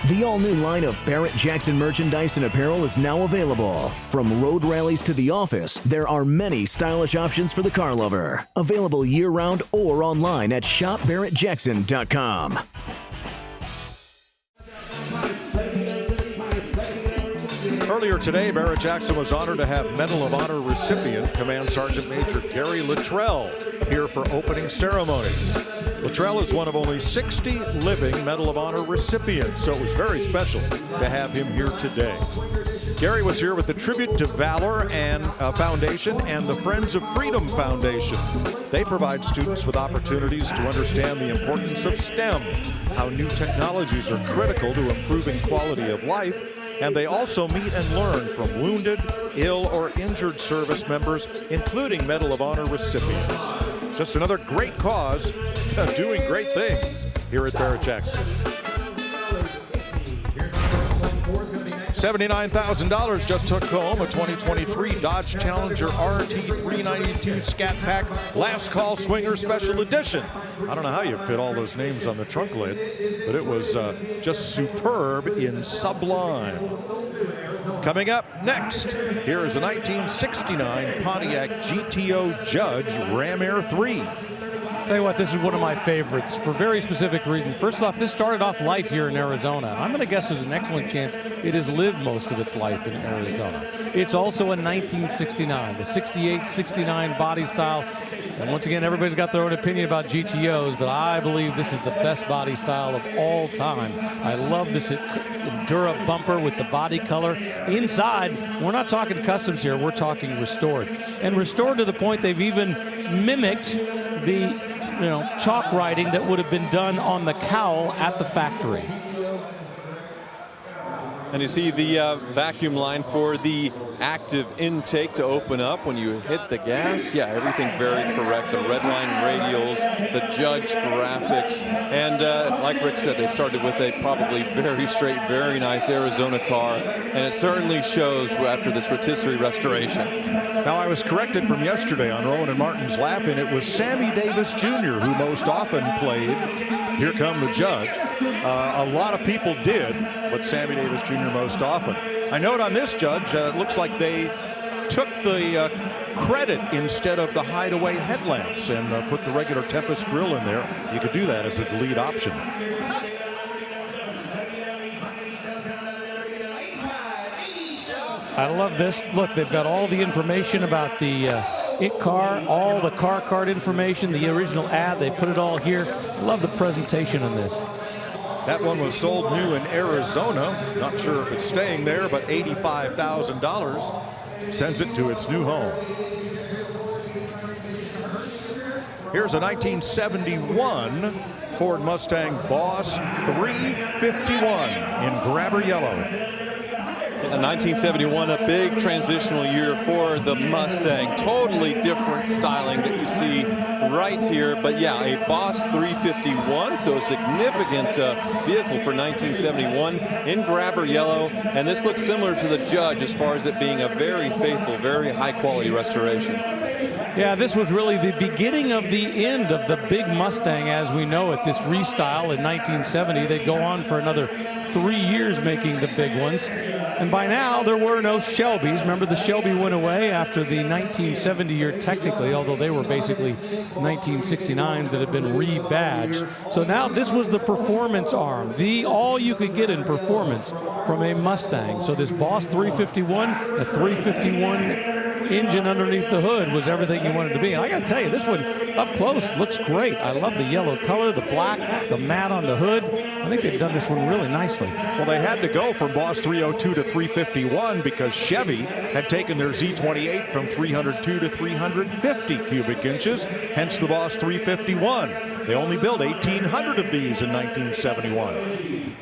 The all-new line of Barrett-Jackson merchandise and apparel is now available. From road rallies to the office, there are many stylish options for the car lover. Available year-round or online at shopbarrettjackson.com. Earlier today, Barrett-Jackson was honored to have Medal of Honor recipient Command Sergeant Major Gary Luttrell here for opening ceremonies. Luttrell is one of only 60 living Medal of Honor recipients, so it was very special to have him here today. Gary was here with the Tribute to Valor and Foundation and the Friends of Freedom Foundation. They provide students with opportunities to understand the importance of STEM, how new technologies are critical to improving quality of life, and they also meet and learn from wounded, ill, or injured service members, including Medal of Honor recipients. Just another great cause doing great things here at Barrett-Jackson. $79,000 just took home a 2023 Dodge Challenger RT392 Scat Pack Last Call Swinger Special Edition. I don't know how you fit all those names on the trunk lid, but it was just superb in sublime. Coming up next, here is a 1969 Pontiac GTO Judge Ram Air 3. Tell you what, this is one of my favorites for very specific reasons. First off, this started off life here in Arizona. I'm going to guess there's an excellent chance it has lived most of its life in Arizona. It's also a 1969, the 68-69 body style. And once again, everybody's got their own opinion about GTOs, but I believe this is the best body style of all time. I love this Endura bumper with the body color. Inside, we're not talking customs here, we're talking restored. And restored to the point they've even mimicked the chalk writing that would have been done on the cowl at the factory. And you see the vacuum line for the active intake to open up when you hit the gas. Yeah, everything very correct. The red line radials, the Judge graphics, and like Rick said, they started with a probably very straight, very nice Arizona car, and it certainly shows after this rotisserie restoration. Now, I was corrected from yesterday on Rowan and Martin's Laugh-In. It was Sammy Davis Jr. who most often played Here Come the Judge. A lot of people did, but Sammy Davis Jr. most often. I note on this Judge, it looks like they took the credit instead of the hideaway headlamps and put the regular Tempest grill in there. You could do that as a lead option. I love this. Look, they've got all the information about the IT car, all the car card information, the original ad. They put it all here. I love the presentation on this. That one was sold new in Arizona. Not sure if it's staying there, but $85,000 sends it to its new home. Here's a 1971 Ford Mustang Boss 351 in grabber yellow. 1971, a big transitional year for the Mustang. Totally different styling that you see right here. But yeah, a Boss 351, so a significant vehicle for 1971 in grabber yellow. And this looks similar to the Judge as far as it being a very faithful, very high quality restoration. Yeah, this was really the beginning of the end of the big Mustang as we know it. This restyle in 1970, they'd go on for another 3 years making the big ones. And by now, there were no Shelbys. Remember, the Shelby went away after the 1970 year, technically, although they were basically 1969s that had been rebadged. So now this was the performance arm, the all you could get in performance from a Mustang. So this Boss 351, the 351 engine underneath the hood was everything you wanted to be. And I got to tell you, this one up close looks great. I love the yellow color, the black, the matte on the hood. I think they've done this one really nicely. Well, they had to go from Boss 302 to 351 because Chevy had taken their Z28 from 302 to 350 cubic inches, hence the Boss 351. They only built 1,800 of these in 1971.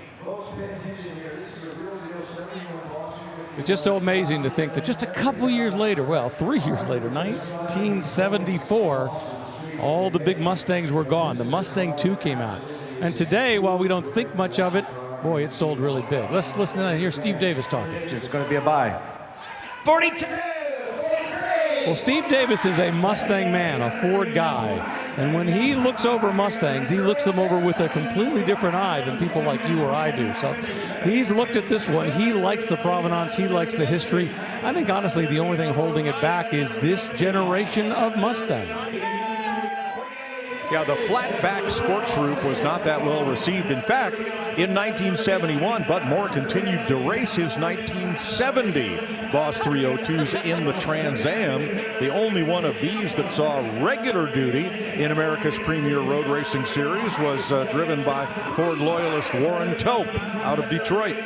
It's just so amazing to think that just a couple years later, well, 3 years later, 1974, all the big Mustangs were gone. The Mustang II came out. And today, while we don't think much of it, boy, it sold really big. Let's listen to hear Steve Davis talking. It's going to be a buy. 42. Well, Steve Davis is a Mustang man, a Ford guy. And when he looks over Mustangs, he looks them over with a completely different eye than people like you or I do. So he's looked at this one. He likes the provenance. He likes the history. I think, honestly, the only thing holding it back is this generation of Mustang. Yeah, the flat-back sports roof was not that well received. In fact, in 1971, Bud Moore continued to race his 1970 Boss 302s in the Trans Am. The only one of these that saw regular duty in America's premier road racing series was driven by Ford loyalist Warren Tope out of Detroit.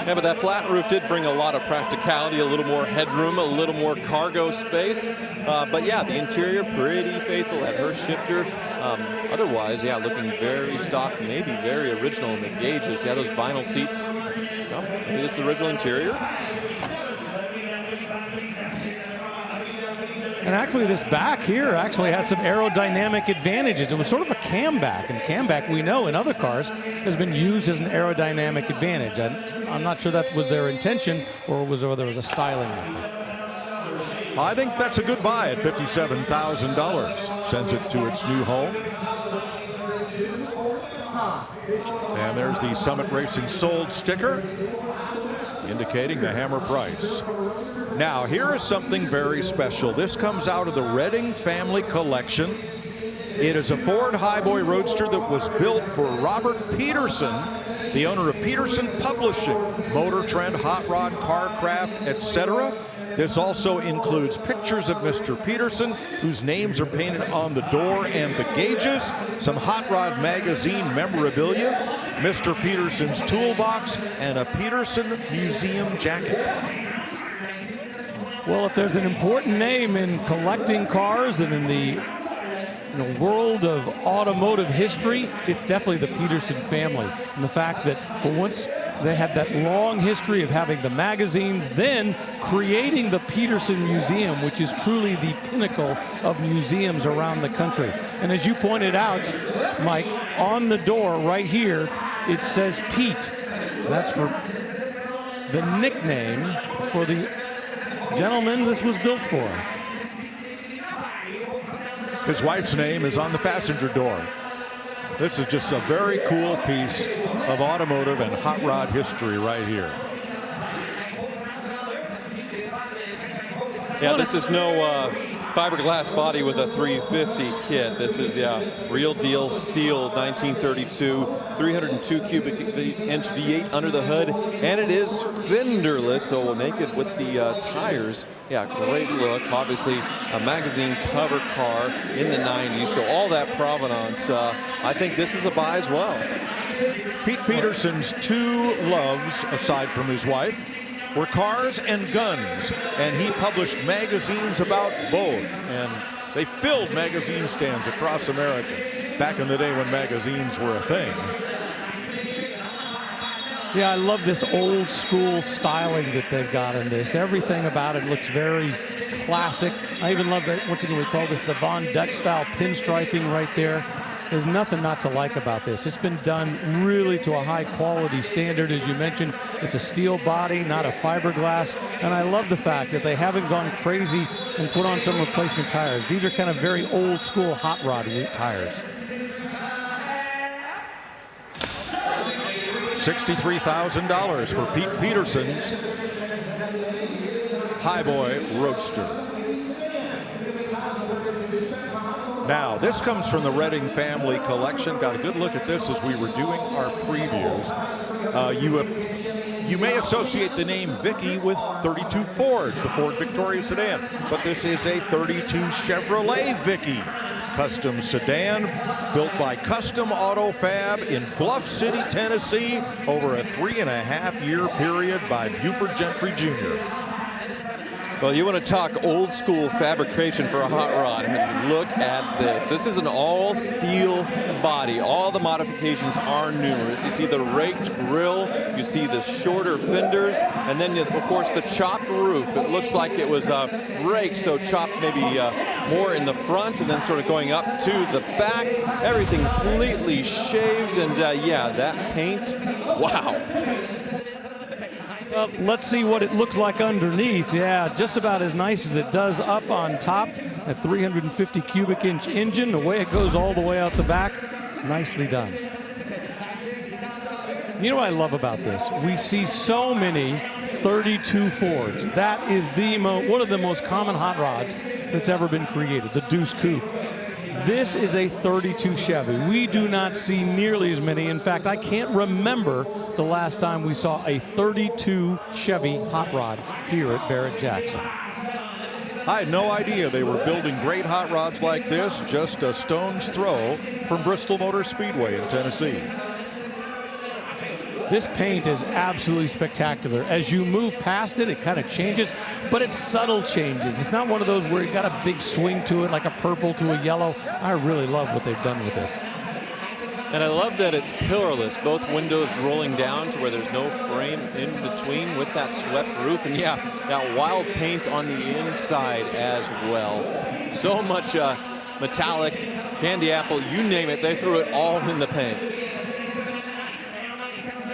Yeah, but that flat roof did bring a lot of practicality, a little more headroom, a little more cargo space. But yeah, the interior pretty faithful at her shifter. Otherwise, yeah, looking very stock, maybe very original in the gauges. Yeah, those vinyl seats. Well, maybe this is the original interior. And actually, this back here actually had some aerodynamic advantages. It was sort of a camback, and camback, we know, in other cars, has been used as an aerodynamic advantage. I'm not sure that was their intention, or whether there was a styling. I think that's a good buy at $57,000. Sends it to its new home. And there's the Summit Racing sold sticker. indicating the hammer price. Now, here is something very special. This comes out of the Redding family collection. It is a Ford Highboy Roadster that was built for Robert Peterson, the owner of Peterson Publishing, Motor Trend, Hot Rod, Carcraft, etc. This also includes pictures of Mr. Peterson, whose names are painted on the door and the gauges, some Hot Rod magazine memorabilia, Mr. Peterson's toolbox, and a Peterson Museum jacket. Well, if there's an important name in collecting cars and in the world of automotive history, it's definitely the Peterson family. And the fact that for once they had that long history of having the magazines, then creating the Peterson Museum, which is truly the pinnacle of museums around the country. And as you pointed out, Mike, on the door right here, it says Pete. That's for the nickname for the gentleman this was built for. His wife's name is on the passenger door. This is just a very cool piece of automotive and hot rod history right here. Yeah, this is no fiberglass body with a 350 kit. This is, real deal steel, 1932, 302 cubic inch V8 under the hood, and it is fenderless, so we'll make it with the tires. Yeah, great look. Obviously, a magazine cover car in the 90s, so all that provenance. I think this is a buy as well. Pete Peterson's two loves, aside from his wife, were cars and guns, and he published magazines about both, and they filled magazine stands across America back in the day when magazines were a thing. Yeah, I love this old school styling that they've got in this. Everything about it looks very classic. I even love that, once again, we call this the Von Dutch style pinstriping right there. There's nothing not to like about this. It's been done really to a high quality standard. As you mentioned, it's a steel body, not a fiberglass. And I love the fact that they haven't gone crazy and put on some replacement tires. These are kind of very old school hot rod tires. $63,000 for Pete Peterson's Highboy Roadster. Now, this comes from the Redding family collection. Got a good look at this as we were doing our previews. You may associate the name Vicky with 32 Fords, the Ford Victoria sedan, but this is a 32 Chevrolet Vicky custom sedan built by Custom Auto Fab in Bluff City, Tennessee, over a 3.5-year period by Buford Gentry Jr. Well, you want to talk old school fabrication for a hot rod. I mean, look at this. This is an all steel body. All the modifications are numerous. You see the raked grille, you see the shorter fenders, and then, of course, the chopped roof. It looks like it was raked, so chopped maybe more in the front and then sort of going up to the back. Everything completely shaved, and yeah, that paint, wow. Let's see what it looks like underneath. Yeah, just about as nice as it does up on top. A 350 cubic inch engine, the way it goes all the way out the back, nicely done. You know what I love about this? We see so many 32 Fords. That is one of the most common hot rods that's ever been created, the Deuce Coupe. This is a 32 Chevy. We do not see nearly as many. In fact, I can't remember the last time we saw a 32 Chevy hot rod here at Barrett-Jackson. I had no idea they were building great hot rods like this just a stone's throw from Bristol Motor Speedway in Tennessee. This paint is absolutely spectacular. As you move past it, it kind of changes, but it's subtle changes. It's not one of those where you got a big swing to it, like a purple to a yellow. I really love what they've done with this. And I love that it's pillarless, both windows rolling down to where there's no frame in between with that swept roof. And yeah, that wild paint on the inside as well. So much metallic, candy apple, you name it, they threw it all in the paint.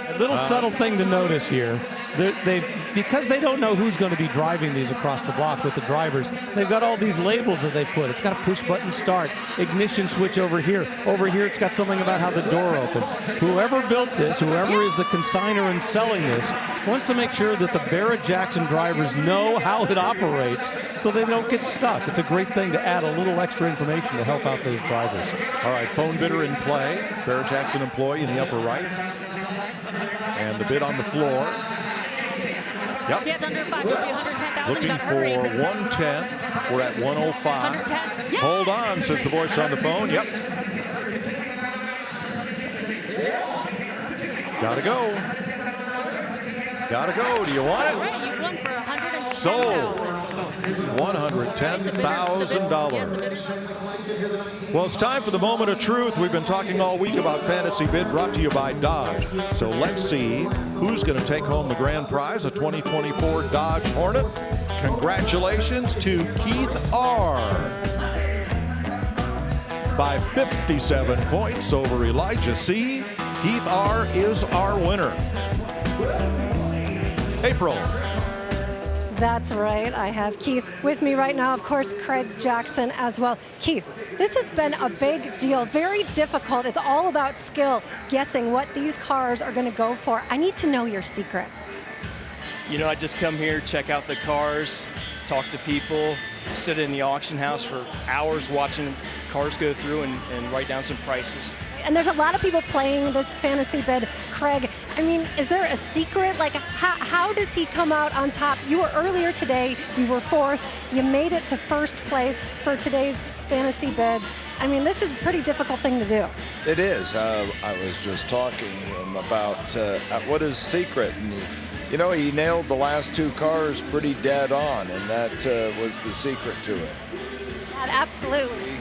A little subtle thing to notice here. because they don't know who's going to be driving these across the block with the drivers, they've got all these labels that they've put. It's got a push-button start, ignition switch over here. Over here, it's got something about how the door opens. Whoever built this, whoever is the consignor and selling this, wants to make sure that the Barrett-Jackson drivers know how it operates so they don't get stuck. It's a great thing to add a little extra information to help out those drivers. All right, phone bidder in play. Barrett-Jackson employee in the upper right. And the bid on the floor. Yep. Yes, under 5, it'll be 110,000. Looking for 110. We're at 105. 110. Yes! Hold on, says the voice on the phone. Yep. Gotta go. Gotta go. Do you want it? All right, you won for 110,000. Sold. $110,000. Well, it's time for the moment of truth. We've been talking all week about Fantasy Bid, brought to you by Dodge. So let's see who's going to take home the grand prize, a 2024 Dodge Hornet. Congratulations to Keith R. by 57 points over Elijah C. Keith R. is our winner. April. That's right. I have Keith with me right now. Of course, Craig Jackson as well. Keith, this has been a big deal, very difficult. It's all about skill, guessing what these cars are going to go for. I need to know your secret. You know, I just come here, check out the cars, talk to people, sit in the auction house for hours watching cars go through and write down some prices. And there's a lot of people playing this Fantasy Bid. Craig, I mean, is there a secret? Like, how does he come out on top? You were earlier today, you were 4th. You made it to 1st place for today's Fantasy Bids. I mean, this is a pretty difficult thing to do. It is. I was just talking about what is secret. And you know, he nailed the last 2 cars pretty dead on, and that was the secret to it. Absolutely.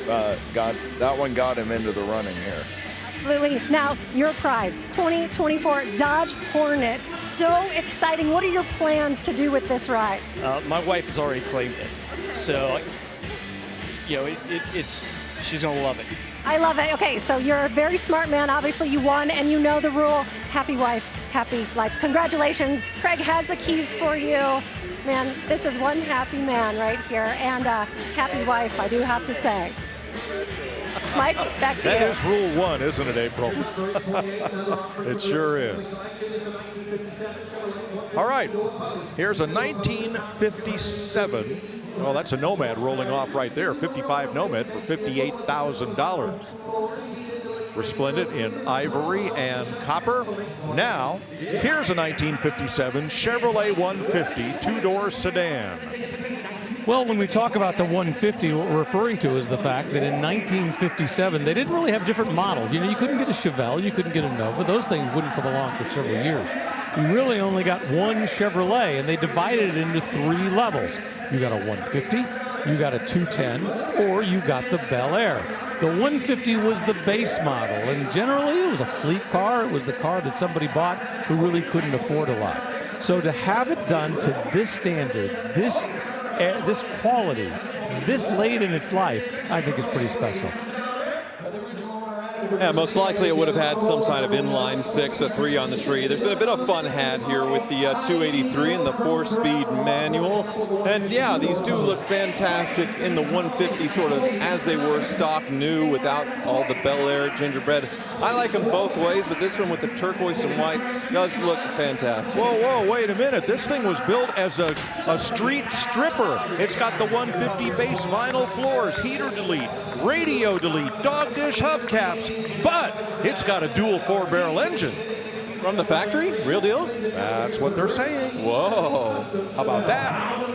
That one got him into the running here. Absolutely. Now, your prize, 2024 Dodge Hornet. So exciting. What are your plans to do with this ride? My wife has already claimed it, so you know, she's gonna love it. I love it. Okay, so you're a very smart man. Obviously, you won and you know the rule. Happy wife, happy life. Congratulations. Craig has the keys for you. Man, this is one happy man right here, and happy wife, I do have to say. Mike, back to you. That is rule 1, isn't it, April? It sure is. All right, here's a 1957. Well, that's a Nomad rolling off right there. 55 Nomad for $58,000. Resplendent in ivory and copper. Now, here's a 1957 Chevrolet 150 2-door sedan. Well, when we talk about the 150, what we're referring to is the fact that in 1957, they didn't really have different models. You know, you couldn't get a Chevelle, you couldn't get a Nova. Those things wouldn't come along for several years. You really only got one Chevrolet, and they divided it into 3 levels. You got a 150, you got a 210, or you got the Bel Air. The 150 was the base model, and generally it was a fleet car. It was the car that somebody bought who really couldn't afford a lot. So to have it done to this standard, this quality, this late in its life, I think is pretty special. Yeah, most likely it would have had some kind of inline 6, a 3 on the tree. There's been a bit of fun had here with the 283 and the 4-speed manual. And yeah, these do look fantastic in the 150 sort of as they were stock new without all the Bel Air gingerbread. I like them both ways, but this one with the turquoise and white does look fantastic. Whoa, wait a minute. This thing was built as a street stripper. It's got the 150 base vinyl floors, heater delete, radio delete, dog dish hubcaps, but it's got a dual 4-barrel engine. From the factory? Real deal? That's what they're saying. Whoa. How about that?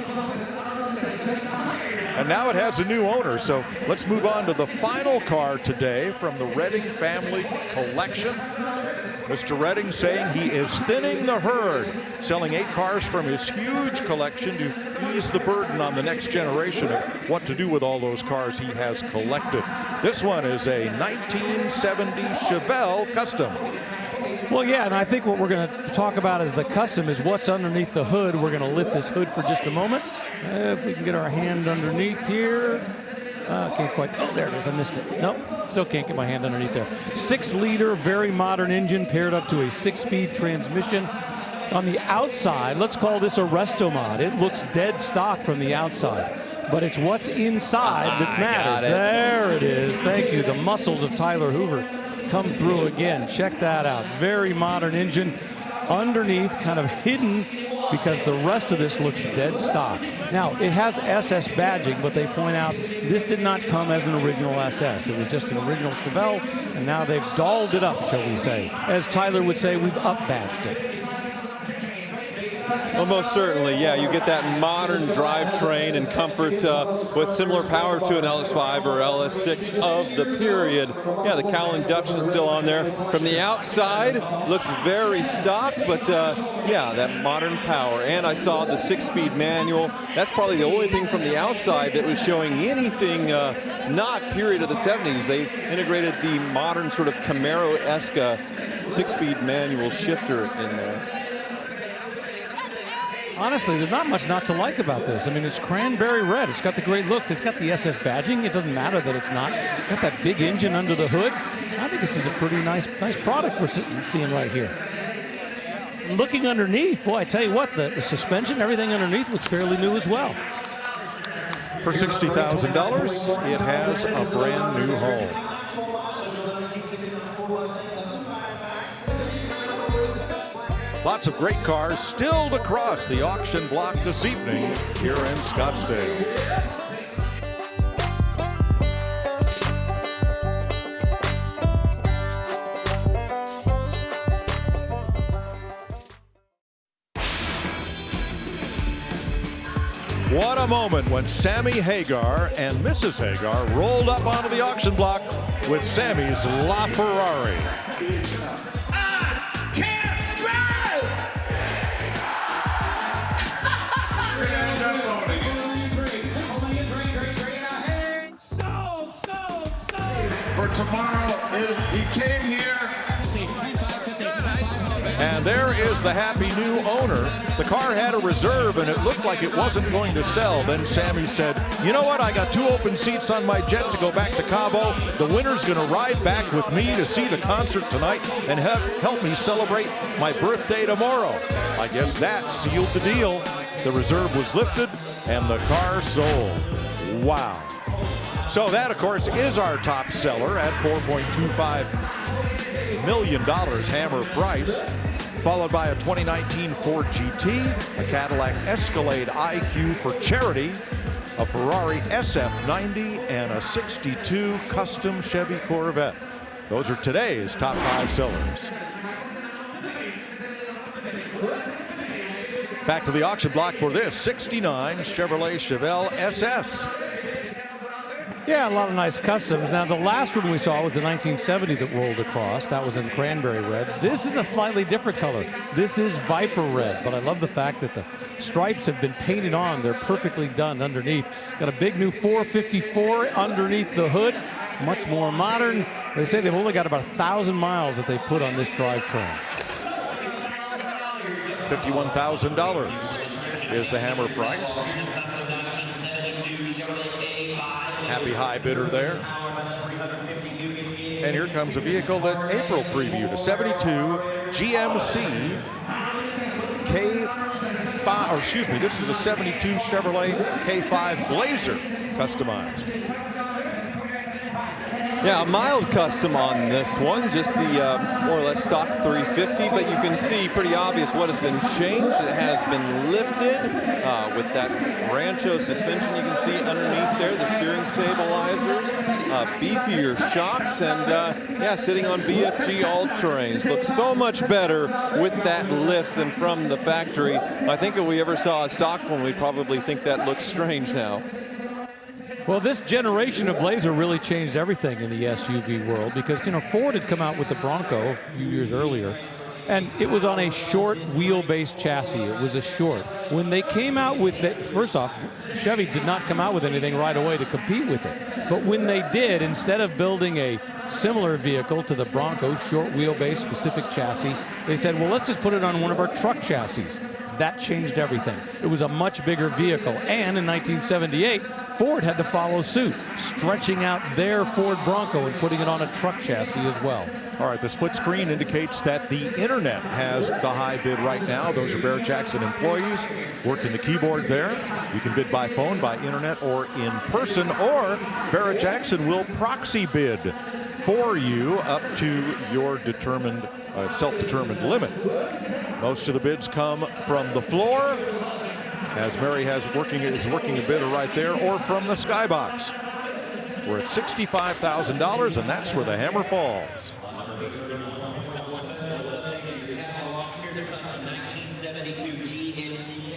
And now it has a new owner, so let's move on to the final car today from the Redding family collection. Mr. Redding saying he is thinning the herd, selling 8 cars from his huge collection to ease the burden on the next generation of what to do with all those cars he has collected. This one is a 1970 Chevelle Custom. Well, yeah, and I think what we're going to talk about as the custom is what's underneath the hood. We're going to lift this hood for just a moment. If we can get our hand underneath here. Can't quite. Oh, there it is. I missed it. Nope. Still can't get my hand underneath there. 6-liter, very modern engine paired up to a 6-speed transmission. On the outside, let's call this a resto mod. It looks dead stock from the outside, but it's what's inside that matters. There it is. Thank you. The muscles of Tyler Hoover come through again. Check that out. Very modern engine. Underneath, kind of hidden, because the rest of this looks dead stock. Now, it has SS badging, but they point out this did not come as an original SS. It was just an original Chevelle, and now they've dolled it up, shall we say. As Tyler would say, we've up-badged it. Well, most certainly, yeah. You get that modern drivetrain and comfort with similar power to an LS5 or LS6 of the period. Yeah, the cowl induction still on there. From the outside, looks very stock, but yeah, that modern power. And I saw the 6-speed manual. That's probably the only thing from the outside that was showing anything not period of the 70s. They integrated the modern sort of Camaro-esque 6-speed manual shifter in there. Honestly, there's not much not to like about this. I mean, it's cranberry red. It's got the great looks. It's got the SS badging. It doesn't matter that it's not. It's got that big engine under the hood. I think this is a pretty nice product we're seeing right here. Looking underneath, boy, I tell you what, the suspension, everything underneath looks fairly new as well. For $60,000, it has a brand new home. Lots of great cars still to cross the auction block this evening here in Scottsdale. What a moment when Sammy Hagar and Mrs. Hagar rolled up onto the auction block with Sammy's LaFerrari. For tomorrow, he came here. And there is the happy new owner. The car had a reserve and it looked like it wasn't going to sell. Then Sammy said, you know what? I got 2 open seats on my jet to go back to Cabo. The winner's going to ride back with me to see the concert tonight and help me celebrate my birthday tomorrow. I guess that sealed the deal. The reserve was lifted and the car sold. Wow. So that, of course, is our top seller at $4.25 million Hammer price, followed by a 2019 Ford GT, a Cadillac Escalade IQ for charity, a Ferrari SF90, and a 62 custom Chevy Corvette. Those are today's top 5 sellers. Back to the auction block for this 69 Chevrolet Chevelle SS. Yeah, a lot of nice customs. Now, the last one we saw was the 1970 that rolled across. That was in cranberry red. This is a slightly different color. This is Viper red, but I love the fact that the stripes have been painted on. They're perfectly done underneath. Got a big new 454 underneath the hood. Much more modern. They say they've only got about 1,000 miles that they put on this drivetrain. $51,000 is the Hammer price. Happy high bidder there. And here comes a vehicle that April previewed, a 72 GMC K5, or excuse me, this is a 72 Chevrolet K5 Blazer customized. Yeah, a mild custom on this one, just the more or less stock 350, but you can see pretty obvious what has been changed. It has been lifted with that Rancho suspension you can see underneath there, the steering stabilizers, beefier shocks, and yeah, sitting on BFG all-terrains. Looks so much better with that lift than from the factory. I think if we ever saw a stock one, we'd probably think that looks strange now. Well, this generation of Blazer really changed everything in the SUV world because, you know, Ford had come out with the Bronco a few years earlier, and it was on a short wheelbase chassis. It was a short. When they came out with it, first off, Chevy did not come out with anything right away to compete with it. But when they did, instead of building a similar vehicle to the Bronco, short wheelbase specific chassis, they said, well, let's just put it on one of our truck chassis. that changed everything. It was a much bigger vehicle. And in 1978, Ford had to follow suit, stretching out their Ford Bronco and putting it on a truck chassis as well. All right, the split screen indicates that the internet has the high bid right now. Those are Barrett-Jackson employees working the keyboard there. You can bid by phone, by internet, or in person, or Barrett-Jackson will proxy bid for you up to your determined, self-determined limit. Most of the bids come from the floor, as Mary is working a bidder right there, or from the skybox. We're at $65,000, and that's where the hammer falls.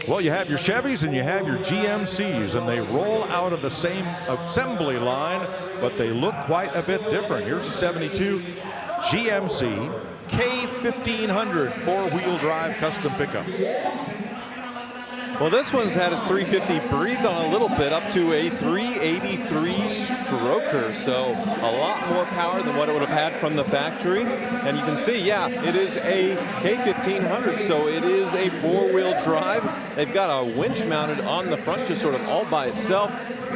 Well, you have your Chevys and you have your GMCs, and they roll out of the same assembly line, but they look quite a bit different. Here's a 72 GMC K1500 four-wheel drive custom pickup. Well, this one's had his 350 breathed on a little bit up to a 383 stroker, so a lot more power than what it would have had from the factory. And you can see, yeah, it is a K1500, so it is a four-wheel drive. They've got a winch mounted on the front, just sort of all by itself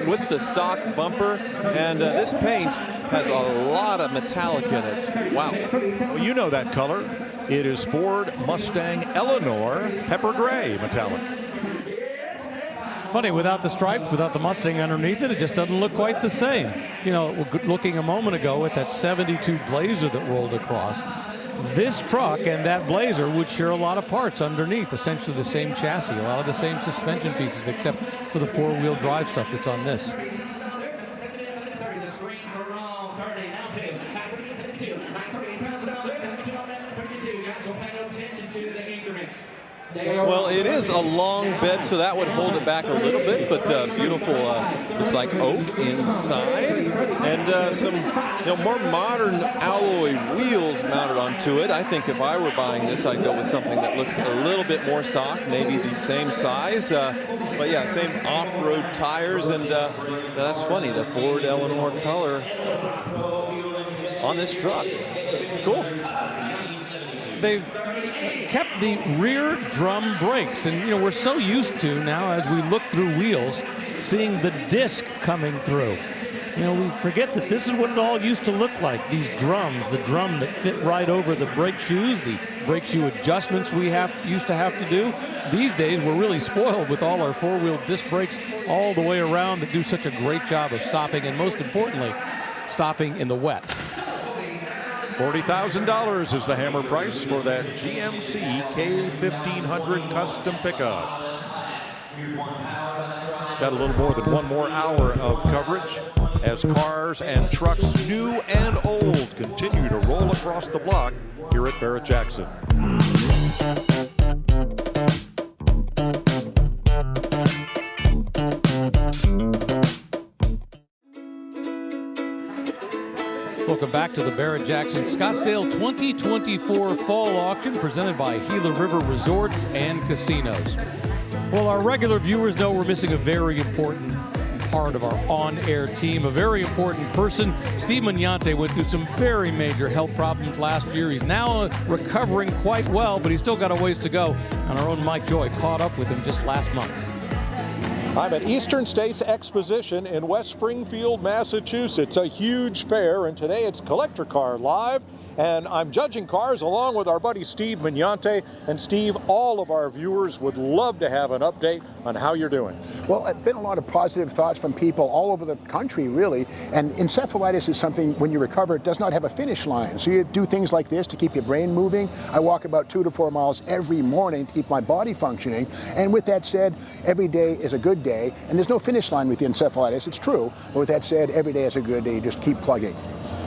with the stock bumper. And this paint has a lot of metallic in it. Wow. Well, you know that color. It is Ford Mustang Eleanor Pepper Gray metallic. Funny, without the stripes, without the Mustang underneath it, it just doesn't look quite the same. You know, looking a moment ago at that 72 Blazer that rolled across, this truck and that Blazer would share a lot of parts underneath, essentially the same chassis, a lot of the same suspension pieces, except for the four-wheel drive stuff that's on this. Well, it is a long bed, so that would hold it back a little bit, but beautiful, looks like oak inside, and some more modern alloy wheels mounted onto it. I think if I were buying this, I'd go with something that looks a little bit more stock, maybe the same size, but yeah, same off-road tires, and that's funny, the Ford Eleanor color on this truck. Cool. They've kept the rear drum brakes, and we're so used to now, as we look through wheels, seeing the disc coming through. We forget that this is what it all used to look like. These drums, the drum that fit right over the brake shoes, the brake shoe adjustments we used to have to do. These days, we're really spoiled with all our four-wheel disc brakes all the way around that do such a great job of stopping, and most importantly, stopping in the wet. $40,000 is the hammer price for that GMC K1500 custom pickup. Got a little more than one more hour of coverage as cars and trucks, new and old, continue to roll across the block here at Barrett-Jackson. Welcome back to the Barrett-Jackson Scottsdale 2024 Fall Auction presented by Gila River Resorts and Casinos. Well, our regular viewers know we're missing a very important part of our on-air team, a very important person. Steve Mugnante went through some very major health problems last year. He's now recovering quite well, but he's still got a ways to go. And our own Mike Joy caught up with him just last month. I'm at Eastern States Exposition in West Springfield, Massachusetts, a huge fair, and today it's Collector Car Live, and I'm judging cars along with our buddy Steve Mugnante. And Steve, all of our viewers would love to have an update on how you're doing. Well, it's been a lot of positive thoughts from people all over the country, really, and encephalitis is something, when you recover, it does not have a finish line. So you do things like this to keep your brain moving. I walk about 2 to 4 miles every morning to keep my body functioning, and with that said, every day is a good day, and there's no finish line with the encephalitis, it's true, but with that said, every day is a good day, just keep plugging.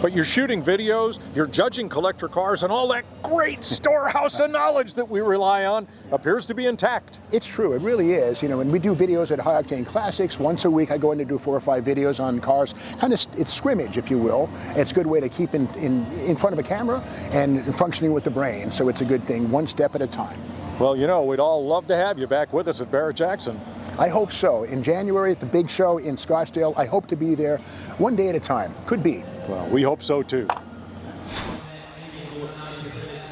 But you're shooting videos, you're judging collector cars, and all that great storehouse of knowledge that we rely on appears to be intact. It's true, it really is. When we do videos at High Octane Classics, once a week I go in to do 4 or 5 videos on cars. It's scrimmage, if you will. It's a good way to keep in front of a camera and functioning with the brain, so it's a good thing, one step at a time. Well, we'd all love to have you back with us at Barrett-Jackson. I hope so. In January at the big show in Scottsdale, I hope to be there one day at a time. Could be. Well, we hope so too.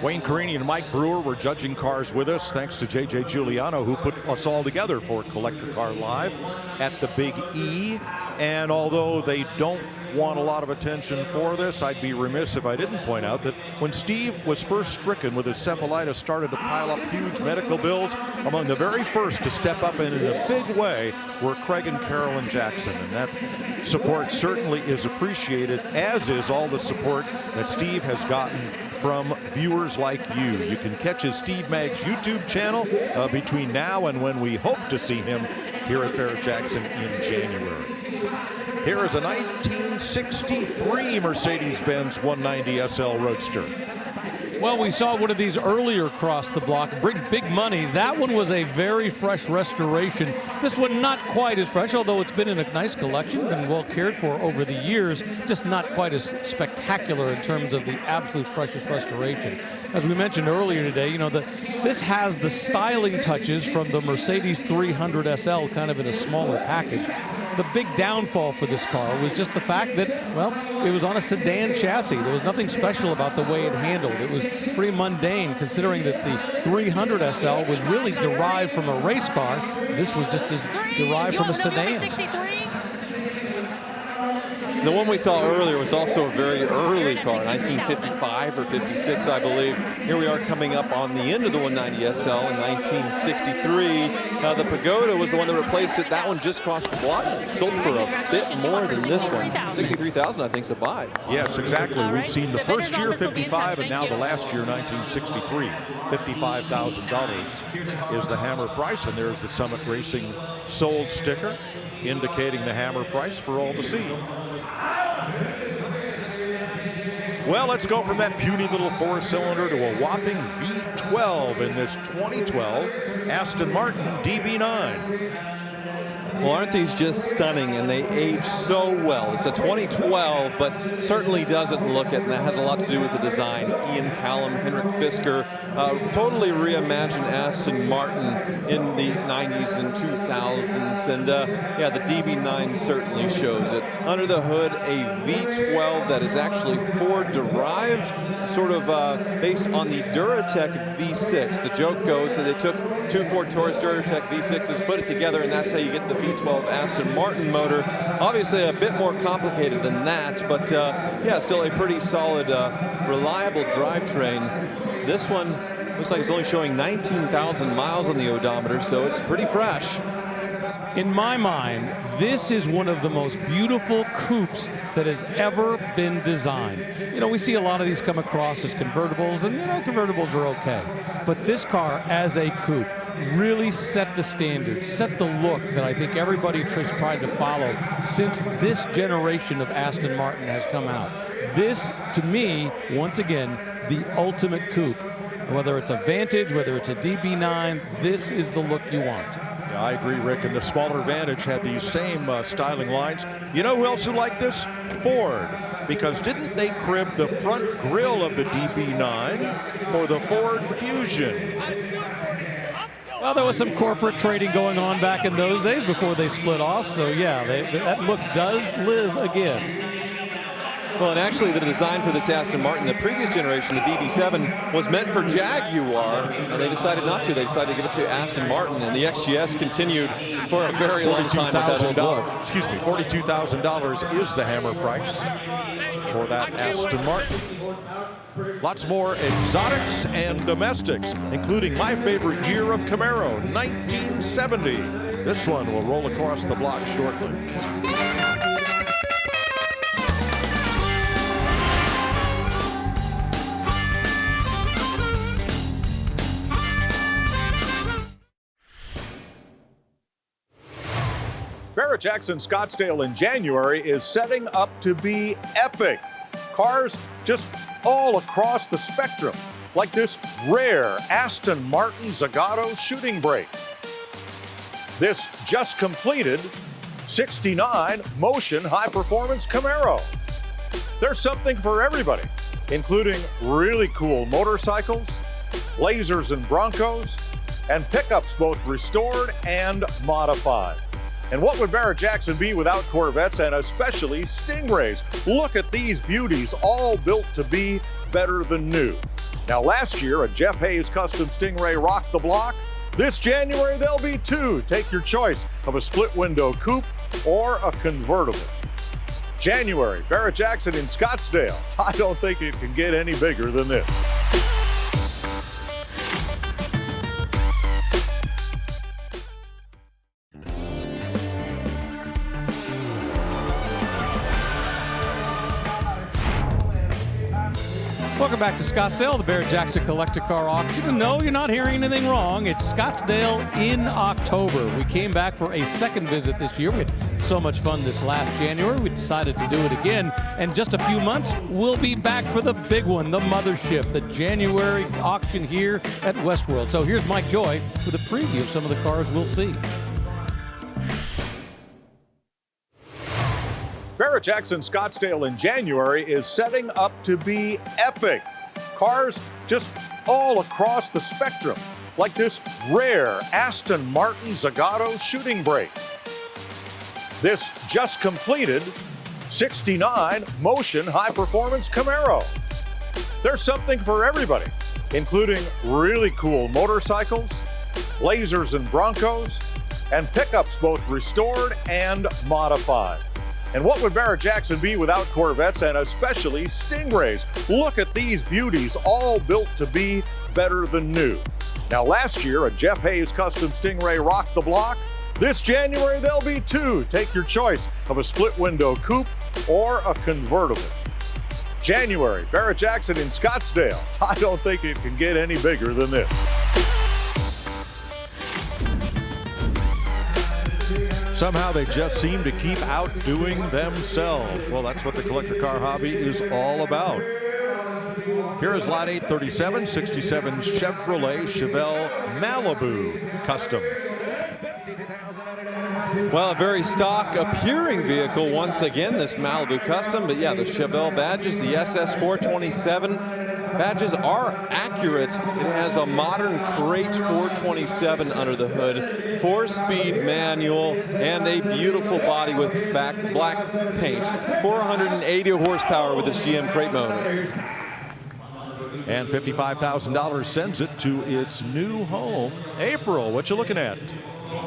Wayne Carini and Mike Brewer were judging cars with us, thanks to J.J. Giuliano, who put us all together for Collector Car Live at the Big E. And although they don't want a lot of attention for this, I'd be remiss if I didn't point out that when Steve was first stricken with encephalitis, started to pile up huge medical bills, among the very first to step up in a big way were Craig and Carolyn Jackson. And that support certainly is appreciated, as is all the support that Steve has gotten from viewers like you. You can catch his Steve Maggs YouTube channel between now and when we hope to see him here at Barrett-Jackson in January. Here is a 1963 Mercedes-Benz 190 SL Roadster. Well, we saw one of these earlier across the block, big money. That one was a very fresh restoration. This one not quite as fresh, although it's been in a nice collection, been well cared for over the years, just not quite as spectacular in terms of the absolute freshest restoration. As we mentioned earlier today, you know, this has the styling touches from the Mercedes 300 SL, kind of in a smaller package. The big downfall for this car was just the fact that, well, it was on a sedan chassis. There was nothing special about the way it handled. It was pretty mundane, considering that the 300 SL was really derived from a race car. This was just as derived from a sedan. The one we saw earlier was also a very early car, 1955 or 56, I believe. Here we are coming up on the end of the 190 SL in 1963. Now, the Pagoda was the one that replaced it. That one just crossed the block. Sold for a bit more than this one. $63,000, I think, is a buy. Yes, exactly. We've seen the first year 55 and now the last year 1963. $55,000 is the hammer price, and there's the Summit Racing sold sticker indicating the hammer price for all to see. Well, let's go from that puny little four-cylinder to a whopping V12 in this 2012 Aston Martin DB9. Well, aren't these just stunning, and they age so well. It's a 2012, but certainly doesn't look it, and that has a lot to do with the design. Ian Callum, Henrik Fisker, totally reimagined Aston Martin in the 90s and 2000s, and yeah, the DB9 certainly shows it. Under the hood, a V12 that is actually Ford-derived, sort of based on the Duratec V6. The joke goes that they took two Ford Taurus Duratec V6s, put it together, and that's how you get the V12 Aston Martin motor. Obviously a bit more complicated than that, but yeah, still a pretty solid, reliable drivetrain. This one looks like it's only showing 19,000 miles on the odometer, so it's pretty fresh. In my mind, this is one of the most beautiful coupes that has ever been designed. You know, we see a lot of these come across as convertibles, and you know, convertibles are okay. But this car, as a coupe, really set the standard, set the look that I think everybody has tried to follow since this generation of Aston Martin has come out. This, to me, once again, the ultimate coupe. Whether it's a Vantage, whether it's a DB9, this is the look you want. Yeah, I agree, Rick, and the smaller Vantage had these same styling lines. You know who else would like this? Ford, because didn't they crib the front grille of the DB9 for the Ford Fusion? Well, there was some corporate trading going on back in those days before they split off, so yeah, that look does live again. Well, and actually the design for this Aston Martin, the previous generation, the DB7, was meant for Jaguar, and they decided not to. They decided to give it to Aston Martin, and the XGS continued for a very long time with that old look. Excuse me, $42,000 is the hammer price for that Aston Martin. Lots more exotics and domestics, including my favorite year of Camaro, 1970. This one will roll across the block shortly. Barrett-Jackson Scottsdale in January is setting up to be epic. Cars just all across the spectrum, like this rare Aston Martin Zagato shooting brake. This just completed 69 Motion high-performance Camaro. There's something for everybody, including really cool motorcycles, Blazers and Broncos, and pickups both restored and modified. And what would Barrett-Jackson be without Corvettes, and especially Stingrays? Look at these beauties, all built to be better than new. Now, last year, a Jeff Hayes Custom Stingray rocked the block. This January, there'll be two. Take your choice of a split window coupe or a convertible. January, Barrett-Jackson in Scottsdale. I don't think it can get any bigger than this. Welcome back to Scottsdale, the Barrett-Jackson Collector Car Auction. And no, you're not hearing anything wrong. It's Scottsdale in October. We came back for a second visit this year. We had so much fun this last January. We decided to do it again. And just a few months, we'll be back for the big one, the mothership, the January auction here at Westworld. So here's Mike Joy with a preview of some of the cars we'll see. Barrett-Jackson Scottsdale in January is setting up to be epic. Cars just all across the spectrum, like this rare Aston Martin Zagato shooting brake. This just completed 69 Motion high-performance Camaro. There's something for everybody, including really cool motorcycles, lasers and Broncos, and pickups both restored and modified. And what would Barrett-Jackson be without Corvettes and especially Stingrays? Look at these beauties, all built to be better than new. Now, last year, a Jeff Hayes Custom Stingray rocked the block. This January, there'll be two. Take your choice of a split window coupe or a convertible. January, Barrett-Jackson in Scottsdale. I don't think it can get any bigger than this. Somehow they just seem to keep outdoing themselves. Well, that's what the collector car hobby is all about. Here is lot 837, 67 Chevrolet Chevelle Malibu Custom. Well, a very stock appearing vehicle once again, this Malibu Custom. But yeah, the Chevelle badges, the SS427 badges are accurate. It has a modern crate 427 under the hood, 4-speed manual, and a beautiful body with black paint. 480 horsepower with its GM crate motor. And $55,000 sends it to its new home. April, what you looking at?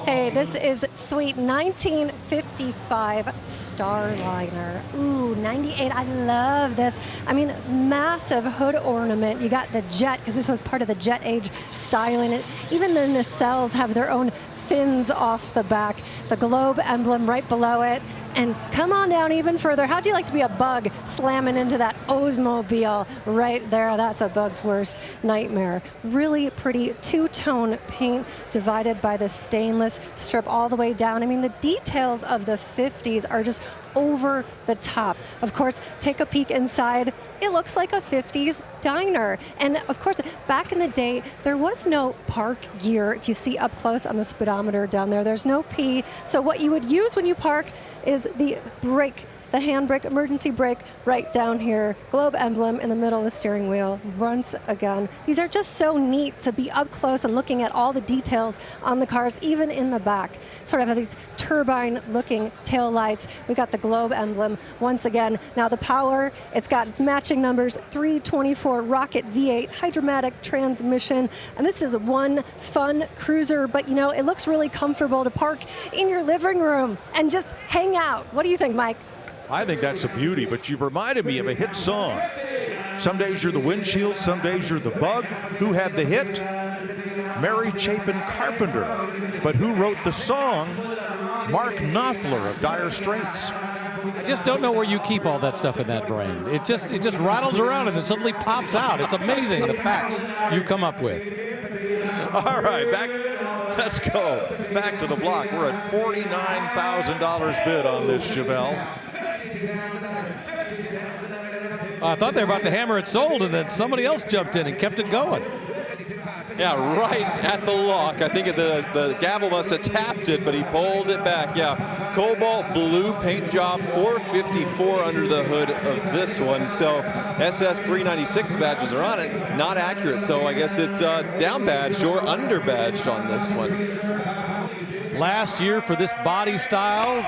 Hey, this is sweet 1955 Starliner. Ooh, 98. I love this. I mean, massive hood ornament. You got the jet, because this was part of the jet age styling. Even the nacelles have their own fins off the back. The globe emblem right below it. And come on down even further. How'd you like to be a bug slamming into that Oldsmobile right there? That's a bug's worst nightmare. Really pretty two-tone paint divided by the stainless strip all the way down. I mean, the details of the 50s are just over the top. Of course, take a peek inside. It looks like a 50s diner. And of course, back in the day, there was no park gear. If you see up close on the speedometer down there, there's no P. So what you would use when you park is the brake, the handbrake, emergency brake right down here. Globe emblem in the middle of the steering wheel. Once again, these are just so neat to be up close and looking at all the details on the cars, even in the back. Sort of have these turbine-looking tail lights. We got the globe emblem once again. Now the power, it's got its matching numbers, 324 Rocket V8 hydromatic transmission. And this is one fun cruiser, but you know, it looks really comfortable to park in your living room and just hang out. What do you think, Mike? I think that's a beauty, but you've reminded me of a hit song. Some days you're the windshield, some days you're the bug. Who had the hit? Mary Chapin Carpenter. But who wrote the song? Mark Knopfler of Dire Straits. I just don't know where you keep all that stuff in that brain. It just rattles around and then suddenly pops out. It's amazing the facts you come up with. All right, let's go back to the block. We're at $49,000 bid on this Chevelle. I thought they were about to hammer it sold, and then somebody else jumped in and kept it going. Yeah, right at the lock. I think the gavel must have tapped it, but he pulled it back. Yeah, cobalt blue paint job, 454 under the hood of this one. So SS396 badges are on it. Not accurate, so I guess it's down badged or under badged on this one. Last year for this body style,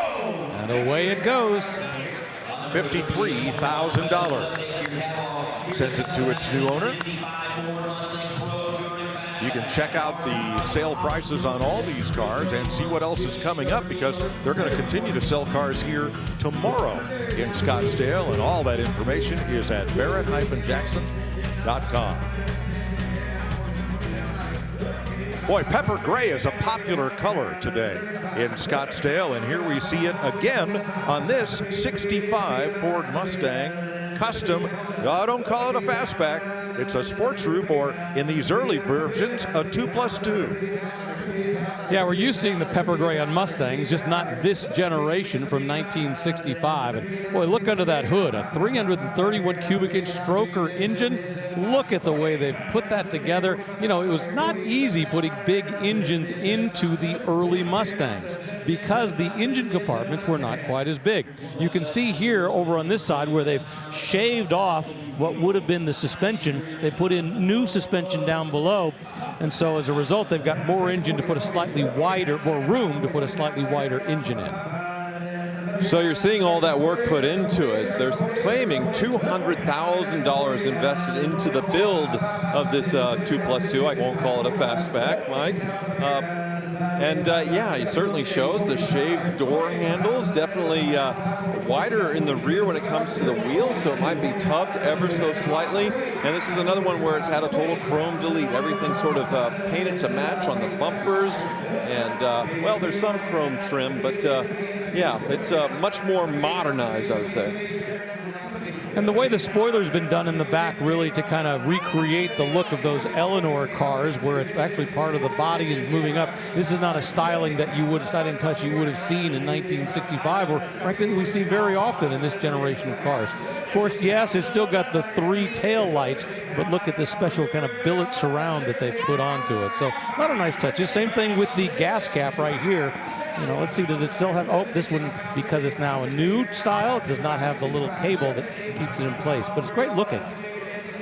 and away it goes. $53,000. sends it to its new owner. You can check out the sale prices on all these cars and see what else is coming up, because they're going to continue to sell cars here tomorrow in Scottsdale, and all that information is at Barrett-Jackson.com. Boy, pepper gray is a popular color today in Scottsdale, and here we see it again on this 65 Ford Mustang Custom. I don't call it a fastback. It's a sports roof, or in these early versions, a 2+2. Yeah, we're used to seeing the pepper gray on Mustangs, just not this generation from 1965. And boy, look under that hood, a 331 cubic inch stroker engine. Look at the way they put that together. You know, it was not easy putting big engines into the early Mustangs because the engine compartments were not quite as big. You can see here over on this side where they've shaved off what would have been the suspension. They put in new suspension down below, and so as a result, they've got more engine to put a slightly wider, more room to put a slightly wider engine in. So you're seeing all that work put into it. They're claiming $200,000 invested into the build of this 2+2. I won't call it a fastback, Mike. Yeah, it certainly shows the shaved door handles, definitely wider in the rear when it comes to the wheels, so it might be tubbed ever so slightly. And this is another one where it's had a total chrome delete. Everything's sort of painted to match on the bumpers, and well, there's some chrome trim, but yeah, it's much more modernized, I would say. And the way the spoiler's been done in the back, really to kind of recreate the look of those Eleanor cars, where it's actually part of the body and moving up. This is not a styling that you would have seen in 1965, or frankly we see very often in this generation of cars. Of course, yes, it's still got the 3 tail lights, but look at this special kind of billet surround that they've put onto it. So not a nice touch. Same thing with the gas cap right here. You know, let's see, does it still have, oh, this one, because it's now a new style, it does not have the little cable that keeps it in place, but it's great looking.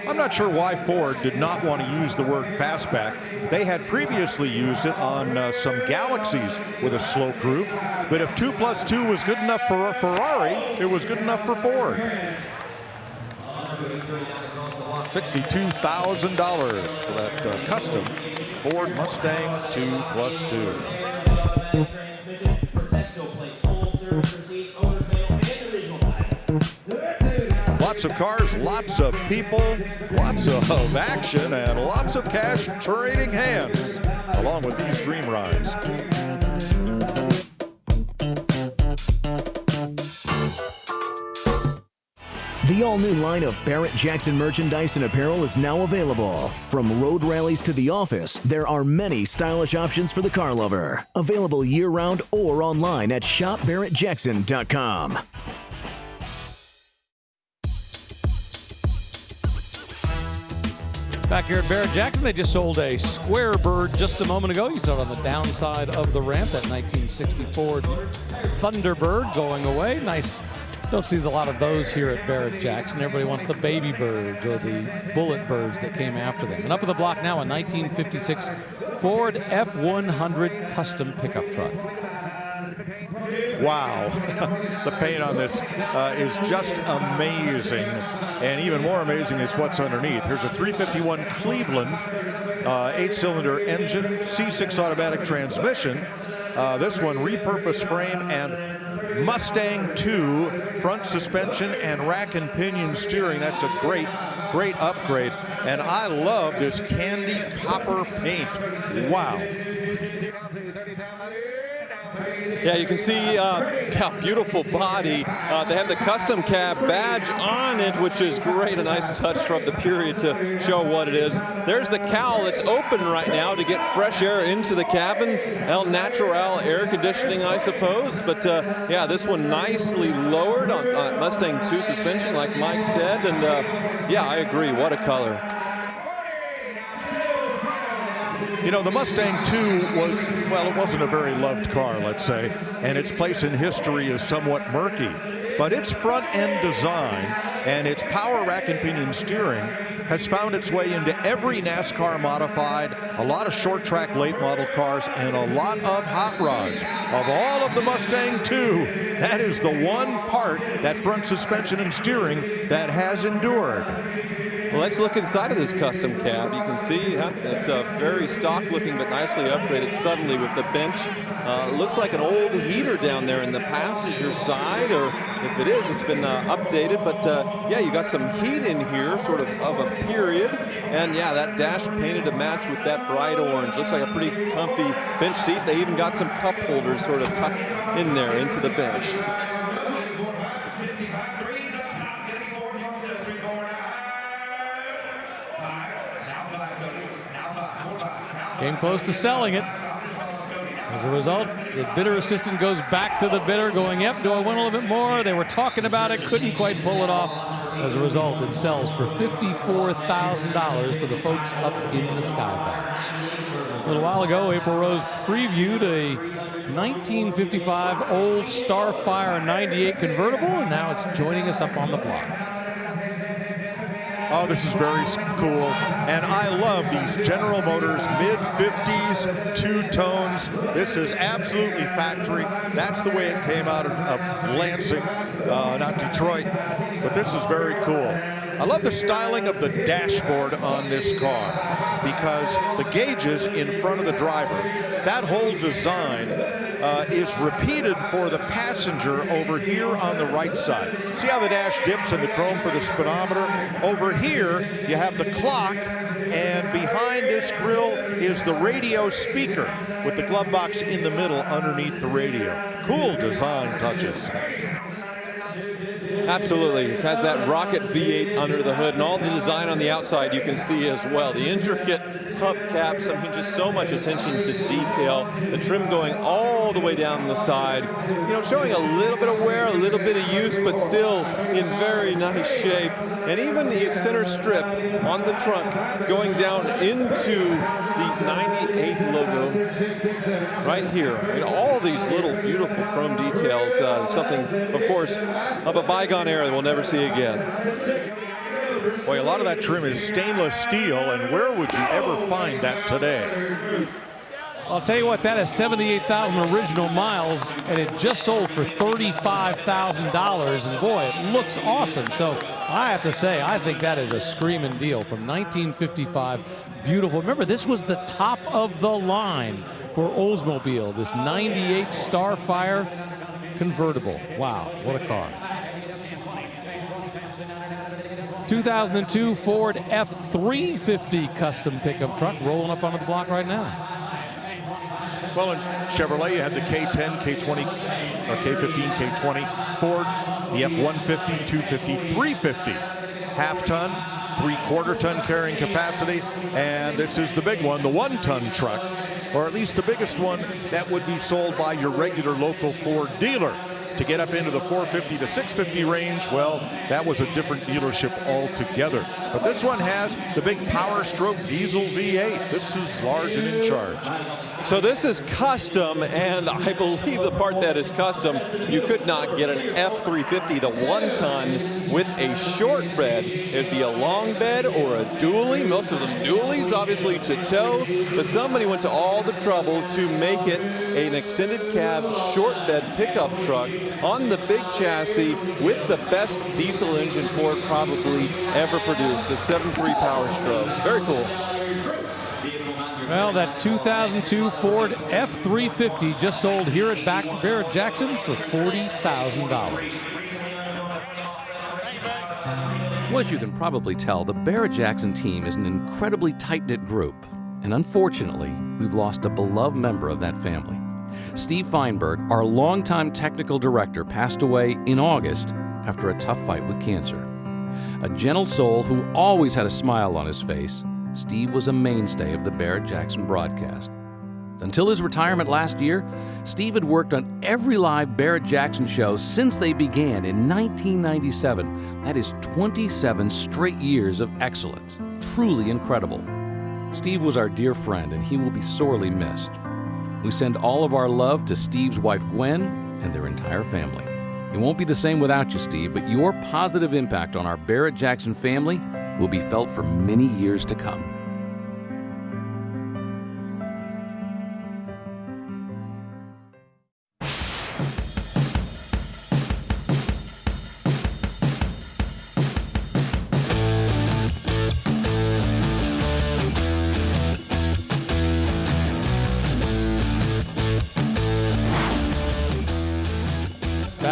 I'm not sure why Ford did not want to use the word fastback. They had previously used it on some Galaxies with a slope roof, but if 2+2 was good enough for a Ferrari, it was good enough for Ford. $62,000 for that custom Ford Mustang 2+2. Lots of cars, lots of people, lots of action, and lots of cash trading hands along with these dream rides. The all-new line of Barrett-Jackson merchandise and apparel is now available. From road rallies to the office, there are many stylish options for the car lover. Available year-round or online at shopbarrettjackson.com. Back here at Barrett-Jackson, they just sold a Square Bird just a moment ago. You saw it on the downside of the ramp, that 1960 Ford Thunderbird going away. Nice. Don't see a lot of those here at Barrett-Jackson. Everybody wants the baby birds or the bullet birds that came after them. And up at the block now, a 1956 Ford F100 custom pickup truck. Wow, the paint on this is just amazing. And even more amazing is what's underneath. Here's a 351 Cleveland 8-cylinder engine, C6 automatic transmission. This one repurposed frame and Mustang 2 front suspension and rack and pinion steering. That's a great upgrade. And I love this candy copper paint. Wow. Yeah, you can see how beautiful body. They have the custom cab badge on it, which is great. A nice touch from the period to show what it is. There's the cowl that's open right now to get fresh air into the cabin. El Natural air conditioning, I suppose. But yeah, this one nicely lowered on Mustang 2 suspension, like Mike said. And yeah, I agree. What a color. You know, the Mustang 2 was, well, it wasn't a very loved car, let's say, and its place in history is somewhat murky. But its front-end design and its power rack and pinion steering has found its way into every NASCAR modified, a lot of short-track late-model cars, and a lot of hot rods. Of all of the Mustang 2, that is the one part, that front suspension and steering, that has endured. Well, let's look inside of this custom cab. You can see it's very stock looking but nicely upgraded suddenly with the bench. Looks like an old heater down there in the passenger side, or if it is, it's been updated. But yeah, you got some heat in here, sort of a period. And yeah, that dash painted to match with that bright orange. Looks like a pretty comfy bench seat. They even got some cup holders sort of tucked in there into the bench. Came close to selling it. As a result, the bidder assistant goes back to the bidder going, yep, do I win a little bit more? They were talking about it, couldn't quite pull it off. As a result, it sells for $54,000 to the folks up in the Skybox. A little while ago, April Rose previewed a 1955 old Starfire 98 convertible, and now it's joining us up on the block. Oh, this is very cool. And I love these General Motors mid-50s two-tones. This is absolutely factory. That's the way it came out of Lansing, not Detroit. But this is very cool. I love the styling of the dashboard on this car because the gauges in front of the driver, that whole design is repeated for the passenger over here on the right side. See how the dash dips in the chrome for the speedometer? Over here, you have the clock, and behind this grille is the radio speaker with the glove box in the middle underneath the radio. Cool design touches. Absolutely. It has that rocket V8 under the hood, and all the design on the outside you can see as well. The intricate hubcaps, I mean, just so much attention to detail. The trim going all the way down the side, you know, showing a little bit of wear, a little bit of use, but still in very nice shape. And even the center strip on the trunk going down into the 98 logo right here. I mean, all these little beautiful chrome details, something, of course, of a bygone era that we'll never see again. Boy, a lot of that trim is stainless steel, and where would you ever find that today? I'll tell you what, that is 78,000 original miles, and it just sold for $35,000. And boy, it looks awesome. So I have to say, I think that is a screaming deal from 1955. Beautiful. Remember, this was the top of the line for Oldsmobile, this 98 Starfire convertible. Wow, what a car. 2002 Ford F350 custom pickup truck rolling up onto the block right now. Well, in Chevrolet, you had the K10, K20, or K15, K20. Ford, the F-150, 250, 350. Half-ton, three-quarter-ton carrying capacity. And this is the big one, the one-ton truck, or at least the biggest one that would be sold by your regular local Ford dealer. To get up into the 450 to 650 range, well, that was a different dealership altogether. But this one has the big Power Stroke diesel V8. This is large and in charge. So this is custom, and I believe the part that is custom, you could not get an F350, the one-ton, with a short bed. It'd be a long bed or a dually. Most of them dualies, obviously, to tow. But somebody went to all the trouble to make it an extended cab short bed pickup truck on the big chassis with the best diesel engine Ford probably ever produced, the 7.3 Power Stroke. Very cool. Well, that 2002 Ford F350 just sold here at Barrett-Jackson for $40,000. Well, as you can probably tell, the Barrett-Jackson team is an incredibly tight-knit group. And unfortunately, we've lost a beloved member of that family. Steve Feinberg, our longtime technical director, passed away in August after a tough fight with cancer. A gentle soul who always had a smile on his face, Steve was a mainstay of the Barrett-Jackson broadcast. Until his retirement last year, Steve had worked on every live Barrett-Jackson show since they began in 1997. That is 27 straight years of excellence. Truly incredible. Steve was our dear friend, and he will be sorely missed. We send all of our love to Steve's wife, Gwen, and their entire family. It won't be the same without you, Steve, but your positive impact on our Barrett-Jackson family will be felt for many years to come.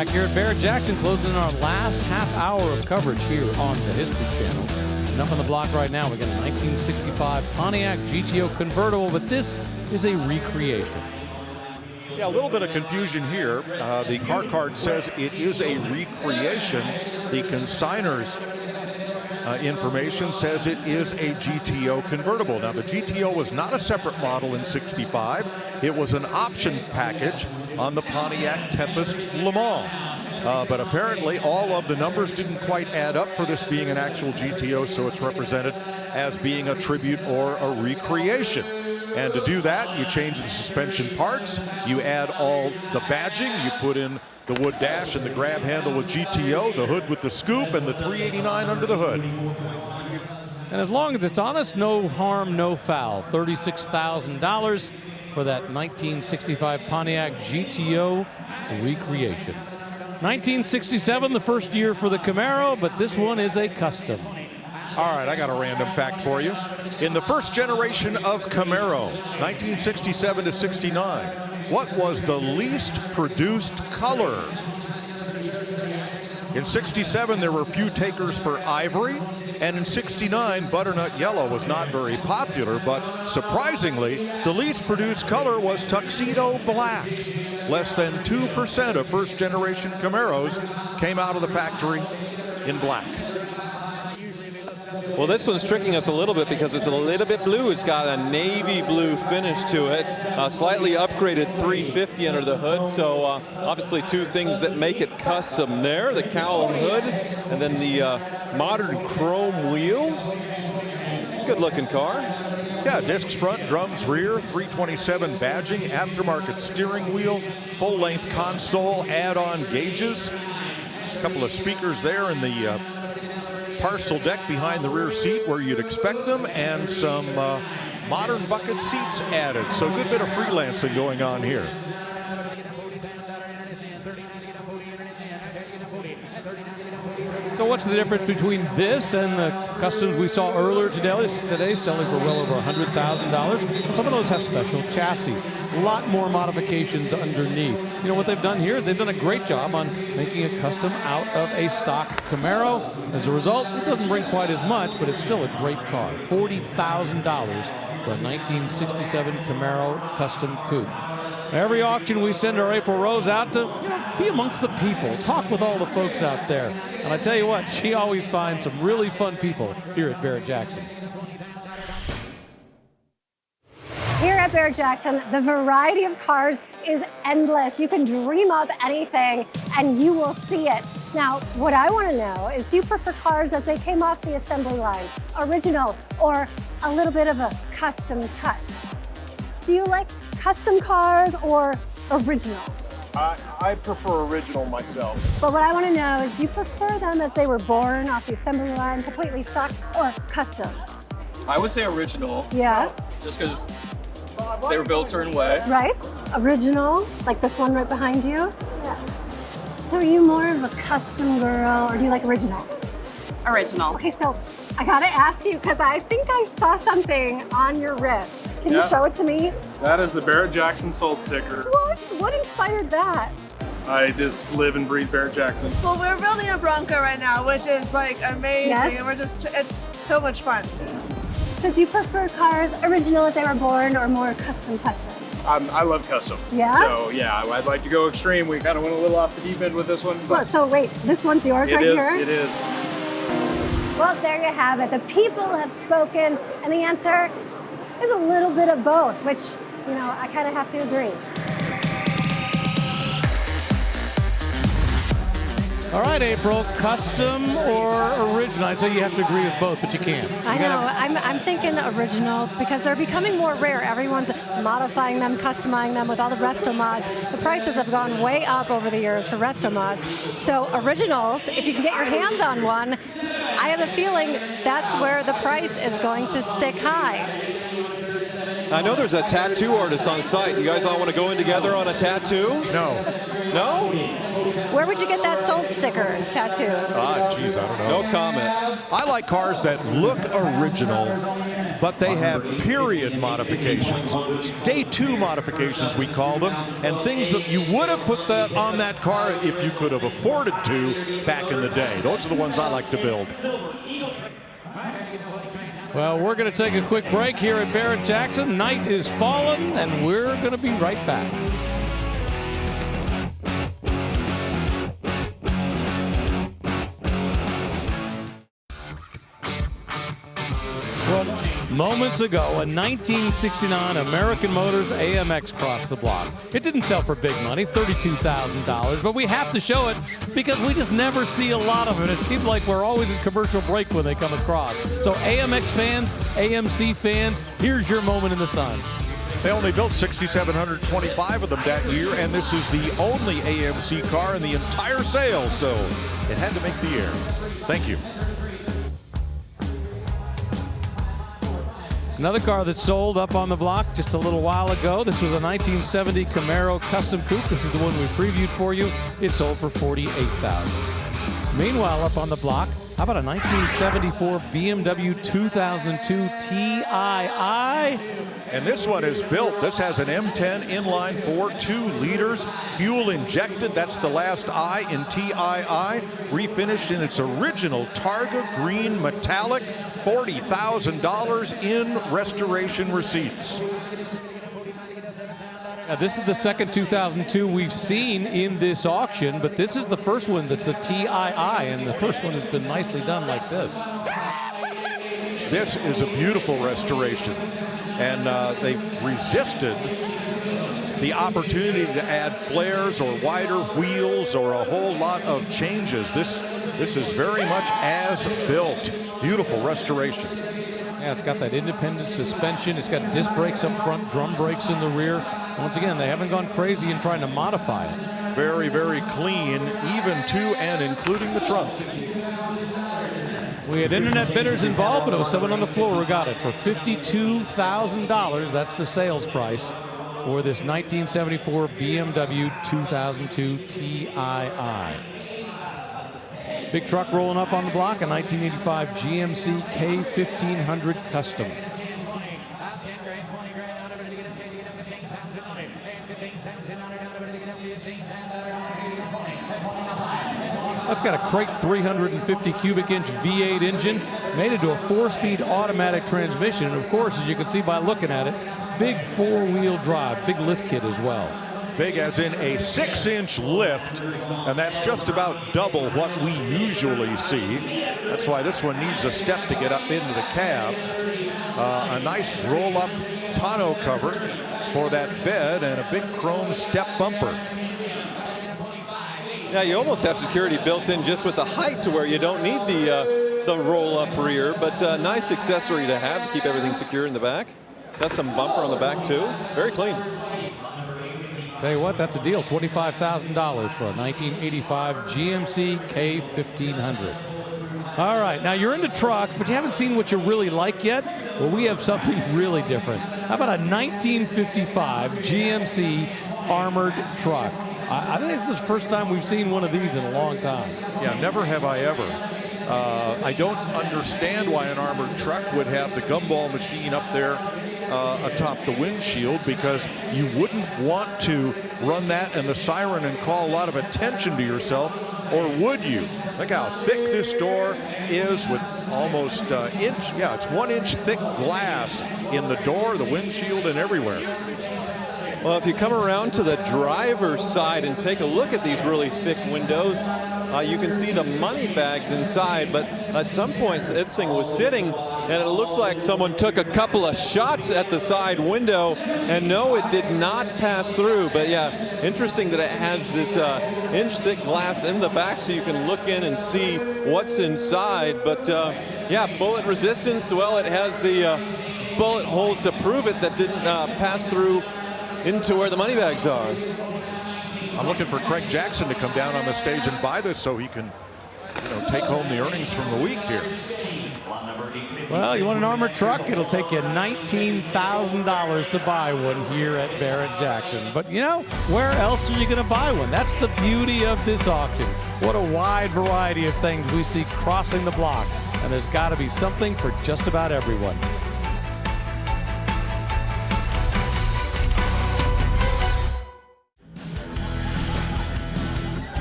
back here at Barrett-Jackson, closing in our last half hour of coverage here on the History Channel. And up on the block right now, we got a 1965 Pontiac GTO convertible, but this is a recreation. Yeah, a little bit of confusion here. The car card says it is a recreation. The consignor's information says it is a GTO convertible. Now, the GTO was not a separate model in 65. It was an option package on the Pontiac Tempest Le Mans. But apparently all of the numbers didn't quite add up for this being an actual GTO, so it's represented as being a tribute or a recreation. And to do that, you change the suspension parts, you add all the badging, you put in the wood dash and the grab handle with GTO, the hood with the scoop, and the 389 under the hood. And as long as it's honest, no harm, no foul. $36,000 for that 1965 Pontiac GTO recreation. 1967, the first year for the Camaro, but this one is a custom. All right, I got a random fact for you. In the first generation of Camaro, 1967 to 69, what was the least produced color? In 67, there were few takers for ivory, and in 69, butternut yellow was not very popular, but surprisingly, the least produced color was tuxedo black. Less than 2% of first-generation Camaros came out of the factory in black. Well, this one's tricking us a little bit because it's a little bit blue. It's got a navy blue finish to it, slightly upgraded 350 under the hood. So obviously two things that make it custom there, the cowl and hood, and then the modern chrome wheels. Good looking car. Yeah, discs front, drums rear, 327 badging, aftermarket steering wheel, full-length console, add-on gauges, a couple of speakers there in the parcel deck behind the rear seat where you'd expect them, and some modern bucket seats added. So good bit of freelancing going on here. So what's the difference between this and the customs we saw earlier today selling for well over $100,000? Some of those have special chassis, a lot more modifications underneath. You know what they've done here? They've done a great job on making a custom out of a stock Camaro. As a result, it doesn't bring quite as much, but it's still a great car. $40,000 for a 1967 Camaro Custom Coupe. Every auction we send our April Rose out to, be amongst the people, talk with all the folks out there. And I tell you what, she always finds some really fun people here at Barrett-Jackson. Here at Barrett-Jackson, the variety of cars is endless. You can dream up anything and you will see it. Now, what I want to know is, do you prefer cars as they came off the assembly line, original, or a little bit of a custom touch? Do you like custom cars or original? I prefer original myself. But what I want to know is, do you prefer them as they were born off the assembly line, completely stock, or custom? I would say original. Yeah. Just because they were built a certain way. Right? Original, like this one right behind you? Yeah. So are you more of a custom girl, or do you like original? Original. Okay, so I gotta ask you, because I think I saw something on your wrist. Can you show it to me? That is the Barrett-Jackson Sold sticker. What? What inspired that? I just live and breathe Barrett-Jackson. Well, we're building a Bronco right now, which is like amazing, Yes. and it's so much fun. So do you prefer cars original as they were born, or more custom touches? I love custom. Yeah? So yeah, I'd like to go extreme. We kind of went a little off the deep end with this one. Well, so wait, this one's yours right here? It is. Well, there you have it. The people have spoken, and the answer is a little bit of both, which, you know, I kind of have to agree. All right, April, custom or original? I say you have to agree with both, but you can't. I know. I'm thinking original because they're becoming more rare. Everyone's modifying them, customizing them with all the resto mods. The prices have gone way up over the years for resto mods. So originals, if you can get your hands on one, I have a feeling that's where the price is going to stick high. I know there's a tattoo artist on site. You guys all want to go in together on a tattoo? No. No? Where would you get that Sold sticker tattoo? Geez, I don't know. No comment. I like cars that look original, but they have period modifications, day 2 modifications we call them, and things that you would have put that on that car if you could have afforded to back in the day. Those are the ones I like to build. Well, we're going to take a quick break here at Barrett-Jackson. Night is falling, and we're going to be right back. Well, moments ago, a 1969 American Motors AMX crossed the block. It didn't sell for big money, $32,000, but we have to show it because we just never see a lot of it. It seems like we're always in commercial break when they come across. So AMX fans, AMC fans, here's your moment in the sun. They only built 6,725 of them that year, and this is the only AMC car in the entire sale, so it had to make the air. Thank you. Another car that sold up on the block just a little while ago. This was a 1970 Camaro Custom Coupe. This is the one we previewed for you. It sold for $48,000. Meanwhile, up on the block, how about a 1974 BMW 2002 Tii? And this one is built. This has an M10 inline 4, 2 liters, fuel injected. That's the last I in Tii. Refinished in its original Targa green metallic. $40,000 in restoration receipts. Now, this is the second 2002 we've seen in this auction, but this is the first one that's the Tii, and the first one has been nicely done like this. This is a beautiful restoration, and they resisted the opportunity to add flares or wider wheels or a whole lot of changes. This is very much as built. Beautiful restoration. Yeah, it's got that independent suspension. It's got disc brakes up front, drum brakes in the rear. Once again, they haven't gone crazy in trying to modify it. Very, very clean, even to and including the trunk. We had internet bidders involved, but it was someone on the floor who got it for $52,000. That's the sales price for this 1974 BMW 2002 Tii. Big truck rolling up on the block, a 1985 GMC K1500 Custom. That's got a Crate 350 cubic inch V8 engine, made into a 4-speed automatic transmission. And of course, as you can see by looking at it, big 4-wheel drive, big lift kit as well. Big as in a 6-inch lift, and that's just about double what we usually see. That's why this one needs a step to get up into the cab. A nice roll-up tonneau cover for that bed and a big chrome step bumper. Yeah, you almost have security built in just with the height to where you don't need the roll-up rear, but nice accessory to have to keep everything secure in the back. Custom bumper on the back too, very clean. Tell you what, that's a deal. $25,000 for a 1985 GMC K1500. All right, now you're into truck, but you haven't seen what you really like yet. Well, we have something really different. How about a 1955 GMC armored truck? I think this is the first time we've seen one of these in a long time. Yeah, never have I ever. I don't understand why an armored truck would have the gumball machine up there atop the windshield, because you wouldn't want to run that and the siren and call a lot of attention to yourself, or would you? Look how thick this door is with almost it's 1 inch thick glass in the door, the windshield, and everywhere. Well, if you come around to the driver's side and take a look at these really thick windows, you can see the money bags inside, but at some points this thing was sitting and it looks like someone took a couple of shots at the side window, and no, it did not pass through. But yeah, interesting that it has this inch thick glass in the back so you can look in and see what's inside. But yeah, bullet resistance, well, it has the bullet holes to prove it that didn't pass through into where the money bags are. I'm looking for Craig Jackson to come down on the stage and buy this so he can, take home the earnings from the week here. Well, you want an armored truck? It'll take you $19,000 to buy one here at Barrett-Jackson. But where else are you going to buy one? That's the beauty of this auction. What a wide variety of things we see crossing the block. And there's got to be something for just about everyone.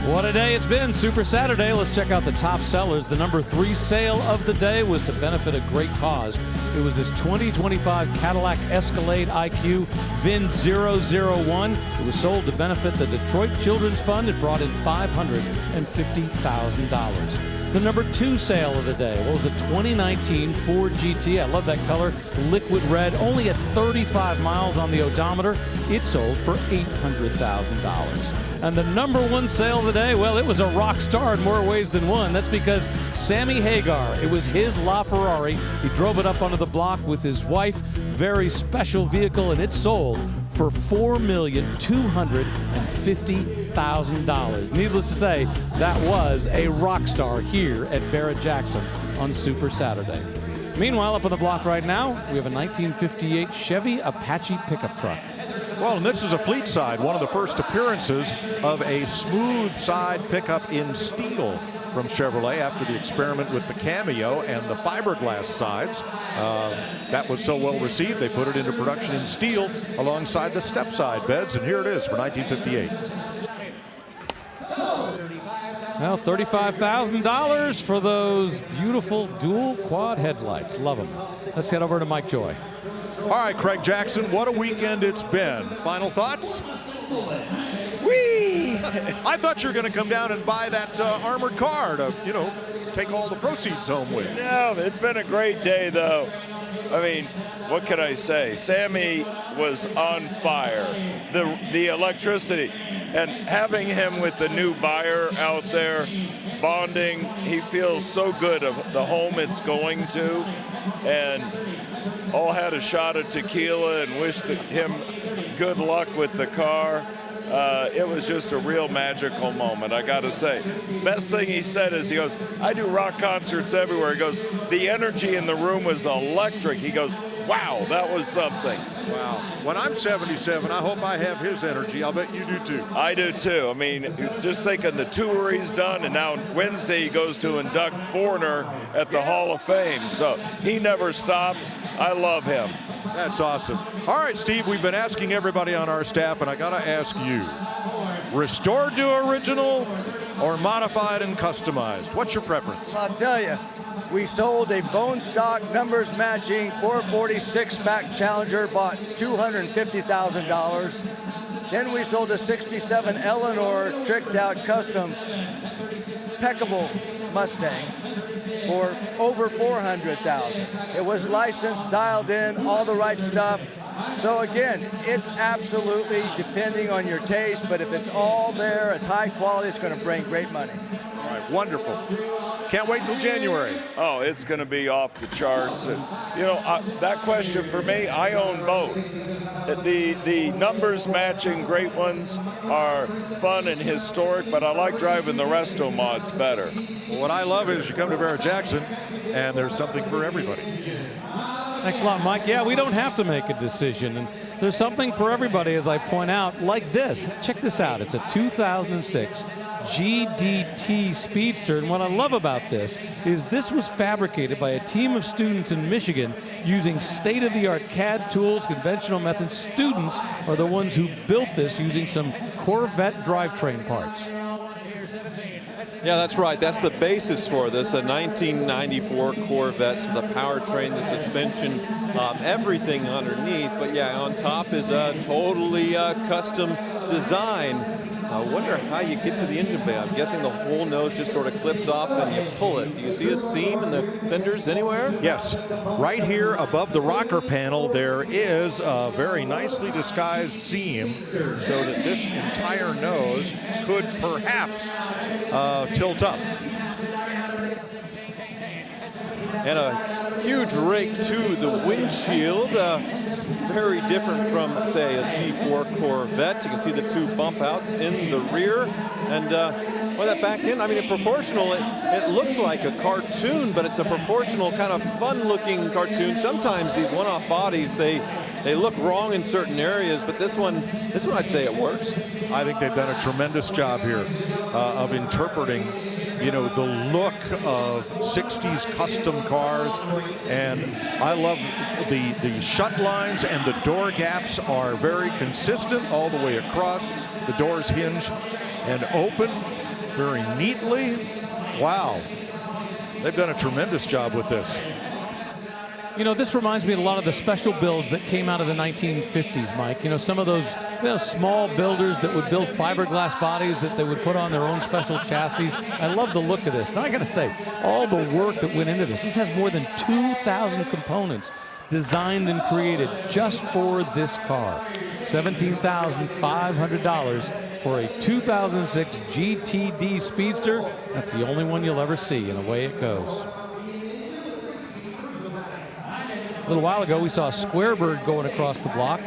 What a day it's been. Super Saturday. Let's check out the top sellers. The number 3 sale of the day was to benefit a great cause. It was this 2025 Cadillac Escalade IQ VIN 001. It was sold to benefit the Detroit Children's Fund. It brought in $550,000. The number 2 sale of the day was a 2019 Ford GT. I love that color, liquid red, only at 35 miles on the odometer. It sold for $800,000. And the number 1 sale of the day, well, it was a rock star in more ways than one. That's because Sammy Hagar, it was his LaFerrari. He drove it up onto the block with his wife. Very special vehicle, and it sold for $4,250,000. Needless to say, that was a rock star here at Barrett-Jackson on Super Saturday. Meanwhile, up on the block right now, we have a 1958 Chevy Apache pickup truck. Well, and this is a fleet side, one of the first appearances of a smooth side pickup in steel from Chevrolet after the experiment with the Cameo and the fiberglass sides. That was so well received, they put it into production in steel alongside the step side beds, and here it is for 1958. Well, $35,000 for those beautiful dual quad headlights. Love them. Let's head over to Mike Joy. All right, Craig Jackson, what a weekend it's been. Final thoughts? Whee! I thought you were going to come down and buy that armored car to, take all the proceeds home with. No, it's been a great day, though. I mean, what can I say? Sammy was on fire. The electricity. And having him with the new buyer out there, bonding, he feels so good of the home it's going to. And all had a shot of tequila and wished him good luck with the car. It was just a real magical moment, I gotta say. Best thing he said is, he goes, I do rock concerts everywhere. He goes, the energy in the room was electric. He goes, wow, that was something. Wow. When I'm 77, I hope I have his energy. I'll bet you do too. I do too. I mean, just thinking the tour he's done, and now Wednesday he goes to induct Foreigner at the Hall of Fame. So he never stops. I love him. That's awesome. All right, Steve, we've been asking everybody on our staff, and I got to ask you, restored to original or modified and customized? What's your preference? I'll tell you, we sold a bone stock numbers matching 446 back Challenger, bought $250,000. Then we sold a 67 Eleanor tricked out custom impeccable Mustang for over $400,000. It was licensed, dialed in, all the right stuff. So again, it's absolutely depending on your taste, but if it's all there, it's high quality, it's going to bring great money. All right, wonderful. Can't wait till January. Oh, it's going to be off the charts. And, that question for me, I own both. The numbers matching great ones are fun and historic, but I like driving the resto mods better. Well, what I love is you come to Barrett-Jackson, and there's something for everybody. Thanks a lot, Mike. Yeah, we don't have to make a decision. And there's something for everybody, as I point out, like this. Check this out. It's a 2006 GDT Speedster. And what I love about this is this was fabricated by a team of students in Michigan using state-of-the-art CAD tools, conventional methods. Students are the ones who built this using some Corvette drivetrain parts. Yeah, that's right. That's the basis for this, a 1994 Corvette. So the powertrain, the suspension, everything underneath. But yeah, on top is a totally custom design. I wonder how you get to the engine bay. I'm guessing the whole nose just sort of clips off and you pull it. Do you see a seam in the fenders anywhere? Yes. Right here above the rocker panel, there is a very nicely disguised seam so that this entire nose could perhaps tilt up. And a huge rake to the windshield. Very different from, say, a C4 Corvette. You can see the two bump outs in the rear. And that back end, I mean, proportional, it looks like a cartoon, but it's a proportional kind of fun-looking cartoon. Sometimes these one-off bodies, they look wrong in certain areas, but this one I'd say it works. I think they've done a tremendous job here of interpreting the look of 60s custom cars, and I love the shut lines, and the door gaps are very consistent all the way across. The doors hinge and open, very neatly. Wow. They've done a tremendous job with this. You know, this reminds me of a lot of the special builds that came out of the 1950s, Mike. You know, some of those small builders that would build fiberglass bodies that they would put on their own special chassis. I love the look of this. And I got to say, all the work that went into this. This has more than 2,000 components designed and created just for this car. $17,500 for a 2006 GTD Speedster. That's the only one you'll ever see, and away it goes. A little while ago, we saw a Square Bird going across the block.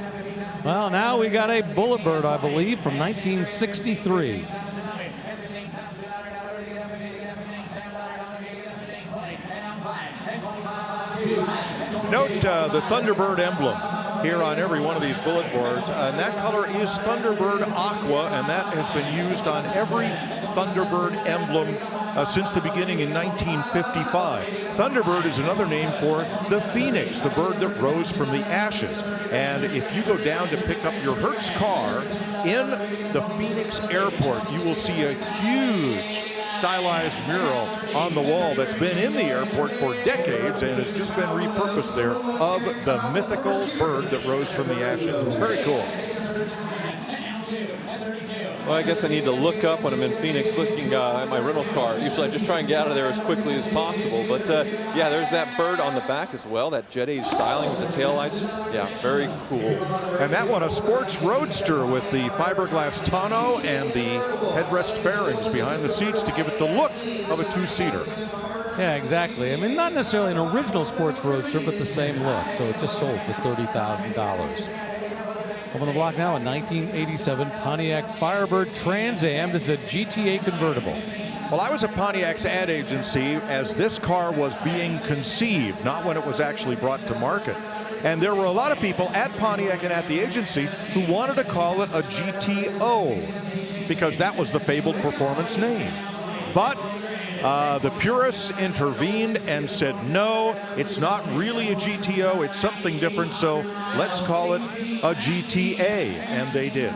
Well, now we got a Bullet Bird, I believe, from 1963. Note the Thunderbird emblem here on every one of these bullet boards, and that color is Thunderbird Aqua, and that has been used on every Thunderbird emblem since the beginning in 1955. Thunderbird is another name for the Phoenix, the bird that rose from the ashes. And if you go down to pick up your Hertz car in the Phoenix airport, you will see a huge stylized mural on the wall that's been in the airport for decades and has just been repurposed there of the mythical bird that rose from the ashes. Very cool. Well, I guess I need to look up when I'm in Phoenix looking at my rental car. Usually I just try and get out of there as quickly as possible. But yeah, there's that bird on the back as well, that Jet Age styling with the taillights. Yeah, very cool. And that one, a sports roadster with the fiberglass tonneau and the headrest fairings behind the seats to give it the look of a two-seater. Yeah, exactly. I mean, not necessarily an original sports roadster, but the same look. So it just sold for $30,000. Up on the block now, a 1987 Pontiac Firebird Trans Am. This is a GTA convertible. Well, I was at Pontiac's ad agency as this car was being conceived, not when it was actually brought to market. And there were a lot of people at Pontiac and at the agency who wanted to call it a GTO because that was the fabled performance name. But the purists intervened and said, no, it's not really a GTO, it's something different, so let's call it a GTA, and they did.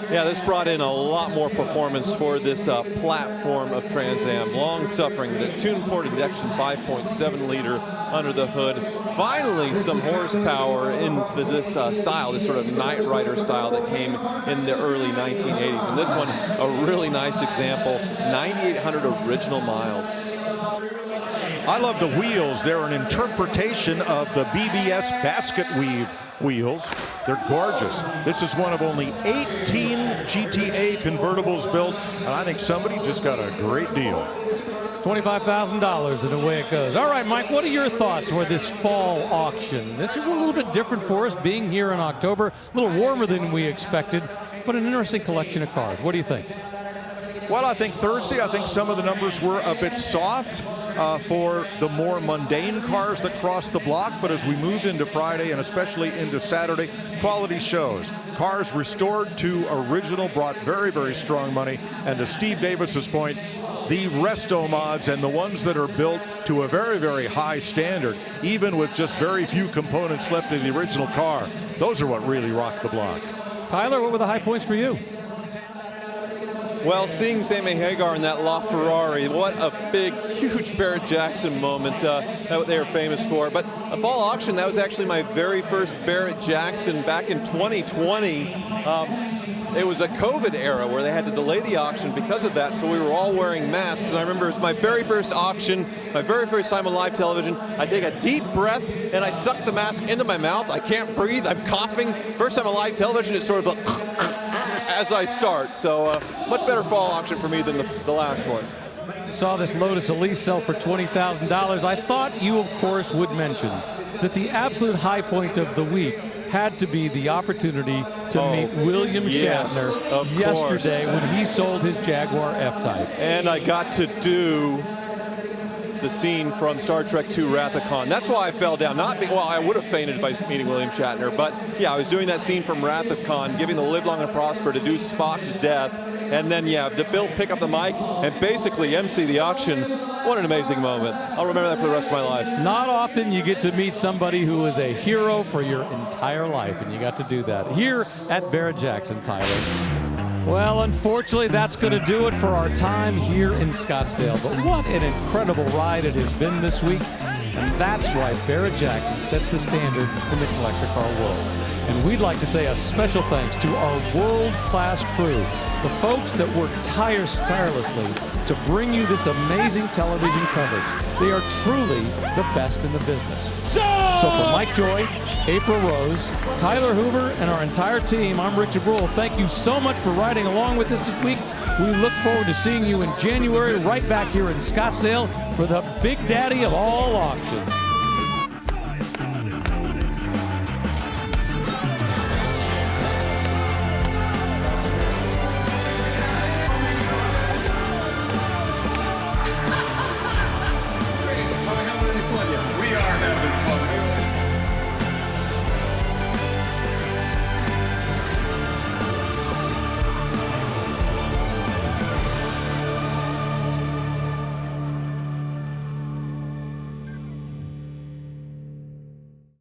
Yeah, this brought in a lot more performance for this platform of Trans Am. Long-suffering, the tune-ported injection 5.7 liter under the hood. Finally, some horsepower in this style, this sort of Knight Rider style that came in the early 1980s. And this one, a really nice example, 9,800 original miles. I love the wheels. They're an interpretation of the BBS basket weave wheels. They're gorgeous. This is one of only 18 GTA convertibles built, and I think somebody just got a great deal. $25,000 and away it goes. All right, Mike, what are your thoughts for this fall auction? This is a little bit different for us being here in October, a little warmer than we expected, but an interesting collection of cars. What do you think? Well, I think Thursday, I think some of the numbers were a bit soft for the more mundane cars that crossed the block, but as we moved into Friday and especially into Saturday, quality shows. Cars restored to original brought very, very strong money, and to Steve Davis's point, the resto mods and the ones that are built to a very, very high standard, even with just very few components left in the original car, those are what really rocked the block. Tyler, what were the high points for you? Well, seeing Sammy Hagar in that LaFerrari, what a big, huge Barrett Jackson moment that they were famous for. But a fall auction, that was actually my very first Barrett Jackson back in 2020. It was a COVID era where they had to delay the auction because of that, so we were all wearing masks. And I remember it was my very first auction, my very first time on live television. I take a deep breath and I suck the mask into my mouth. I can't breathe, I'm coughing. First time on live television, it's sort of like as I start. So much better fall auction for me than the last one. Saw this Lotus Elise sell for $20,000. I thought you, of course, would mention that the absolute high point of the week had to be the opportunity to meet William Shatner yesterday when he sold his Jaguar F-Type. And I got to do the scene from Star Trek II Wrath of Khan. That's why I fell down. Well, I would have fainted by meeting William Shatner, but yeah, I was doing that scene from Wrath of Khan, giving the Live Long and Prosper to do Spock's death, and then, yeah, to pick up the mic and basically MC the auction. What an amazing moment. I'll remember that for the rest of my life. Not often you get to meet somebody who is a hero for your entire life, and you got to do that here at Barrett Jackson, Tyler. Well, unfortunately, that's going to do it for our time here in Scottsdale. But what an incredible ride it has been this week. And that's why Barrett-Jackson sets the standard in the collector car world. And we'd like to say a special thanks to our world-class crew, the folks that work tirelessly to bring you this amazing television coverage. They are truly the best in the business. So for Mike Joy, April Rose, Tyler Hoover, and our entire team, I'm Richard Brule. Thank you so much for riding along with us this week. We look forward to seeing you in January right back here in Scottsdale for the Big Daddy of all auctions.